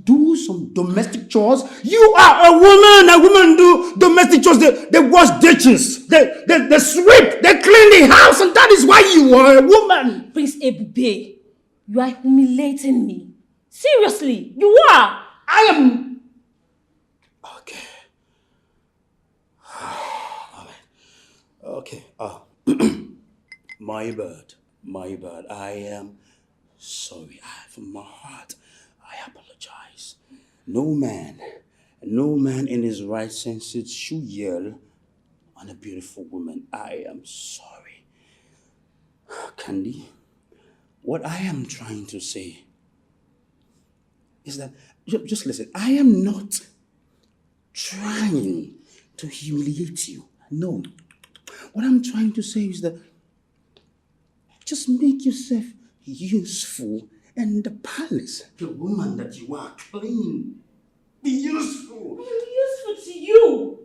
do some domestic chores. You are a woman. A woman do domestic chores. They wash dishes. They sweep. They clean the house. And that is why you are a woman. Prince Ebube, you are humiliating me. Seriously, you are. I am... Okay. Okay. My bad. I am sorry. From my heart, I apologize. No man in his right senses should yell on a beautiful woman. I am sorry. Candy, what I am trying to say is that, just listen, I am not trying to humiliate you. No. What I'm trying to say is that Just make yourself useful in the palace. The woman that you are, clean. Be useful. I'm useful to you.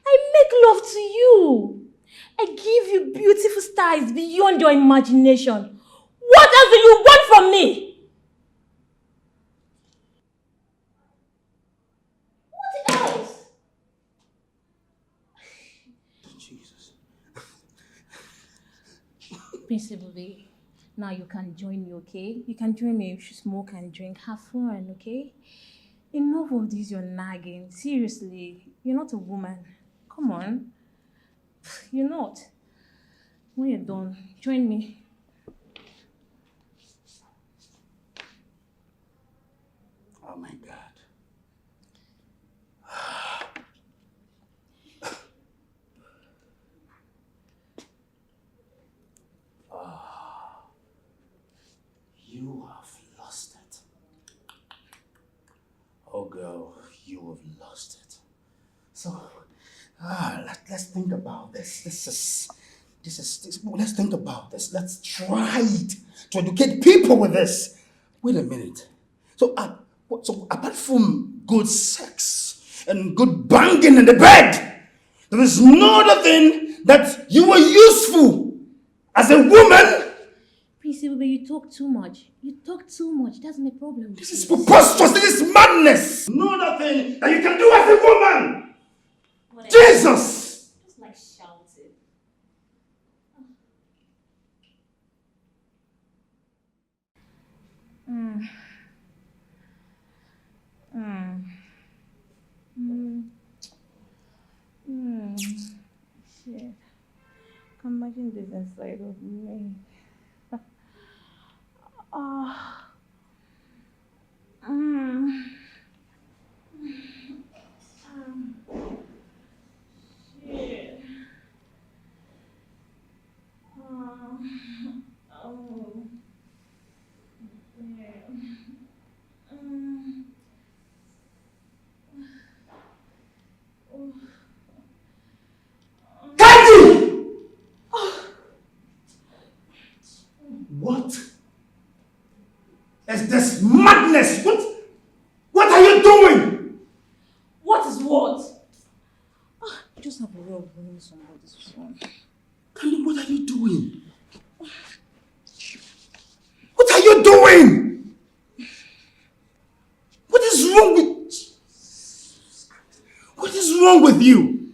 I make love to you. I give you beautiful styles beyond your imagination. What else do you want from me? What else? Jesus. Principal B, now you can join me, okay? You can join me if you smoke and drink. Have fun, okay? Enough of this, you're nagging. Seriously, you're not a woman. Come on. You're not. When you're done, join me. Oh my God. You have lost it. Oh girl, you have lost it. So, let's think about this. Let's think about this. Let's try it to educate people with this. Wait a minute. So apart from good sex and good banging in the bed, there is no other thing that you were useful as a woman. Principal B, you talk too much. You talk too much. That's my problem. This is preposterous. This is madness. No other thing that you can do as a woman. Whatever. Jesus! Just like shouting. Shit. Can imagine this inside of me. Shit. What is this madness? What are you doing? What is what? Just have a way of bringing somebody's phone. Candy, what are you doing? What are you doing? What is wrong with... What is wrong with you?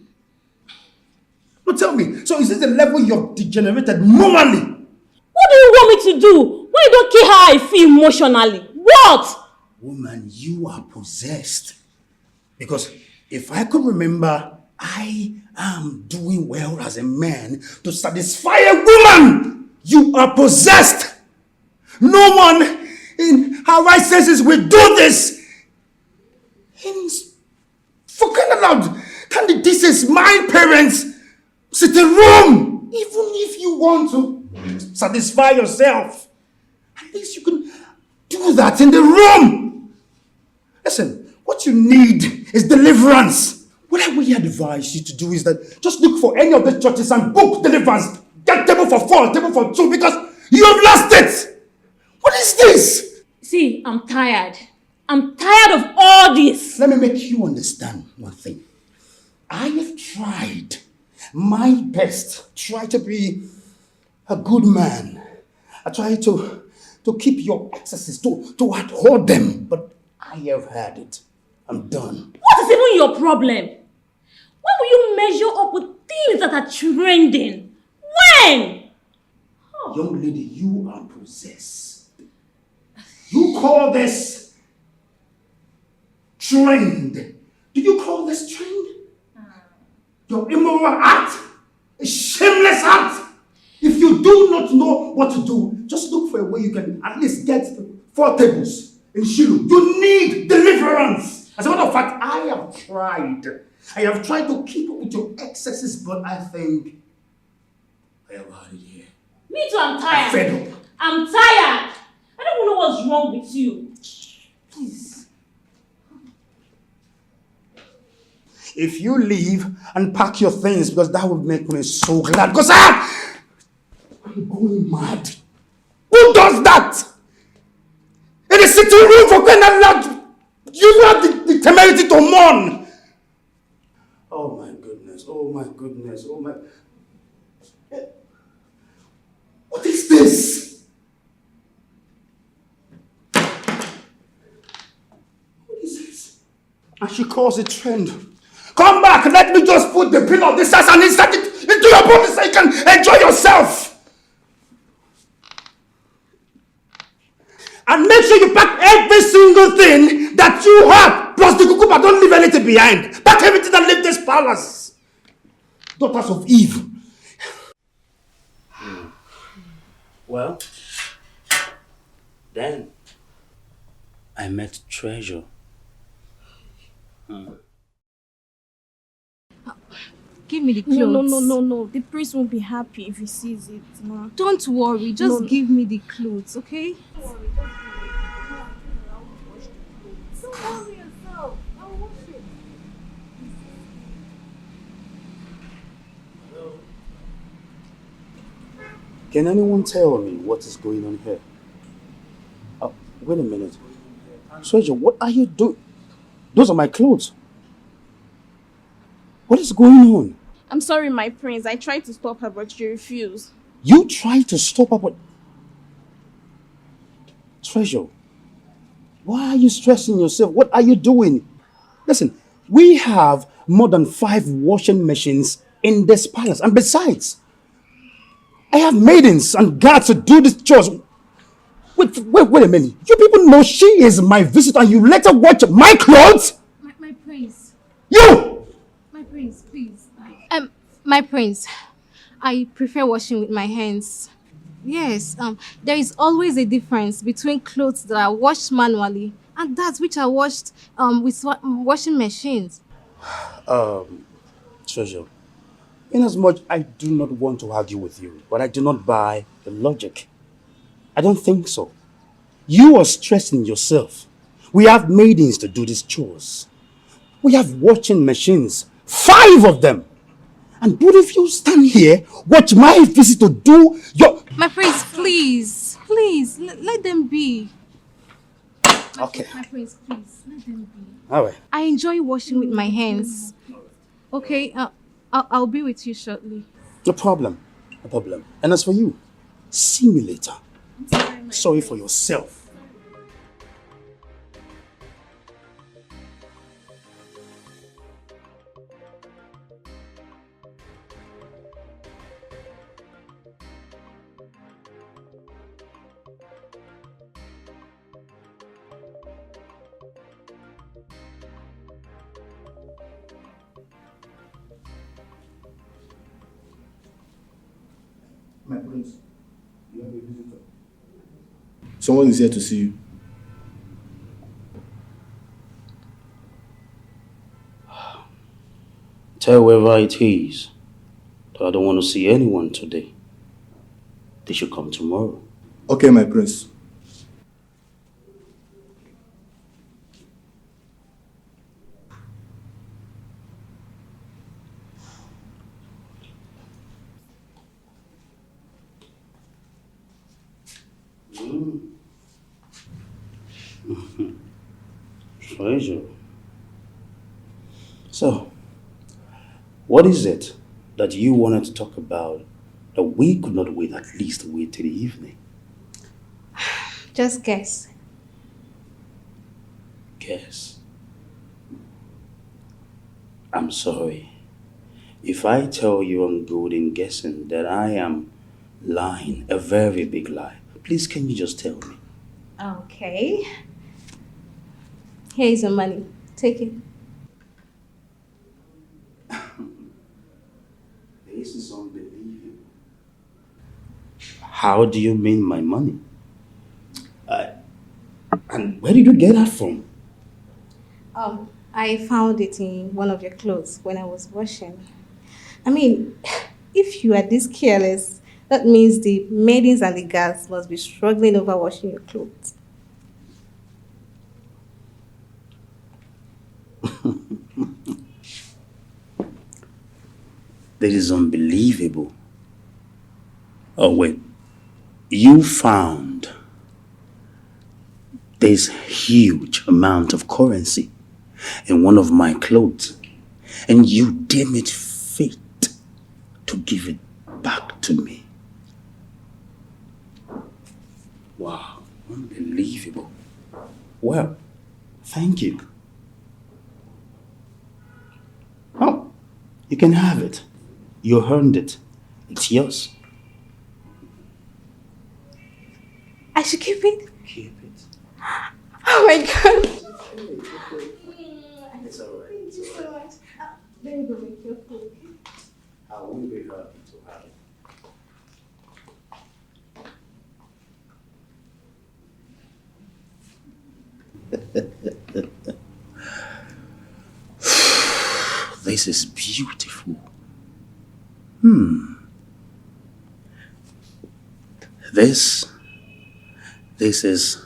No, tell me. So is this the level you're degenerated morally? What do you want me to do when you don't care how I feel emotionally? What? Woman, you are possessed. Because if I could remember, I am doing well as a man to satisfy a woman. You are possessed. No one in her right senses will do this. For crying out loud, can't this is my parents sitting room? Even if you want to satisfy yourself, at least you can do that in the room. Listen, what you need is deliverance. What I really advise you to do is that just look for any of the churches and book deliverance. Get table for 4, table for 2, because you have lost it. What is this? See, I'm tired. I'm tired of all this. Let me make you understand one thing. I have tried my best, try to be a good man. I try to keep your excesses, to abhor them, but I have had it. I'm done. What is even your problem? When will you measure up with things that are trending? When? Young lady, you are possessed. You call this trend. Do you call this trend? Your immoral act? A shameless act? If you do not know what to do, just look for a way you can at least get 4 tables in Shiloh. You need deliverance. As a matter of fact, I have tried. I have tried to keep up with your excesses, but I think I have had it here. Me too, I'm tired. I'm fed up. I'm tired. I don't know what's wrong with you. Please. If you leave and pack your things, because that would make me so glad. Because I'm going mad. Who does that? In the sitting room for crying out loud, you have the temerity to mourn. Oh my goodness, oh my goodness, oh my... What is this? What is this? And she calls it trend. Come back, let me just put the pin of this ass and insert it into your body so you can enjoy yourself. And make sure you pack every single thing that you have, plus the kukuba, don't leave anything behind. Pack everything and leave this palace. Daughters of Eve. Well, then I met Treasure. Give me the clothes. No. The prince won't be happy if he sees it. Ma. Don't worry, just give me the clothes, okay? Don't worry yourself. I'll wash it. Can anyone tell me what is going on here? Oh, wait a minute. Treasure, what are you doing? Those are my clothes. What is going on? I'm sorry, my prince. I tried to stop her, but she refused. You tried to stop her, but... Treasure, why are you stressing yourself? What are you doing? Listen, we have more than 5 washing machines in this palace. And besides, I have maidens and guards to do this chores. Wait a minute. You people know she is my visitor and you let her watch my clothes? My prince. You! My prince, please. My prince, I prefer washing with my hands. Yes, there is always a difference between clothes that are washed manually and that which are washed with washing machines. Treasure, inasmuch I do not want to argue with you, but I do not buy the logic. I don't think so. You are stressing yourself. We have maidens to do these chores. We have washing machines, 5 of them. And what if you stand here, watch my visitor do your... My prince, please, let them be. Okay. My prince, please, let them be. All right. I enjoy washing with my hands. Okay, I'll be with you shortly. No problem. No problem. And as for you, see me later. Sorry for yourself. My prince, you have a visitor. Someone is here to see you. Tell whoever it is that I don't want to see anyone today. They should come tomorrow. Okay, my prince. Treasure. So, what is it that you wanted to talk about that we could not wait, at least wait till the evening? Just guess. Guess. I'm sorry. If I tell you I'm good in guessing, that I am lying, a very big lie. Please, can you just tell me? Okay. Here is your money. Take it. This is unbelievable. How do you mean my money? And where did you get that from? I found it in one of your clothes when I was washing. I mean, if you are this careless, that means the maidens and the guards must be struggling over washing your clothes. That is unbelievable. Oh, wait. You found this huge amount of currency in one of my clothes, and you deem it fit to give it back to me. Wow, unbelievable. Well, thank you. Oh, you can have it. You earned it. It's yours. I should keep it? Keep it. Oh my god. It's alright. Thank you so much. Let me go make your food. I will be happy to have it. This is beautiful. This is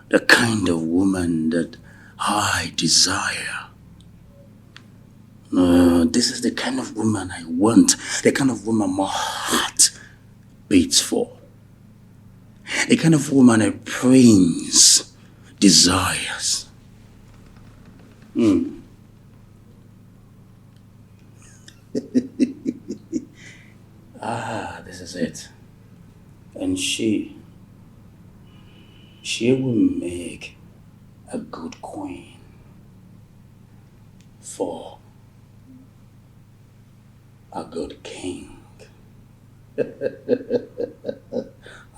the kind of woman that I desire. This is the kind of woman I want, the kind of woman my heart beats for, the kind of woman a prince desires. This is it. And she will make a good queen for a good king.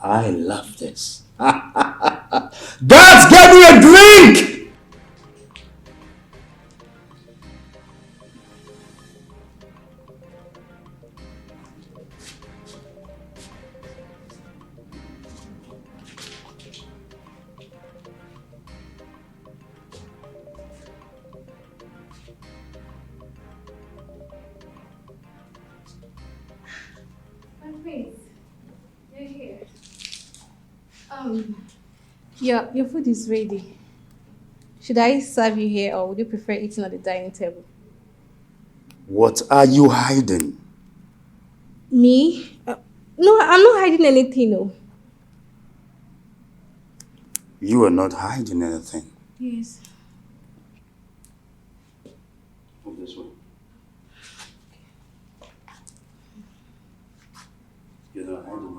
I love this. Guys, get me a drink! Your food is ready. Should I serve you here or would you prefer eating at the dining table? What are you hiding? Me? No, I'm not hiding anything, no. You are not hiding anything. Yes. Move this way. You're not hiding anything.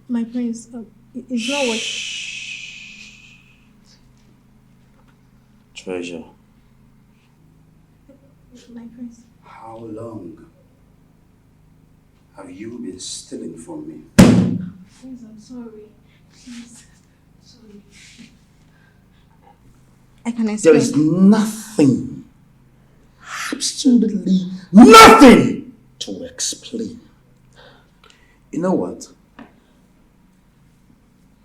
My prince, it's not what... Treasure, My prince. how long have you been stealing from me? Prince, I'm sorry. Please. Sorry. I can explain. There is nothing, absolutely nothing to explain. You know what?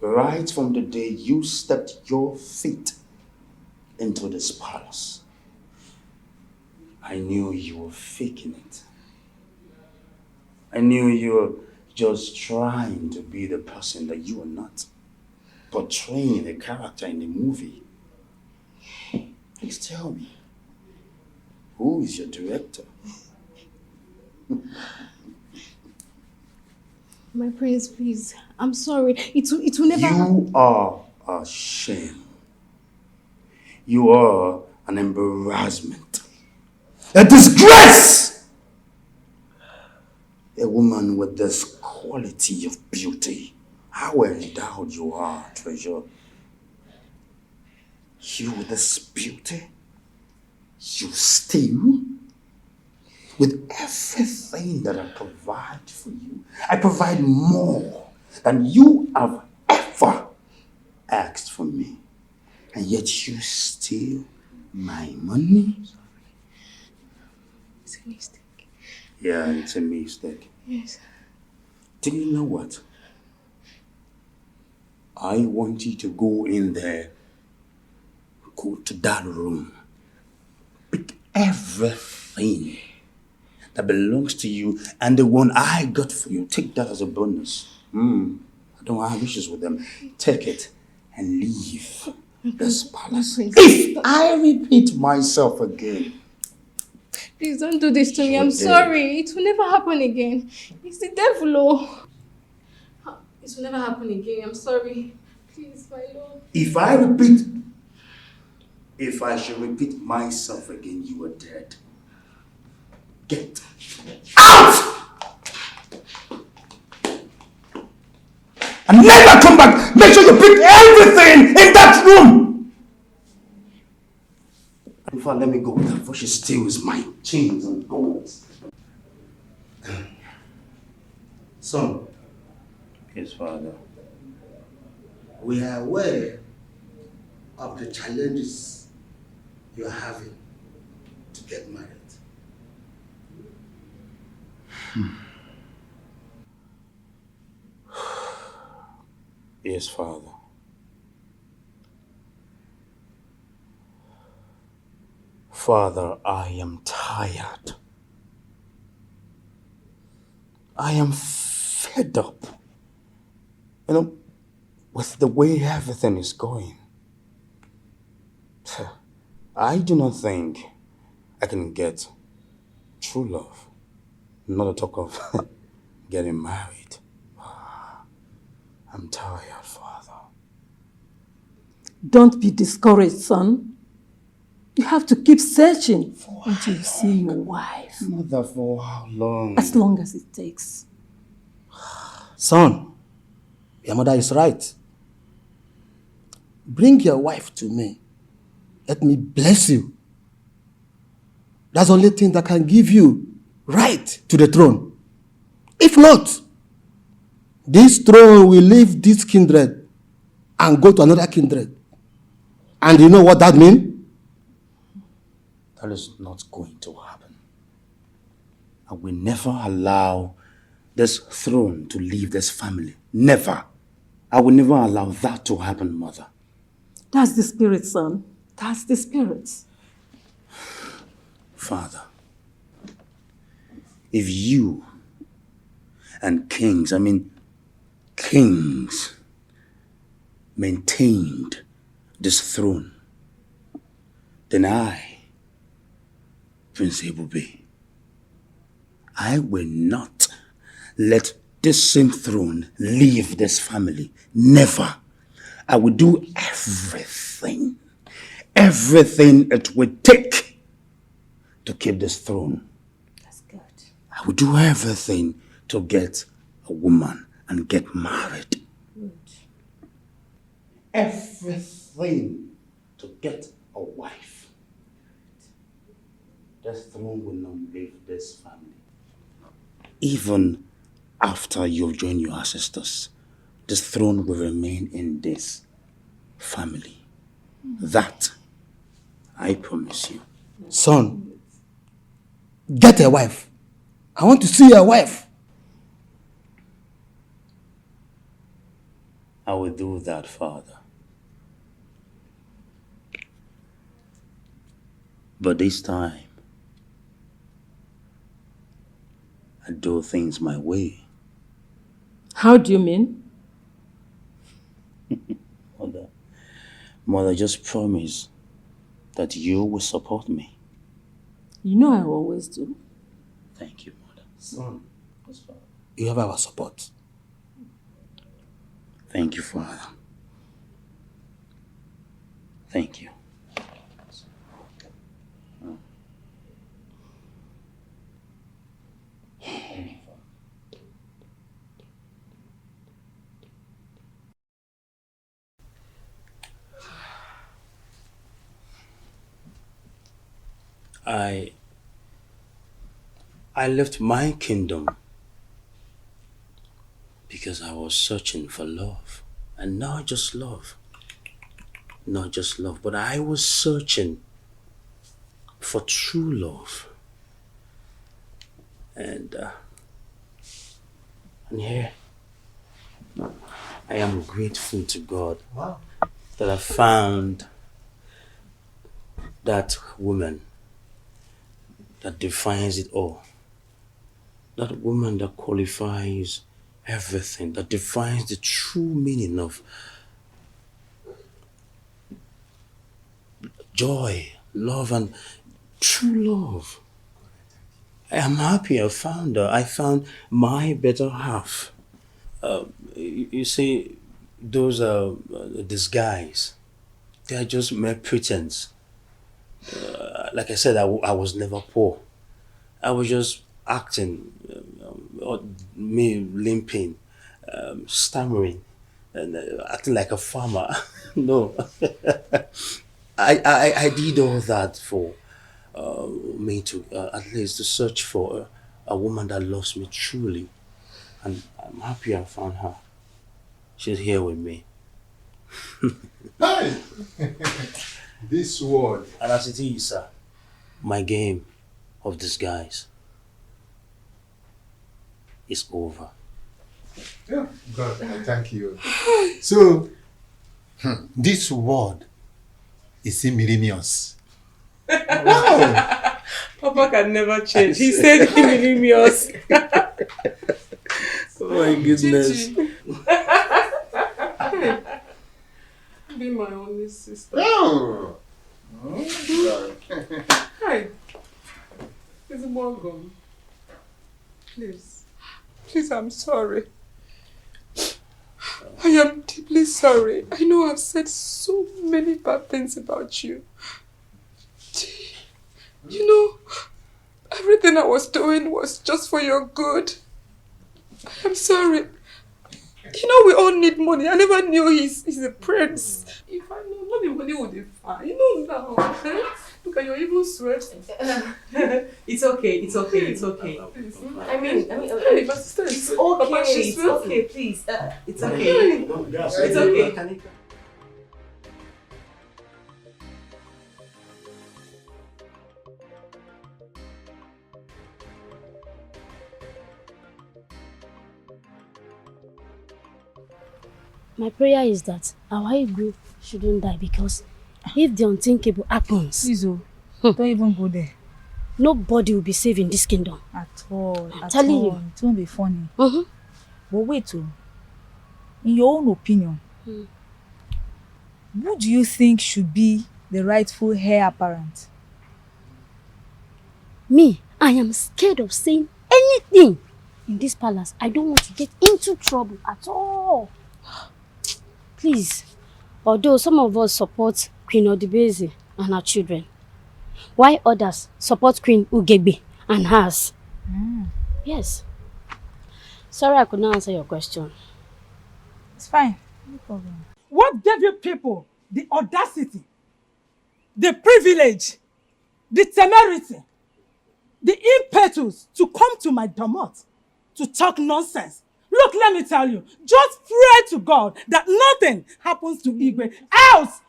Right from the day you stepped your feet into this palace, I knew you were faking it. I knew you were just trying to be the person that you are not, portraying a character in a movie. Please tell me, who is your director? My prince, please. I'm sorry. It will never You are a shame. You are an embarrassment. A disgrace! A woman with this quality of beauty. How endowed you are, treasure. You with this beauty, you steal with everything that I provide for you. I provide more than you have ever asked from me. And yet you steal my money? It's a mistake. Yeah, it's a mistake. Yes. Do you know what? I want you to go in there, go to that room, pick everything that belongs to you, and the one I got for you, take that as a bonus. I don't have issues with them. Take it and leave this palace. If I repeat myself again, Please don't do this to me. I'm sorry. It will never happen again. It's the devil. Oh. It will never happen again. I'm sorry. Please, my lord. if I should repeat myself again, you are dead. Get out! And never come back. Make sure you pick everything in that room. In fact, let me go with her, for she steals my chains and golds. Son. Yes, Father. We are aware of the challenges you are having to get married. Yes, Father. Father, I am tired. I am fed up. With the way everything is going. I do not think I can get true love. Not to talk of getting married. I'm tired, Father. Don't be discouraged, son. You have to keep searching until you see your wife. Mother, for how long? As long as it takes. Son, your mother is right. Bring your wife to me. Let me bless you. That's the only thing that can give you right to the throne. If not, this throne will leave this kindred and go to another kindred. And you know what that means? That is not going to happen. I will never allow this throne to leave this family. Never. I will never allow that to happen, Mother. That's the spirit, son. That's the spirit. Father, if you and kings maintained this throne, then I, Prince Ebube, I will not let this same throne leave this family. Never. I will do everything it will take to keep this throne. That's good. I will do everything to get a woman and get married. Good. Everything to get a wife. This throne will not leave this family. Even after you've joined your ancestors, this throne will remain in this family. That I promise you. Son, get a wife. I want to see your wife. I will do that, Father. But this time, I do things my way. How do you mean? Mother, just promise that you will support me. You know I always do. Thank you, Mother. Son, you have our support. Thank you, Father. Thank you. I left my kingdom because I was searching for love, and not just love, not just love, but I was searching for true love. And here, I am grateful to God that I found that woman that defines it all. That woman that qualifies everything, that defines the true meaning of joy, love, and true love. I am happy I found her. I found my better half. You see, those are disguise. They are just mere pretense. Like I said, I was never poor. I was just acting, me limping, stammering, and acting like a farmer. No, I did all that for me to at least to search for a woman that loves me truly, and I'm happy I found her. She's here with me. Hey! This word. And as it is, sir, my game of disguise is over. Yeah, God, I thank you. So, this word is millennials. Wow. Papa can never change. He said millennials. Oh my goodness. Be my only sister. Oh. Hi. It's Morgan. Please. Please, I'm sorry. I am deeply sorry. I know I've said so many bad things about you. You know, everything I was doing was just for your good. I am sorry. You know, we all need money. I never knew he's a prince. If I know, maybe money would be fine. You know now. Eh? Look at your evil sweat. It's okay. It's okay. It's okay. I mean, my sister is It's okay. Papa, she's It's okay, please. It's okay. It's okay. My prayer is that our ego shouldn't die, because if the unthinkable happens, don't even go there. Nobody will be safe in this kingdom. At all. I'm telling you. It won't be funny. But wait, in your own opinion, who do you think should be the rightful heir apparent? Me, I am scared of saying anything in this palace. I don't want to get into trouble at all. Please, although some of us support Queen Odibeze and her children, while others support Queen Ugegbe and hers. Yes. Sorry I could not answer your question. It's fine. No problem. What gave you people the audacity, the privilege, the temerity, the impetus to come to my domot to talk nonsense? Look, let me tell you, just pray to God that nothing happens to Igwe, else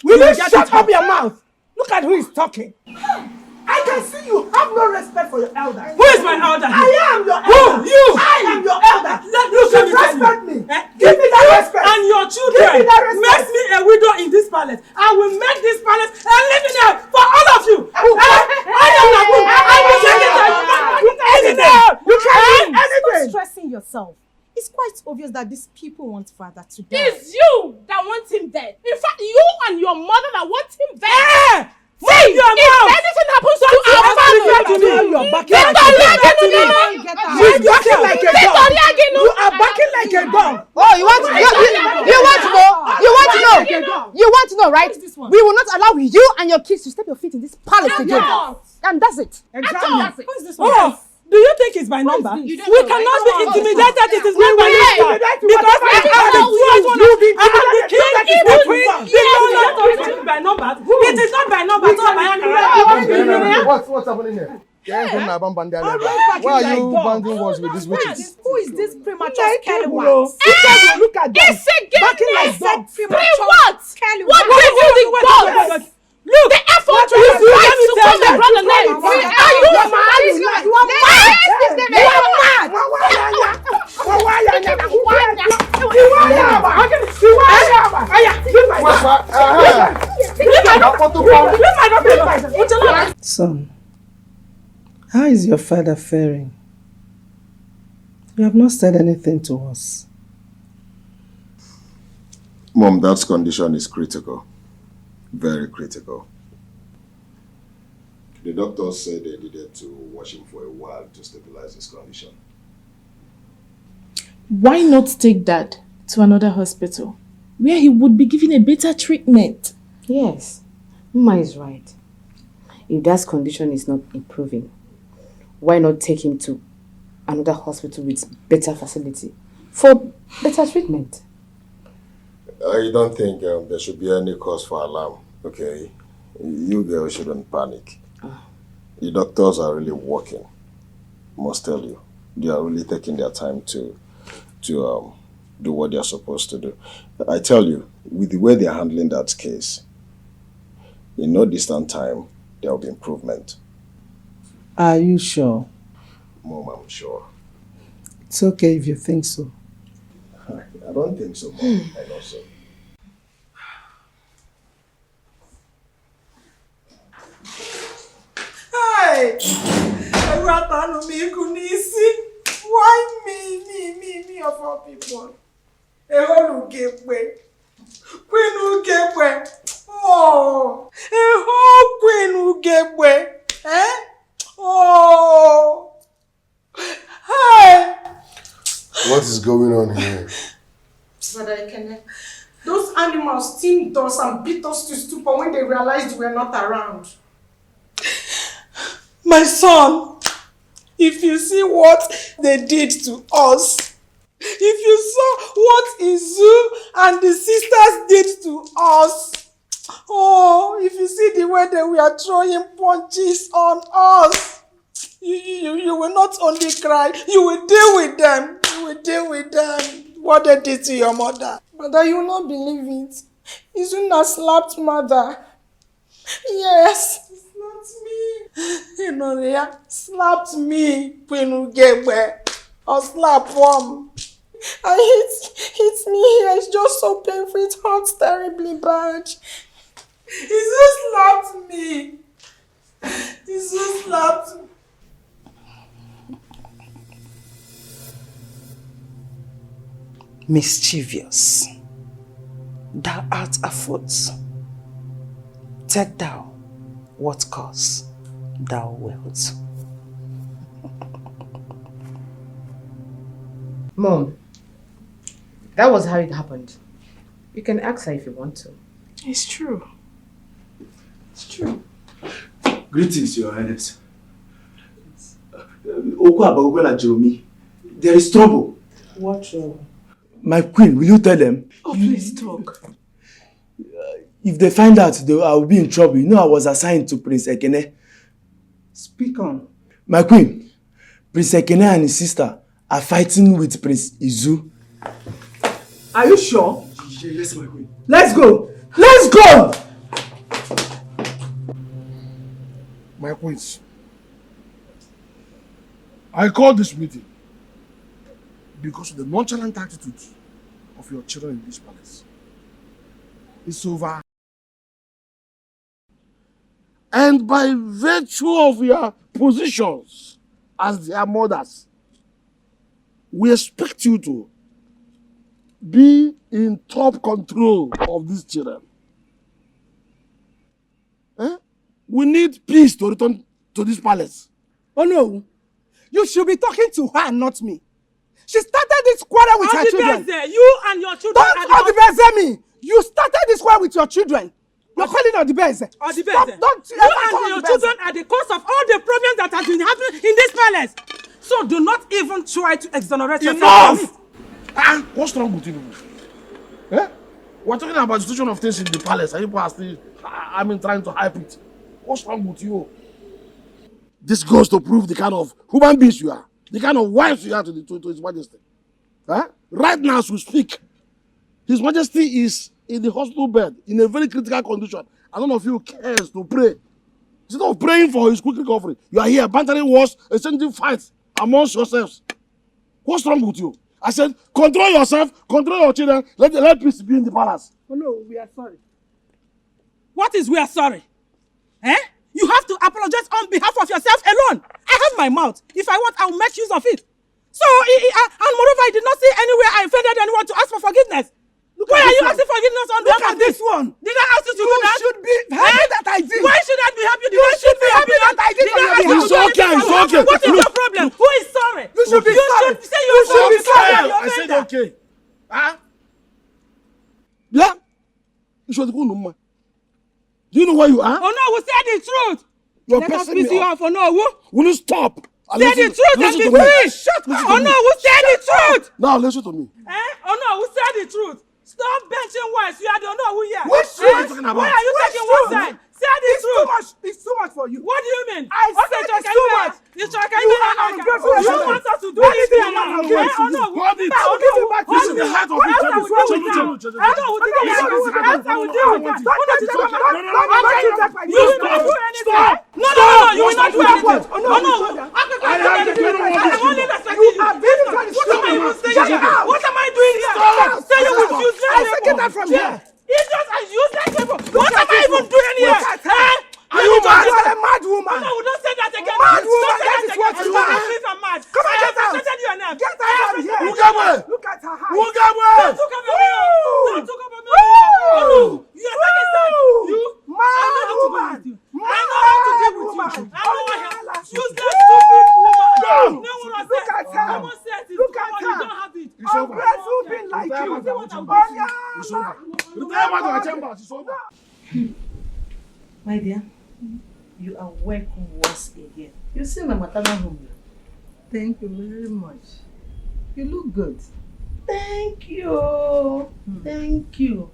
will you shut up your mouth? Look at who is talking. I can see you have no respect for your elder. Who is my elder? I am your elder. Who? You? I am your elder. You should respect me. Give me that respect. And your children makes me a widow in this palace. I will make this palace a living hell for all of you. I am Nabu. I will take it. You can't do anything. Stop stressing yourself. It's quite obvious that these people want father to die. It's you that want him dead. In fact, you and your mother that want him dead. See, if anything happens to our family, you are backing like a dog. You are backing like a dog. Oh, you want to know, right? We will not allow you and your kids to step your feet in this palace again. And that's it. Exactly. Who is this one? Do you think it's my number? We cannot be intimidated. It is not my number. Because I am the first one. I am the king, the queen. It is not by number. It is not by number. It's not by number. What's happening here? Why are you like banding words with these witches? Who is this premature Like scallywag? Look at them. Backing like dogs. What? What gave you the guts? Look, the effort to his right to call my brother name. Are you mad? You are mad. Son, how is your father faring? You have not said anything to us. Mom, that condition is critical. Very critical. The doctors said they needed to watch him for a while to stabilize his condition. Why not take Dad to another hospital where he would be given a better treatment? Yes, Mama is right. If Dad's condition is not improving, why not take him to another hospital with better facility for better treatment? I don't think there should be any cause for alarm, okay? You girls shouldn't panic. The doctors are really working. I must tell you, they are really taking their time to do what they are supposed to do. I tell you, with the way they are handling that case, in no distant time, there will be improvement. Are you sure? Mom, I'm sure. It's okay if you think so. I don't think so, Mom. I know so. Hey! Why me of all people? Queen Ugekwe. Oh! Queen Ugekwe. Eh? Oh! Hey! What is going on here? Brother Ekene, those animals steamed us and beat us to stupor when they realized we were not around. My son, if you see what they did to us, if you saw what Izu and the sisters did to us, oh, if you see the way they were throwing punches on us, you will not only cry, you will deal with them. You will deal with them. What they did to your mother. Brother, you will not believe it. Izuna slapped mother. Yes. Inoria slapped me, Queen Ugekwe, or slap one. And hits me here. It's just so painful. It hurts terribly bad. He just slapped me. He just slapped me. Mischievous, thou art afoot. Take thou what cause thou wilt. Mom, that was how it happened. You can ask her if you want to. It's true. It's true. Greetings, Your Highness. There is trouble. What trouble? My queen, will you tell them? Oh, please talk. If they find out, I will be in trouble. You know I was assigned to Prince Ekene. Speak on. My queen, Prince Ekene and his sister are fighting with Prince Izu. Are you sure? Yes, my queen. Let's go. Let's go! My queens, I call this meeting because of the nonchalant attitude of your children in this palace. It's over. And by virtue of your positions as their mothers, we expect you to be in top control of these children. We need peace to return to this palace. Oh no, you should be talking to her, not me. She started this quarrel with her children. You and your children. Don't Odibeze me. You started this quarrel with your children. You're calling Odibeze. Odibeze. Don't you and your children are the cause of all the problems that have been happening in this palace. So do not even try to exonerate yourself. Enough! What's wrong with you? We're talking about the situation of things in the palace, and people are still, trying to hype it. What's wrong with you? This goes to prove the kind of human beings you are, the kind of wives you are to His Majesty. Huh? Right now, as we speak, His Majesty is in the hospital bed in a very critical condition, and none of you cares to pray. Instead of praying for his quick recovery, you are here bantering wars, exchanging fights amongst yourselves. What's wrong with you? I said, control yourself, control your children, let peace be in the palace. Oh no, we are sorry. What is we are sorry? Eh? You have to apologize on behalf of yourself alone. I have my mouth. If I want, I will make use of it. So, and moreover, I did not see anywhere I offended anyone to ask for forgiveness. Why are you asking forgiveness on behalf of this one? Did I ask you to do that? You should be happy that I did. Why should I be happy? You should be happy that I did. It's okay, it's okay. What is your problem? Who is sorry? You should be sorry. You should say you should be sorry. I said okay. Huh? Yeah? You should go no more. Do you know where you are? Oh no, we said the truth. You're Let us pissing piss me you off. off. Oh no, who? Will you stop? Say the truth and be free. Shut up. Oh no, who said the truth? Now listen to me. Oh no, who said the truth? Stop benching words. You are the only one who here. What truth are you talking about? Why are you taking one side? Say the truth. It's too much for you. What do you mean? I said it's too much. You are ungrateful. You want us to do anything? Oh no. Hold it. This is the heart of it. Stop. No, you will not do anything. Oh no. I am only respecting you. What am I doing here? Say you will use get that from here. Idiots and useless people. What am I even doing here? Are you mad? You are a mad woman. No, don't say that again. Mad woman, that is what you are. Please, I'm mad. Come on, get out. Get out from here. Look at her heart. Don't talk about me. Don't talk about me. Oh, no. You are taking side. You. Mad woman. I know how to deal with you. I know how. Useless, stupid woman. No one has Look at her. Someone says it. Look at You her. don't have it. Ungrateful being like you. It's over. Return back to our chamber. It's over. My dear, you are welcome once again. You see my maternal home. Thank you very much. You look good. Thank you. Thank you.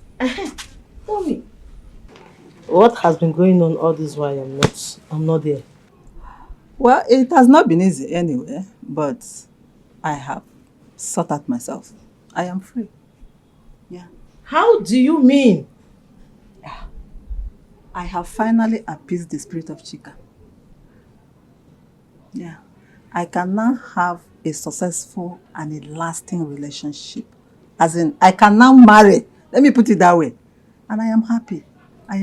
Tell me, what has been going on all this while I'm not there? Well, it has not been easy anyway, but I have sorted out myself. I am free. Yeah. How do you mean? I have finally appeased the spirit of Chika. Yeah. I can now have a successful and a lasting relationship. As in, I can now marry. Let me put it that way. And I am happy. I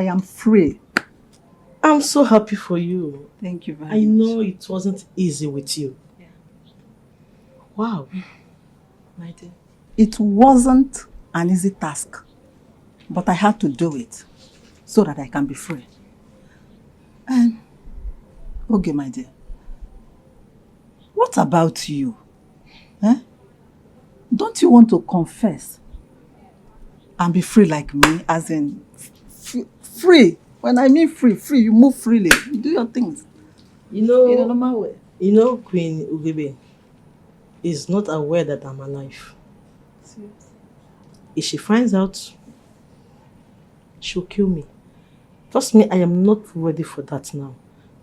am free. I'm so happy for you. Thank you very much. I know it wasn't easy with you. Yeah. Wow. My dear. It wasn't an easy task, but I had to do it so that I can be free. And, okay, my dear, what about you? Don't you want to confess and be free like me, as in free? When I mean free, you move freely, you do your things. You know, in a normal way. You know, Queen Ugebe is not aware that I'm alive. Seriously? If she finds out, she'll kill me. Trust me, I am not ready for that now.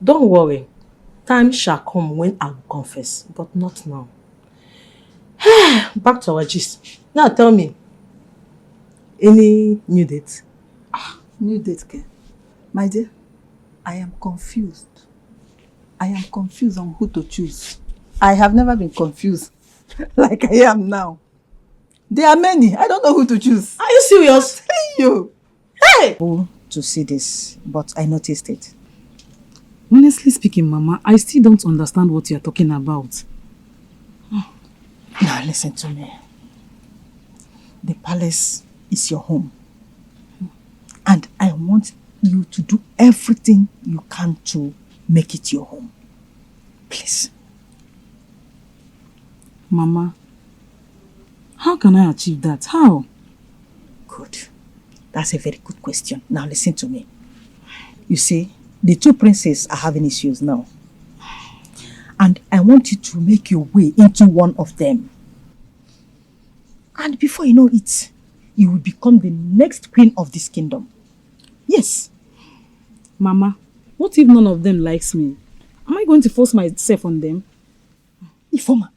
Don't worry. Time shall come when I will confess, but not now. Back to our gist. Now tell me, any new date? New date, okay? My dear, I am confused. I am confused on who to choose. I have never been confused like I am now. There are many. I don't know who to choose. Are you serious? I'm telling you. Hey! To see this, but I noticed it. Honestly speaking, Mama, I still don't understand what you're talking about. Now listen to me. The palace is your home. And I want you to do everything you can to make it your home. Please. Mama, how can I achieve that? How? Good. That's a very good question. Now listen to me. You see, the two princes are having issues now. And I want you to make your way into one of them. And before you know it, you will become the next queen of this kingdom. Yes. Mama, what if none of them likes me? going to force myself on them? Ifoma,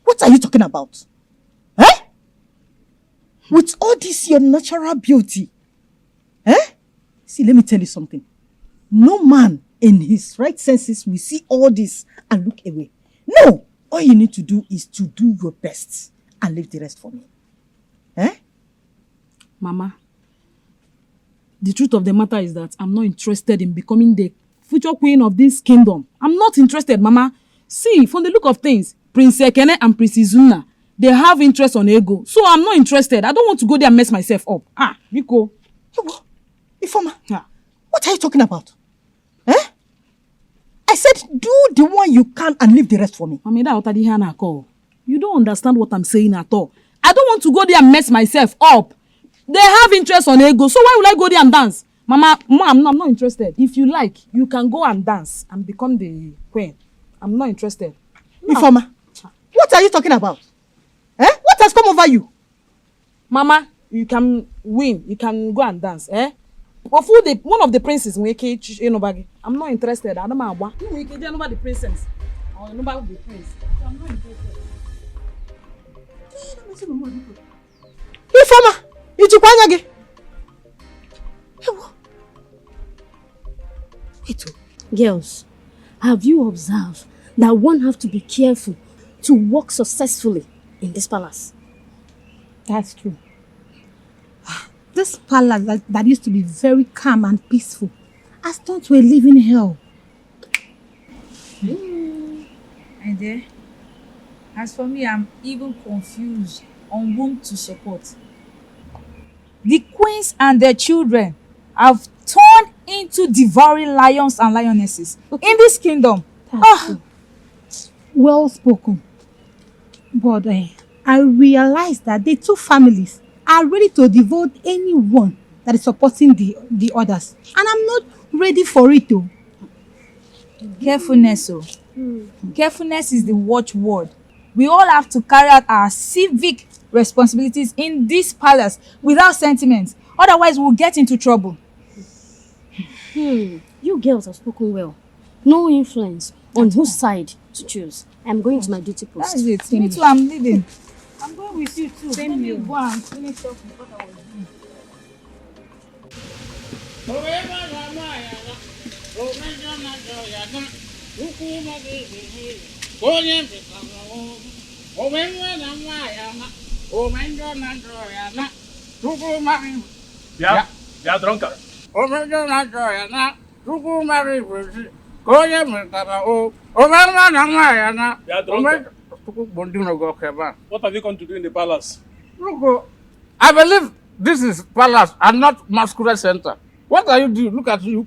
what are you talking about? Eh? With all this your natural beauty. Eh? See, let me tell you something. No man in his right senses will see all this and look away. No! All you need to do is to do your best and leave the rest for me. Eh? Mama, the truth of the matter is that I'm not interested in becoming the future queen of this kingdom. I'm not interested, Mama. See, from the look of things, Prince Ekene and Princess Zuna, they have interest on ego. So I'm not interested. I don't want to go there and mess myself up. Miko. Ifoma, what are you talking about? Eh? I said do the one you can and leave the rest for me. You don't understand what I'm saying at all. I don't want to go there and mess myself up. They have interest on ego, so why would I go there and dance? Mama, I'm not interested. If you like, you can go and dance and become the queen. I'm not interested. Ifoma, what are you talking about? Eh? What has come over you? Mama, you can win. You can go and dance. Eh? One of the princes, I'm not interested. I don't know what. You can know the princess. Or nobody the prince. I'm not interested. Ifoma, Ichukwanyage. Girls, have you observed that one have to be careful to work successfully in this palace? That's true. This palace that used to be very calm and peaceful has turned to a living hell. And there, as for me, I'm even confused on whom to support. The queens and their children have turned into devouring lions and lionesses in this kingdom. Well spoken. But I realize that the two families are ready to devote anyone that is supporting the others. And I'm not ready for it though. Carefulness, Carefulness is the watchword. We all have to carry out our civic responsibilities in this palace without sentiment. Otherwise, we'll get into trouble. You girls have spoken well. No influence on whose side to choose. I'm going to my duty post. That's it. Me too, I'm leaving. I'm going with you too. Let me go and finish up with what I was doing. Yeah, drunkard. What have you come to do in the palace? Look, I believe this is palace and not masquerade center. What are you doing? Look at you.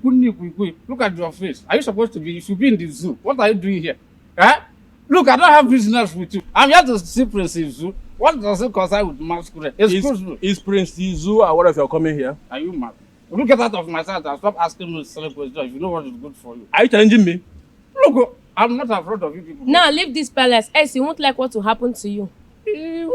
Look at your face. Are you supposed to be? You should be in the zoo. What are you doing here? Eh? Look, I don't have business with you. I'm here to see Princess Zoo. What does it concern with masquerade? Excuse me. Is Princess Zoo aware of your coming here? Are you mad? Look get out of my sight and stop asking me silly questions if you know what is good for you. Are you challenging me? Look, I'm not afraid of you people. Now leave this palace, else you won't like what will happen to you. Even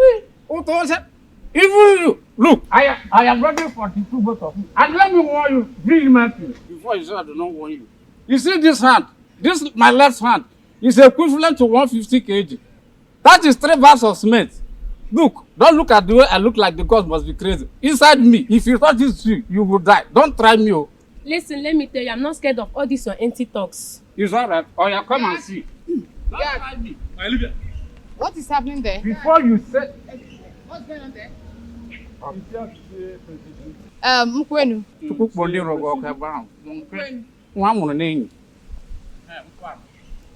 you. Look, I am ready for the two both of you. And let me warn you vehemently before you say I do not warn you. You see this hand? This my left hand is equivalent to 150 kg. That is 3 bags of cement. Look, don't look at the way I look like the gods must be crazy. Inside me, if you touch this tree, you will die. Don't try me. Listen, let me tell you, I'm not scared of all these your empty talks. It's alright. Oh yeah, come and see. Don't try me. Olivia. What is happening there? Before you say... What's going on there? Mkwenu.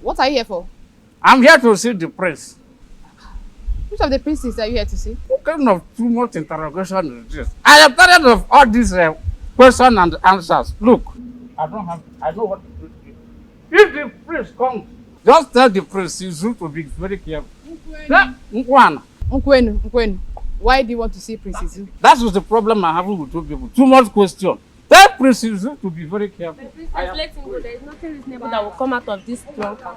What are you here for? I'm here to see the prince. Which of the princes are you here to see? What kind of too much interrogation is this? I am tired of all these questions and answers. Look, I know what to do. If the prince comes, just tell the prince Izu to be very careful. Mkwenu, why do you want to see Prince Izu? That is the problem I have with two people. Too much question. Tell Prince Izu to be very careful. The princess, let him go. There is nothing reasonable that will come out of this drunkard.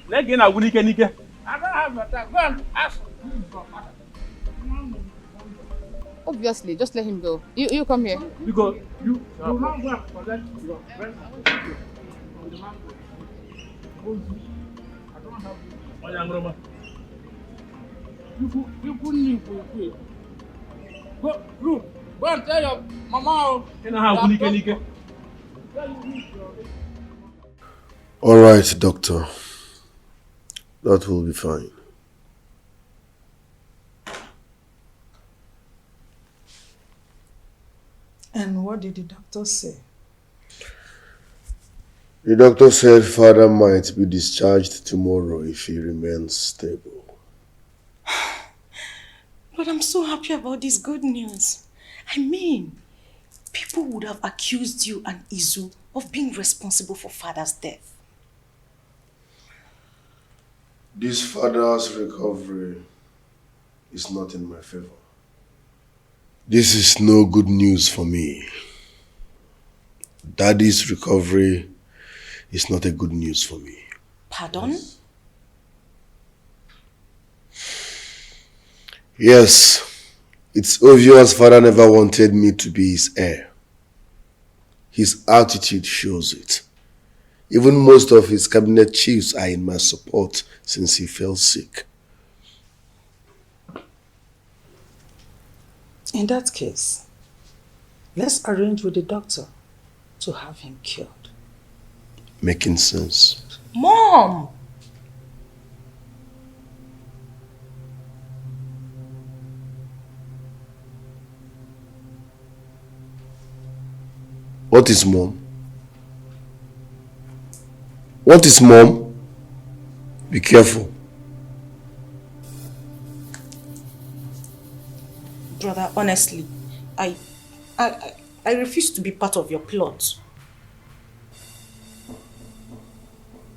Let's get a Nike. I don't have that. Go and ask. Obviously, just let him go. You come here. Because you You not go and collect your rent. You couldn't leave for free. Go, look, go and tell your mama. All right, doctor. That will be fine. And what did the doctor say? The doctor said father might be discharged tomorrow if he remains stable. But I'm so happy about this good news. I mean, people would have accused you and Izu of being responsible for father's death. This father's recovery is not in my favor. This is no good news for me. Daddy's recovery is not a good news for me. Pardon? Yes, it's obvious father never wanted me to be his heir. His attitude shows it. Even most of his cabinet chiefs are in my support since he fell sick. In that case, let's arrange with the doctor to have him cured. Making sense. Mom! What is mom? What is mom? Be careful. Brother, honestly, I refuse to be part of your plot.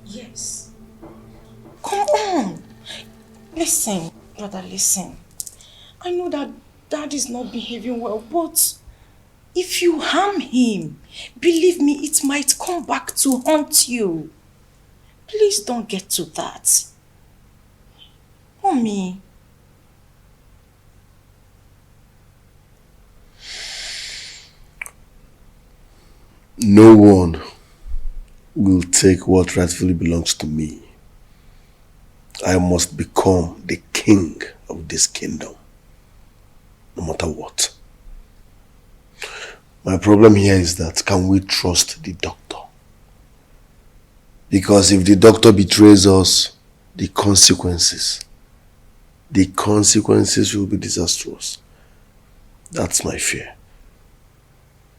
Yes. Come on. Listen, brother, listen. I know that Dad is not behaving well, but if you harm him, believe me, it might come back to haunt you. Please don't get to that. Mommy. No one will take what rightfully belongs to me. I must become the king of this kingdom, no matter what. My problem here is that, can we trust the doctor? Because if the doctor betrays us, the consequences will be disastrous. That's my fear.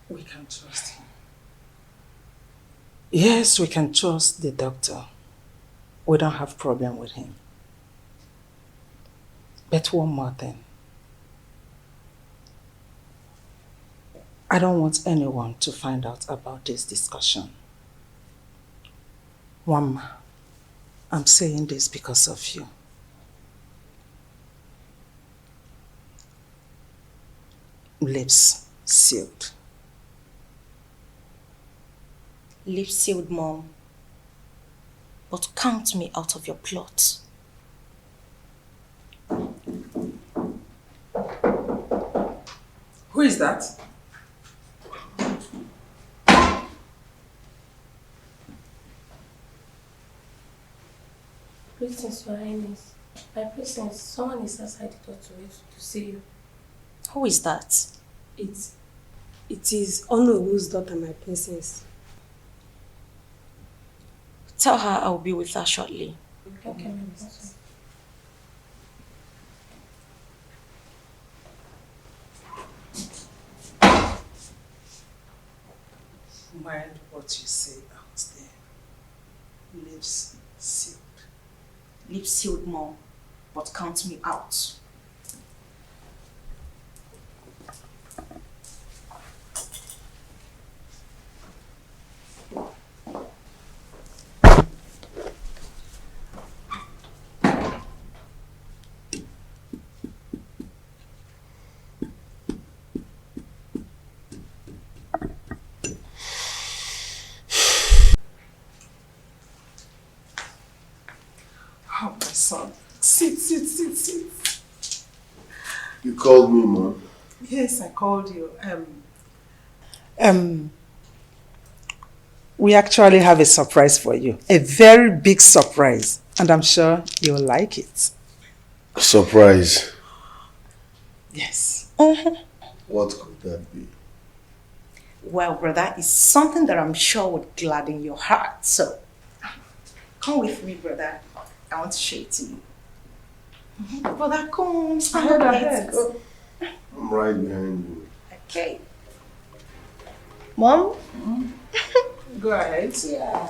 We can trust him. Yes, we can trust the doctor. We don't have problem with him. But one more thing. I don't want anyone to find out about this discussion. Wamma, I'm saying this because of you. Lips sealed. Lips sealed, Mom. But count me out of your plot. Who is that? Greetings, Your Highness. My presence, someone is outside the door to see you. Who is that? It is Onoru's daughter, my princess. Tell her I will be with her shortly. Okay, my princess. Mind what you say out there. Lips sealed. Lips sealed, Mom, but count me out. Oh, my son. Sit. You called me, Mom. Yes, I called you. We actually have a surprise for you. A very big surprise. And I'm sure you'll like it. Surprise. Yes. What could that be? Well, brother, it's something that I'm sure would gladden your heart. So, come with me, brother. I want to show it to you. Brother, come. Stand up. Let's go. I'm right behind you. Okay. Mom? Go ahead. Yeah.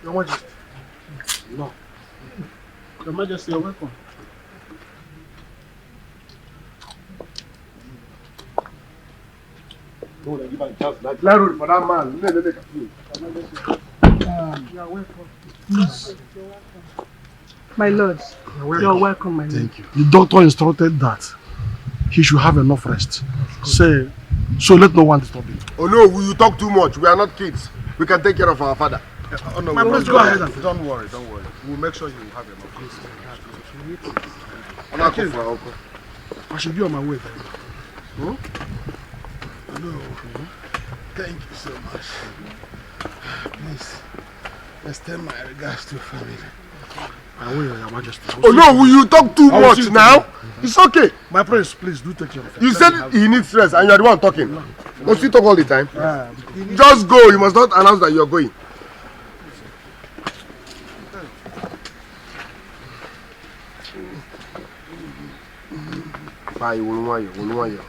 Your Majesty. No. Your Majesty, you're welcome. No, they give a chance. Like Larry for that man. You are welcome. Please. My lord, you're welcome, my lord. Thank you. The doctor instructed that he should have enough rest. Say, so let no one disturb him. Oh no, you talk too much. We are not kids. We can take care of our father. Oh no, let's go ahead. Don't worry, don't worry. We'll make sure you have enough. I should be on my way then. Hmm? No. Thank you so much. Please, extend my regards to your family. I will, Your Majesty. Oh no, you talk too much now. It's okay. My prince, please do take care of him. You said he needs rest and you're the one talking. Must you talk all the time? Just go. You must not announce that you're going. Bye, you.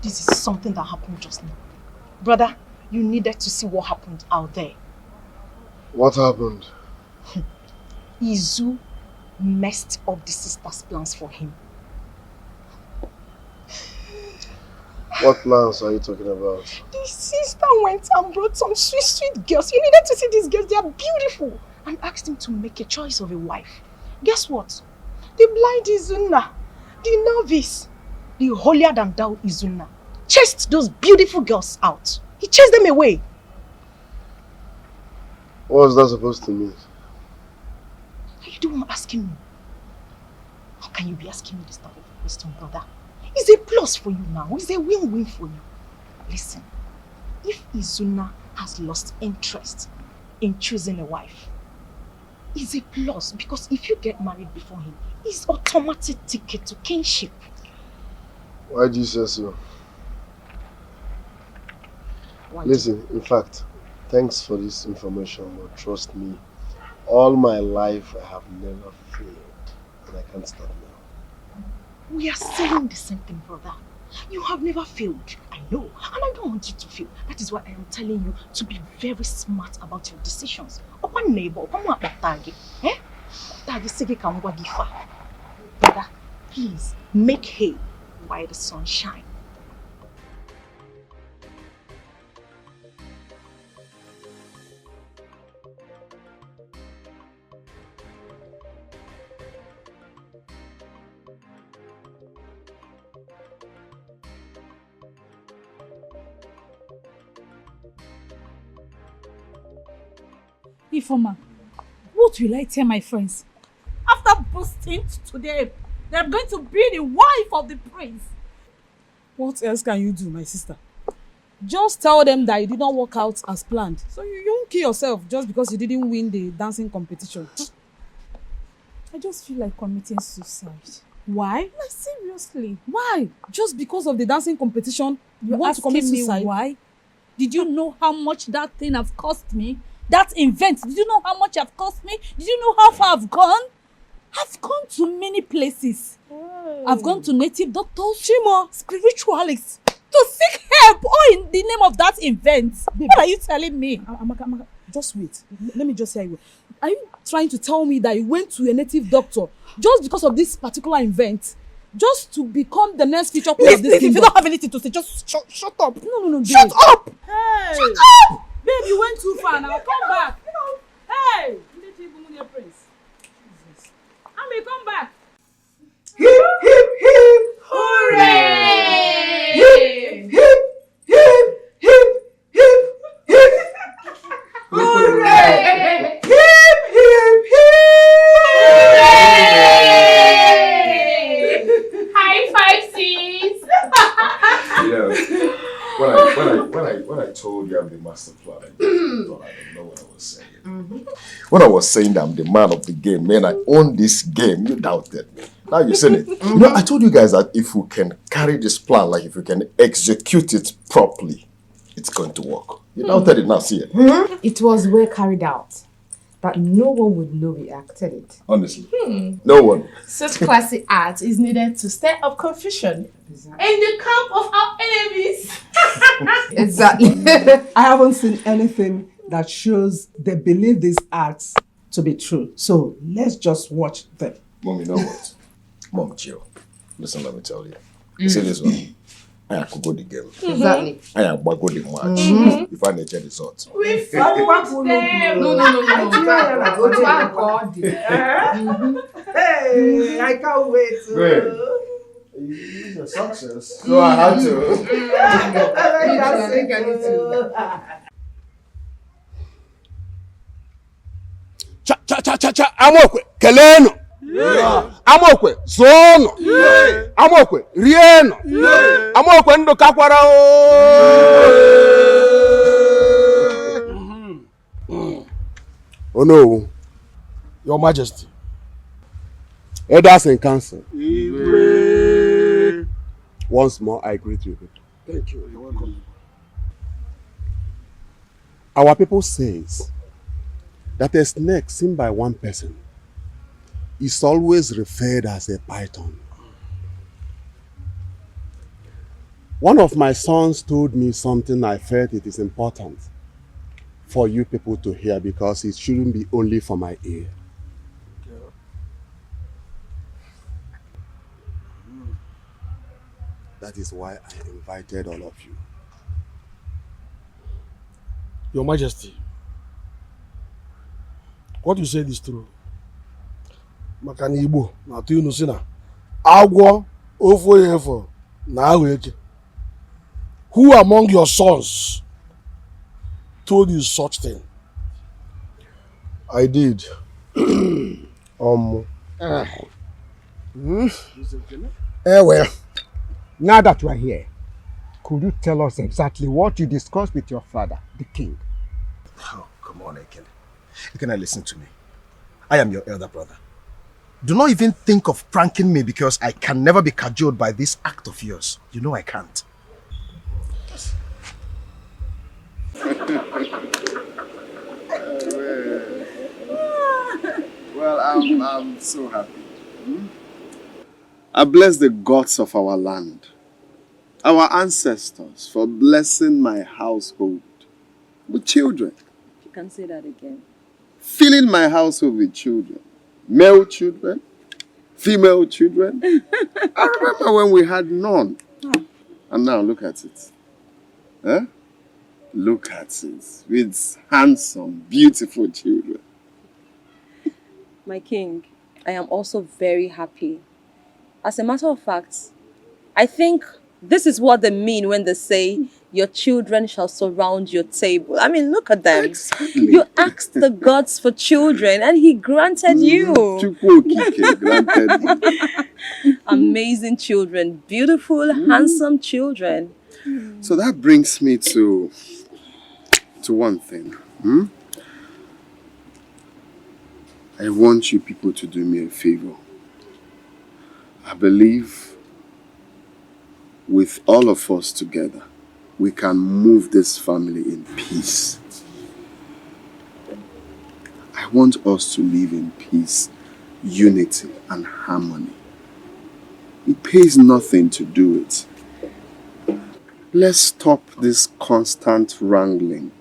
This is something that happened just now. Brother, you needed to see what happened out there. What happened? Izu messed up the sister's plans for him. What plans are you talking about? The sister went and brought some sweet girls. You needed to see these girls. They are beautiful. And asked him to make a choice of a wife. Guess what? The blind Izuna, the novice, the holier than thou Izuna, chased those beautiful girls out. He chased them away. What was that supposed to mean? Are you the one asking me? How can you be asking me this type of question, brother? It's a plus for you now. It's a win-win for you. Listen, if Izuna has lost interest in choosing a wife, it's a plus because if you get married before him, it's automatic ticket to kingship. Why do you say so? Why Listen, in fact, thanks for this information, but trust me, all my life I have never failed, and I can't stop now. We are saying the same thing, brother. You have never failed. I know, and I don't want you to fail. That is why I am telling you to be very smart about your decisions. Open neighbor, brother, please make hay while the sun shines. Ifoma, what will I tell my friends? After boasting today, they're going to be the wife of the prince. What else can you do, my sister? Just tell them that it did not work out as planned. So you won't kill yourself just because you didn't win the dancing competition. I just feel like committing suicide. Why? Like, seriously. Why? Just because of the dancing competition, you You're want to commit asking me suicide? why? Did you know how much that thing have cost me? That event, did you know how much it have cost me? Did you know how far I've gone? I've gone to many places. I've gone to native doctors, Chimo, spiritualists, to seek help, all in the name of that event. Baby, what are you telling me? Amaka, just wait. Let me just hear you. Are you trying to tell me that you went to a native doctor just because of this particular event? Just to become the next feature queen of this Please, if you don't have anything to say, just shut up. No, babe. Shut up! Hey! Shut up! Babe, you went too far now. Come back. Hey! Prince. Jesus. Ami, come back. Hip, hip, hip! Hooray! Hip, hip, hip, hip, hip, hip! Hooray! Hip, hip, hip! High five, sis! When I told you I'm the master planner, I thought I didn't know what I was saying. When I was saying that I'm the man of the game, man, I own this game, you doubted me. Now you've seen it. You know, I told you guys that if we can carry this plan, like if we can execute it properly, it's going to work. You doubted it, now see it. It was well carried out. That no one would know we acted it. Honestly. No one. Such classy art is needed to stir up confusion in the camp of our enemies. Exactly. I haven't seen anything that shows they believe these acts to be true. So let's just watch them. Mom, you know what? Mom, chill. Listen, let me tell you. See this one? I could go the game. Exactly. I go the match. If I need the result. We fought them. No. Hey, I can't wait. It's a success. So I had to. Amokwe, keleno. Amokwe, zono. Amokwe, rieno. Amokwe, ndo kakwara Oh no, Your Majesty. Elders in council. Once more, I greet you. Thank you. You're welcome. Our people says that a snake seen by one person is always referred as a python. One of my sons told me something I felt it is important for you people to hear because it shouldn't be only for my ear. That is why I invited all of you. Your Majesty, what you said is true. Makana Igbo na atu inu si na agwo ofo yefo na ahụeke. Who among your sons told you such thing? I did. Well, now that you are here, could you tell us exactly what you discussed with your father, the king? Oh, come on, Ekene. Ekene, listen to me. I am your elder brother. Do not even think of pranking me because I can never be cajoled by this act of yours. You know I can't. Well, I'm so happy. I bless the gods of our land, our ancestors, for blessing my household with children. You can say that again. Filling my household with children. Male children, female children. I remember when we had none. And now look at it. Huh? Look at it. With handsome, beautiful children. My king, I am also very happy. As a matter of fact, I think This is what they mean when they say, your children shall surround your table. I mean, look at them. Exactly. You asked the gods for children and he granted you. Granted. Amazing children. Beautiful, handsome children. So that brings me to one thing. I want you people to do me a favor. I believe with all of us together, we can move this family in peace. I want us to live in peace, unity, and harmony. It pays nothing to do it. Let's stop this constant wrangling.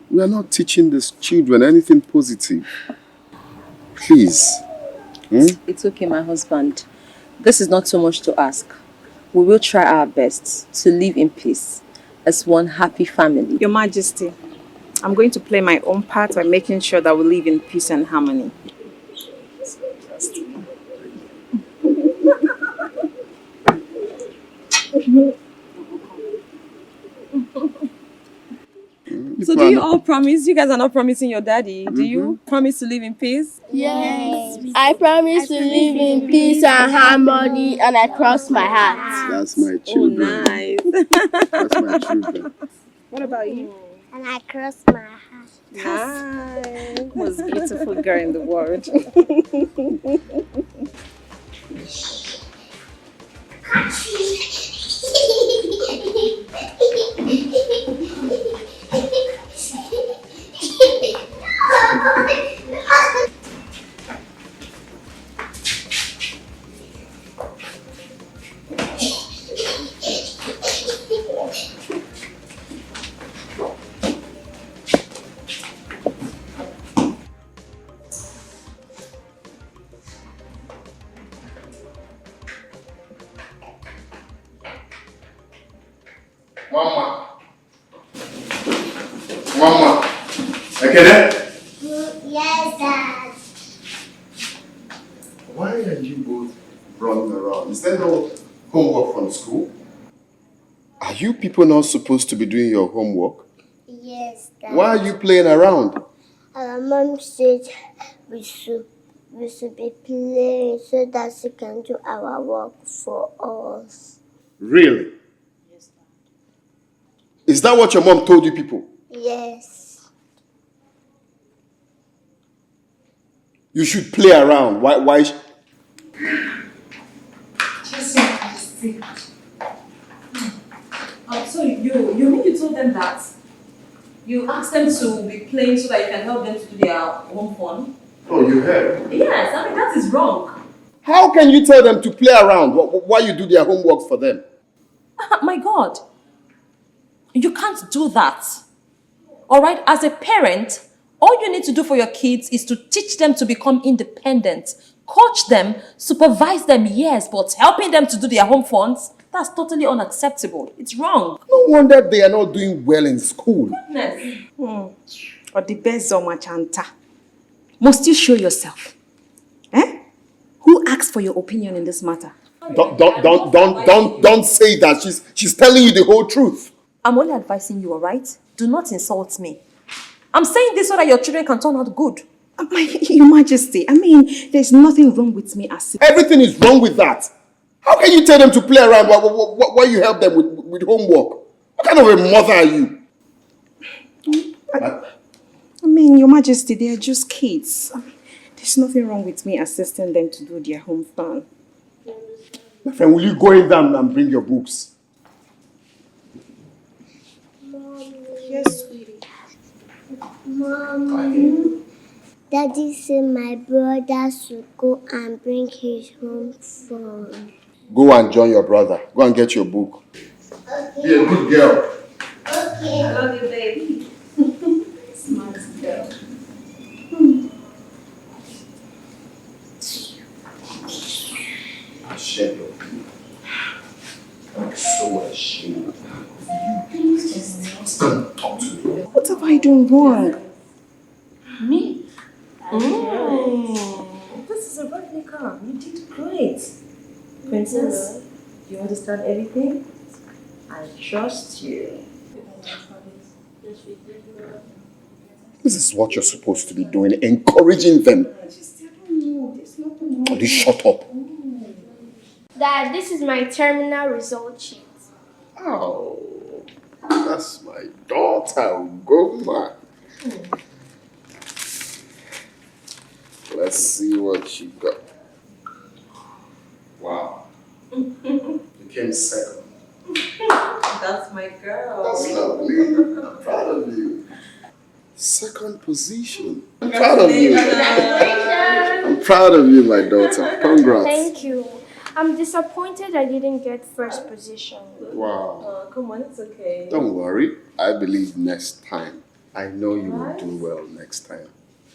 We are not teaching these children anything positive. Please. It's okay, my husband. This is not so much to ask. We will try our best to live in peace as one happy family. Your Majesty, I'm going to play my own part by making sure that we live in peace and harmony. So do you all promise? You guys are not promising your daddy. Do you promise to live in peace? Yes. I promise to live in peace and harmony, and I cross my heart. That's my children. Oh, nice. That's my children. What about you? And I cross my heart. Nice. Most beautiful girl in the world. Mama. Okay, Yes, Dad. Why are you both running around? Is there no homework from school? Are you people not supposed to be doing your homework? Yes, Dad. Why are you playing around? Our mom said we should be playing so that she can do our work for us. Really? Is that what your mom told you people? Yes. You should play around. Why? So you mean you told them that? You asked them to be playing so that you can help them to do their home fun? Oh, you heard? Yes, I mean that is wrong. How can you tell them to play around while you do their homework for them? My God. You can't do that. All right? As a parent, all you need to do for your kids is to teach them to become independent. Coach them, supervise them, yes, but helping them to do their home funds, that's totally unacceptable. It's wrong. No wonder they are not doing well in school. Goodness. Or the best Zomachanta. Must you show yourself? Who asked for your opinion in this matter? Don't say that. She's telling you the whole truth. I'm only advising you, all right? Do not insult me. I'm saying this so that your children can turn out good. Your Majesty, I mean, there's nothing wrong with me as Everything is wrong with that. How can you tell them to play around while you help them with homework? What kind of a mother are you? I mean, Your Majesty, they are just kids. I mean, there's nothing wrong with me assisting them to do their home fun. My friend, will you go in there and bring your books? Yes, sweetie. Mommy, Daddy said my brother should go and bring his home phone. Go and join your brother. Go and get your book. Okay. Be a good girl. Okay. I love you, baby. Smart girl. I shed your blood. I'm so ashamed of you. Don't talk to me. What have I done wrong? Me? This is a birthday card. You did great. Princess, do you understand everything? I trust you. This is what you're supposed to be doing, encouraging them. Or you shut up. Dad, this is my terminal result sheet. Oh, that's my daughter, Goma. Let's see what you got. Wow. You came second. That's my girl. That's lovely. I'm proud of you. Second position. I'm proud of you. I'm proud of you, my daughter. Congrats. Thank you. I'm disappointed I didn't get first position. Wow. Oh, come on, it's okay. Don't worry. I believe next time. I know you will do well next time.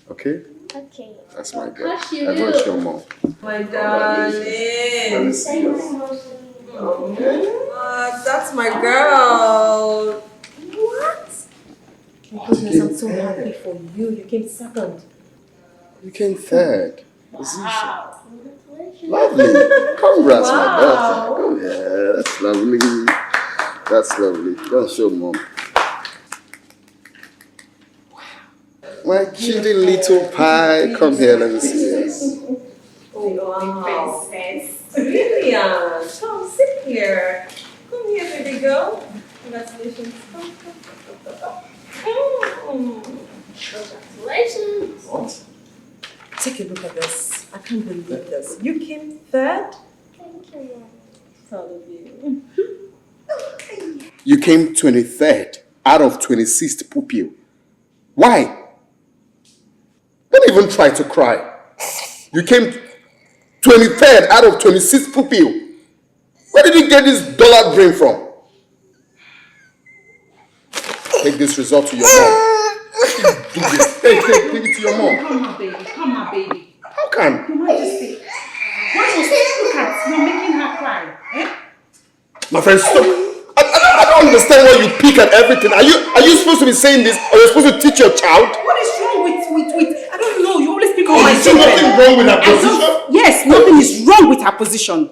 Okay? Okay. That's my girl. Hush you. I know it's your mom. My darling. Let me see us. That's my girl. What? Oh, goodness, I'm so happy for you. You came second. You came third position. Lovely. Congrats, my daughter. Oh, yeah, that's lovely. That's lovely. Don't show mom. My cutie little pie. Come here, let me see this. Oh, wow. Princess. Brilliant. Come, sit here. Come here, baby girl. Congratulations. Come. Congratulations. What? Take a look at this. I can't believe this. You came third? Thank you. Proud of you. You came 23rd out of 26th pupil. Why? Don't even try to cry. You came 23rd out of 26th pupil. Where did you get this dollar brain from? Take this result to your mom. Do this. Take it to your mom. Come on, baby. Come on, baby. How come? Your Majesty. What was this? Look at you're making her cry. Eh? My friend, stop. I don't understand why you pick at everything. Are you supposed to be saying this, or you're supposed to teach your child? What is wrong with I don't know. You always pick on my Is children. there nothing wrong with her position? Yes, nothing is wrong with her position.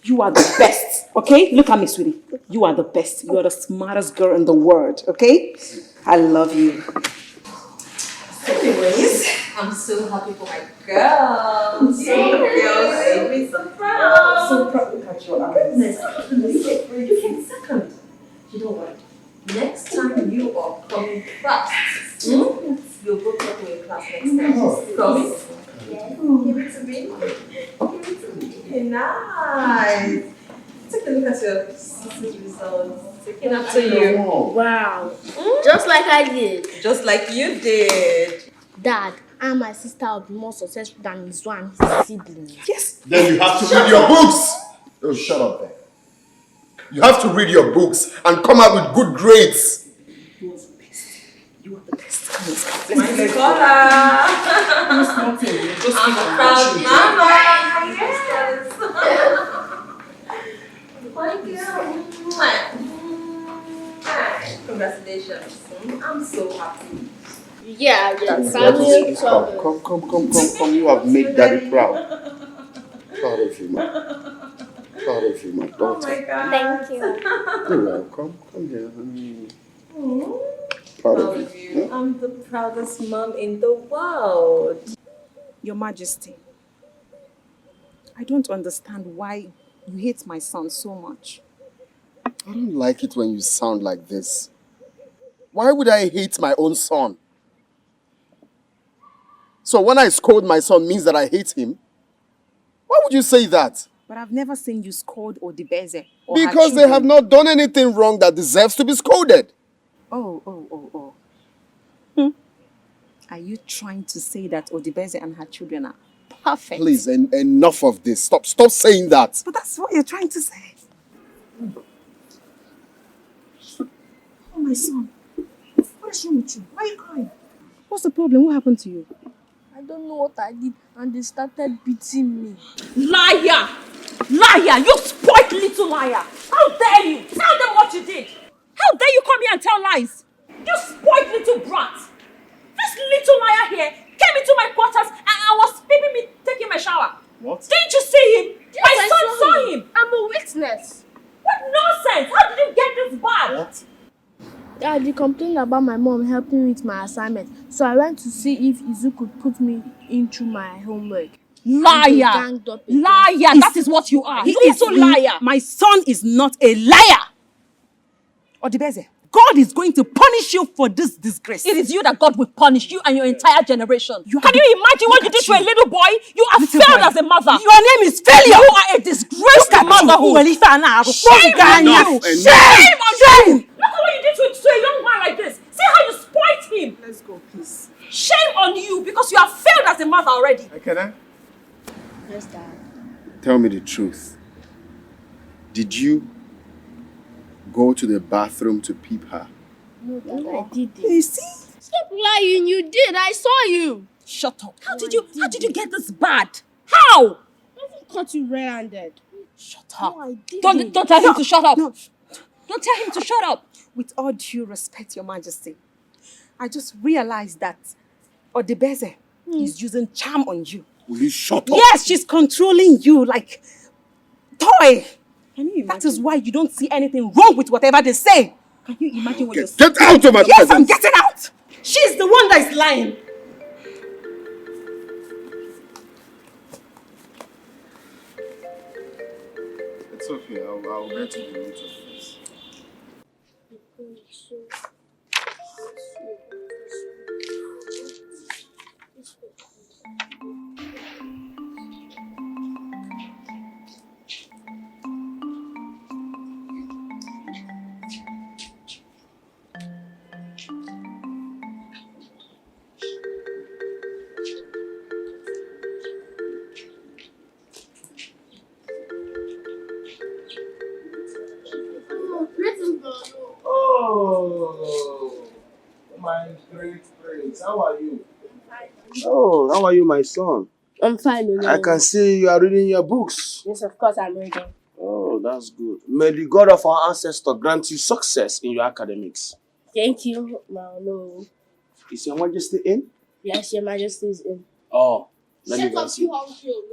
You are the best, okay? Look at me, sweetie. You are the best. You are the smartest girl in the world, okay? I love you. Anyways, I'm so happy for my girl. Thank you. So proud. So proud. Look at your eyes. You came second. You know what? Next time you are coming fast. You'll both talk to your class next time. Promise? Yes. Give it to me. Give it to me. Nice. Take a look at your sister's results. Taking after you. Wow. Just like I did. Just like you did. Dad, I and my sister will be more successful than his one, his sibling. Yes. Then you have to read your books. Oh, shut up there. You have to read your books and come out with good grades. You are the best. You are the best. Come on, My scholar. I'm proud mama. Yes. My girl. Congratulations. I'm so happy. Yeah, family trouble. Come. You have made daddy proud. Proud of you, man. Proud of you, my daughter. Oh my God. Thank you. You're welcome. Come here. Proud of you. Huh? I'm the proudest mom in the world. Your Majesty, I don't understand why you hate my son so much. I don't like it when you sound like this. Why would I hate my own son? So when I scold my son means that I hate him? Why would you say that? But I've never seen you scold or debase or Because they have not done anything wrong that deserves to be scolded. Oh. Are you trying to say that Odibeze and her children are perfect? Please, enough of this. Stop saying that. But that's what you're trying to say. Oh, my son. What is wrong with you? Why are you crying? What's the problem? What happened to you? I don't know what I did and they started beating me. Liar! Liar! You spoiled little liar! How dare you? Tell them what you did! How dare you come here and tell lies? You spoiled little brat! This little liar here came into my quarters and was peeping me taking my shower. What? Didn't you see him? Yes, My I son saw him. I'm a witness. What nonsense! How did you get this bad? What? Daddy complained about my mom helping me with my assignment. So I went to see if Izu could put me into my homework. Liar! Liar! That is what you are. He You is also liar. My son is not a liar. Odibeze, God is going to punish you for this disgrace. It is you that God will punish, you and your entire generation. Can you imagine what you did to a little boy? You are failed as a mother. Your name is failure. You are a disgrace to motherhood. Shame on you. Shame on you. Look at what you did to a young man like this. See how you spoiled him. Let's go, please. Shame on you because you have failed as a mother already. Ekene, Yes, Dad. tell me the truth. Did you go to the bathroom to peep her? No, Dad, I did it. You see? Stop lying. You did. I saw you. Shut up. How did you get this bad? How? I even caught you red-handed. Shut up. No, I did. Don't tell him to shut up. No. Don't tell him to shut up. With all due respect, Your Majesty, I just realized that Odibeze is using charm on you. Will you shut up? Yes, she's controlling you like toy. That is why you don't see anything wrong with whatever they say. Can you imagine what you're saying? Get out of my Yes, presence. I'm getting out. She's the one that is lying. It's okay. I'll get to the root of this. Oh, my great prince. How are you? Oh, how are you, my son? I'm fine. I can see you are reading your books. Yes, of course I'm reading. Oh, that's good. May the God of our ancestors grant you success in your academics. Thank you, my Lord. Is Your Majesty in? Yes, Your Majesty is in. Oh, let me Shut go up, see. you uncle.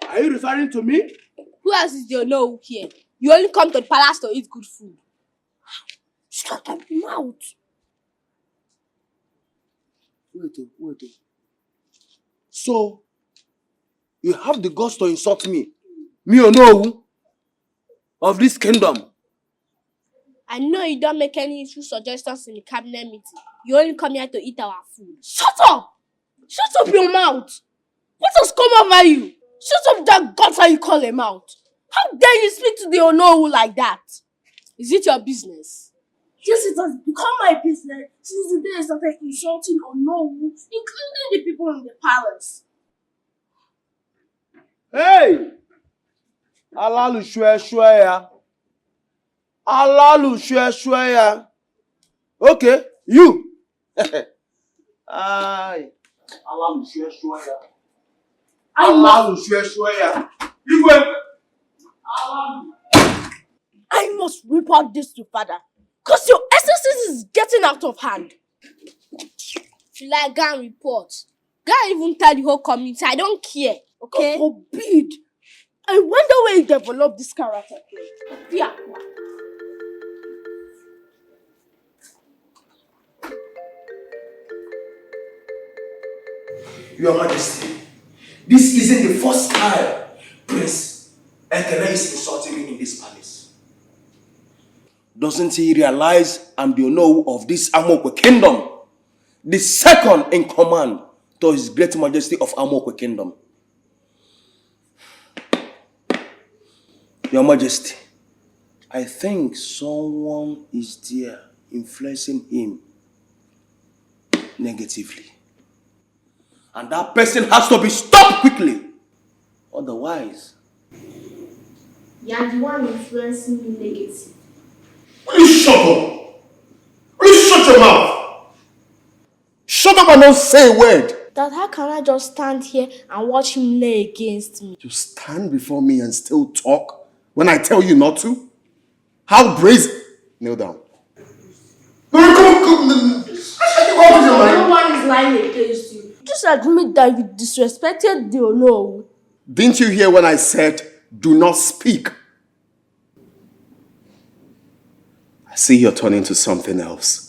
Are you referring to me? Who else is your no here? You only come to the palace to eat good food. Shut up your mouth. Wait. So, you have the guts to insult me? Me or no? Of this kingdom? I know you don't make any useful suggestions in the cabinet meeting. You only come here to eat our food. Shut up! Shut up your mouth! What has come over you? Shut up that gutter you call a mouth. How dare you speak to the Onowu like that? Is it your business? Yes, it has become my business since the day I started insulting Onowu, including the people in the palace. Hey! Alalu shwe ya. Alalu shwe ya. Okay, you. Aye. Alalu shwe ya. Alalu shwe ya. You went. I must report this to father. Because your exercise is getting out of hand. Should I go and report? Go and even tell the whole community. I don't care. Okay? God forbid. I wonder where you developed this character. Yeah. Your Majesty, this isn't the first time Prince Ekene is insulting me in this palace. Doesn't he realize I'm the owner of this Amokwe kingdom? The second in command to His Great Majesty of Amokwe kingdom. Your Majesty, I think someone is there influencing him negatively. And that person has to be stopped quickly. Otherwise, You are the one influencing me negative. will you shut up? Will you shut your mouth? Shut up and don't say a word. Dad, how can I just stand here and watch him lay against me? You stand before me and still talk when I tell you not to? How brazen? Kneel down. No one is lying against you. Just admit that you disrespected the Ono. Didn't you hear when I said Do not speak. I see you're turning to something else.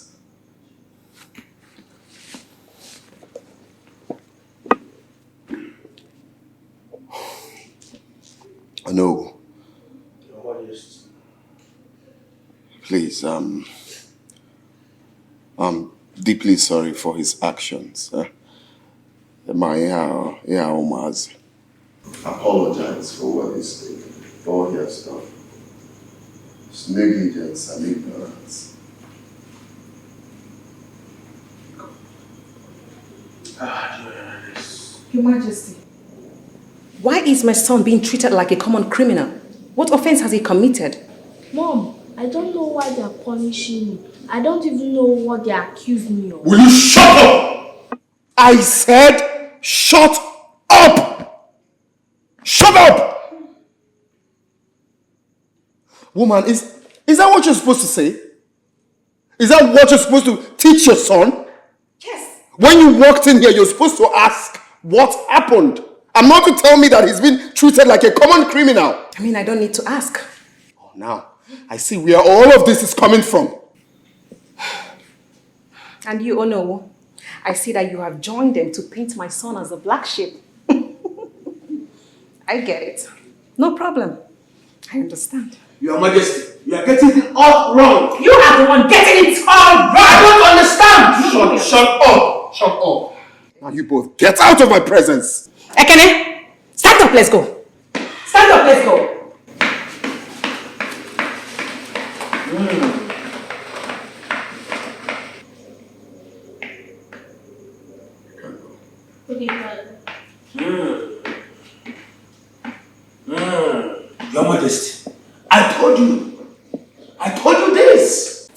No. Please, I'm deeply sorry for his actions. Apologize for what he's doing, for what he has done. It's negligence and ignorance. Your Majesty, why is my son being treated like a common criminal? What offense has he committed? Mom, I don't know why they are punishing me. I don't even know what they accuse me of. Will you shut up? I said shut up! Shut up! Woman, is that what you're supposed to say? Is that what you're supposed to teach your son? Yes. When you walked in here, you're supposed to ask what happened. I'm not to tell me that he's been treated like a common criminal. I mean, I don't need to ask. Oh, now, I see where all of this is coming from. And you, oh no, I see that you have joined them to paint my son as a black sheep. I get it. No problem. I understand. Your Majesty, you are getting it all wrong. You are the one getting it all wrong. I don't understand. Shut up. Shut up. Now you both get out of my presence. Ekene, stand up, let's go. Stand up, let's go. Okay, Father. Your Majesty, I told you this.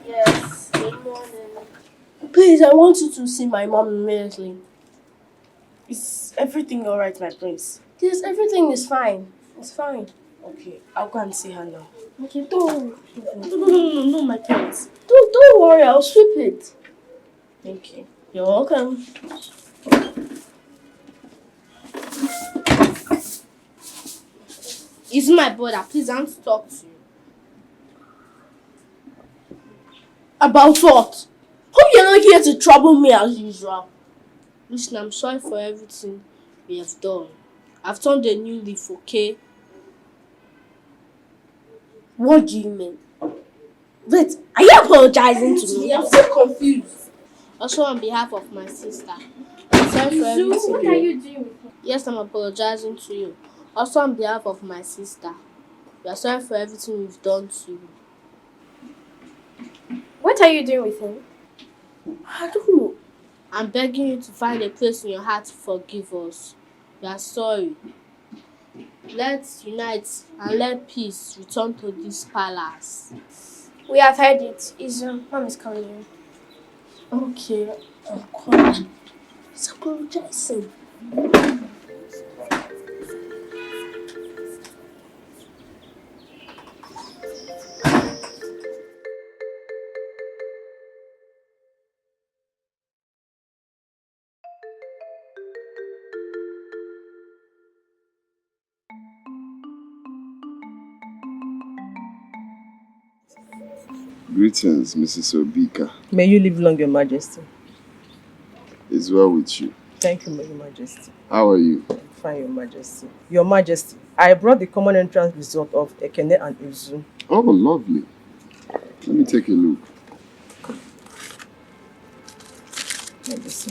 Yes, good morning. Please, I want you to see my mom immediately. Is everything alright, my prince? Yes, everything is fine. It's fine. Okay, I'll go and see her now. Okay, don't. No, my prince. Don't worry, I'll sweep it. Thank you. You're welcome. He's my brother. Please, I want to talk to you. About what? Hope you're not here to trouble me as usual. Listen, I'm sorry for everything we have done. I've turned a new leaf, okay? What do you mean? Wait, are you apologizing to me? I'm so confused. Also, on behalf of my sister, I'm sorry for everything. What are you doing? Yes, I'm apologizing to you. Also, on behalf of my sister, we are sorry for everything we've done to you. What are you doing with him? I don't know. I'm begging you to find a place in your heart to forgive us. We are sorry. Let's unite and let peace return to this palace. We have heard it. His mom is calling you. Okay, I'm calling. He's apologizing. Greetings, Mrs. Obika. May you live long, Your Majesty. It's well with you. Thank you, Your Majesty. How are you? Fine, Your Majesty. Your Majesty, I brought the common entrance result of Ekene and Izu. Oh, lovely. Let me take a look. Let me see.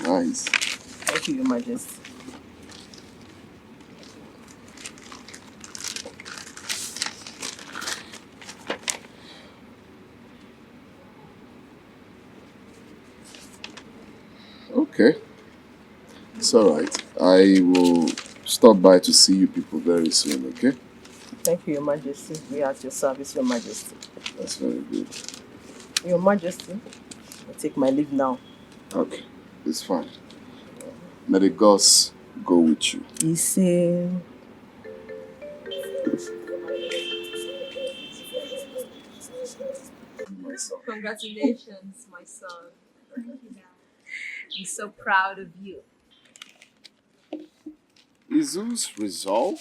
Nice. Thank you, Your Majesty. Okay. It's all right. I will stop by to see you people very soon, okay? Thank you, Your Majesty. We are at your service, Your Majesty. That's very good. Your Majesty, I take my leave now. Okay. It's fine. May the gods go with you. You see. Congratulations, my son. I'm so proud of you. Izu's result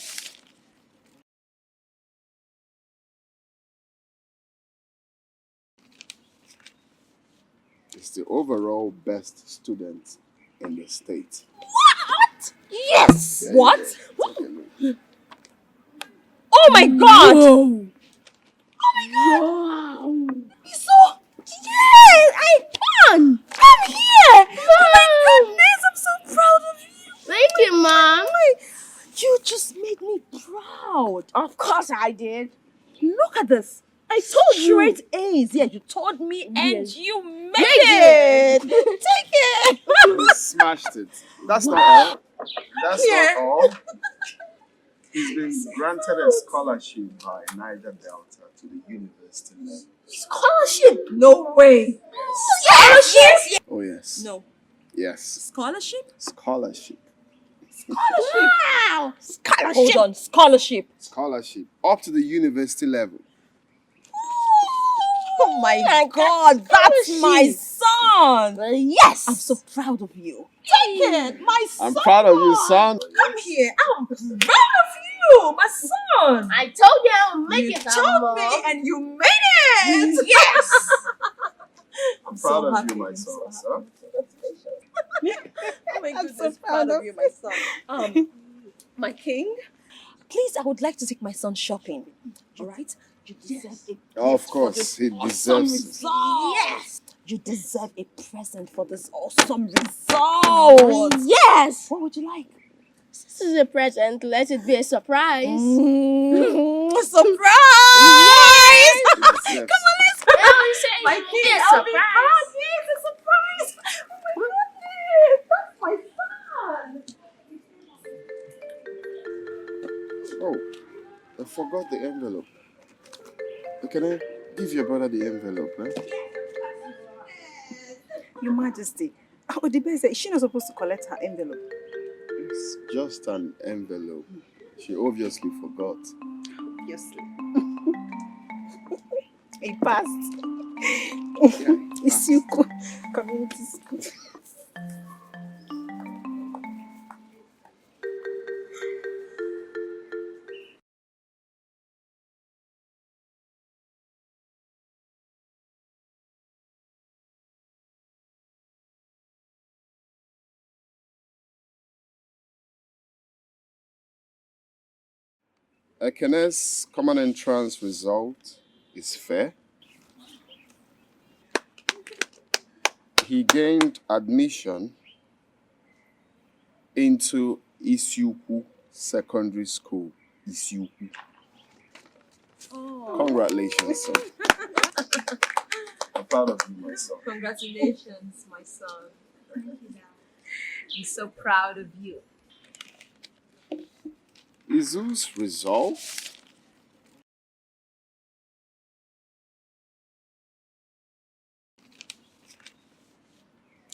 is the overall best student in the state. What? Yes! Yeah, What? yeah. Oh my god! Whoa. Oh my god! Wow! So, yes! I won! Come here! Oh my goodness, I'm so proud of you! Thank you, Mom. You just made me proud. Of course I did. Look at this. I told you straight A's. Yeah, you told me and you made it. Take it. You smashed it. That's not all. That's not all. He's been granted a scholarship by Niger Delta to the university level. Scholarship? No way. Scholarship? Oh, yes. No. Yes. Scholarship? Scholarship. Scholarship. Wow. Scholarship. Hold on. Scholarship. Scholarship. Up to the university level. Oh my God, that's my son! Yes! I'm so proud of you. Take it, my son! I'm proud of you, son. Come here, I'm proud of you, my son! I told you I'll make You it, told me Mom. and you made it! Yes! I'm so proud of happy, you, my I'm son. so son. Oh my goodness, so proud of you, my son. My king, please, I would like to take my son shopping. All right? You deserve a Of gift course, for this he awesome deserves it. result. Yes! You deserve a present for this awesome result. Yes! What would you like? This is a present. Let it be a surprise. Surprise! Yes. Come on, let's go. My king, I'll be proud. Yes, a surprise. Oh my goodness, that's my son. Oh, I forgot the envelope. Can I give your brother the envelope, eh? Your Majesty, Odibe said she's not supposed to collect her envelope. It's just an envelope. She obviously forgot. Obviously. He passed. It's you, community school. Ekene's common entrance result is fair. He gained admission into Isiukwu Secondary School. Isiukwu. Oh. Congratulations, son. I'm proud of you, my son. Congratulations, my son. I'm so proud of you. Izu's result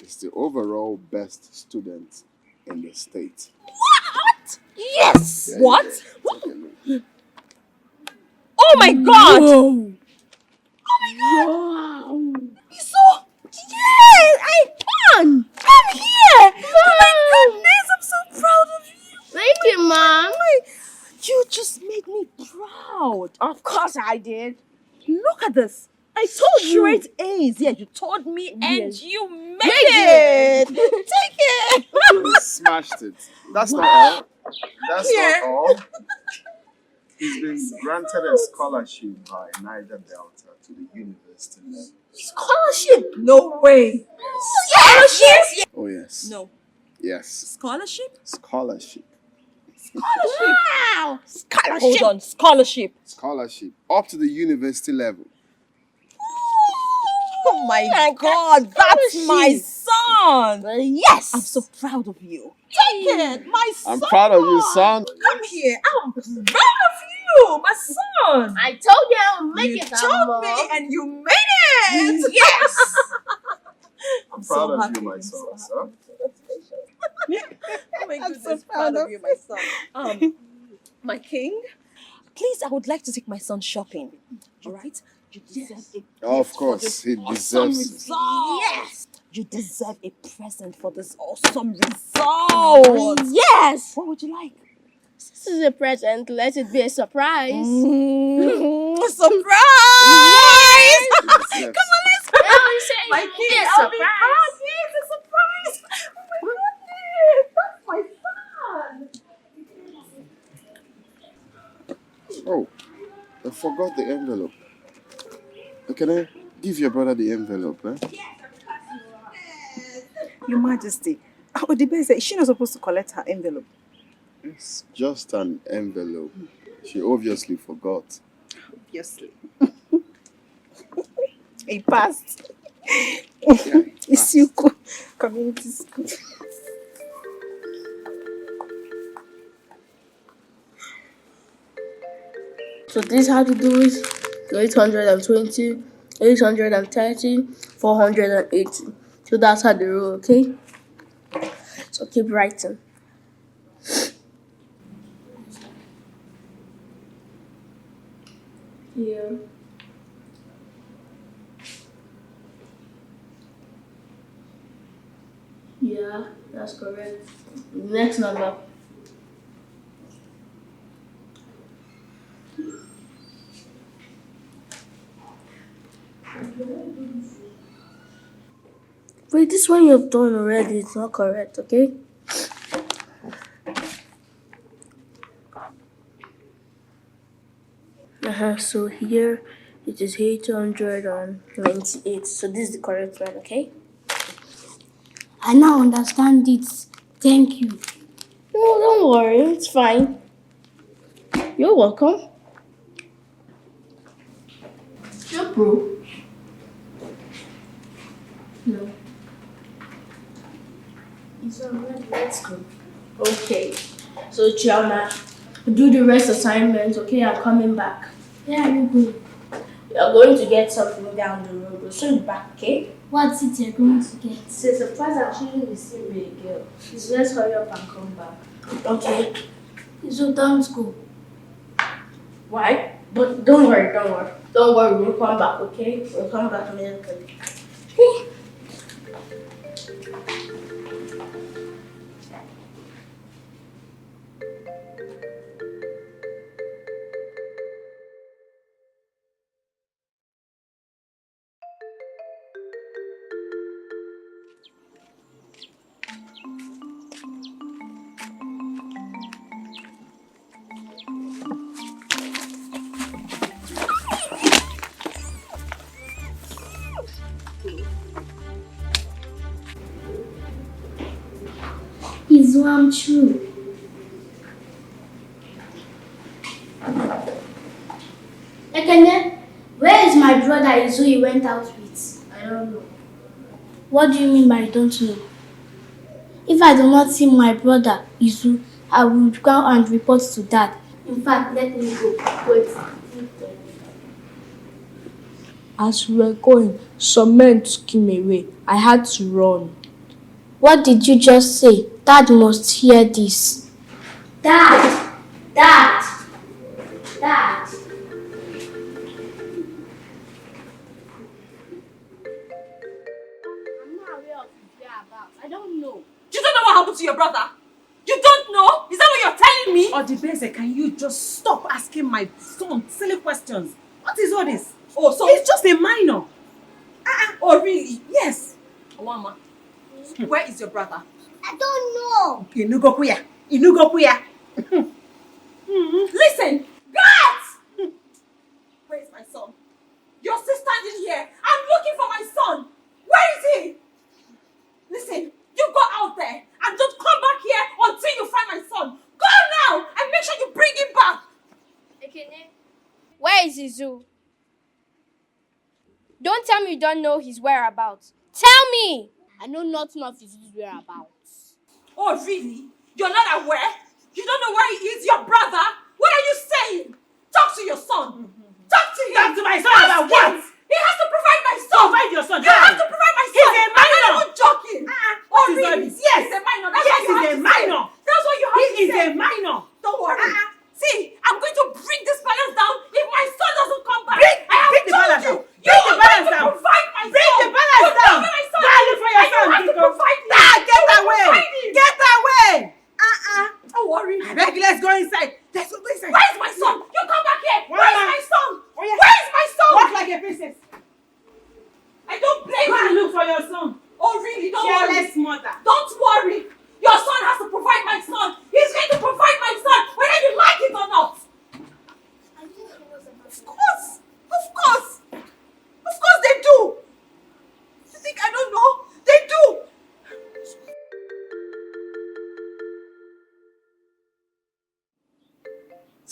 is the overall best student in the state. What? Yes! Yeah, What? yeah. Oh my God! Whoa. Oh my God! Wow! So, yes! I won! Come here! Oh my goodness, I'm so proud of you! Thank you, Mom. You just made me proud. Of course I did. Look at this. I told you straight A's. Yeah, you told me and you made it. Take it. You smashed it. That's not all. That's not all. He's been granted a scholarship by Niger Delta to the university level. Scholarship? No way. Scholarship? Oh, yes. No. Yes. Scholarship? Scholarship. Scholarship. Wow. Scholarship. Hold on. Scholarship. Scholarship. Up to the university level. Oh my God, that's my son. Yes. I'm so proud of you. Take it, my son. I'm proud of you, son. Come here. I'm proud of you, my son. I told you I'll make You it, told Mom. me and you made it. Yes. I'm so proud of happy, you, my I'm son. so son. Oh my my I'm goodness, so proud of you, my son. My king, please, I would like to take my son shopping. All right? You deserve a Of gift course, for this he awesome deserves it. result. Yes! You deserve a present for this awesome result. Yes! What would you like? This is a present. Let it be a surprise. Surprise! Yes. Come on, let's go. My Be king, a I'll be surprise. Yes, a surprise. Oh my goodness, that's my son. Oh, I forgot the envelope. Can I give your brother the envelope? Eh? Your Majesty. Oh, the best is she not supposed to collect her envelope? It's just an envelope. She obviously forgot. Obviously. He passed. It's you community school. So this is how to do it. 820, 830, 480. So that's how the rule, okay? So keep writing. Here. Yeah, that's correct. Next number. Wait, this one you've done already, it's not correct, okay? So here it is 898. So this is the correct one, okay? I now understand it. Thank you. No, don't worry, it's fine. You're welcome. Sure, bro. No. It's alright, let's go. Okay. So, Chioma, do the rest assignments, okay? I'm coming back. Yeah, you go. We are going to get something down the road. We'll soon be back, okay? What's it you're going to get? It's a surprise. I'm shooting the same with a girl. Please, let's hurry up and come back. Okay. So, let's go. Why? But don't worry. Don't worry, we'll come back, okay? We'll come back immediately. Is one true? Ekene, where is my brother Izu he went out with? I don't know. What do you mean by don't know? If I do not see my brother Izu, I will go and report to Dad. In fact, let me go. Wait. As we were going, some men took him away. I had to run. What did you just say? Dad must hear this. Dad! Dad! Dad! I'm not aware of his whereabouts. I don't know. You don't know what happened to your brother? You don't know? Is that what you're telling me? Odibese, can you just stop asking my son silly questions? What is all this? Oh, so it's just a minor. Oh, really? Yes. Owama, where is your brother? I don't know. Inugokuya. Listen, guys! Where is my son? You're still standing here. I'm looking for my son. Where is he? Listen, you go out there and don't come back here until you find my son. Go now and make sure you bring him back. Ekene, where is Izu? Don't tell me you don't know his whereabouts. Tell me! I know nothing of his whereabouts. Oh, really? You're not aware? You don't know where he is, your brother? What are you saying? Talk to your son. Talk to him. Talk to my son Ask about him. what? He has to provide my son. Provide your son. You have to provide my son. He's a minor. I'm not even joking. What is all really? this? Yes, he's a minor. That's Yes, what you he's have a to minor. Say.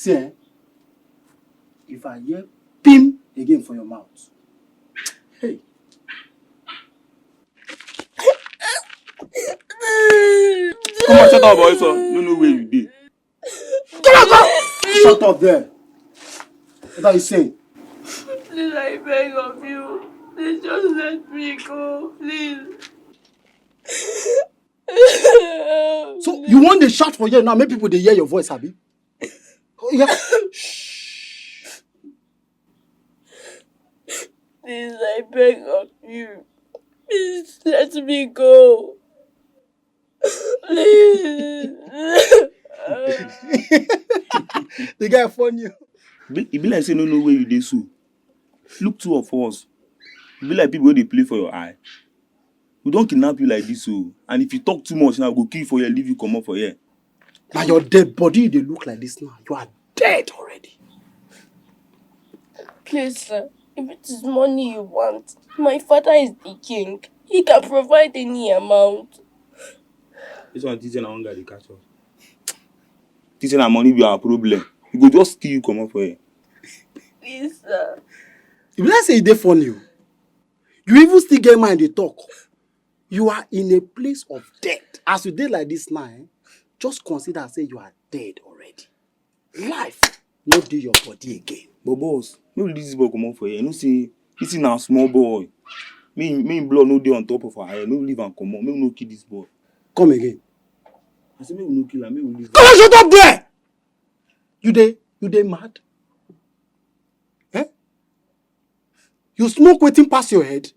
See, if I hear pim again for your mouth, hey. Come on, shut up, boy, so. No know where you did. Come on, go! Shut up there. What are you saying? Please, I beg of you. Please just let me go, please. So you want the shout for here now? Make people they hear your voice, Abi? Oh, yeah. Please, I beg of you. Please let me go. Please. The guy funny. It be like say no know where you dey so. Look, two of us. It be like people wey dey play for your eye. We don't kidnap you like this, so. And if you talk too much now, we go kill you for here, leave you come up for here. Now your dead body, they look like this now. You are dead already. Please, sir. If it is money you want, my father is the king. He can provide any amount. This one teaching and hunger, they catch us. Teaching and money be our problem. We go just kill you come up for here. Please, sir. If I say they funny, you even still get mind they talk. You are in a place of death. As you did like this now, just consider say you are dead already. Life no do your body again. But boss, maybe this boy come up for here. You know, say this is now small boy. Me blood no dey on top of our head. Maybe leave and come on. Maybe no kill this boy. Come again. I say maybe no kill him. Maybe leave. Come on, shut up there! You dey mad? Eh? You smoke waiting past your head?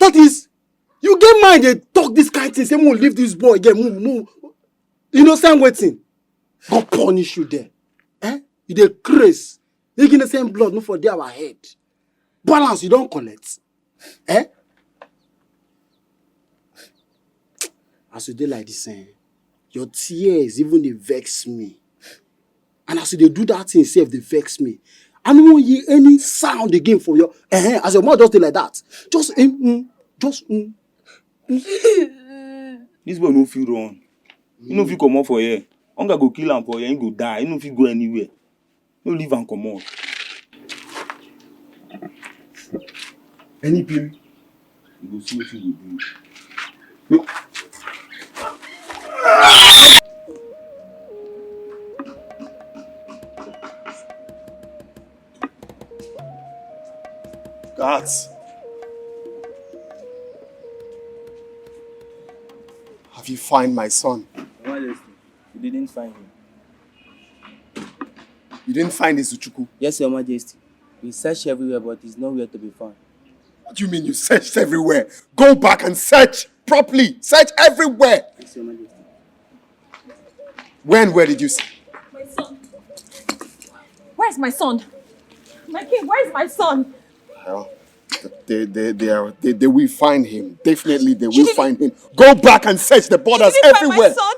That is, you get mind they talk this kind of thing. Say, "Mo leave this boy again, move." Innocent waiting. God punish you there. Eh? You dey craze. You get the same blood, no for there our head. Balance, you don't collect. Eh? As you dey like this, your tears even they vex me. And as you dey do that thing, self they vex me. I don't want hear any sound again for your as your mouth just dey like that. Just This boy no feel wrong. You know if you come out for here, hunger go kill him for here, he go die. You know if you go anywhere. No leave and come out. Any pill, you go see what you go do. Guards. Have you found my son? You didn't find him. You didn't find Izuchukwu? Yes, Your Majesty. We searched everywhere, but he's nowhere to be found. What do you mean you searched everywhere? Go back and search properly. Search everywhere. Yes, Your Majesty. Where did you see? My son. Where's my son? My king, where's my son? Well, they will find him. Definitely they will find him. Go back and search the borders everywhere. My son?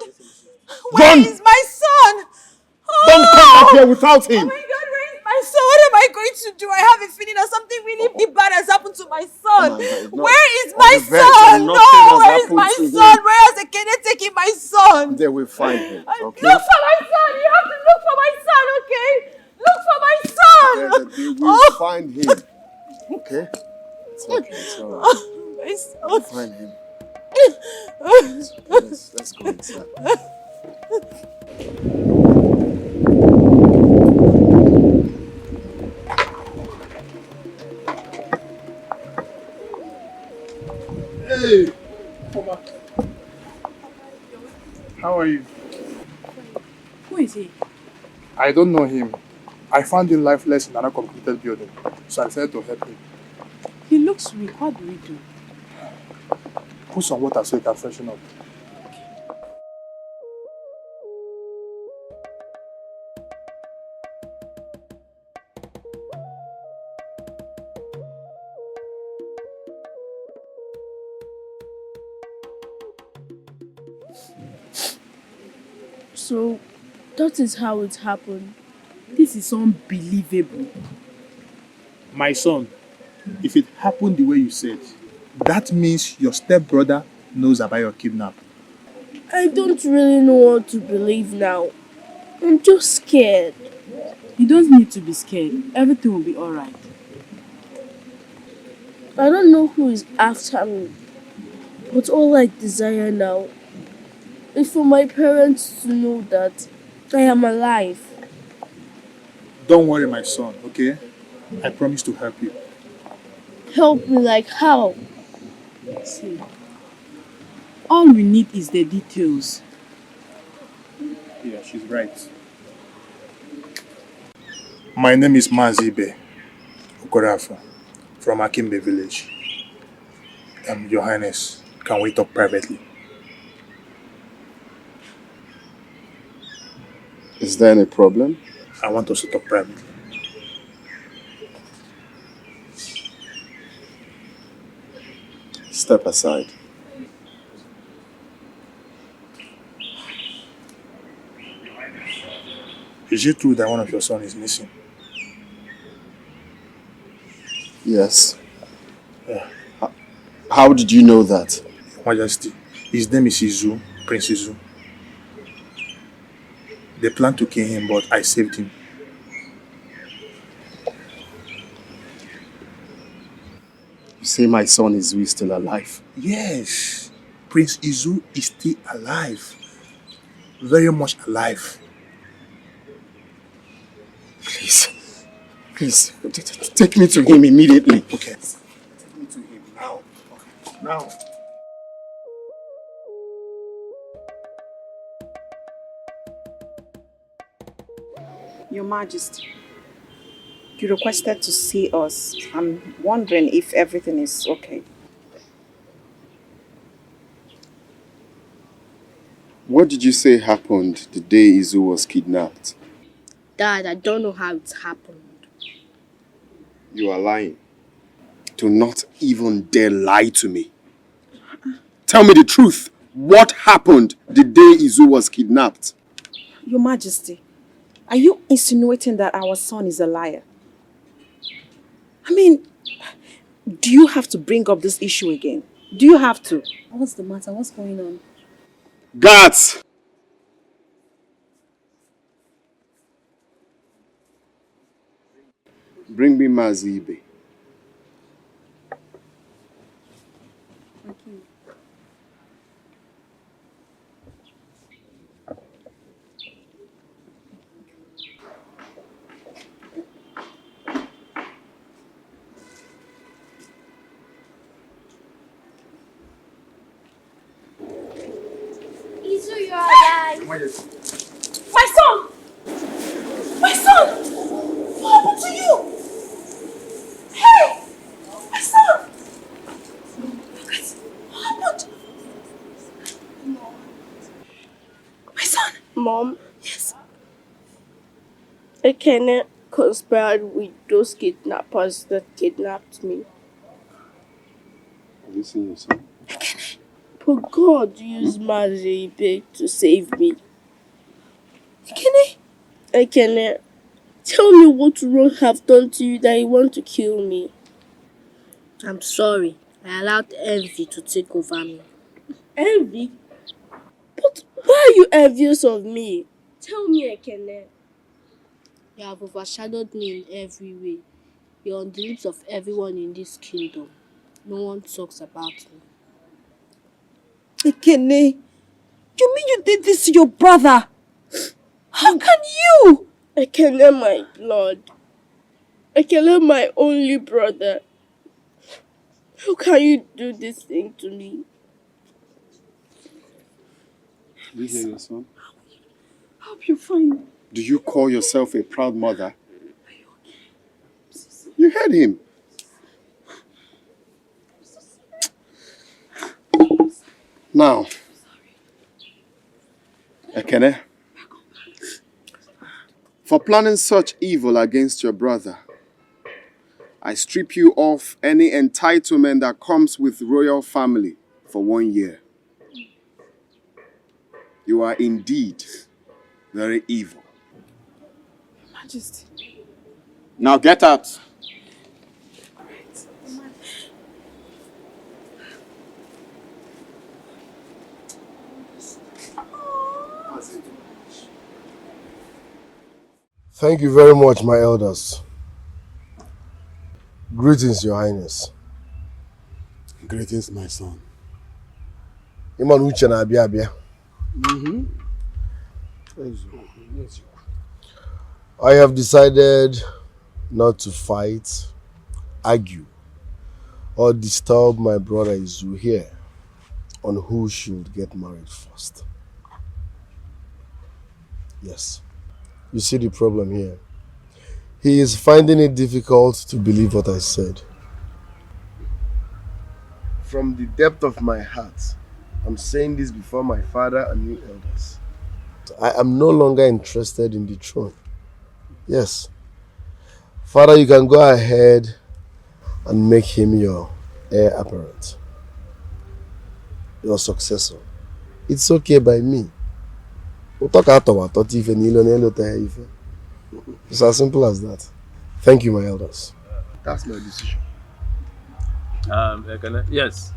Where is my son? Oh! Don't come back here without him. Oh my God, where is my son? What am I going to do? I have a feeling that something really bad has happened to my son. Where is my son? No, where is my son? Where has the kid taken my son? They will find him. Okay? Look for my son. You have to look for my son, okay? Look for my son. They will find him. Okay? It's okay. It's all right. My son. We'll find him. Let's go inside. Hey! How are you? Who is he? I don't know him. I found him lifeless in an uncompleted building, so I decided to help him. He looks weak. What do we do? Put some water so he can freshen up. So, that is how it happened. This is unbelievable. My son, if it happened the way you said, that means your stepbrother knows about your kidnap. I don't really know what to believe now. I'm just scared. You don't need to be scared. Everything will be alright. I don't know who is after me, but all I desire now is for my parents to know that I am alive. Don't worry, my son, okay? I promise to help you. Help me, like how? See, all we need is the details. Yeah, she's right. My name is Mazibe Okorafa from Akimbe village. Your Highness, can we talk privately? Is there any problem? I want us to talk privately. Step aside. Is it true that one of your sons is missing? Yes. Yeah. How did you know that? Your Majesty, his name is Izu, Prince Izu. They planned to kill him, but I saved him. You say my son is still alive? Yes. Prince Izu is still alive. Very much alive. Please, take me to him immediately. Okay. Take me to him now. Okay. Now. Your Majesty, you requested to see us. I'm wondering if everything is okay. What did you say happened the day Izu was kidnapped? Dad, I don't know how it happened. You are lying. Do not even dare lie to me. Tell me the truth. What happened the day Izu was kidnapped? Your Majesty, are you insinuating that our son is a liar? I mean, do you have to bring up this issue again? Do you have to? What's the matter? What's going on? Guards! Bring me Mazibe. Okay. Izu, you're alive. My son! My son! What happened to you? Hey! My son! What happened? My son! Mom? Yes. Ekene conspired with those kidnappers that kidnapped me. Have you seen your son? But God used Mazibe to save me. Ekene? Ekene, tell me what wrong have done to you that you want to kill me. I'm sorry. I allowed envy to take over me. Envy? But why are you envious of me? Tell me, Ekene. You have overshadowed me in every way. You're on the lips of everyone in this kingdom. No one talks about me. Ekene, you mean you did this to your brother? How can you? Ekene, my blood. Ekene, my only brother. How can you do this thing to me? Do you hear your son? Hope you're fine. Do you call yourself a proud mother? You heard him. Now, Ekene, for planning such evil against your brother, I strip you of any entitlement that comes with royal family for 1 year. You are indeed very evil. Majesty. Now get out. Thank you very much, my elders. Greetings, Your Highness. Greetings, my son. Iman uche na abia abia. I have decided not to fight, argue, or disturb my brother Izu here on who should get married first. Yes. You see the problem here. He is finding it difficult to believe what I said. From the depth of my heart, I'm saying this before my father and you elders. I am no longer interested in the throne. Yes. Father, you can go ahead and make him your heir apparent. Your successor. It's okay by me. It's as simple as that. Thank you, my elders. That's my decision. Yes.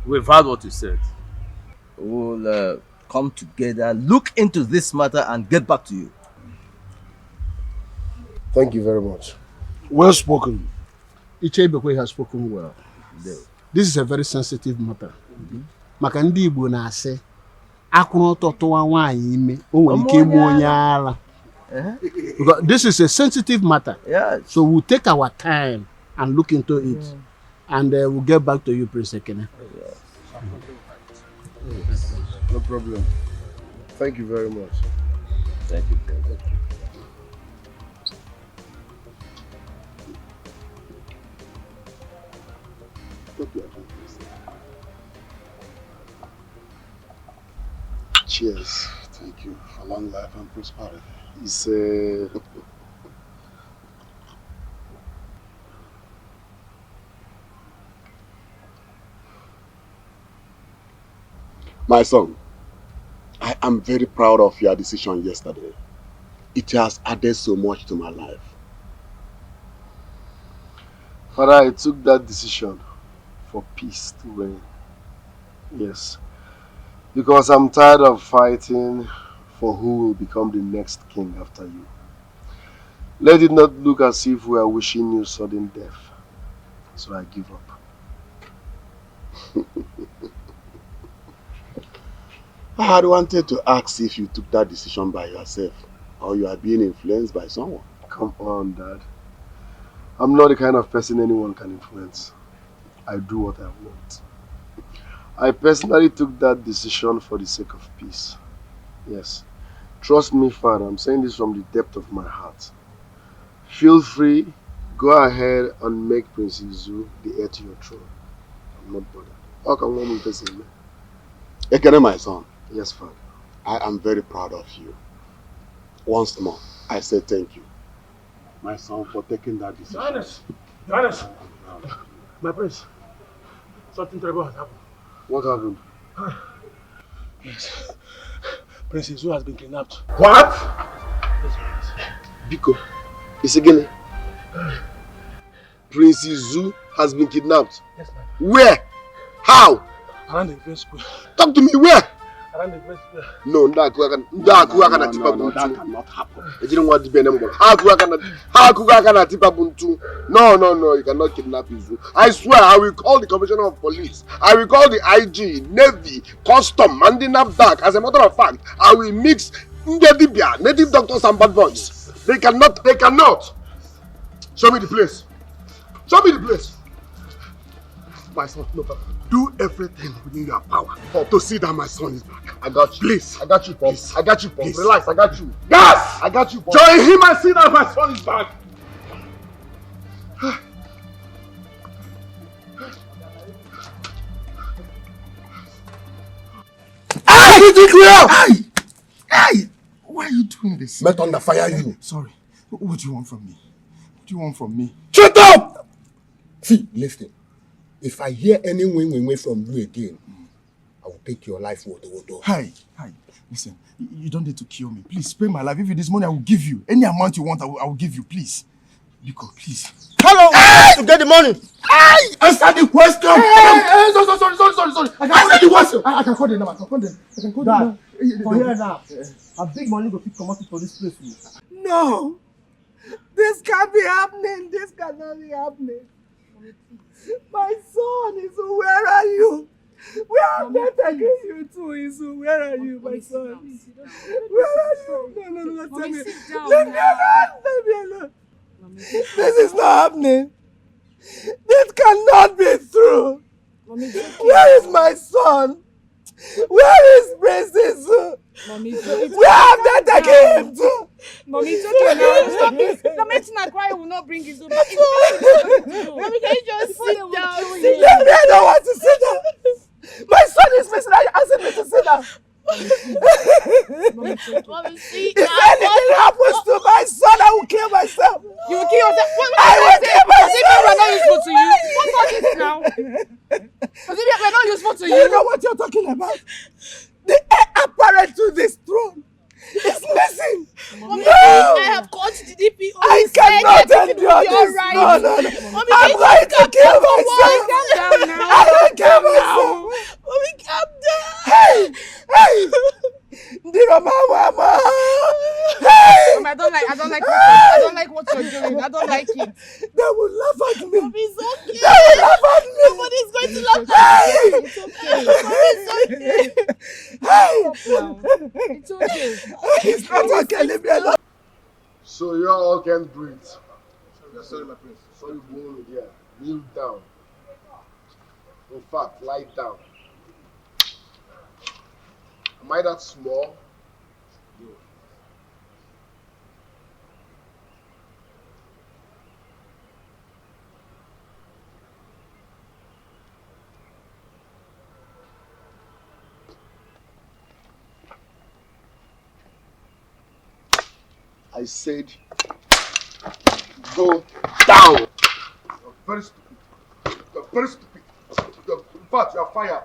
We've heard what you said. We'll come together, look into this matter, and get back to you. Thank you very much. Well spoken. Ichebekwe has spoken well. This is a very sensitive matter. Maka ndị Igbo na-asị akwụrụ tọtụwa nwaanyị ime o nwere ike ịmụ onye ara. Because this is a sensitive matter. Yes. So we'll take our time and look into it. And we'll get back to you, Prince Ekene. No problem. Thank you very much. Thank you. Cheers. Thank you for long life and prosperity. It's My son, I am very proud of your decision yesterday. It has added so much to my life. Father, I took that decision for peace to reign. Yes. Because I'm tired of fighting for who will become the next king after you. Let it not look as if we are wishing you sudden death. So I give up. I had wanted to ask if you took that decision by yourself or you are being influenced by someone. Come on, Dad. I'm not the kind of person anyone can influence. I do what I want. I personally took that decision for the sake of peace. Yes. Trust me, Father, I'm saying this from the depth of my heart. Feel free, go ahead and make Prince Izu the heir to your throne. I'm not bothered. How can one person me? Ekene, my son. Yes, Father. I am very proud of you. Once more, I say thank you, my son, for taking that decision. Johannes! My prince, something terrible has happened. What happened? Yes. Prince Izu has been kidnapped. What? Yes, Biko, it's again. Prince Izu has been kidnapped. Yes, ma'am. Where? How? Around the event square. Talk to me, where? Around the event square. No, that cannot happen. I didn't want to be anymore. How could No, you cannot kidnap Izu. I swear, I will call the commissioner of police. I will call the IG, Navy, Custom, and the NAFDAC. As a matter of fact, I will mix Ndedibia, native doctors and bad boys. They cannot. Show me the place. My son, no problem. Do everything within your power to see that my son is back. I got you. Please. I got you, Pop. Please. I got you, Pop. Please. Relax, I got you. Yes! I got you, Pop. Join him and see that my son is back. Hey! Why are you doing this? Met under fire you. Sorry. What do you want from me? What do you want from me? Shut up! See, listen. If I hear any win from you again, I will take your life wodo. Hi. Listen, you don't need to kill me. Please, spare my life. If it is money, I will give you. Any amount you want, I will give you. Please. Biko, please. Hello! Hey! To get the money! Hey! Answer the question! Hey! Sorry. Answer the question! I can call them now. For here now. A big money go fit come out for this place. No! This can't be happening. This cannot be happening. My son, Isu, where are you? Where are they taking you to, Isu? Where are you, my son? Where are you? No, tell me. Leave me alone. This is not happening. This cannot be true. Where is my son? Where is Princess? Where have they taken him to? Mommy, it's okay now. Stop this. The medicine I cry will not bring his own. Mommy, can you just sit down? I don't want to sit down. My son is missing. Are you asking me to sit down? Mommy, see. If anything happens to my son, I will kill myself. You will kill yourself? I will kill myself. We're not useful to you. What's all this now? We're not useful to you. You know what you're talking about? The heir apparent to this throne is missing. Mommy, No! I have called the DPO. I cannot endure this. Right. No. Mommy, I'm going to kill myself. Calm down now. I will kill myself. Mommy, calm down. Hey! Ndira mama. Hey! Mommy, I don't like what you're doing. I don't like it. They will laugh at me. Mommy, it's okay. They will laugh at me. Nobody's going to laugh at me. It's okay. Mommy, it's okay. Hey! It's okay. It's not okay. Leave me alone. So you all can breathe. Sorry, my prince. Sorry, bone here. Kneel down. In fact, lie down. Am I that small? No. I said, go down. You're very stupid. You're very stupid. In fact, you're fired.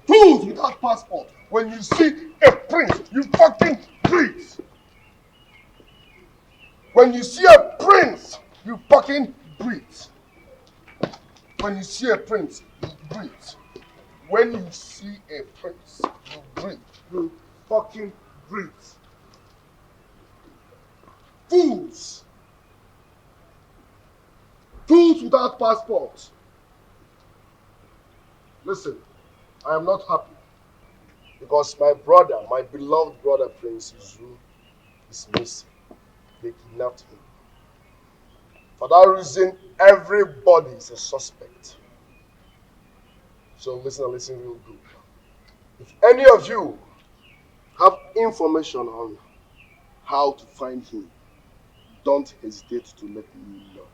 Fools without passport. When you see a prince, you fucking breathe. When you see a prince, you fucking breathe. When you see a prince, you breathe. When you see a prince, you breathe. You fucking breathe. Fools. Fools without passports. Listen, I am not happy because my brother, my beloved brother Prince Izu, is missing. They kidnapped him. For that reason, everybody is a suspect. So listen real good. If any of you have information on how to find him, don't hesitate to let me know.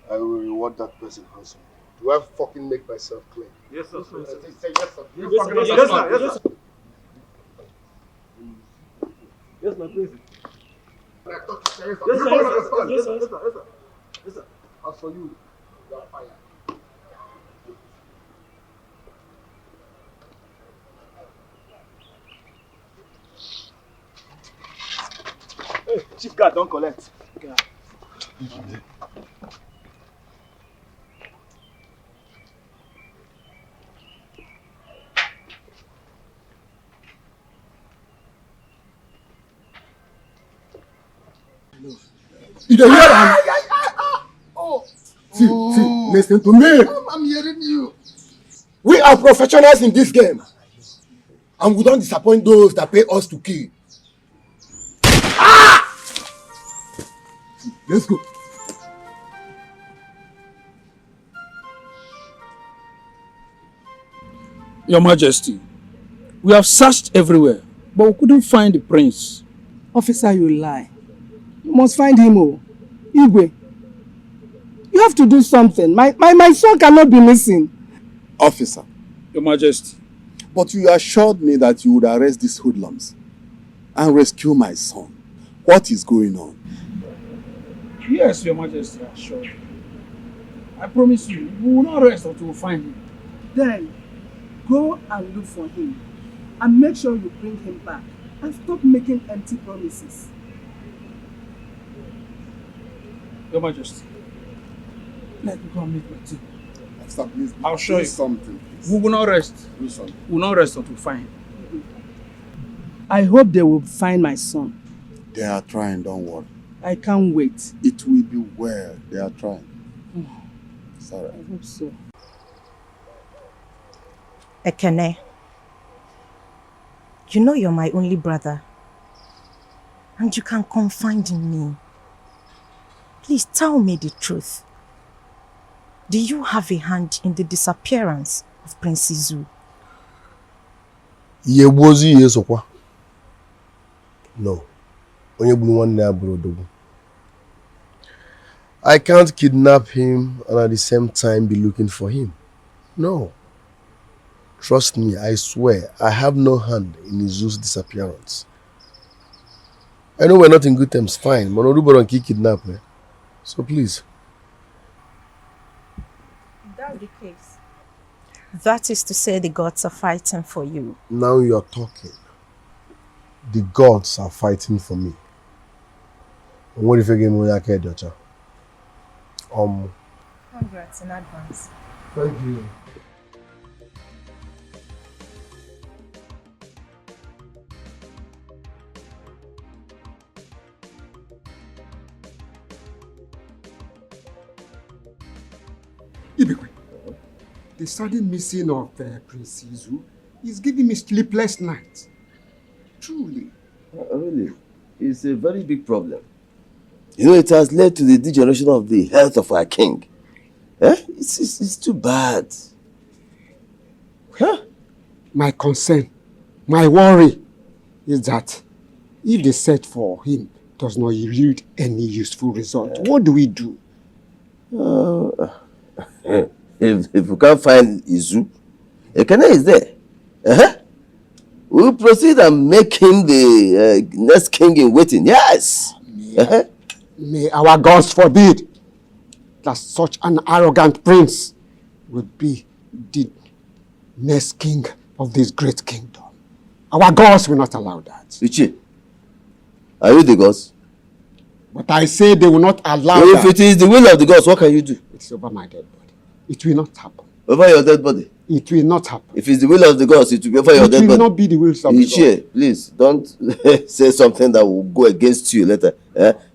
I will reward that person handsomely. Do I fucking make myself clear? Yes, sir. Say yes, sir. You Yes, fucking sir. understand? Yes, sir. Yes, my prince. I thought you said yes, sir. Yes, You sir. fucking Yes, understand? sir. Yes, sir. Yes, sir. As for you, you are fired. Hey, chief guard, don't collect. You don't hear am? Oh. See, listen to me. I'm hearing you. We are professionals in this game. And we don't disappoint those that pay us to kill. Ah! Let's go. Your Majesty, we have searched everywhere, but we couldn't find the prince. Officer, you lie. You must find him, oh. Igwe. You have to do something. My son cannot be missing. Officer. Your Majesty. But you assured me that you would arrest these hoodlums and rescue my son. What is going on? Yes, Your Majesty, I assure you. I promise you, we will not rest until we find him. Then, go and look for him. And make sure you bring him back. And stop making empty promises. Your Majesty, let me go and meet my team. Officer, please I'll show you something. We will not rest. Do something. We will not rest until we find him. I hope they will find my son. They are trying, don't worry. I can't wait. It will be well. They are trying. Sorry. I hope so. Ekene, you know you're my only brother. And you can confide in me. Please tell me the truth. Do you have a hand in the disappearance of Prince Izu? No. I can't kidnap him and at the same time be looking for him. No. Trust me, I swear, I have no hand in Izu's disappearance. I know we're not in good terms, fine. But Oruboron kidnap me. So please. That's the case. That is to say the gods are fighting for you. Now you're talking. The gods are fighting for me. What if you give me that card, Dr. Congrats in advance. Thank you. Ibekwe, the sudden missing of Prince Izu is giving me sleepless nights. Truly. Really, it's a very big problem. You know, it has led to the degeneration of the health of our king. It's too bad. Huh? My concern, my worry is that if the search for him does not yield any useful result, what do we do? If we can't find Izu, Ekene is there. We'll proceed and make him the next king in waiting. Yes. May our gods forbid that such an arrogant prince will be the next king of this great kingdom. Our gods will not allow that. Ichi, are you the gods? But I say they will not allow If that. it is the will of the gods, what can you do? It's over my dead body. It will not happen. Over your dead body? It will not happen. If it's the will of the gods, it will be over your dead body. It will not be the will of the Ichi, gods. please, don't say something that will go against you later.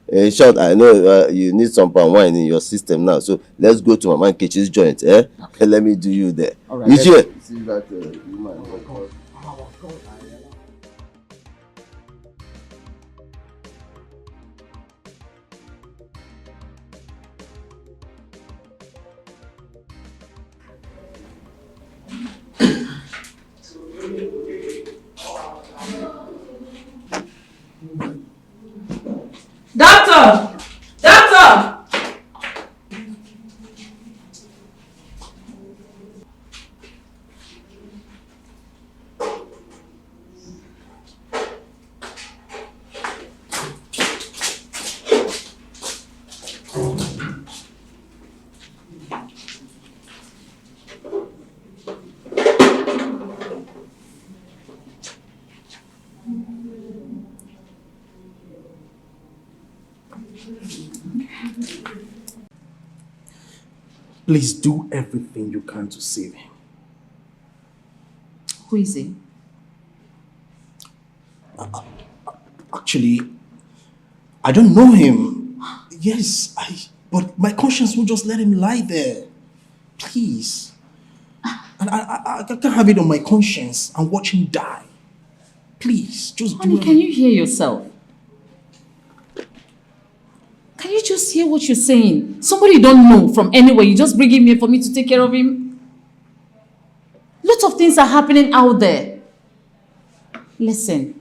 In short, I know you need some palm wine in your system now, so let's go to Mama Nkechi's joint. Okay, let me do you there. All right, Ichi. let's- See that woman. Doctor! Doctor! Please do everything you can to save him. Who is he? Actually, I don't know him. Yes, but my conscience won't just let him lie there. Please. And I can't have it on my conscience and watch him die. Please, just Honey, do it. can you hear yourself? Can you just hear what you're saying? Somebody you don't know from anywhere, you just bring him here for me to take care of him? Lots of things are happening out there. Listen,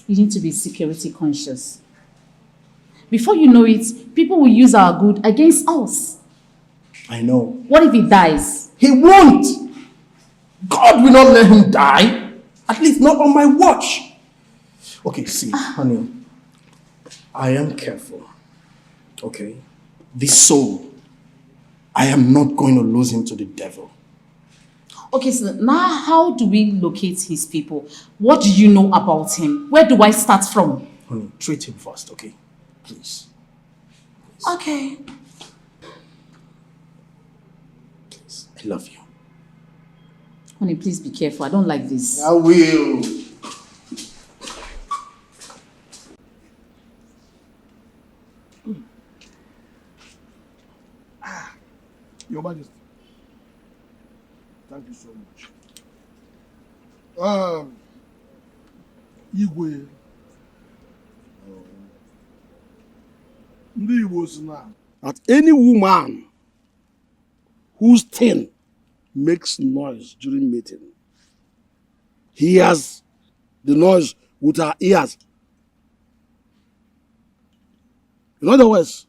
you need to be security conscious. Before you know it, people will use our good against us. I know. What if he dies? He won't! God will not let him die. At least not on my watch. Okay, see, honey, I am careful. Okay? This soul, I am not going to lose him to the devil. Okay, so now how do we locate his people? What do you know about him? Where do I start from? Honey, treat him first, okay? Please. Okay. Please, I love you. Honey, please be careful. I don't like this. I will. Your Majesty. Thank you so much. Igwe. Ndị Igbo sị na that any woman whose tongue makes noise during mating hears the noise with her ears. In other words,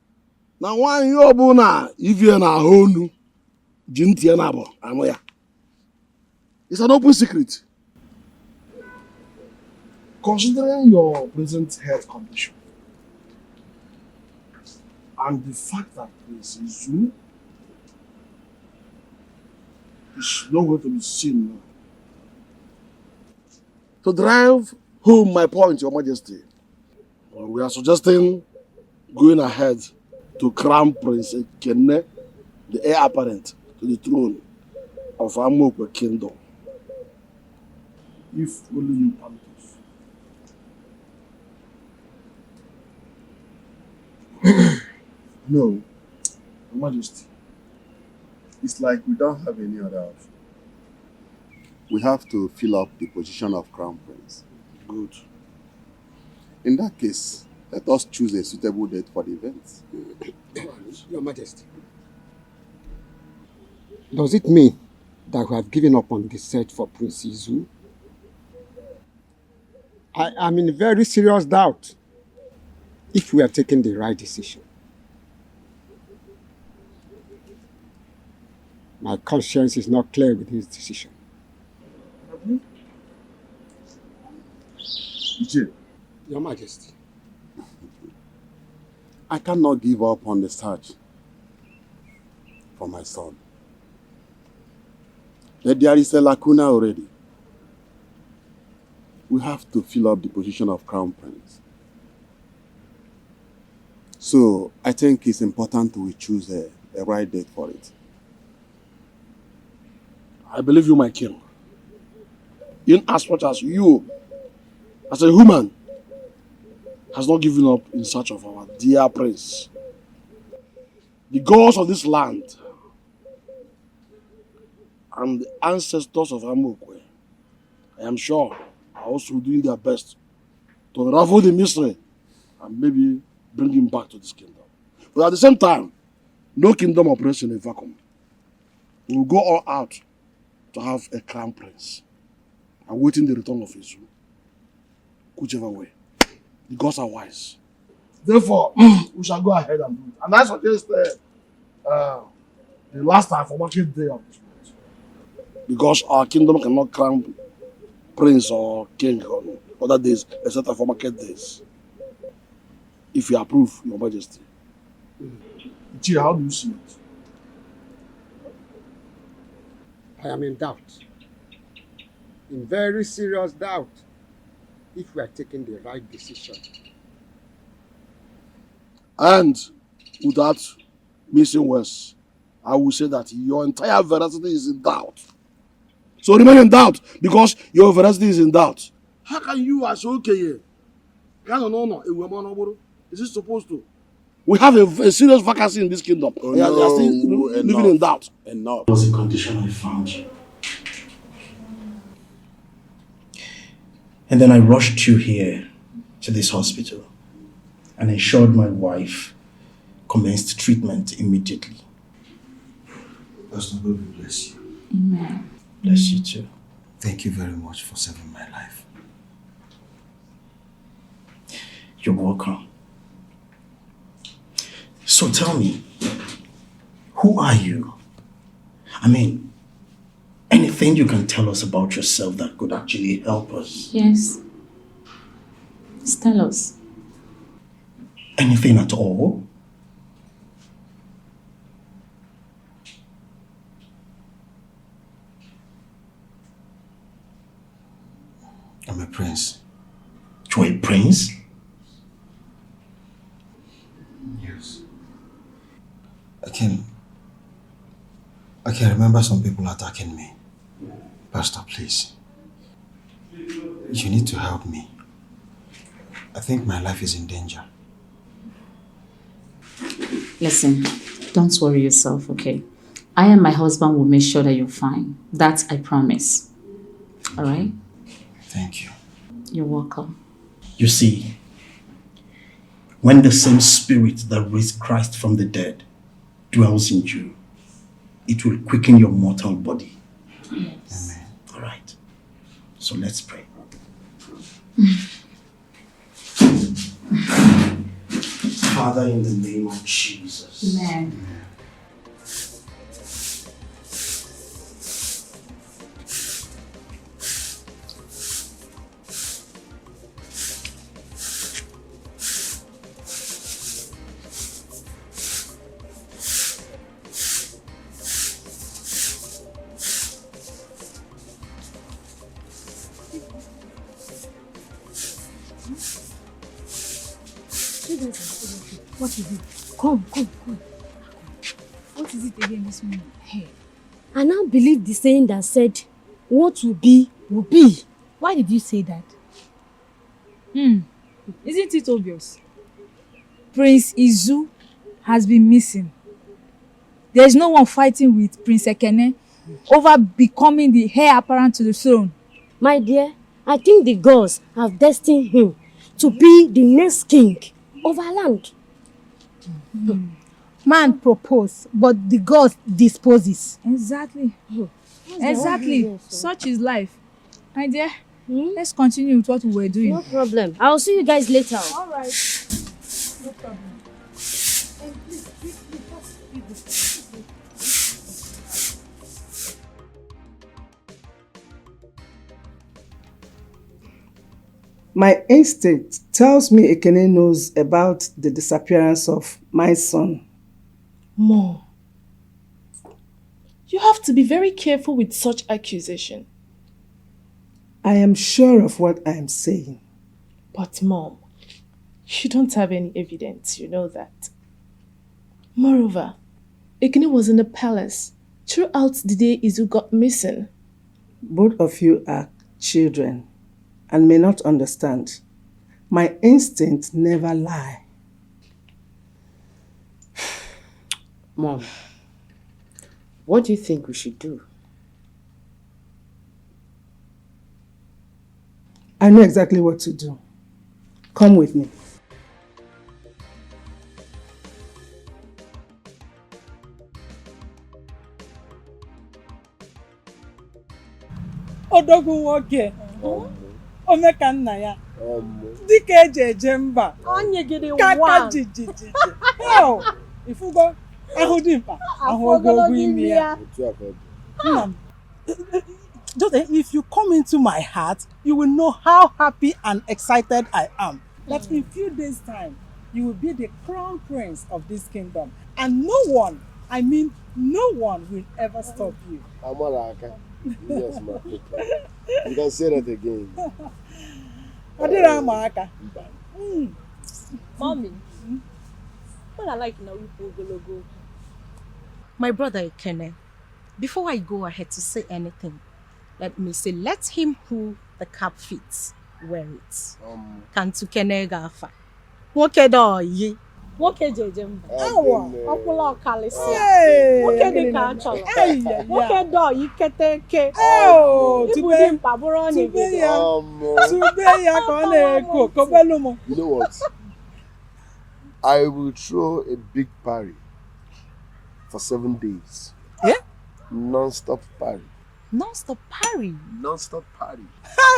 na nwaanyị ọbụla ivie na ahụ onu ji ntị ya na-abụ anụ ya. It's an open secret. Considering your present health condition and the fact that Prince Izu is nowhere to be seen now, to drive home my point, Your Majesty, we are suggesting going ahead to crown Prince Ekene, the heir apparent to the throne of Amokwe Kingdom. If only you permit us. No, Your Majesty. It's like we don't have any other option. We have to fill up the position of Crown Prince. Good. In that case, let us choose a suitable date for the event. Your Majesty, does it mean that we have given up on the search for Prince Izu? I am in very serious doubt if we are taking the right decision. My conscience is not clear with this decision. Your Majesty, I cannot give up on the search for my son. But there is a lacuna already. We have to fill up the position of Crown Prince. So I think it's important we choose a right date for it. I believe you, my king. In as much as you, as a human, has not given up in search of our dear prince. The gods of this land and the ancestors of Amokwe, I am sure, are also doing their best to unravel the mystery and maybe bring him back to this kingdom. But at the same time, no kingdom operates in a vacuum. We will go all out to have a crown prince, awaiting the return of Izu, whichever way. The gods are wise. Therefore, we shall go ahead and do it. And I suggest the last time for market day of this month. Because our kingdom cannot crown prince or king on other days except for market days. If you approve, Your Majesty. Gee, how do you see it? I am in doubt, in very serious doubt, if we are taking the right decision. And without missing words, I will say that your entire veracity is in doubt. So remain in doubt because your veracity is in doubt. How can you as okay? Is it supposed to? We have a serious vacancy in this kingdom. Oh, They are still enough. living in doubt. Enough. Was the condition I found you. And then I rushed you here to this hospital and ensured my wife commenced treatment immediately. Pastor, God bless you. Amen. Bless you too. Thank you very much for saving my life. You're welcome. So tell me, who are you? I mean, anything you can tell us about yourself that could actually help us? Yes. Just tell us. Anything at all? I'm a prince. You're a prince? Yes. I can remember some people attacking me. Pastor, please. You need to help me. I think my life is in danger. Listen, don't worry yourself, okay? I and my husband will make sure that you're fine. That I promise. All right? Thank you. You're welcome. You see, when the same spirit that raised Christ from the dead dwells in you, it will quicken your mortal body. Yes. Amen. All right. So let's pray. Father, in the name of Jesus. Amen. What is it? Come. What is it again this morning? Hey. I now believe the saying that said, what will be, will be. Why did you say that? Isn't it obvious? Prince Izu has been missing. There is no one fighting with Prince Ekene over becoming the heir apparent to the throne. My dear, I think the gods have destined him to be the next king of our land. Man proposes, but the God disposes. Exactly. Exactly. Such is life. My dear, let's continue with what we were doing. No problem. I'll see you guys later. All right. No problem. My instinct tells me Ekene knows about the disappearance of my son. Mom, you have to be very careful with such accusation. I am sure of what I am saying. But Mom, you don't have any evidence, you know that. Moreover, Ekene was in the palace throughout the day Izu got missing. Both of you are children and may not understand. My instincts never lie. Mom, what do you think we should do? I know exactly what to do. Come with me. Odogwu nwoke. Omeka nna ya. Dike eje mba. Kaka jijiji. Hell, ifugo ahụ dị mkpa, ahụ ogologo imi ya. Just if you come into my heart, you will know how happy and excited I am. That in few days' time, you will be the crown prince of this kingdom. And no one, I mean no one, will ever stop you. Amalaka. Yes, ma. You can say that again. Adira Amaka. Mommy, what I like now you go. My brother Ekene, before I go ahead to say anything, let me say, let him who the cap fits wear it. Kantu Kene Gafa. Woke do ye. Woke jejemba. Awa, opula okalisia. Woke de ka acholo. Woke do iketeke. Oh, tube mpaburo onye tube ya ka ọ na-eko kobelumo. You know what? I will throw a big party for 7 days. Yeah? Non-stop party. Non-stop party. Non-stop party.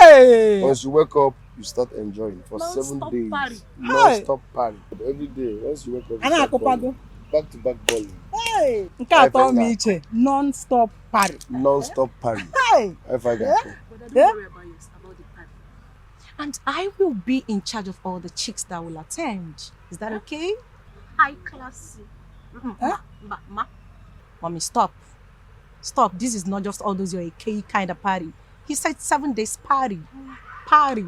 Hey! Once you wake up, you start enjoying for Non-stop 7 days. party. Non-stop party. Every day. Once you wake up, you start balling. Back-to-back balling. Hey! Nke atọ m iche. Non-stop party. Non-stop party. Hey! If I get you. But don't worry about the party. And I will be in charge of all the chicks that will attend. Is that okay? High classy. Mommy, stop. Stop. This is not just all those your AK kind of party. He said 7 days party. Party.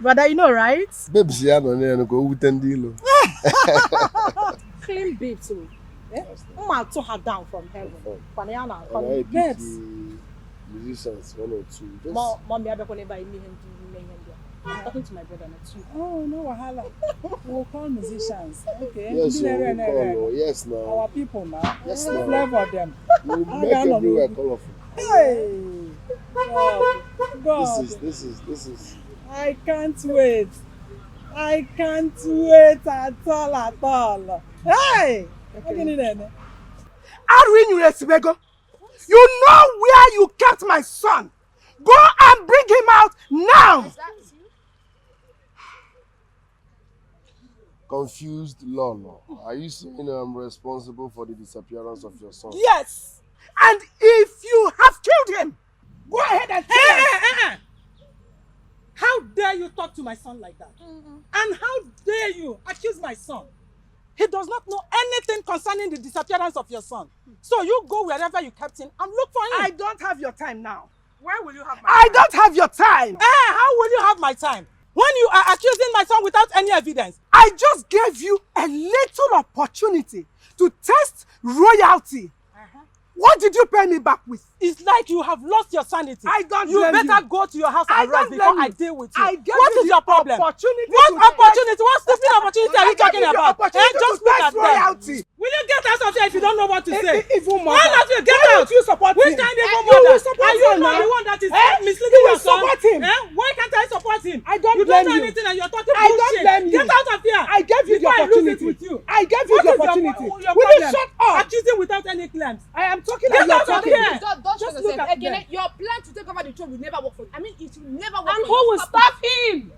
Brother, you know, right? Babes, yeah, no, go with Tendilo. Clean babes. Mama took her down from heaven. Banana, babes. Musicians, 1 or 2. Mommy, I don't know if I meet him to I'm talking to my brother, not you. Oh, no wahala. We'll call musicians. Okay. Yes, so we'll call. Yes, now. Our people now. Yes, We'll now. flavor them. We'll make everywhere colorful. Hey! God. This is. I can't wait. I can't wait at all. Hey! Okay. You know where you kept my son. Go and bring him out now. Confused Lolo. Are you saying I'm responsible for the disappearance of your son? Yes. And if you have killed him, go ahead and kill him. How dare you talk to my son like that? And how dare you accuse my son? He does not know anything concerning the disappearance of your son. So you go wherever you kept him and look for him. I don't have your time now. Where will you have my I time? don't have your time. How will you have my time? When you are accusing my son without any evidence. I just gave you a little opportunity to test royalty. What did you pay me back with? It's like you have lost your sanity. I don't You blame better you. go to your house I and rest don't before blame I you. deal with you. I gave What you is your problem? opportunity What to opportunity? What stupid opportunity are you talking I gave you about? opportunity Just to look test at them. royalty. Will you get out of here if you don't know what to say? Evil mother. Why not you get Why out? don't you support Which him? kind of evil You mother? will support Are you him not now? the one that is misleading You will your son? support him. Why can't I support him? I don't You blame don't know you. anything and you're talking I don't bullshit. blame you. Get out of here. I gave you the Before I lose it opportunity. with you. I gave you What the is opportunity. your Will you problem? shut up? Accusing without any claims. I am talking Get and you're out of talking. here. Don't Just show look yourself. at Again, them. your plan to take over the throne will never work for you. I mean, it will never work And for who you. will stop him?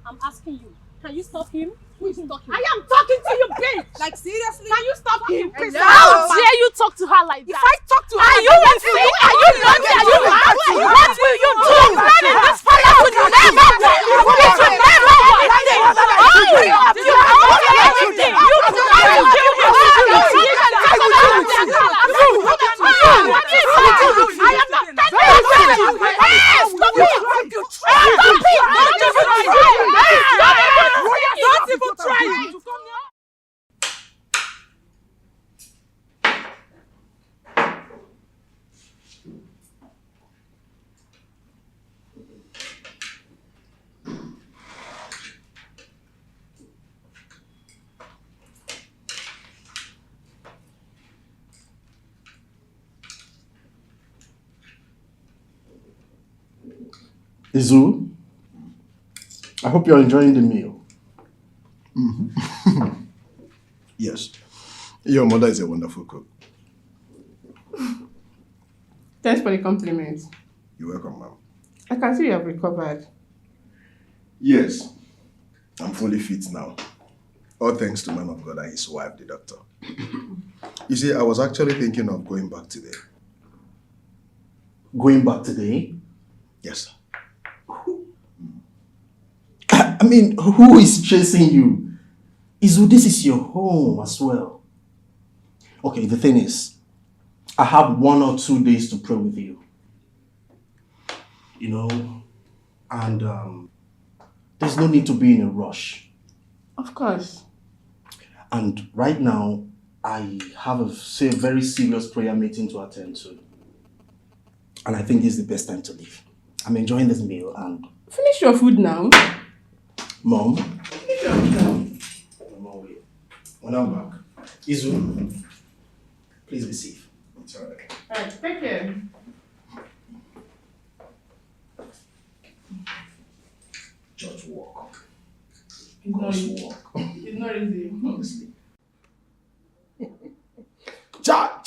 I'm asking you. Can you stop him? Who is talking? I am talking to you, bitch. Like, seriously? Can you stop him? Hello? How dare you talk to her like that? If I talk to her, are you insane? Are you naughty? Are you mad? What will you do? In this palace will you never work? It will never work. You know everything. You try to kill him. I will deal with you. I am not telling you. Stop it. Stop it. Don't even try it. Izu, I hope you're enjoying the meal. Yes. Your mother is a wonderful cook. Thanks for the compliment. You're welcome, ma'am. I can see you have recovered. Yes. I'm fully fit now. All thanks to man of God and his wife, the doctor. You see, I was actually thinking of going back today. Going back today? Yes. I mean, who is chasing you? Izu, this is your home as well. Okay, the thing is, I have 1 or 2 days to pray with you. You know, and there's no need to be in a rush. Of course. And right now, I have a very serious prayer meeting to attend to. And I think this is the best time to leave. I'm enjoying this meal and... Finish your food now. Mom? Finish your food now. When I'm back. Izu, please be safe. It's all right. Alright, take care. Church walk. It's not easy. Walk. It's not easy. Honestly. Cha!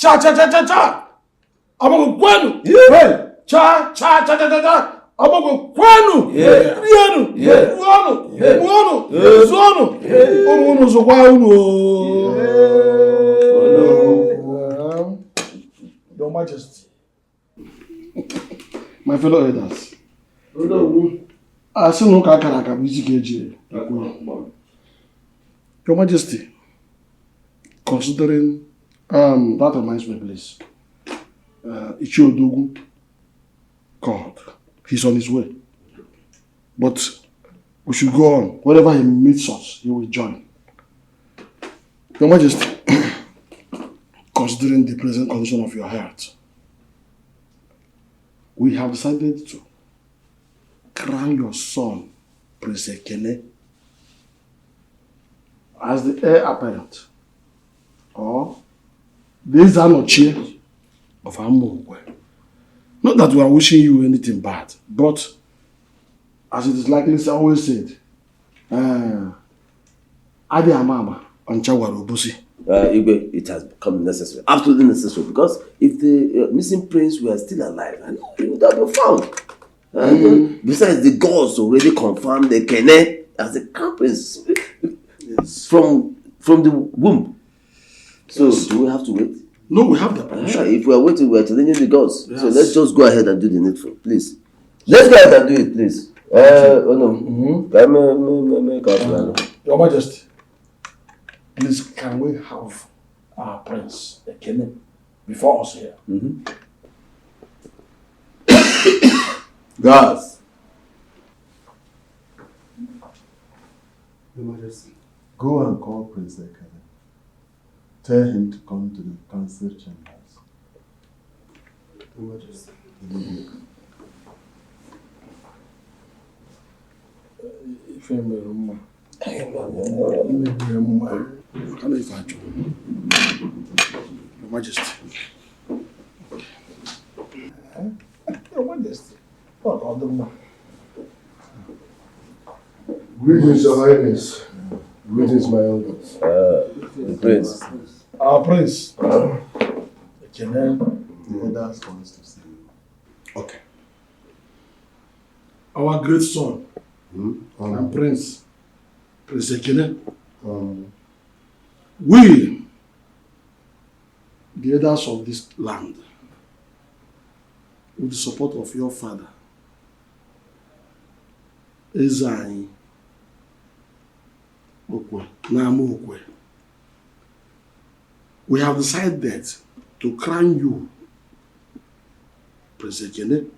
Abago kwenu! Hey! Cha! Abago kwenu! Rienu! Uonu! Zuonu! Omunu zokwa unu! Your Majesty. My fellow elders. I still no kakara music eje. Your Majesty, considering that reminds me, please. Ichiodogu called. He's on his way. But we should go on. Wherever he meets us, he will join. Your Majesty, considering the present condition of your health, we have decided to crown your son Prince Ekene as the heir apparent or the Zanochie of Amogwe. Not that we are wishing you anything bad, but as it is likely always said, Adi Amama on Chawarobusi. Igwe, it has become necessary, absolutely necessary, because if the missing prince were still alive, I know he would have been found. Besides, the gods already confirmed the Kene as the crown prince from the womb. So, do we have to wait? No, we have the permission. If we are waiting, we are challenging the gods. Yes. So let's just go ahead and do the needful, please. Let's go ahead and do it, please. Your Majesty, please, can we have our prince, Ekene, before us here? Gods. Your Majesty, go and call Prince Ekene. Tell him to come to the council chambers. Your Majesty. Your Majesty. Your Majesty. Greetings, Your Highness. Greetings, my elders. The prince. Our prince. The elders wants to see you. Okay. Our great son and prince, Prince Ekene. We, the elders of this land, with the support of your father, Ezai Okwe, we have decided to crown you, Prince Ekene,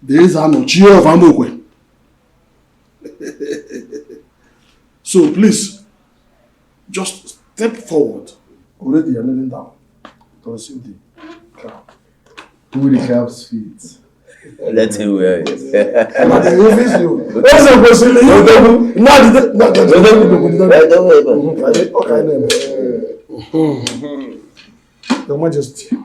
the Ezanochie of Amokwe. So please, just step forward. Already you are kneeling down to receive the crown. Who the calf's feet? Let him wear it. Your Majesty.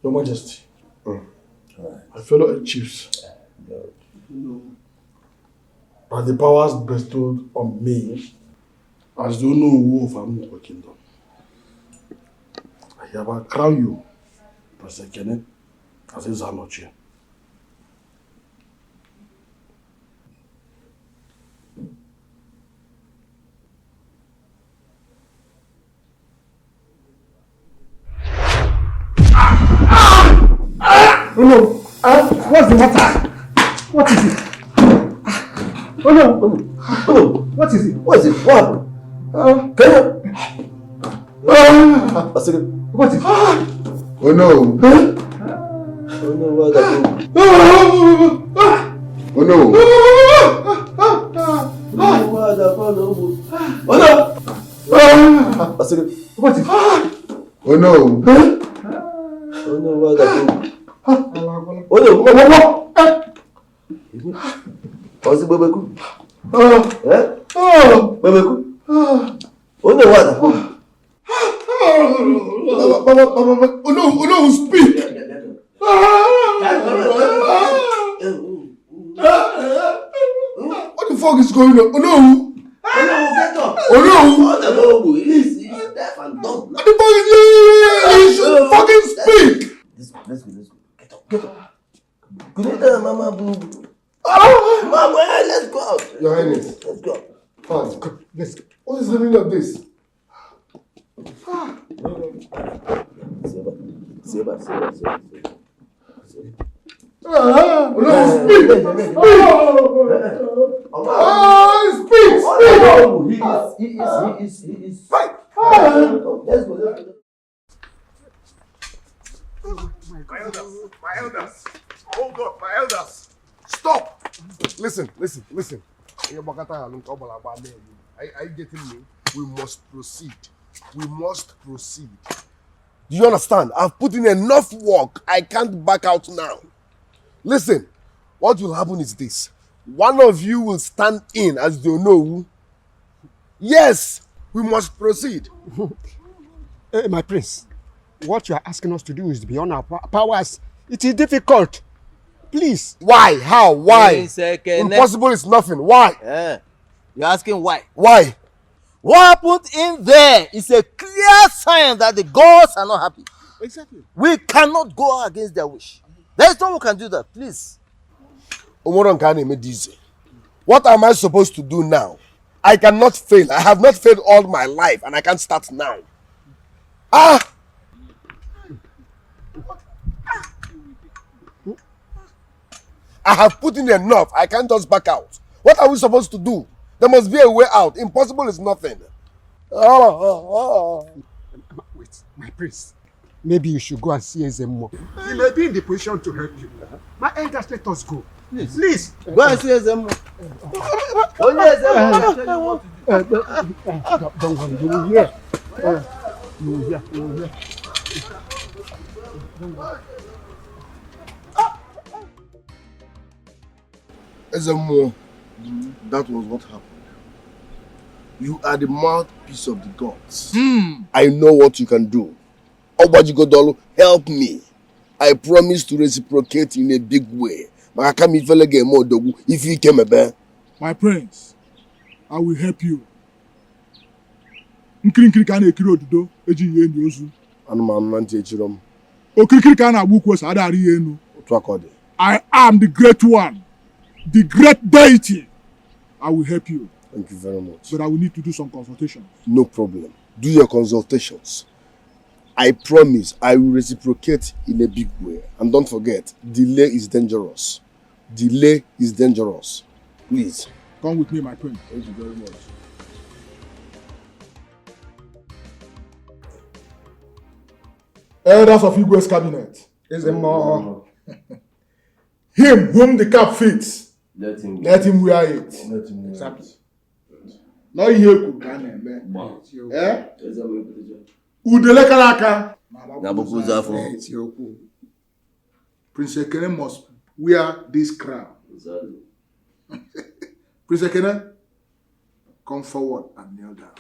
Your Majesty. My fellow chiefs, by the powers bestowed on me as the owner of Amukwe Kingdom, I hereby crown you, Prince Ekene, as his Zanochie. Oh no! What's the matter? What is it? Oh no! Oh no! What is it? What is it? What happened? Can you? A second. What is it? Oh no! Oh no! What happened? Oh no! Oh no! A second. What is it? Oh no! Oh no! What happened? Oh no! What's the baby? Baby? Oh no! What happened? Oh no! Speak! What the fuck is going on? Oh no! Get up! Oh no! He's deaf and dumb. What the fuck is he? He should fucking speak! Let's go. Get up. Good day, Mama Boo. Mama, let's go out. Your Highness. Let's go. Fine. Let's go. What is the meaning of this? Oh no! Speak! He is. Fight! Let's go. My elders. Hold up, my elders. Stop. Listen. Are you getting me? We must proceed. Do you understand? I've put in enough work. I can't back out now. Listen, what will happen is this. One of you will stand in as the Onowu. Yes, we must proceed. My prince, what you are asking us to do is beyond our powers. It is difficult. Please. Why? How? Why? Second. Impossible is nothing. Why? You're asking why? Why? What happened in there is a clear sign that the gods are not happy. Exactly. We cannot go against their wish. There is no one who can do that, please. What am I supposed to do now? I cannot fail. I have not failed all my life and I can't start now. I have put in enough. I can't just back out. What are we supposed to do? There must be a way out. Impossible is nothing. Wait, my prince. Maybe you should go and see Ezemo. He may be in the position to help you. My elders, let us go. Please. Go and see Ezemo. Don't worry, you will hear. You will hear. Don't worry. Ezemo, that was what happened. You are the mouthpiece of the gods. I know what you can do. Obajigodolo, help me. I promise to reciprocate in a big way. If you came a My prince, I will help you. Nkiri kana ekiri odudo eji ihe ndi ozu. Anụmanụ na ntị echiri m. Okirikiri kana agbuku ose adari ihe enu. Otu aka ọ dị. I am the great one, the great deity. I will help you. Thank you very much. But I will need to do some consultations. No problem. Do your consultations. I promise I will reciprocate in a big way. And don't forget, delay is dangerous. Delay is dangerous. Please. Come with me, my prince. Thank you very much. Elders of Igwe's cabinet. Ezemo. Him whom the cap fits. Let him wear it. Let him wear Exactly. Now you hear Udele kalaka. Prince Ekene must wear this crown. Prince Ekene, come forward and kneel down.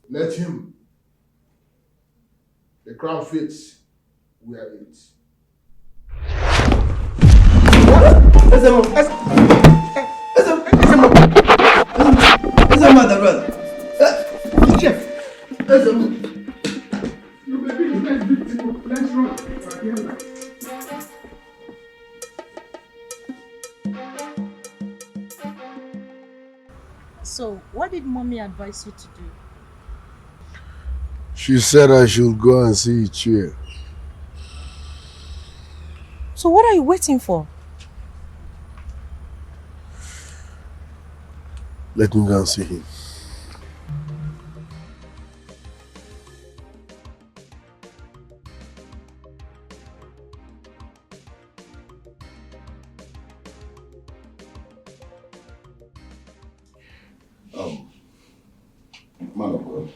Let him. The crown fits. Wear it. Chef. You may be the next victim. Let's run. So, what did mommy advise you to do? She said I should go and see Ichie. So what are you waiting for? Let me go and see him. Man of God,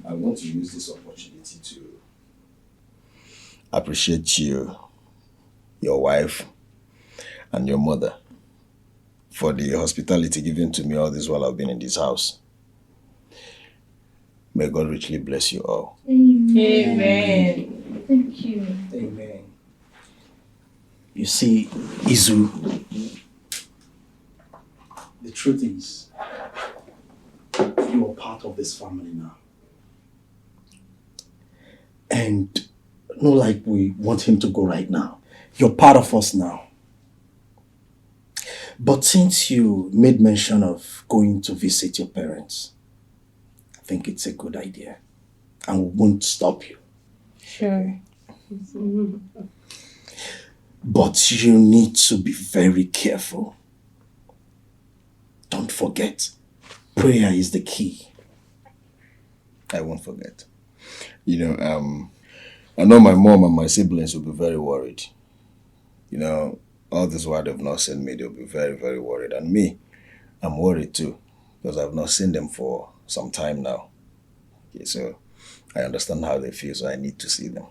I want to use this opportunity to appreciate you, your wife, and your mother for the hospitality given to me all this while I've been in this house. May God richly bless you all. Amen. Thank you. Amen. You see, Izu, the truth is, you are part of this family now. And not like we want him to go right now. You're part of us now. But since you made mention of going to visit your parents, I think it's a good idea. And we won't stop you. Sure. But you need to be very careful. Don't forget, prayer is the key. I won't forget. I know my mom and my siblings will be very worried. All this while they've not seen me, they'll be very, very worried. And me, I'm worried too, because I've not seen them for some time now. Okay, so I understand how they feel, so I need to see them.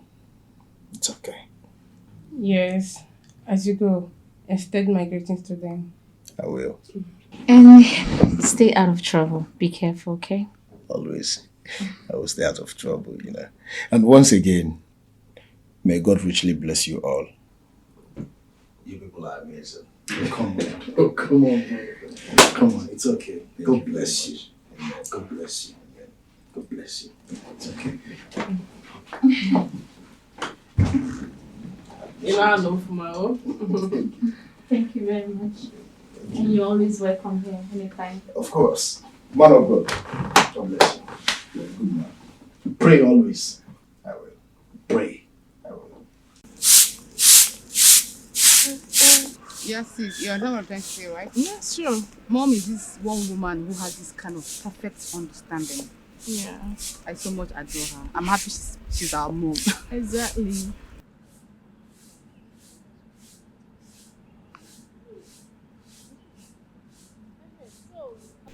It's okay. Yes. As you go, extend my greetings to them. I will. And stay out of trouble. Be careful, okay? Always. I will stay out of trouble, And once again, may God richly bless you all. You people are amazing. Come on. Oh, come on, bro. Come on, it's okay. God bless you. God bless you. God bless you. It's okay. Thank you very much. And you're always welcome here anytime. Of course. Man of God. God bless you. You're a good man. Pray always. I will. Pray. I will. Yes, sis, you understand what I'm trying to say, right? Yeah, sure. Mom is this one woman who has this kind of perfect understanding. Yeah. I so much adore her. I'm happy she's our mom. Exactly.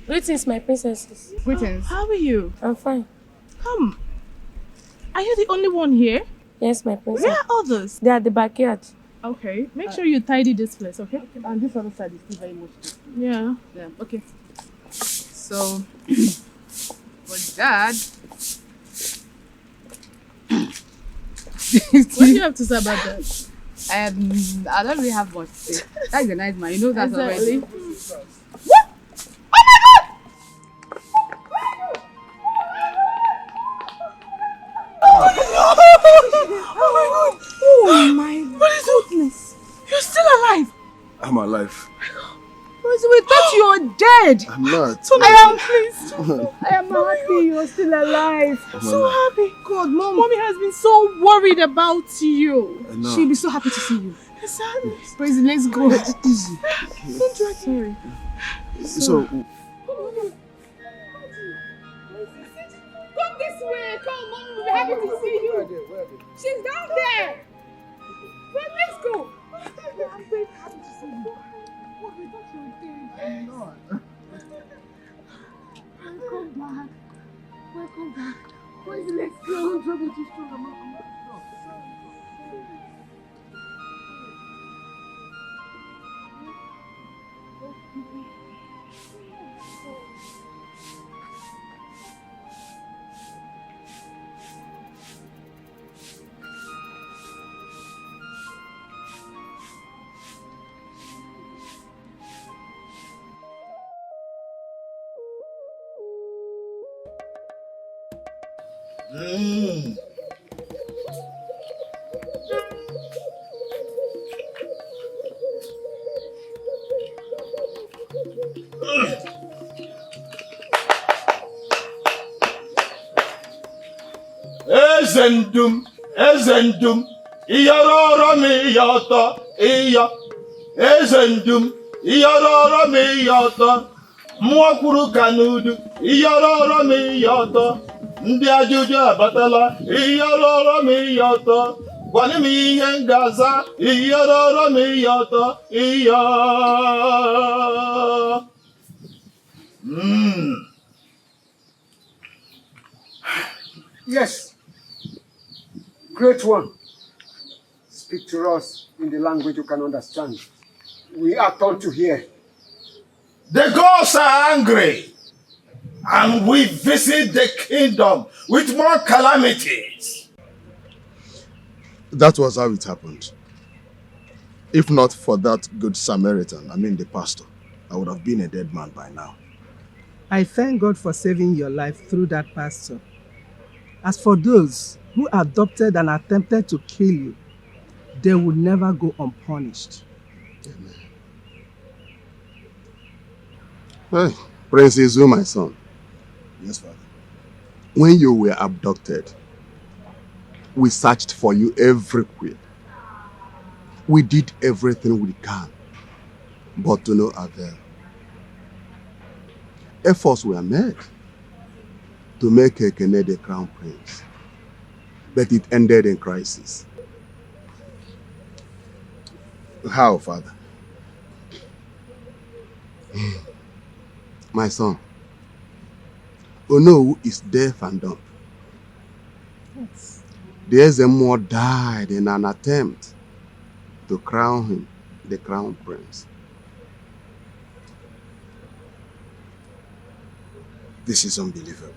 Greetings, my princesses. Greetings. How are you? I'm fine. Come. Are you the only one here? Yes, my princess. Where are others? They are at the backyard. Okay. Make sure you tidy this place, okay? And this other side is still very much. Yeah. Yeah, okay. So, for Dad. What do you have to say about that? I don't really have much to say. That's a nice man. You know that Exactly. already. Oh my goodness. You're still alive. I'm alive. Rosie, we thought you were dead. I'm not. So I am pleased. I am happy you're still alive. I'm So alive. happy. God, Mommy has been so worried about you. I know. She'll be so happy to see you. Exactly. Praise, let's go. Easy. Don't try. Sorry. So, Come this way. Come, Mom. We'll be happy to see you. She's down there. Well, let's go. I'm very happy to see you. What we thought you were dead. I'm not. Welcome back. Welcome back. Boys, let's go. I'm trying to strong. I'm not strong. Ezendum, iyarara mi yata, iya. Ezendum, iyarara mi yata, mwakuru kanudu, iyarara mi yata. Ndị ajụjụ abatala, iyarara mi yata. Gwani m ihe ngaza, iyarara mi yata, iya. Yes. Great one. Speak to us in the language you can understand. We are turned to hear. The gods are angry, and we visit the kingdom with more calamities. That was how it happened. If not for that good Samaritan, the pastor, I would have been a dead man by now. I thank God for saving your life through that pastor. As for those who adopted and attempted to kill you, they will never go unpunished. Hey, Prince Izu, my son. Yes, Father. When you were abducted, We searched for you everywhere. We did everything we can, but to no avail. Efforts were made to make Ekene the crown prince, but it ended in crisis. How, father? My son, Onowu is deaf and dumb. Yes. The Ezemo died in an attempt to crown him the crown prince. This is unbelievable.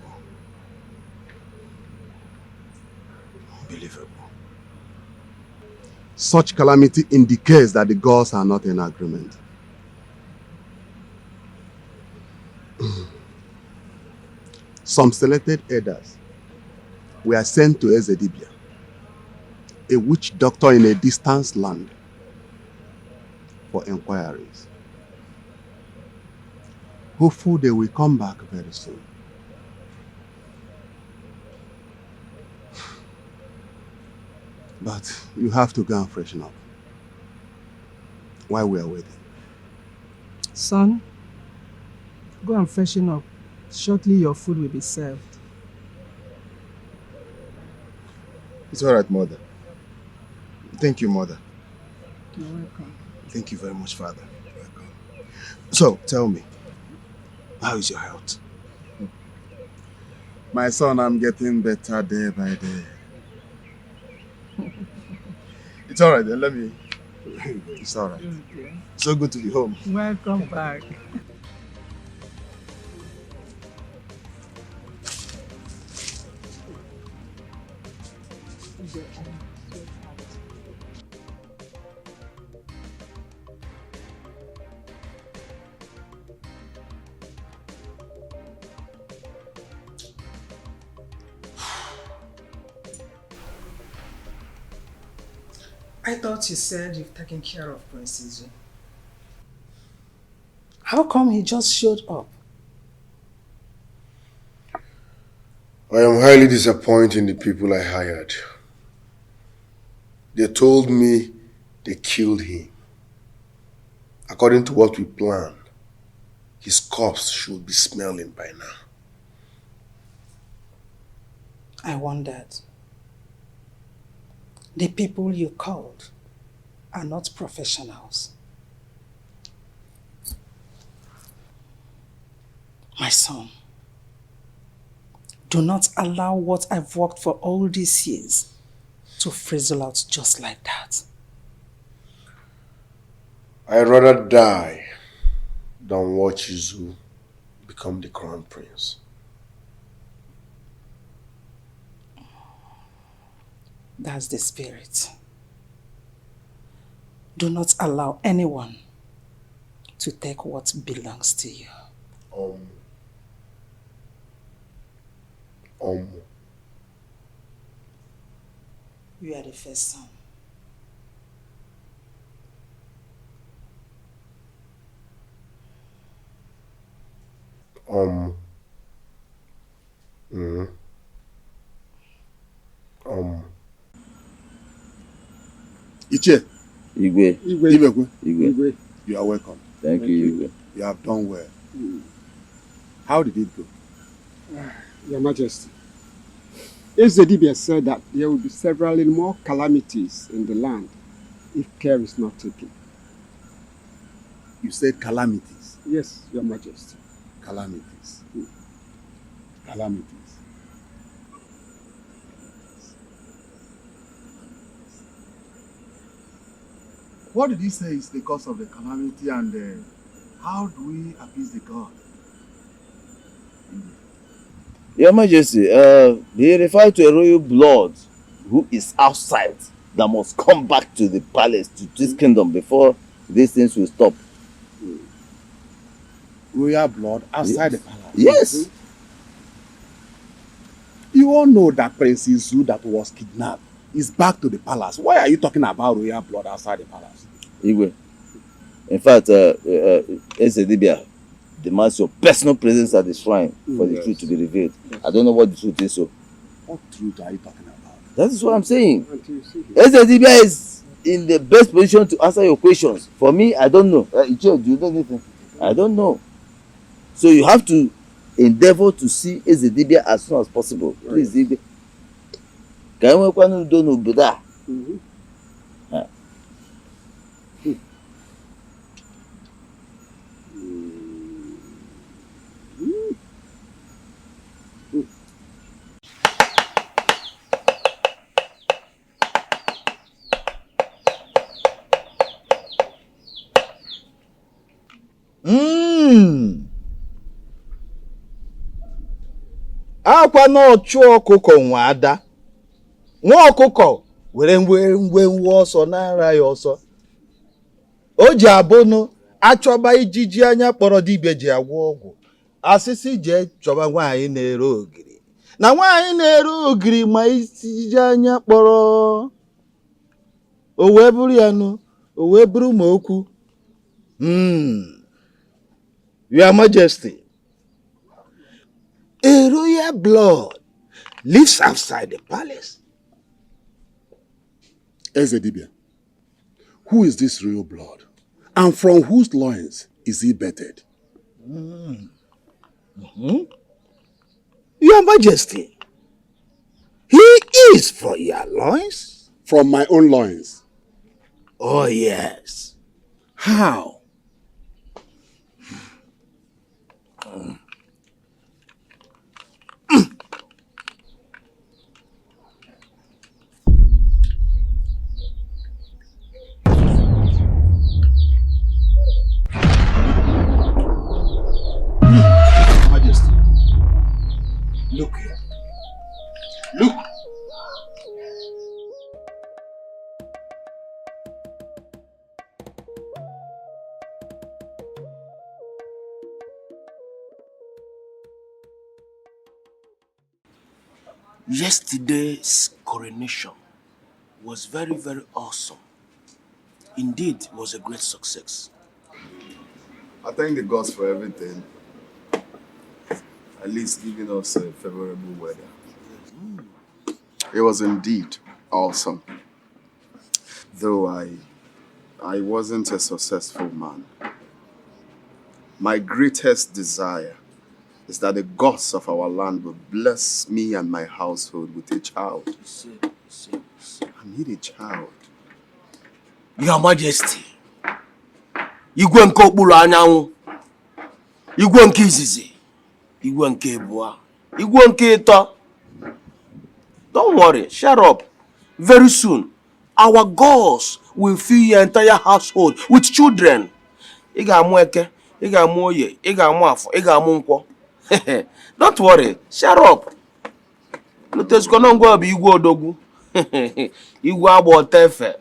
Unbelievable. Such calamity indicates that the gods are not in agreement. Some selected elders were sent to Ezedibia, a witch doctor in a distant land, for inquiries. Hopeful they will come back very soon. But you have to go and freshen up while we are waiting. Son, go and freshen up. Shortly your food will be served. It's all right, mother. Thank you, mother. You're welcome. Thank you very much, father. You're welcome. So, tell me, how is your health? My son, I'm getting better day by day. It's all right then, let me... It's all right. Okay. So good to be home. Welcome back. I thought you said you've taken care of Prince Izu. How come he just showed up? I am highly disappointed in the people I hired. They told me they killed him. According to what we planned, his corpse should be smelling by now. I wondered. The people you called are not professionals. My son, do not allow what I've worked for all these years to frizzle out just like that. I'd rather die than watch Izu become the crown prince. That's the spirit. Do not allow anyone to take what belongs to you. You are the first son. Iche. Igwe. Igwe. You are welcome. Thank you, Igwe. You have done well. How did it go? Your Majesty, Ezedibia said that there will be several more calamities in the land if care is not taken. You said calamities? Yes, Your Majesty. Calamities. Calamities. What did he say is the cause of the calamity, and how do we appease the god? Your Majesty, he referred to a royal blood who is outside that must come back to the palace, to this kingdom, before these things will stop. Royal blood outside the palace? Yes. You all know that Prince Izu that was kidnapped is back to the palace. Why are you talking about royal blood outside the palace? Igwe, in fact, Ezedibia demands your personal presence at the shrine for the truth to be revealed. I don't know what the truth is, so. What truth are you talking about? That is what I'm saying. Ezedibia is in the best position to answer your questions. For me, I don't know. Ichie, do you know anything? I don't know. So you have to endeavor to see Ezedibia as soon as possible. Please, Ibe. Can you don't know Buddha? Akwa na ọchụ ọkụkọ nwe ada. Nwa ọkụkọ were ngwe ọsọ na-ara ya ọsọ. O ji abụnụ achọba ijiji anya kpọrọ dibịa ji agwọ ọgwụ. Asịsị jee chọba nwaanyị na-ere ogiri. Na nwaanyị na-ere ogiri ma ijiji anya kpọrọ. O wee bụrụ ya nụ, o wee bụrụ ma okwu. Your Majesty, a royal blood lives outside the palace. Ezedibia, who is this royal blood? And from whose loins is he birthed? Your Majesty, he is from your loins? From my own loins. Oh, yes. How? Majesty, look here. Look. Yesterday's coronation was very, very awesome. Indeed, it was a great success. I thank the gods for everything. At least giving us a favorable weather. It was indeed awesome. Though I wasn't a successful man. My greatest desire is that the gods of our land will bless me and my household with a child. I need a child. Your Majesty, Igwe nke okpuru anyanwụ, Igwe nke izizi, Igwe nke ebua, Igwe nke ịtọ. Don't worry, shut up. Very soon, our gods will fill your entire household with children. Ị ga-amụ eke, ị ga-amụ oye, ị ga-amụ afọ, ị ga-amụ nkwọ. Don't worry, shut up. Lutezikono ngwa bụ Igwe odogwu. Igwe agba otefe.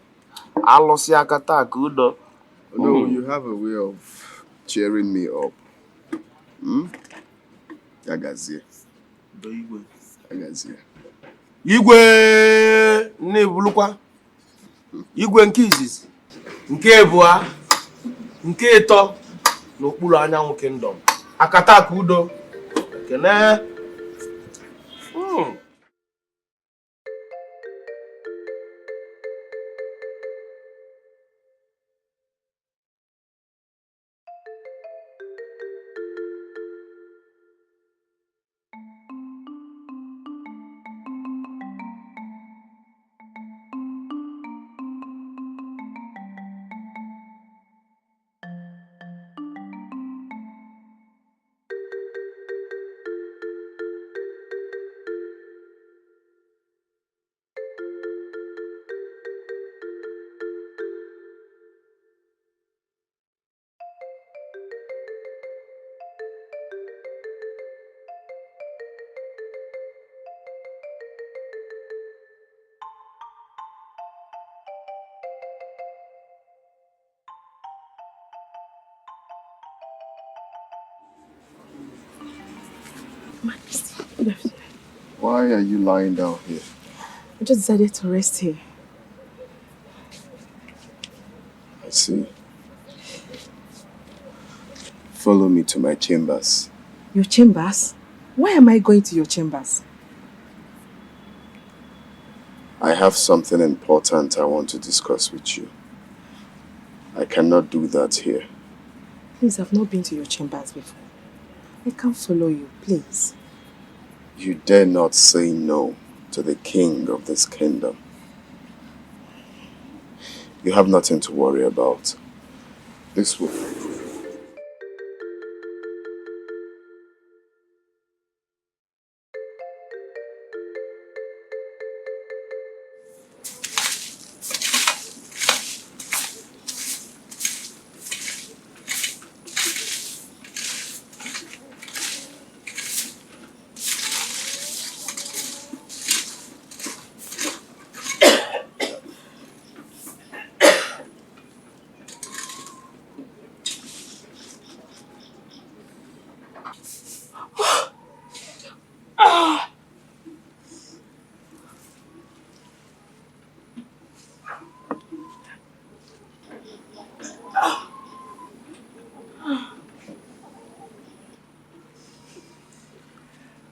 Alụsị akata aka udo. No, you have a way of cheering me up. Yagazie. Igwe. Yagazie. Igwe na-ebulukwa. Igwe nke izizi, nke ebua, nke ịtọ n'okpuru anyanwụ kingdom. Akata aka udo. Kene. Why are you lying down here? I just decided to rest here. I see. Follow me to my chambers. Your chambers? Why am I going to your chambers? I have something important I want to discuss with you. I cannot do that here. Please, I've not been to your chambers before. I can't follow you, please. You dare not say no to the king of this kingdom. You have nothing to worry about. This will...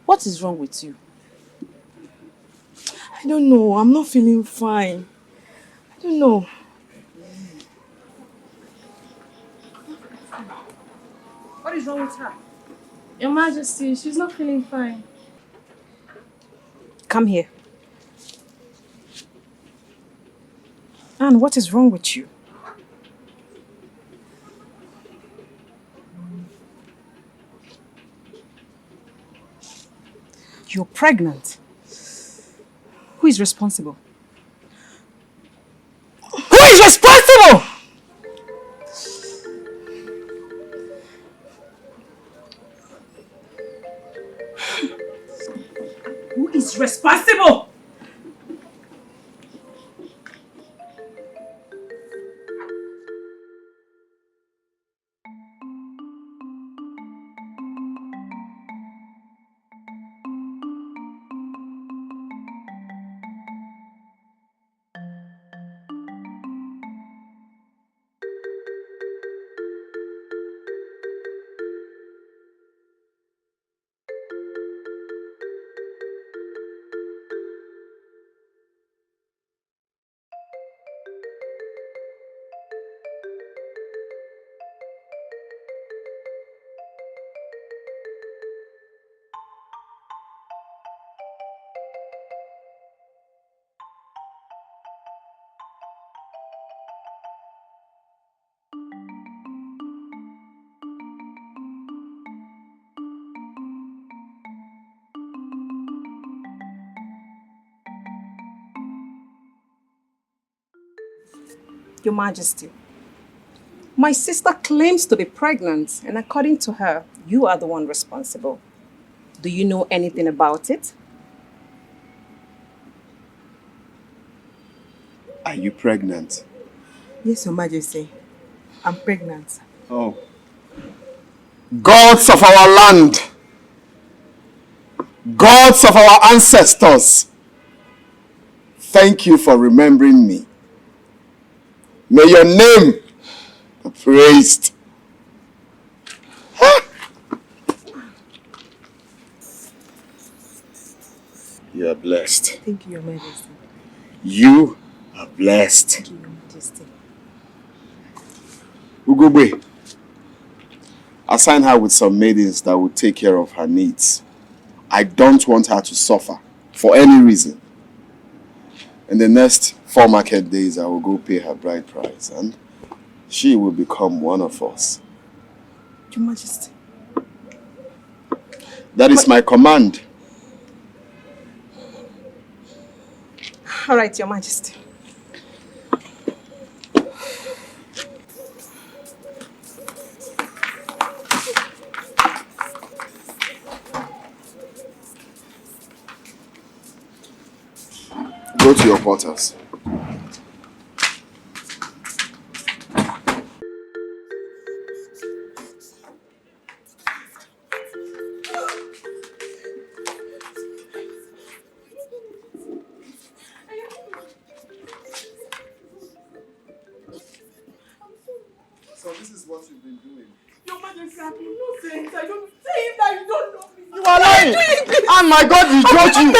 What is wrong with you? I don't know. I'm not feeling fine. I don't know. What is wrong with her? Your Majesty, she's not feeling fine. Come here. Anne, what is wrong with you? You're pregnant. Who is responsible? Who is responsible? Who is responsible? Your Majesty, my sister claims to be pregnant, and according to her, you are the one responsible. Do you know anything about it? Are you pregnant? Yes, Your Majesty. I'm pregnant. Oh. Gods of our land, gods of our ancestors, thank you for remembering me. May your name be praised. You are blessed. Thank you, Your Majesty. You are blessed. Thank you, Your Majesty. Ugogbe, assign her with some maidens that will take care of her needs. I don't want her to suffer for any reason. In the next 4 market days, I will go pay her bride price and she will become one of us. Your Majesty. That is my command. All right, Your Majesty. Go to your quarters. So this is what you've been doing. Your Majesty, I've been innocent. I don't say that you don't know me. You are lying! And my God will judge you!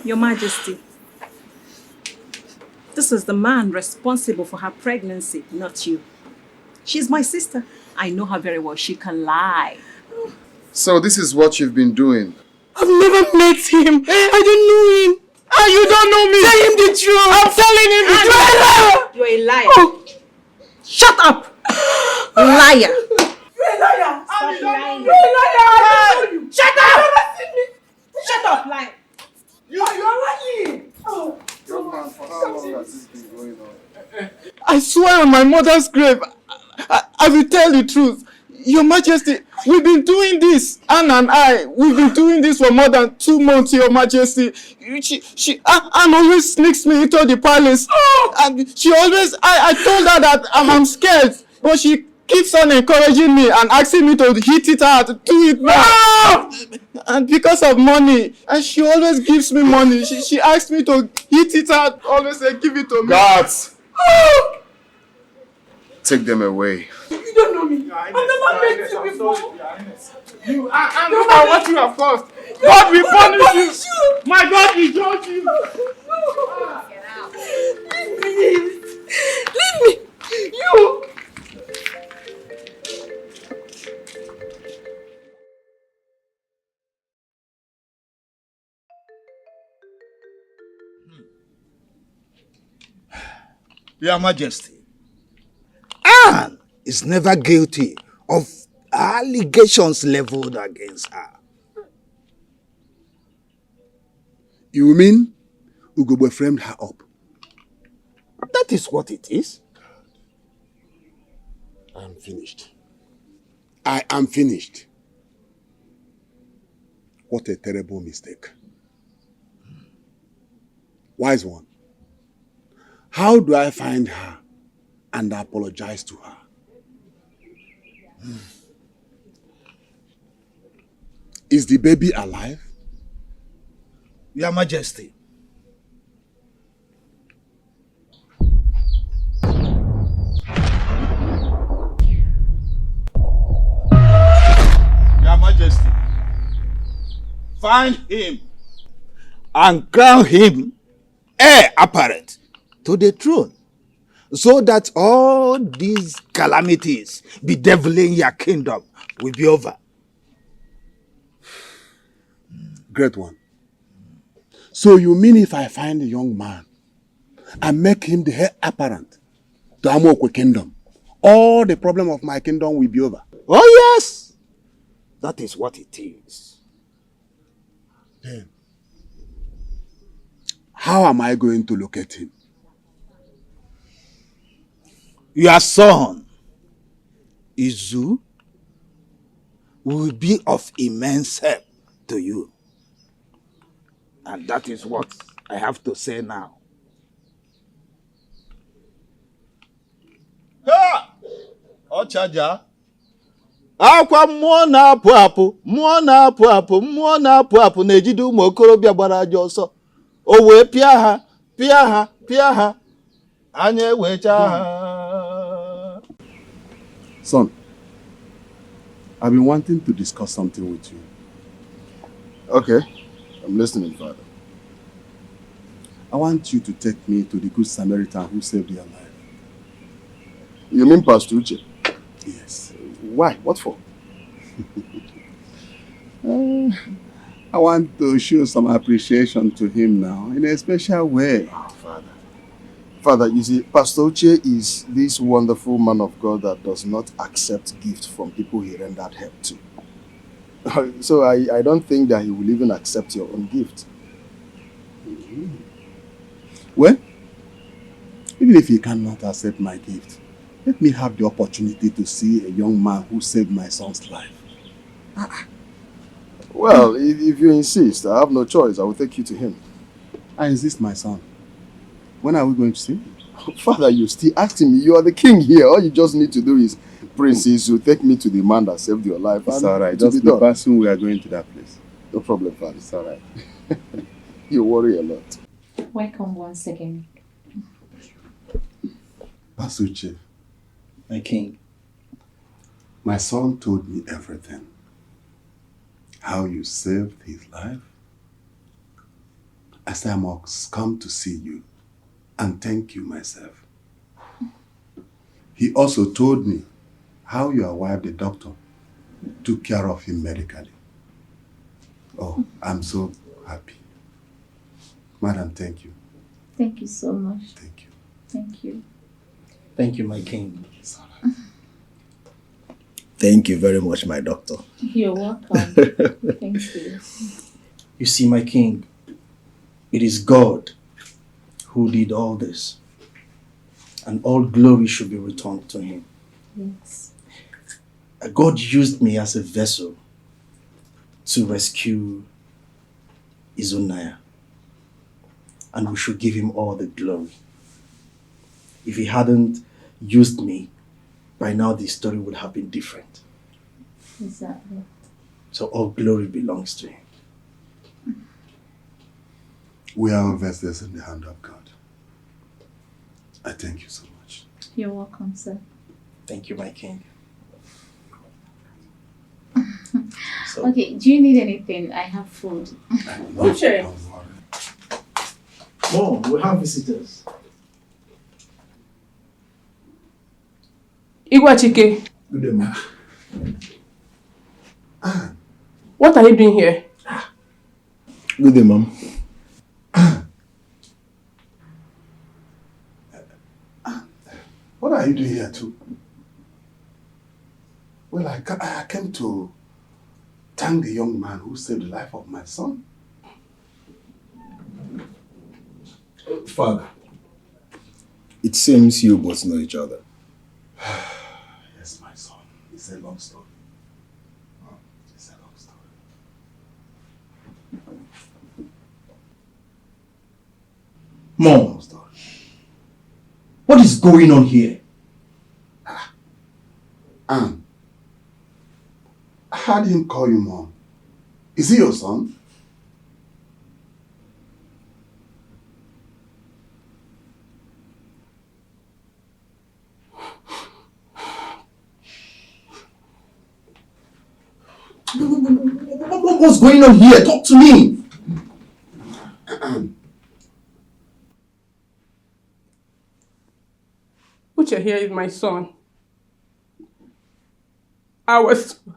Your Majesty, this is the man responsible for her pregnancy, not you. She's my sister. I know her very well. She can lie. So this is what you've been doing. I've never met him. I don't know him. And you don't know me. Tell him the truth. I'm telling him the truth. You're a liar. Oh. Shut up. Liar. You're a liar. Stop lying. You're a liar. I don't know you. Shut up. You've never seen me. Shut up, liar. You're lying. Oh. Young man, for how long has this been going on? I swear on my mother's grave, I will tell the truth. Your Majesty, we've been doing this, Anne and I, we've been doing this for more than 2 months, Your Majesty. Anne always sneaks me into the palace. And she always, I told her that I'm scared, but she keeps on encouraging me and asking me to hit it out, do it now. And because of money, and she always gives me money. She asks me to hit it out, always say, give it to me. Guards! Take them away. You don't know me. I've never met you before. I know what you have caused. God will punish you. My God will judge you. Get out. Leave me. You. Your Majesty, Anne is never guilty of allegations leveled against her. You mean Ugogbe framed her up? That is what it is. I am finished. I am finished. What a terrible mistake. Wise one. How do I find her and apologize to her? Is the baby alive? Your Majesty, Your Majesty, find him and crown him heir apparent to the throne, so that all these calamities bedeviling your kingdom will be over. Great one. So you mean if I find a young man and make him the heir apparent to Amokwe kingdom, all the problem of my kingdom will be over? Oh yes, that is what it is. Then, how am I going to locate him? Your son, Izu, will be of immense help to you. And that is what I have to say now. Ha! Ochaja. Akwa mmụọ na-apụ apụ, mmụọ na-apụ apụ, mmụọ na-apụ apụ na-ejide ụmụ okorobịa gbara ajọ ọsọ. O wee pịa ha, anya ewecha ha. Son, I've been wanting to discuss something with you. Okay, I'm listening, Father. I want you to take me to the good Samaritan who saved your life. You mean Pastor Uche? Yes. Why? What for? I want to show some appreciation to him now in a special way. Oh, Father, you see, Pastor Uche is this wonderful man of God that does not accept gifts from people he rendered help to. So I don't think that he will even accept your own gift. Well, even if he cannot accept my gift, let me have the opportunity to see a young man who saved my son's life. Well, if you insist, I have no choice. I will take you to him. I insist, my son. When are we going to see him? Father, you still asking me. You are the king here. All you just need to do is, Princess, you take me to the man that saved your life. It's all right. Just the person we are going to that place. No problem, Father. It's all right. You worry a lot. Welcome once again. Pasuche, my king. My son told me everything. How you saved his life as I must come to see you and thank you myself. He also told me how your wife, the doctor, took care of him medically. Oh, I'm so happy. Madam, thank you. Thank you so much. Thank you. Thank you. Thank you, my king. Thank you very much, my doctor. You're welcome. Thank you. You see, my king, it is God who did all this, and all glory should be returned to him. Yes. God used me as a vessel to rescue Izunaya, and we should give him all the glory. If he hadn't used me, by now the story would have been different. Exactly. So all glory belongs to him. We are vessels in the hand of God. I thank you so much. You're welcome, sir. Thank you, my king. Okay, do you need anything? I have food. Okay. Mom, we have visitors. Chike, Good day, ma. what are you doing here? Good day, ma'am. What are you doing here too? Well, I came to thank the young man who saved the life of my son. Father, it seems you both know each other. Yes, my son. It's a long story. It's a long story. Mom, what is going on here? Anne, I heard him call you mom. Is he your son? What's going on here? Talk to me. Uche here is my son. Our son.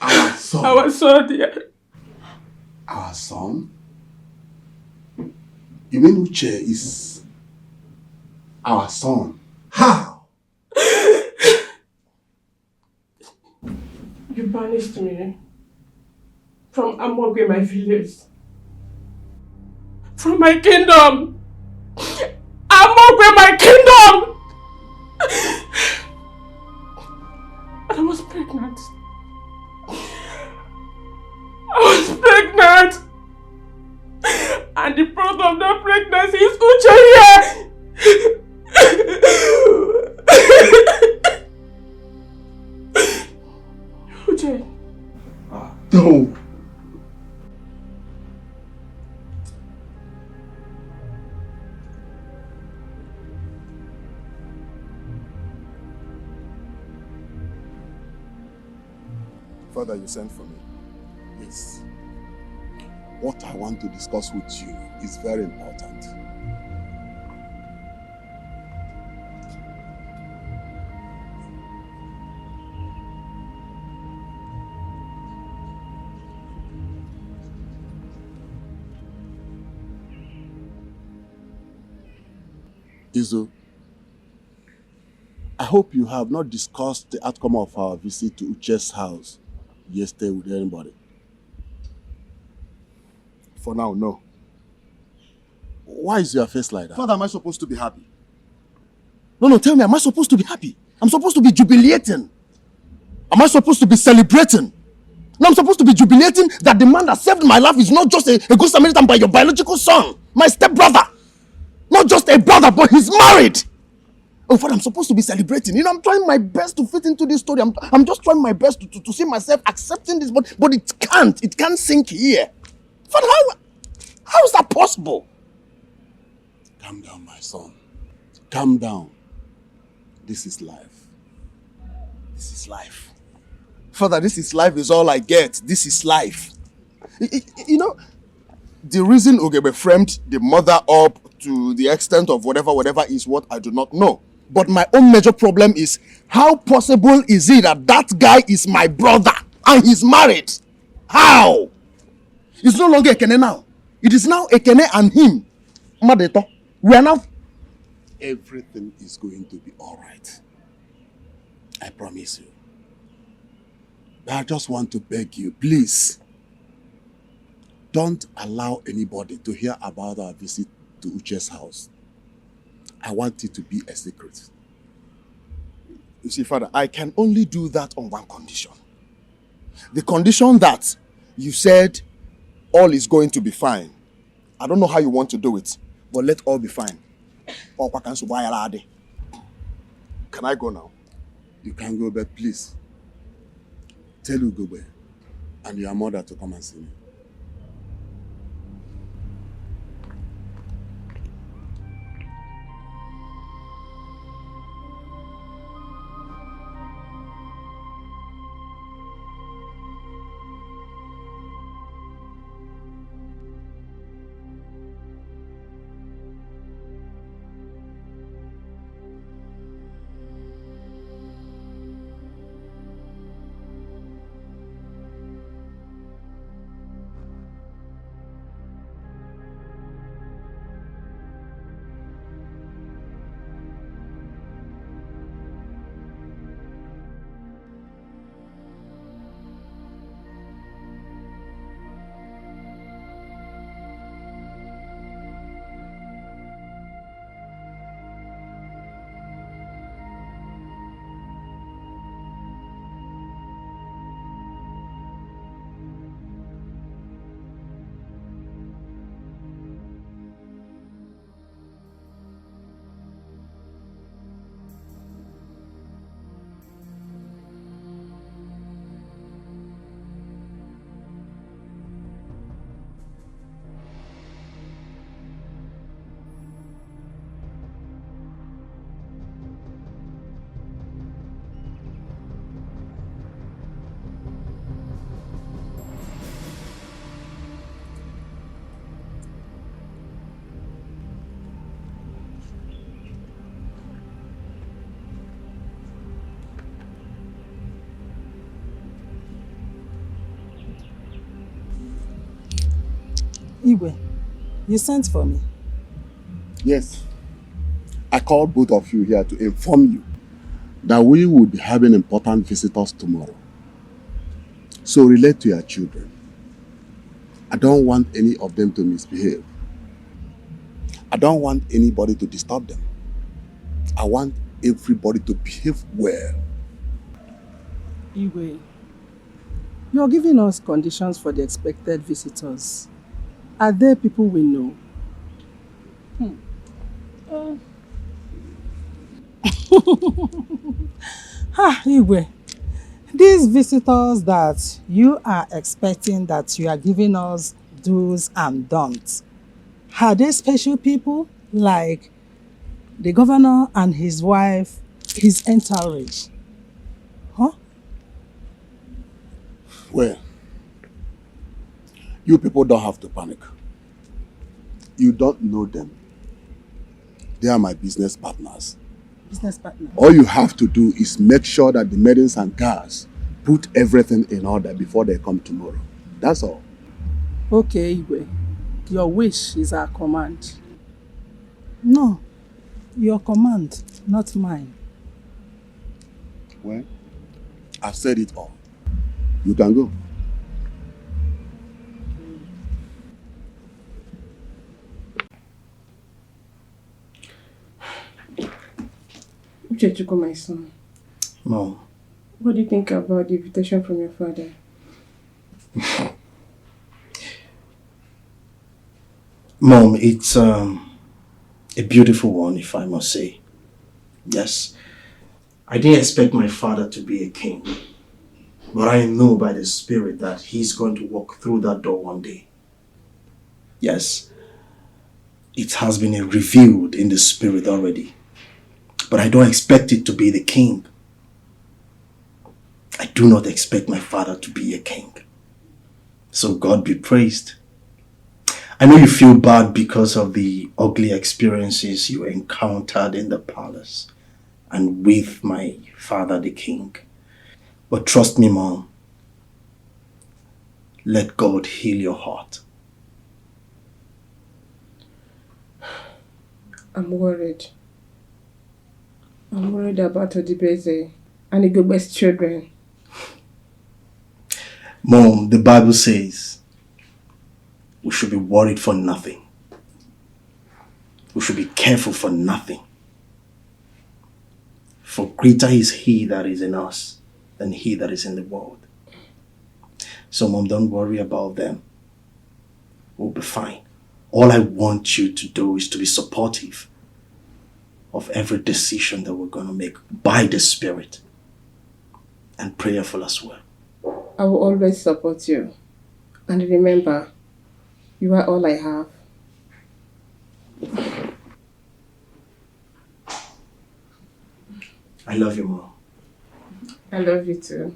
Our son? Our son, dear. Our son? You mean Uche is our son? How? You banished me from Amogwe, my village. From my kingdom. Amogwe, my kingdom! And I was pregnant. I was pregnant! And the product of that pregnancy is Uche here! Uche. No. Father, you sent for me. Yes. What I want to discuss with you is very important. Izu, I hope you have not discussed the outcome of our visit to Uche's house yesterday with anybody. For now, no. Why is your face like that? Father, am I supposed to be happy? No, tell me, am I supposed to be happy? I'm supposed to be jubilating. Am I supposed to be celebrating? No, I'm supposed to be jubilating that the man that saved my life is not just a good Samaritan, but your biological son, my stepbrother. Not just a brother, but he's married. Oh, Father, I'm supposed to be celebrating. You know, I'm trying my best to fit into this story. I'm just trying my best to see myself accepting this, but it can't. It can't sink here. Father, how is that possible? Calm down, my son. Calm down. This is life. This is life. Father, this is life is all I get. This is life. You know, The reason Ogebe framed the mother up to the extent of whatever is what I do not know. But my own major problem is, how possible is it that that guy is my brother and he's married? How? It's no longer Ekene now. It is now Ekene and him. Madeto, we are now... Everything is going to be all right. I promise you. But I just want to beg you, please, don't allow anybody to hear about our visit to Uche's house. I want it to be a secret. You see, Father, I can only do that on one condition. The condition that you said all is going to be fine. I don't know how you want to do it, but let all be fine. Can I go now? You can go, but please, tell Ugobe and your mother to come and see me. Igwe, you sent for me. Yes. I called both of you here to inform you that we will be having important visitors tomorrow. So relate to your children. I don't want any of them to misbehave. I don't want anybody to disturb them. I want everybody to behave well. Igwe, you're giving us conditions for the expected visitors. Are there people we know? Igwe, these visitors that you are expecting, that you are giving us do's and don'ts, are they special people like the governor and his wife, his entourage? Huh? Well, you people don't have to panic. You don't know them. They are my business partners. Business partner. All you have to do is make sure that the maidens and cars put everything in order before they come tomorrow. That's all. Okay, Igwe. Your wish is our command. No, your command, not mine. Well, I've said it all. You can go. Uchechukwu, my son. Mom. What do you think about the invitation from your father? Mom, it's a beautiful one, if I must say. Yes, I didn't expect my father to be a king, but I know by the Spirit that he's going to walk through that door one day. Yes, it has been revealed in the Spirit already, but I don't expect it to be the king. I do not expect my father to be a king. So God be praised. I know you feel bad because of the ugly experiences you encountered in the palace and with my father, the king. But trust me, Mom. Let God heal your heart. I'm worried. I'm worried about Odibeze and Igobe's children. Mom, the Bible says we should be worried for nothing. We should be careful for nothing. For greater is He that is in us than he that is in the world. So, Mom, don't worry about them. We'll be fine. All I want you to do is to be supportive of every decision that we're going to make by the Spirit, and prayerful as well. I will always support you. And remember, you are all I have. I love you, Mom. I love you too.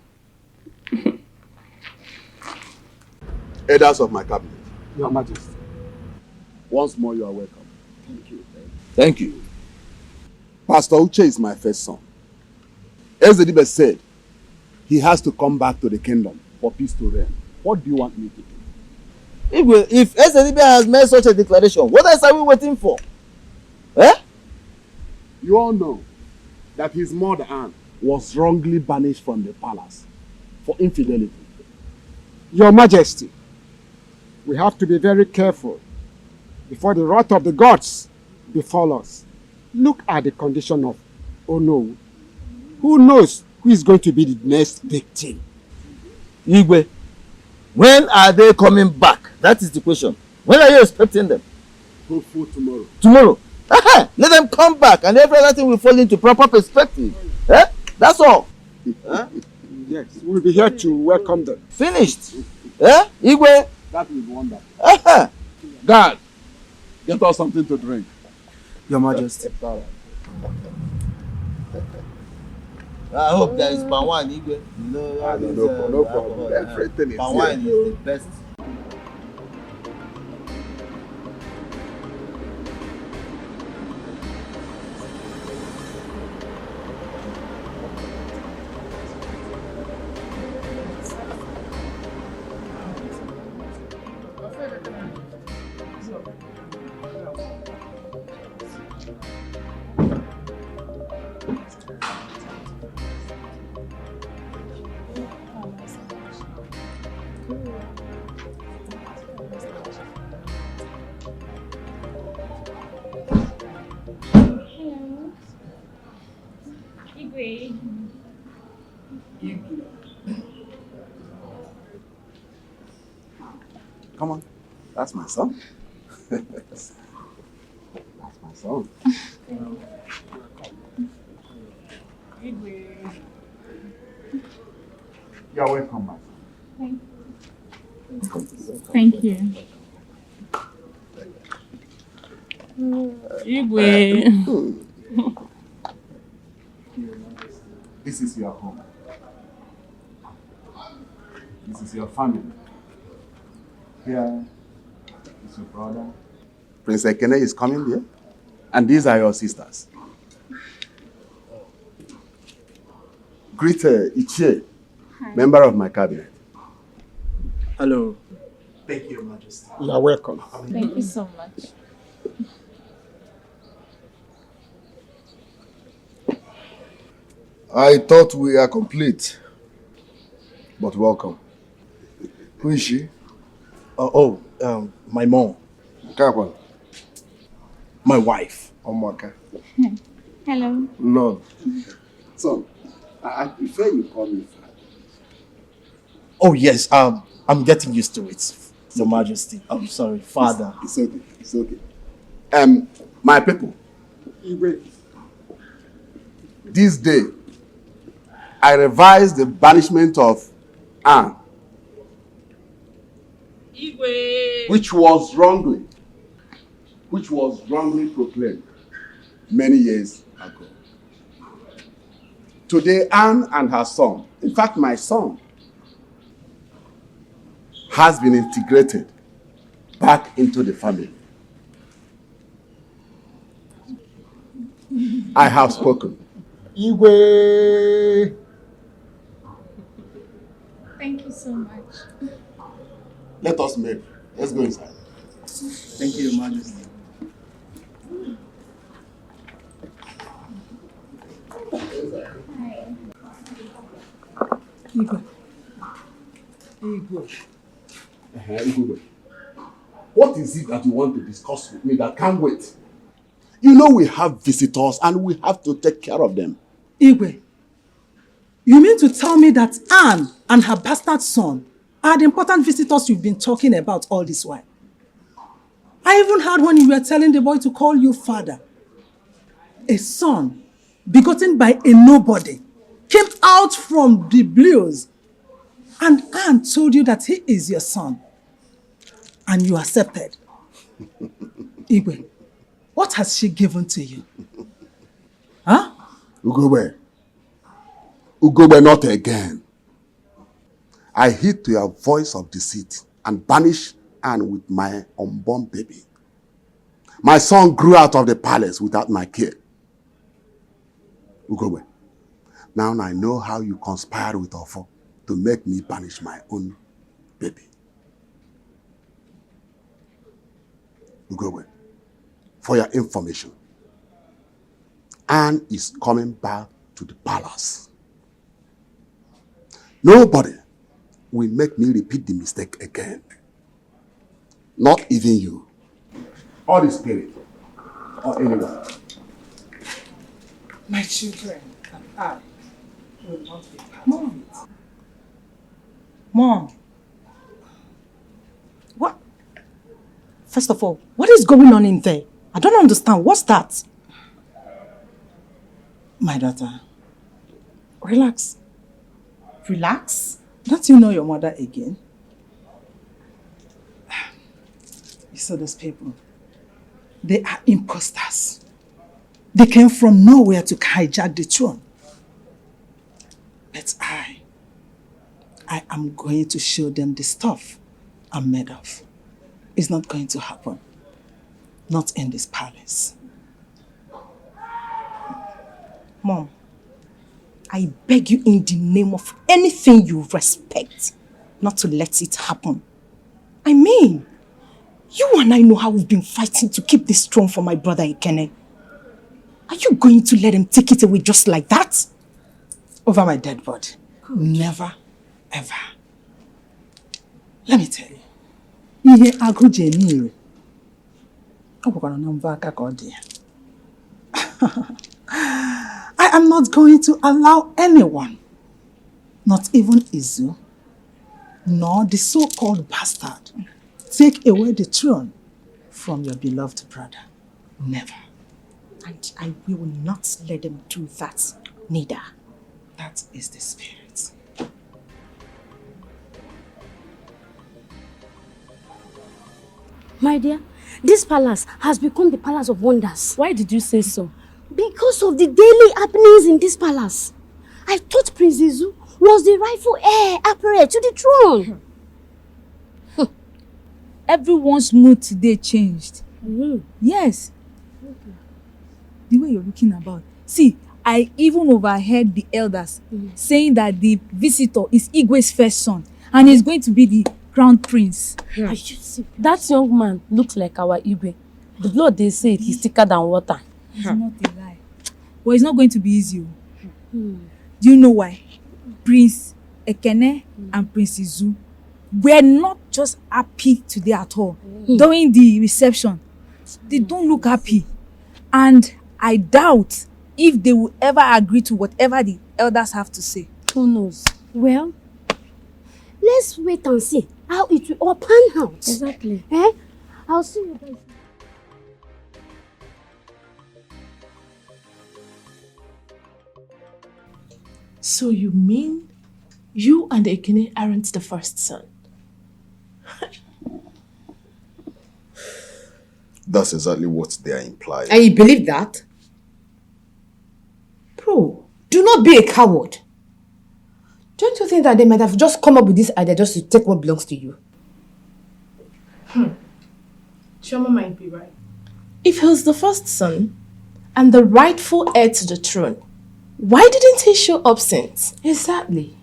Elders of my cabinet, Your Majesty. once more you are welcome. Thank you. Thank you. Pastor Uche is my first son. As the Dibes said, he has to come back to the kingdom for peace to reign. What do you want me to do? If Escalating has made such a declaration, what else are we waiting for? Eh? You all know that his mother Anne was wrongly banished from the palace for infidelity. Your Majesty, we have to be very careful before the wrath of the gods befall us. Look at the condition of Ono. Who knows who is going to be the next victim? Igwe, when are they coming back? That is the question. When are you expecting them? Hopeful tomorrow. Tomorrow. Let them come back and every other thing will fall into proper perspective. Eh? That's all. Yes, we'll be here to welcome them. Finished. Eh? Igwe? That will be wonderful. Guard, get us something to drink. Your Majesty. I hope there is palm wine, Igwe. No problem. Everything is palm wine is the best. Come on. That's my son. That's my son. You're welcome, my son. Thank you. Igwe. This is your home. This is your family. Here is your brother. Prince Ekene is coming here. And these are your sisters. Greet Ichie, member of my cabinet. Hello. Thank you, Your Majesty. You are welcome. Thank you so much. I thought we are complete. But welcome. Who is she? My mom. Kappa. My wife. Omaka. Hello. No. Son, I prefer you call me father. Oh, yes. I'm getting used to it, Your Majesty. I'm sorry, Father. It's okay. It's okay. My people, this day, I revised the banishment of Anne, which was wrongly proclaimed many years ago. Today, Anne and her son, in fact, my son, has been integrated back into the family. I have spoken. Igwe. Thank you so much. Let us make. Let's go inside. Thank you, Your Majesty. Igwe. Igwe. Igwe. What is it that you want to discuss with me that can't wait? You know we have visitors and we have to take care of them. Igwe, you mean to tell me that Anne and her bastard son are the important visitors you've been talking about all this while? I even heard when you were telling the boy to call you father. A son begotten by a nobody came out from the blues, and Anne told you that he is your son, and you accepted. Igwe, what has she given to you? Huh? Ugobe. Ugobe, not again. I heed to your voice of deceit and banish Anne with my unborn baby. My son grew out of the palace without my care. Ugobe, now I know how you conspired with Ofo to make me banish my own baby. Ugobe, for your information, Anne is coming back to the palace. Nobody will make me repeat the mistake again. Not even you, or the spirit, or anyone. My children and I will not be part of it. Mom. What? First of all, what is going on in there? I don't understand. What's that? My daughter, relax. Relax? Don't you know your mother again? You saw those people. They are imposters. They came from nowhere to hijack the throne. But I am going to show them the stuff I'm made of. It's not going to happen. Not in this palace. Mom, I beg you in the name of anything you respect, not to let it happen. I mean, you and I know how we've been fighting to keep this throne for my brother Ikene. Are you going to let him take it away just like that? Over my dead body. Good. Never, ever. Let me tell you. Ihe agụje niile. Ọ bụkwara na mbọ aka ka ọ dị ya. I am not going to allow anyone, not even Izu, nor the so-called bastard, take away the throne from your beloved brother. Never. And I will not let them do that, neither. That is the spirit. My dear, this palace has become the palace of wonders. Why did you say so? Because of the daily happenings in this palace. I thought Prince Izu was the rightful heir apparent to the throne. Everyone's mood today changed. Yes. The way you're looking about. See, I even overheard the elders saying that the visitor is Igwe's first son and he's going to be the crown prince. That young man looks like our Igwe. The blood they say is thicker than water. It's not a lie. But it's not going to be easy. Do you know why? Prince Ekene and Prince Izu were not just happy today at all. During the reception, they don't look happy. And I doubt if they will ever agree to whatever the elders have to say. Who knows? Well, let's wait and see how it will all pan out. Exactly. I'll see you guys. So you mean you and Ekene aren't the first son? That's exactly what they are implying. And you believe that? Bro, do not be a coward. Don't you think that they might have just come up with this idea just to take what belongs to you? Shoma might be right. If he was the first son and the rightful heir to the throne, why didn't he show up since? Exactly.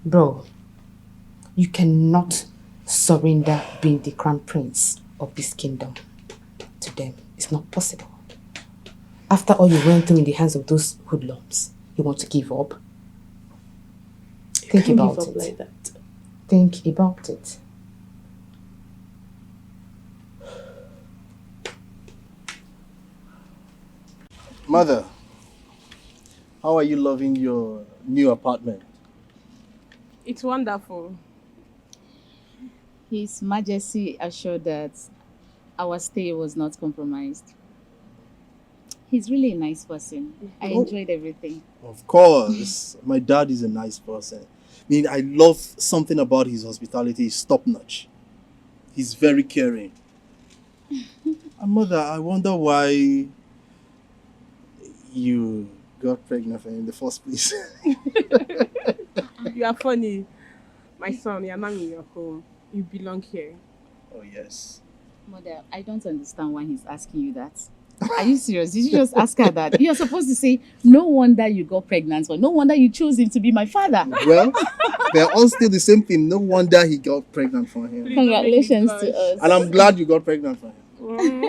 Bro, you cannot surrender being the crown prince of this kingdom to them. It's not possible. After all you went through in the hands of those hoodlums, you want to give up? Think about it. Like that. Think about it. Mother, how are you loving your new apartment? It's wonderful. His Majesty assured that our stay was not compromised. He's really a nice person. I enjoyed everything. Of course, my dad is a nice person. I mean, I love something about his hospitality. He's top-notch. He's very caring. And mother, I wonder why you got pregnant for him in the first place. You are funny. My son, you're not in your home. You belong here. Oh, yes. Mother, I don't understand why he's asking you that. Are you serious? Did you just ask her that? You're supposed to say, no wonder you got pregnant, or no wonder you chose him to be my father. Well, they're all still the same thing. No wonder he got pregnant for him. Congratulations to us. And I'm glad you got pregnant for him.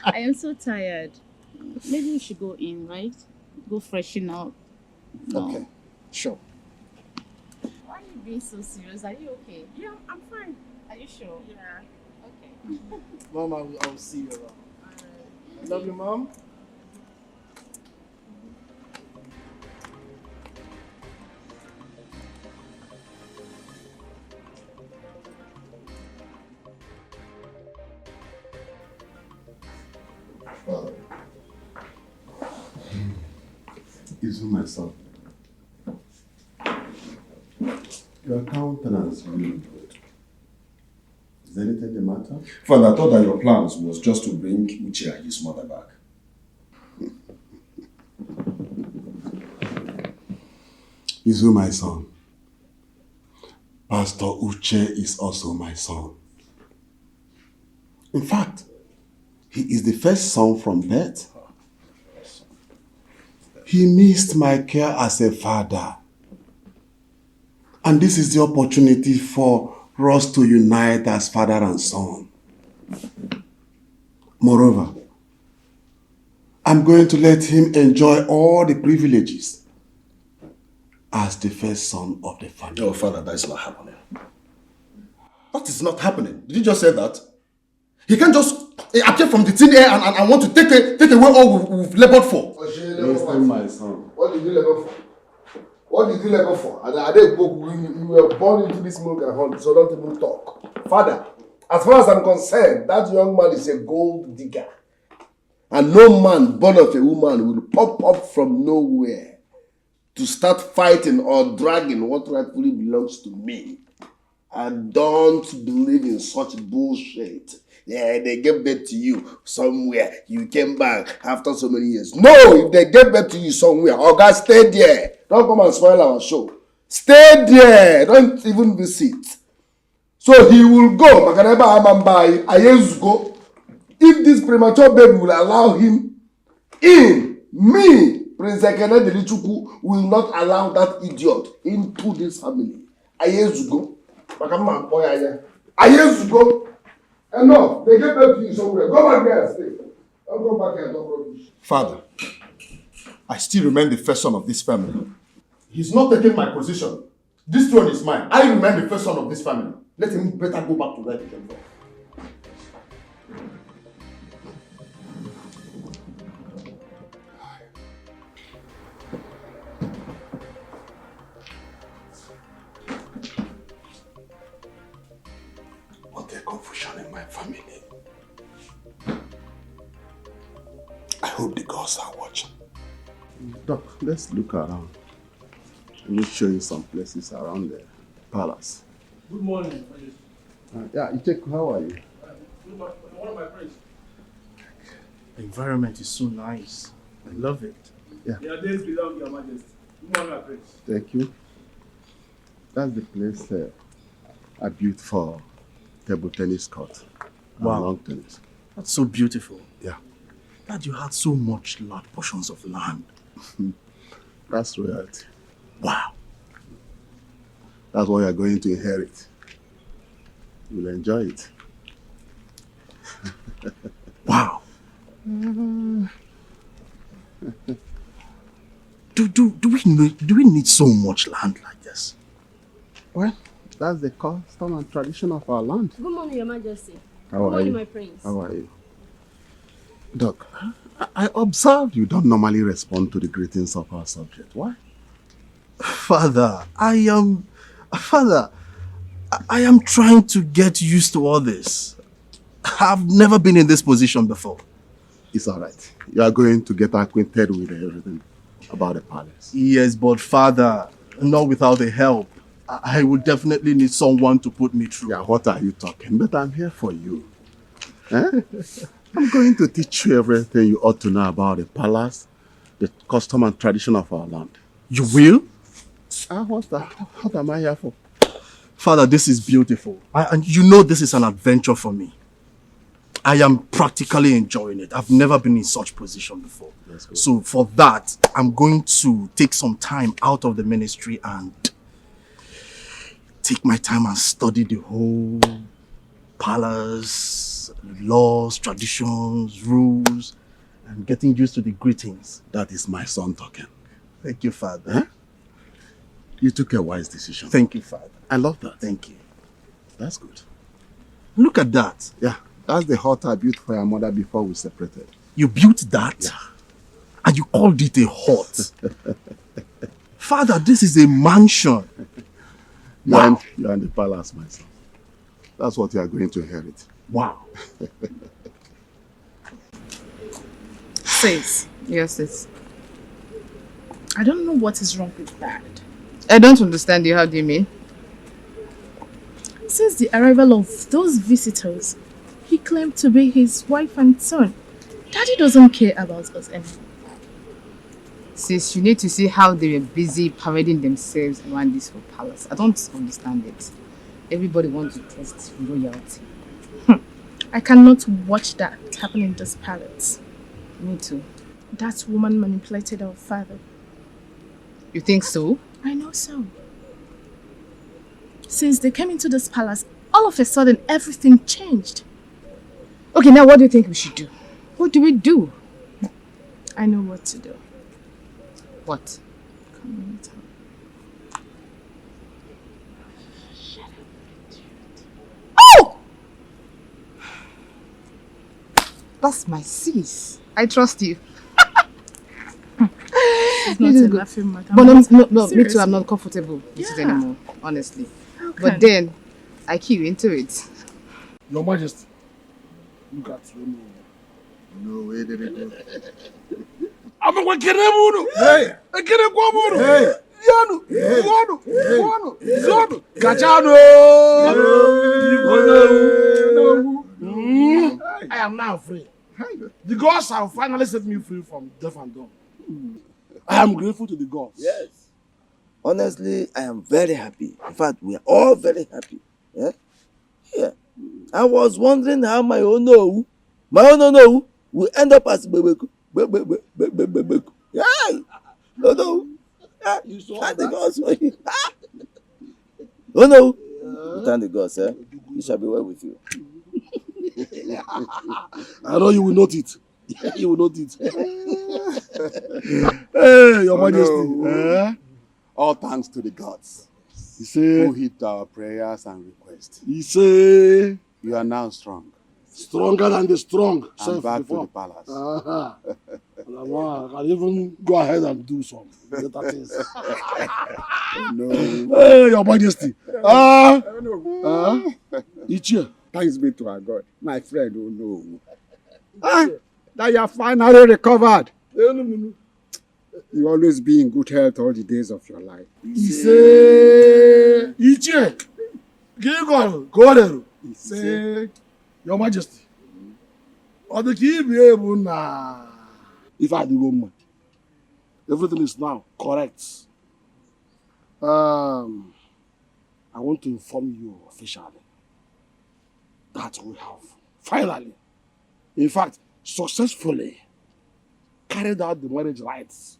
I am so tired. Maybe we should go in, right? Go freshen up. No. Okay, sure. Why are you being so serious? Are you okay? Yeah, I'm fine. Are you sure? Yeah. Okay. Mom, I'll see you around. I love you, Mom. Father, Izu, my son, your countenance really good. Is anything the matter? Father, I thought that your plans was just to bring Uche and his mother back. Izu, my son, Pastor Uche is also my son. In fact, he is the first son from birth. He missed my care as a father. And this is the opportunity for us to unite as father and son. Moreover, I'm going to let him enjoy all the privileges as the first son of the family. Oh, Father, that is not happening. That is not happening. Did you just say that? He can't just appear from the thin air and want to take away all we've labored for. Listen, my son. What did you labor for? What did you labor for? You were born into this milk and honey, so don't even talk. Father, as far as I'm concerned, that young man is a gold digger. And no man born of a woman will pop up from nowhere to start fighting or dragging what rightfully belongs to me. I don't believe in such bullshit. Yeah, they gave birth to you somewhere. You came back after so many years. No, if they gave birth to you somewhere, oh God, stay there. Don't come and spoil our show. Stay there. Don't even visit. So he will go. Makaneba Amambai, Ayezugo. If this premature baby will allow him in, me, Prince Ekene Delichuku, will not allow that idiot into this family. Ayezugo. Makaneba Amboya. Ayezugo. Enough. They get back to you somewhere. Go back there and stay. Don't go back here and talk rubbish. Father, I still remain the first son of this family. He's not taking my position. This throne is mine. I remain the first son of this family. Let him better go back to where he came from. What a confusion in my family. I hope the gods are watching. Doc, let's look around. Let me show you some places around the palace. Good morning. Yeah, Icheku, how are you? One of my friends. The environment is so nice. I love it. Yeah. Your days belong, Your Majesty. Good morning, my friends. Thank you. That's the place I built for table tennis court. Wow. Long tennis. That's so beautiful. Yeah. That you had so much large portions of land. That's royalty. Wow. That's what you're going to inherit. You'll enjoy it. Wow. Do we need so much land like this? Well, that's the custom and tradition of our land. Good morning, Your Majesty. How Good are morning, you? my prince. How are you? Doc, I observed you don't normally respond to the greetings of our subject. Why? Father, I am trying to get used to all this. I've never been in this position before. It's all right. You are going to get acquainted with everything about the palace. Yes, but Father, not without the help. I would definitely need someone to put me through. Yeah, what are you talking? But I'm here for you. Eh? I'm going to teach you everything you ought to know about the palace, the custom and tradition of our land. You will? What am I here for? Father, this is beautiful. And you know this is an adventure for me. I am practically enjoying it. I've never been in such position before. So for that, I'm going to take some time out of the ministry and take my time and study the whole palace, laws, traditions, rules, and getting used to the greetings. That is my son talking. Thank you, Father. Huh? You took a wise decision. Thank you, Father. I love that. Thank you. That's good. Look at that. Yeah, that's the hut I built for your mother before we separated. You built that? Yeah. And you called it a hut? Father, this is a mansion. Wow. You're in the palace, my son. That's what you are going to inherit. Wow. Sis. Yes, sis. I don't know what is wrong with Dad. I don't understand you. How do you mean? Since the arrival of those visitors, he claimed to be his wife and son. Daddy doesn't care about us anymore. Sis, you need to see how they were busy parading themselves around this whole palace. I don't understand it. Everybody wants to test royalty. I cannot watch that happen in this palace. Me too. That woman manipulated our father. You think so? I know so. Since they came into this palace, all of a sudden everything changed. Okay, now what do you think we should do? What do we do? I know what to do. What? Come on, Oh! That's my sis. I trust you. It's not a laughing matter. But no, me too. I'm not comfortable with it anymore, honestly. Okay. But then, I keep into it. Your Majesty, look at you. No way did it go. I'm a Keremuno. Hey, a Keremuno. Hey, Yanu, Yanu, Zonu, Gachano. I am now free. The gods have finally set me free from death and dumb. I am grateful to the gods. Yes. Honestly, I am very happy. In fact, we are all very happy. Yeah? Yeah. I was wondering how my own no will end up as Bebeku. Yeah. No. Yeah. You saw thank the gods for you. Oh no. Yeah. Thank the gods, eh? It shall be well with you. I know you will note it. You will note it. Hey, Your Majesty. No. All thanks to the gods who heed our prayers and requests. He say, you are now strong. Stronger than the strong. And back to the palace. I can even go ahead and do some better things. No. Hey, Your Majesty. Each year. Thanks be to our God. My friend, oh no. That you are finally recovered. You always be in good health all the days of your life. He say, Ichie, go there. He say, Your Majesty, or the key be able na. If I do go mad, everything is now correct. I want to inform you officially that we have finally, in fact, successfully carried out the marriage rites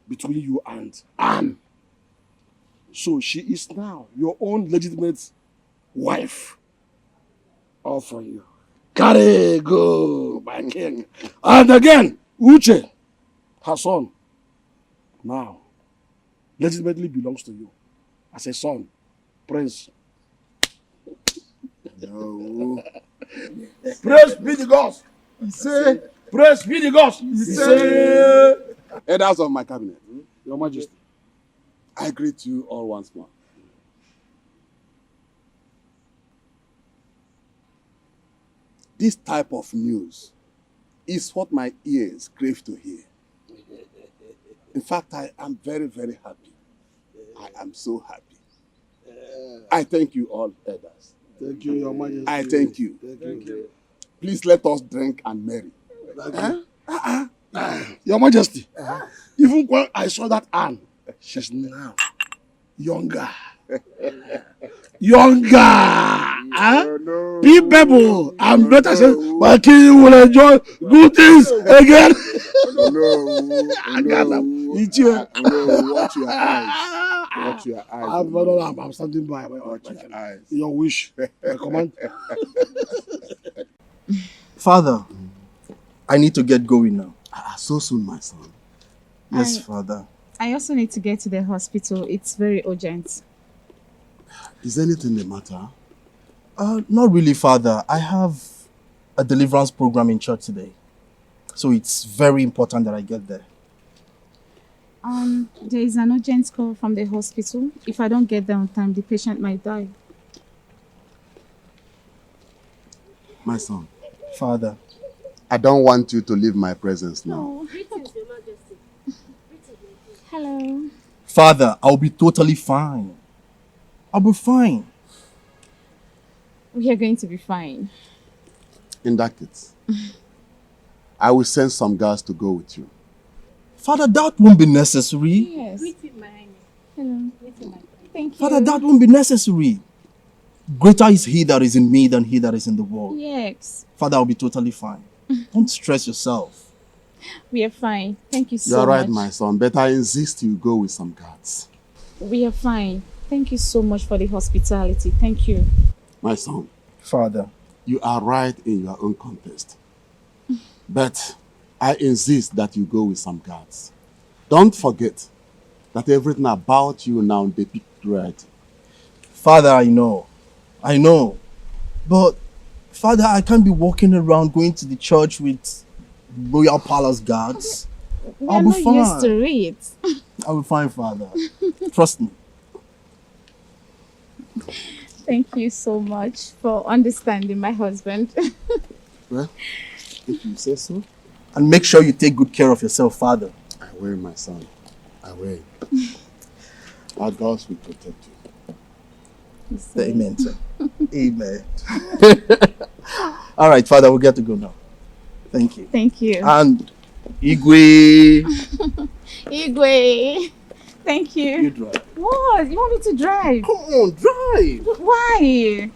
between you and Anne. So she is now your own legitimate wife. All for you. Carry go, my king. And again, Uche, her son, now legitimately belongs to you as a son, prince. No. Praise be the gods. Say, praise be the gods. Say, Elders of my cabinet, Your Majesty, I greet you all once more. This type of news is what my ears crave to hear. In fact, I am very, very happy. I am so happy. I thank you all, elders. Thank you, Your Majesty. I thank you. Thank you. Please let us drink and marry. Your Majesty, even when I saw that Anne, she's now younger. People, I'm better saying, my king will enjoy good things again. Watch your eyes. I'm standing by. Watch your eyes. Your wish. My command. Father, I need to get going now. So soon, my son. Yes, Father. I also need to get to the hospital. It's very urgent. Is anything the matter? Not really, Father. I have a deliverance program in church today. So it's very important that I get there. There is an urgent call from the hospital. If I don't get there on time, the patient might die. My son. Father. I don't want you to leave my presence now. Oh. Hello. Father, I'll be totally fine. I'll be fine. We are going to be fine. In that case, I will send some guys to go with you. Father, that won't be necessary. Yes. Hello. Thank you. Father, that won't be necessary. Greater is he that is in me than he that is in the world. Yes. Father, I'll be totally fine. Don't stress yourself. We are fine. Thank you so You're right, much. my son, but I insist you go with some guards. We are fine. Thank you so much for the hospitality. Thank you. My son. Father. You are right in your own context. But I insist that you go with some guards. Don't forget that everything about you now depicts reality. Father, I know. But, Father, I can't be walking around going to the church with Royal Palace guards. I'll be fine. Used to it. I'll be fine, Father. Trust me. Thank you so much for understanding my husband. Well, if you say so. And make sure you take good care of yourself, Father. I will, my son. I will. Our God will protect you. Amen, sir. Amen. All right, Father, we get to go now. Thank you. Thank you. And Igwe. Igwe. Thank you. You drive. What? You want me to drive? Come on, drive. Why?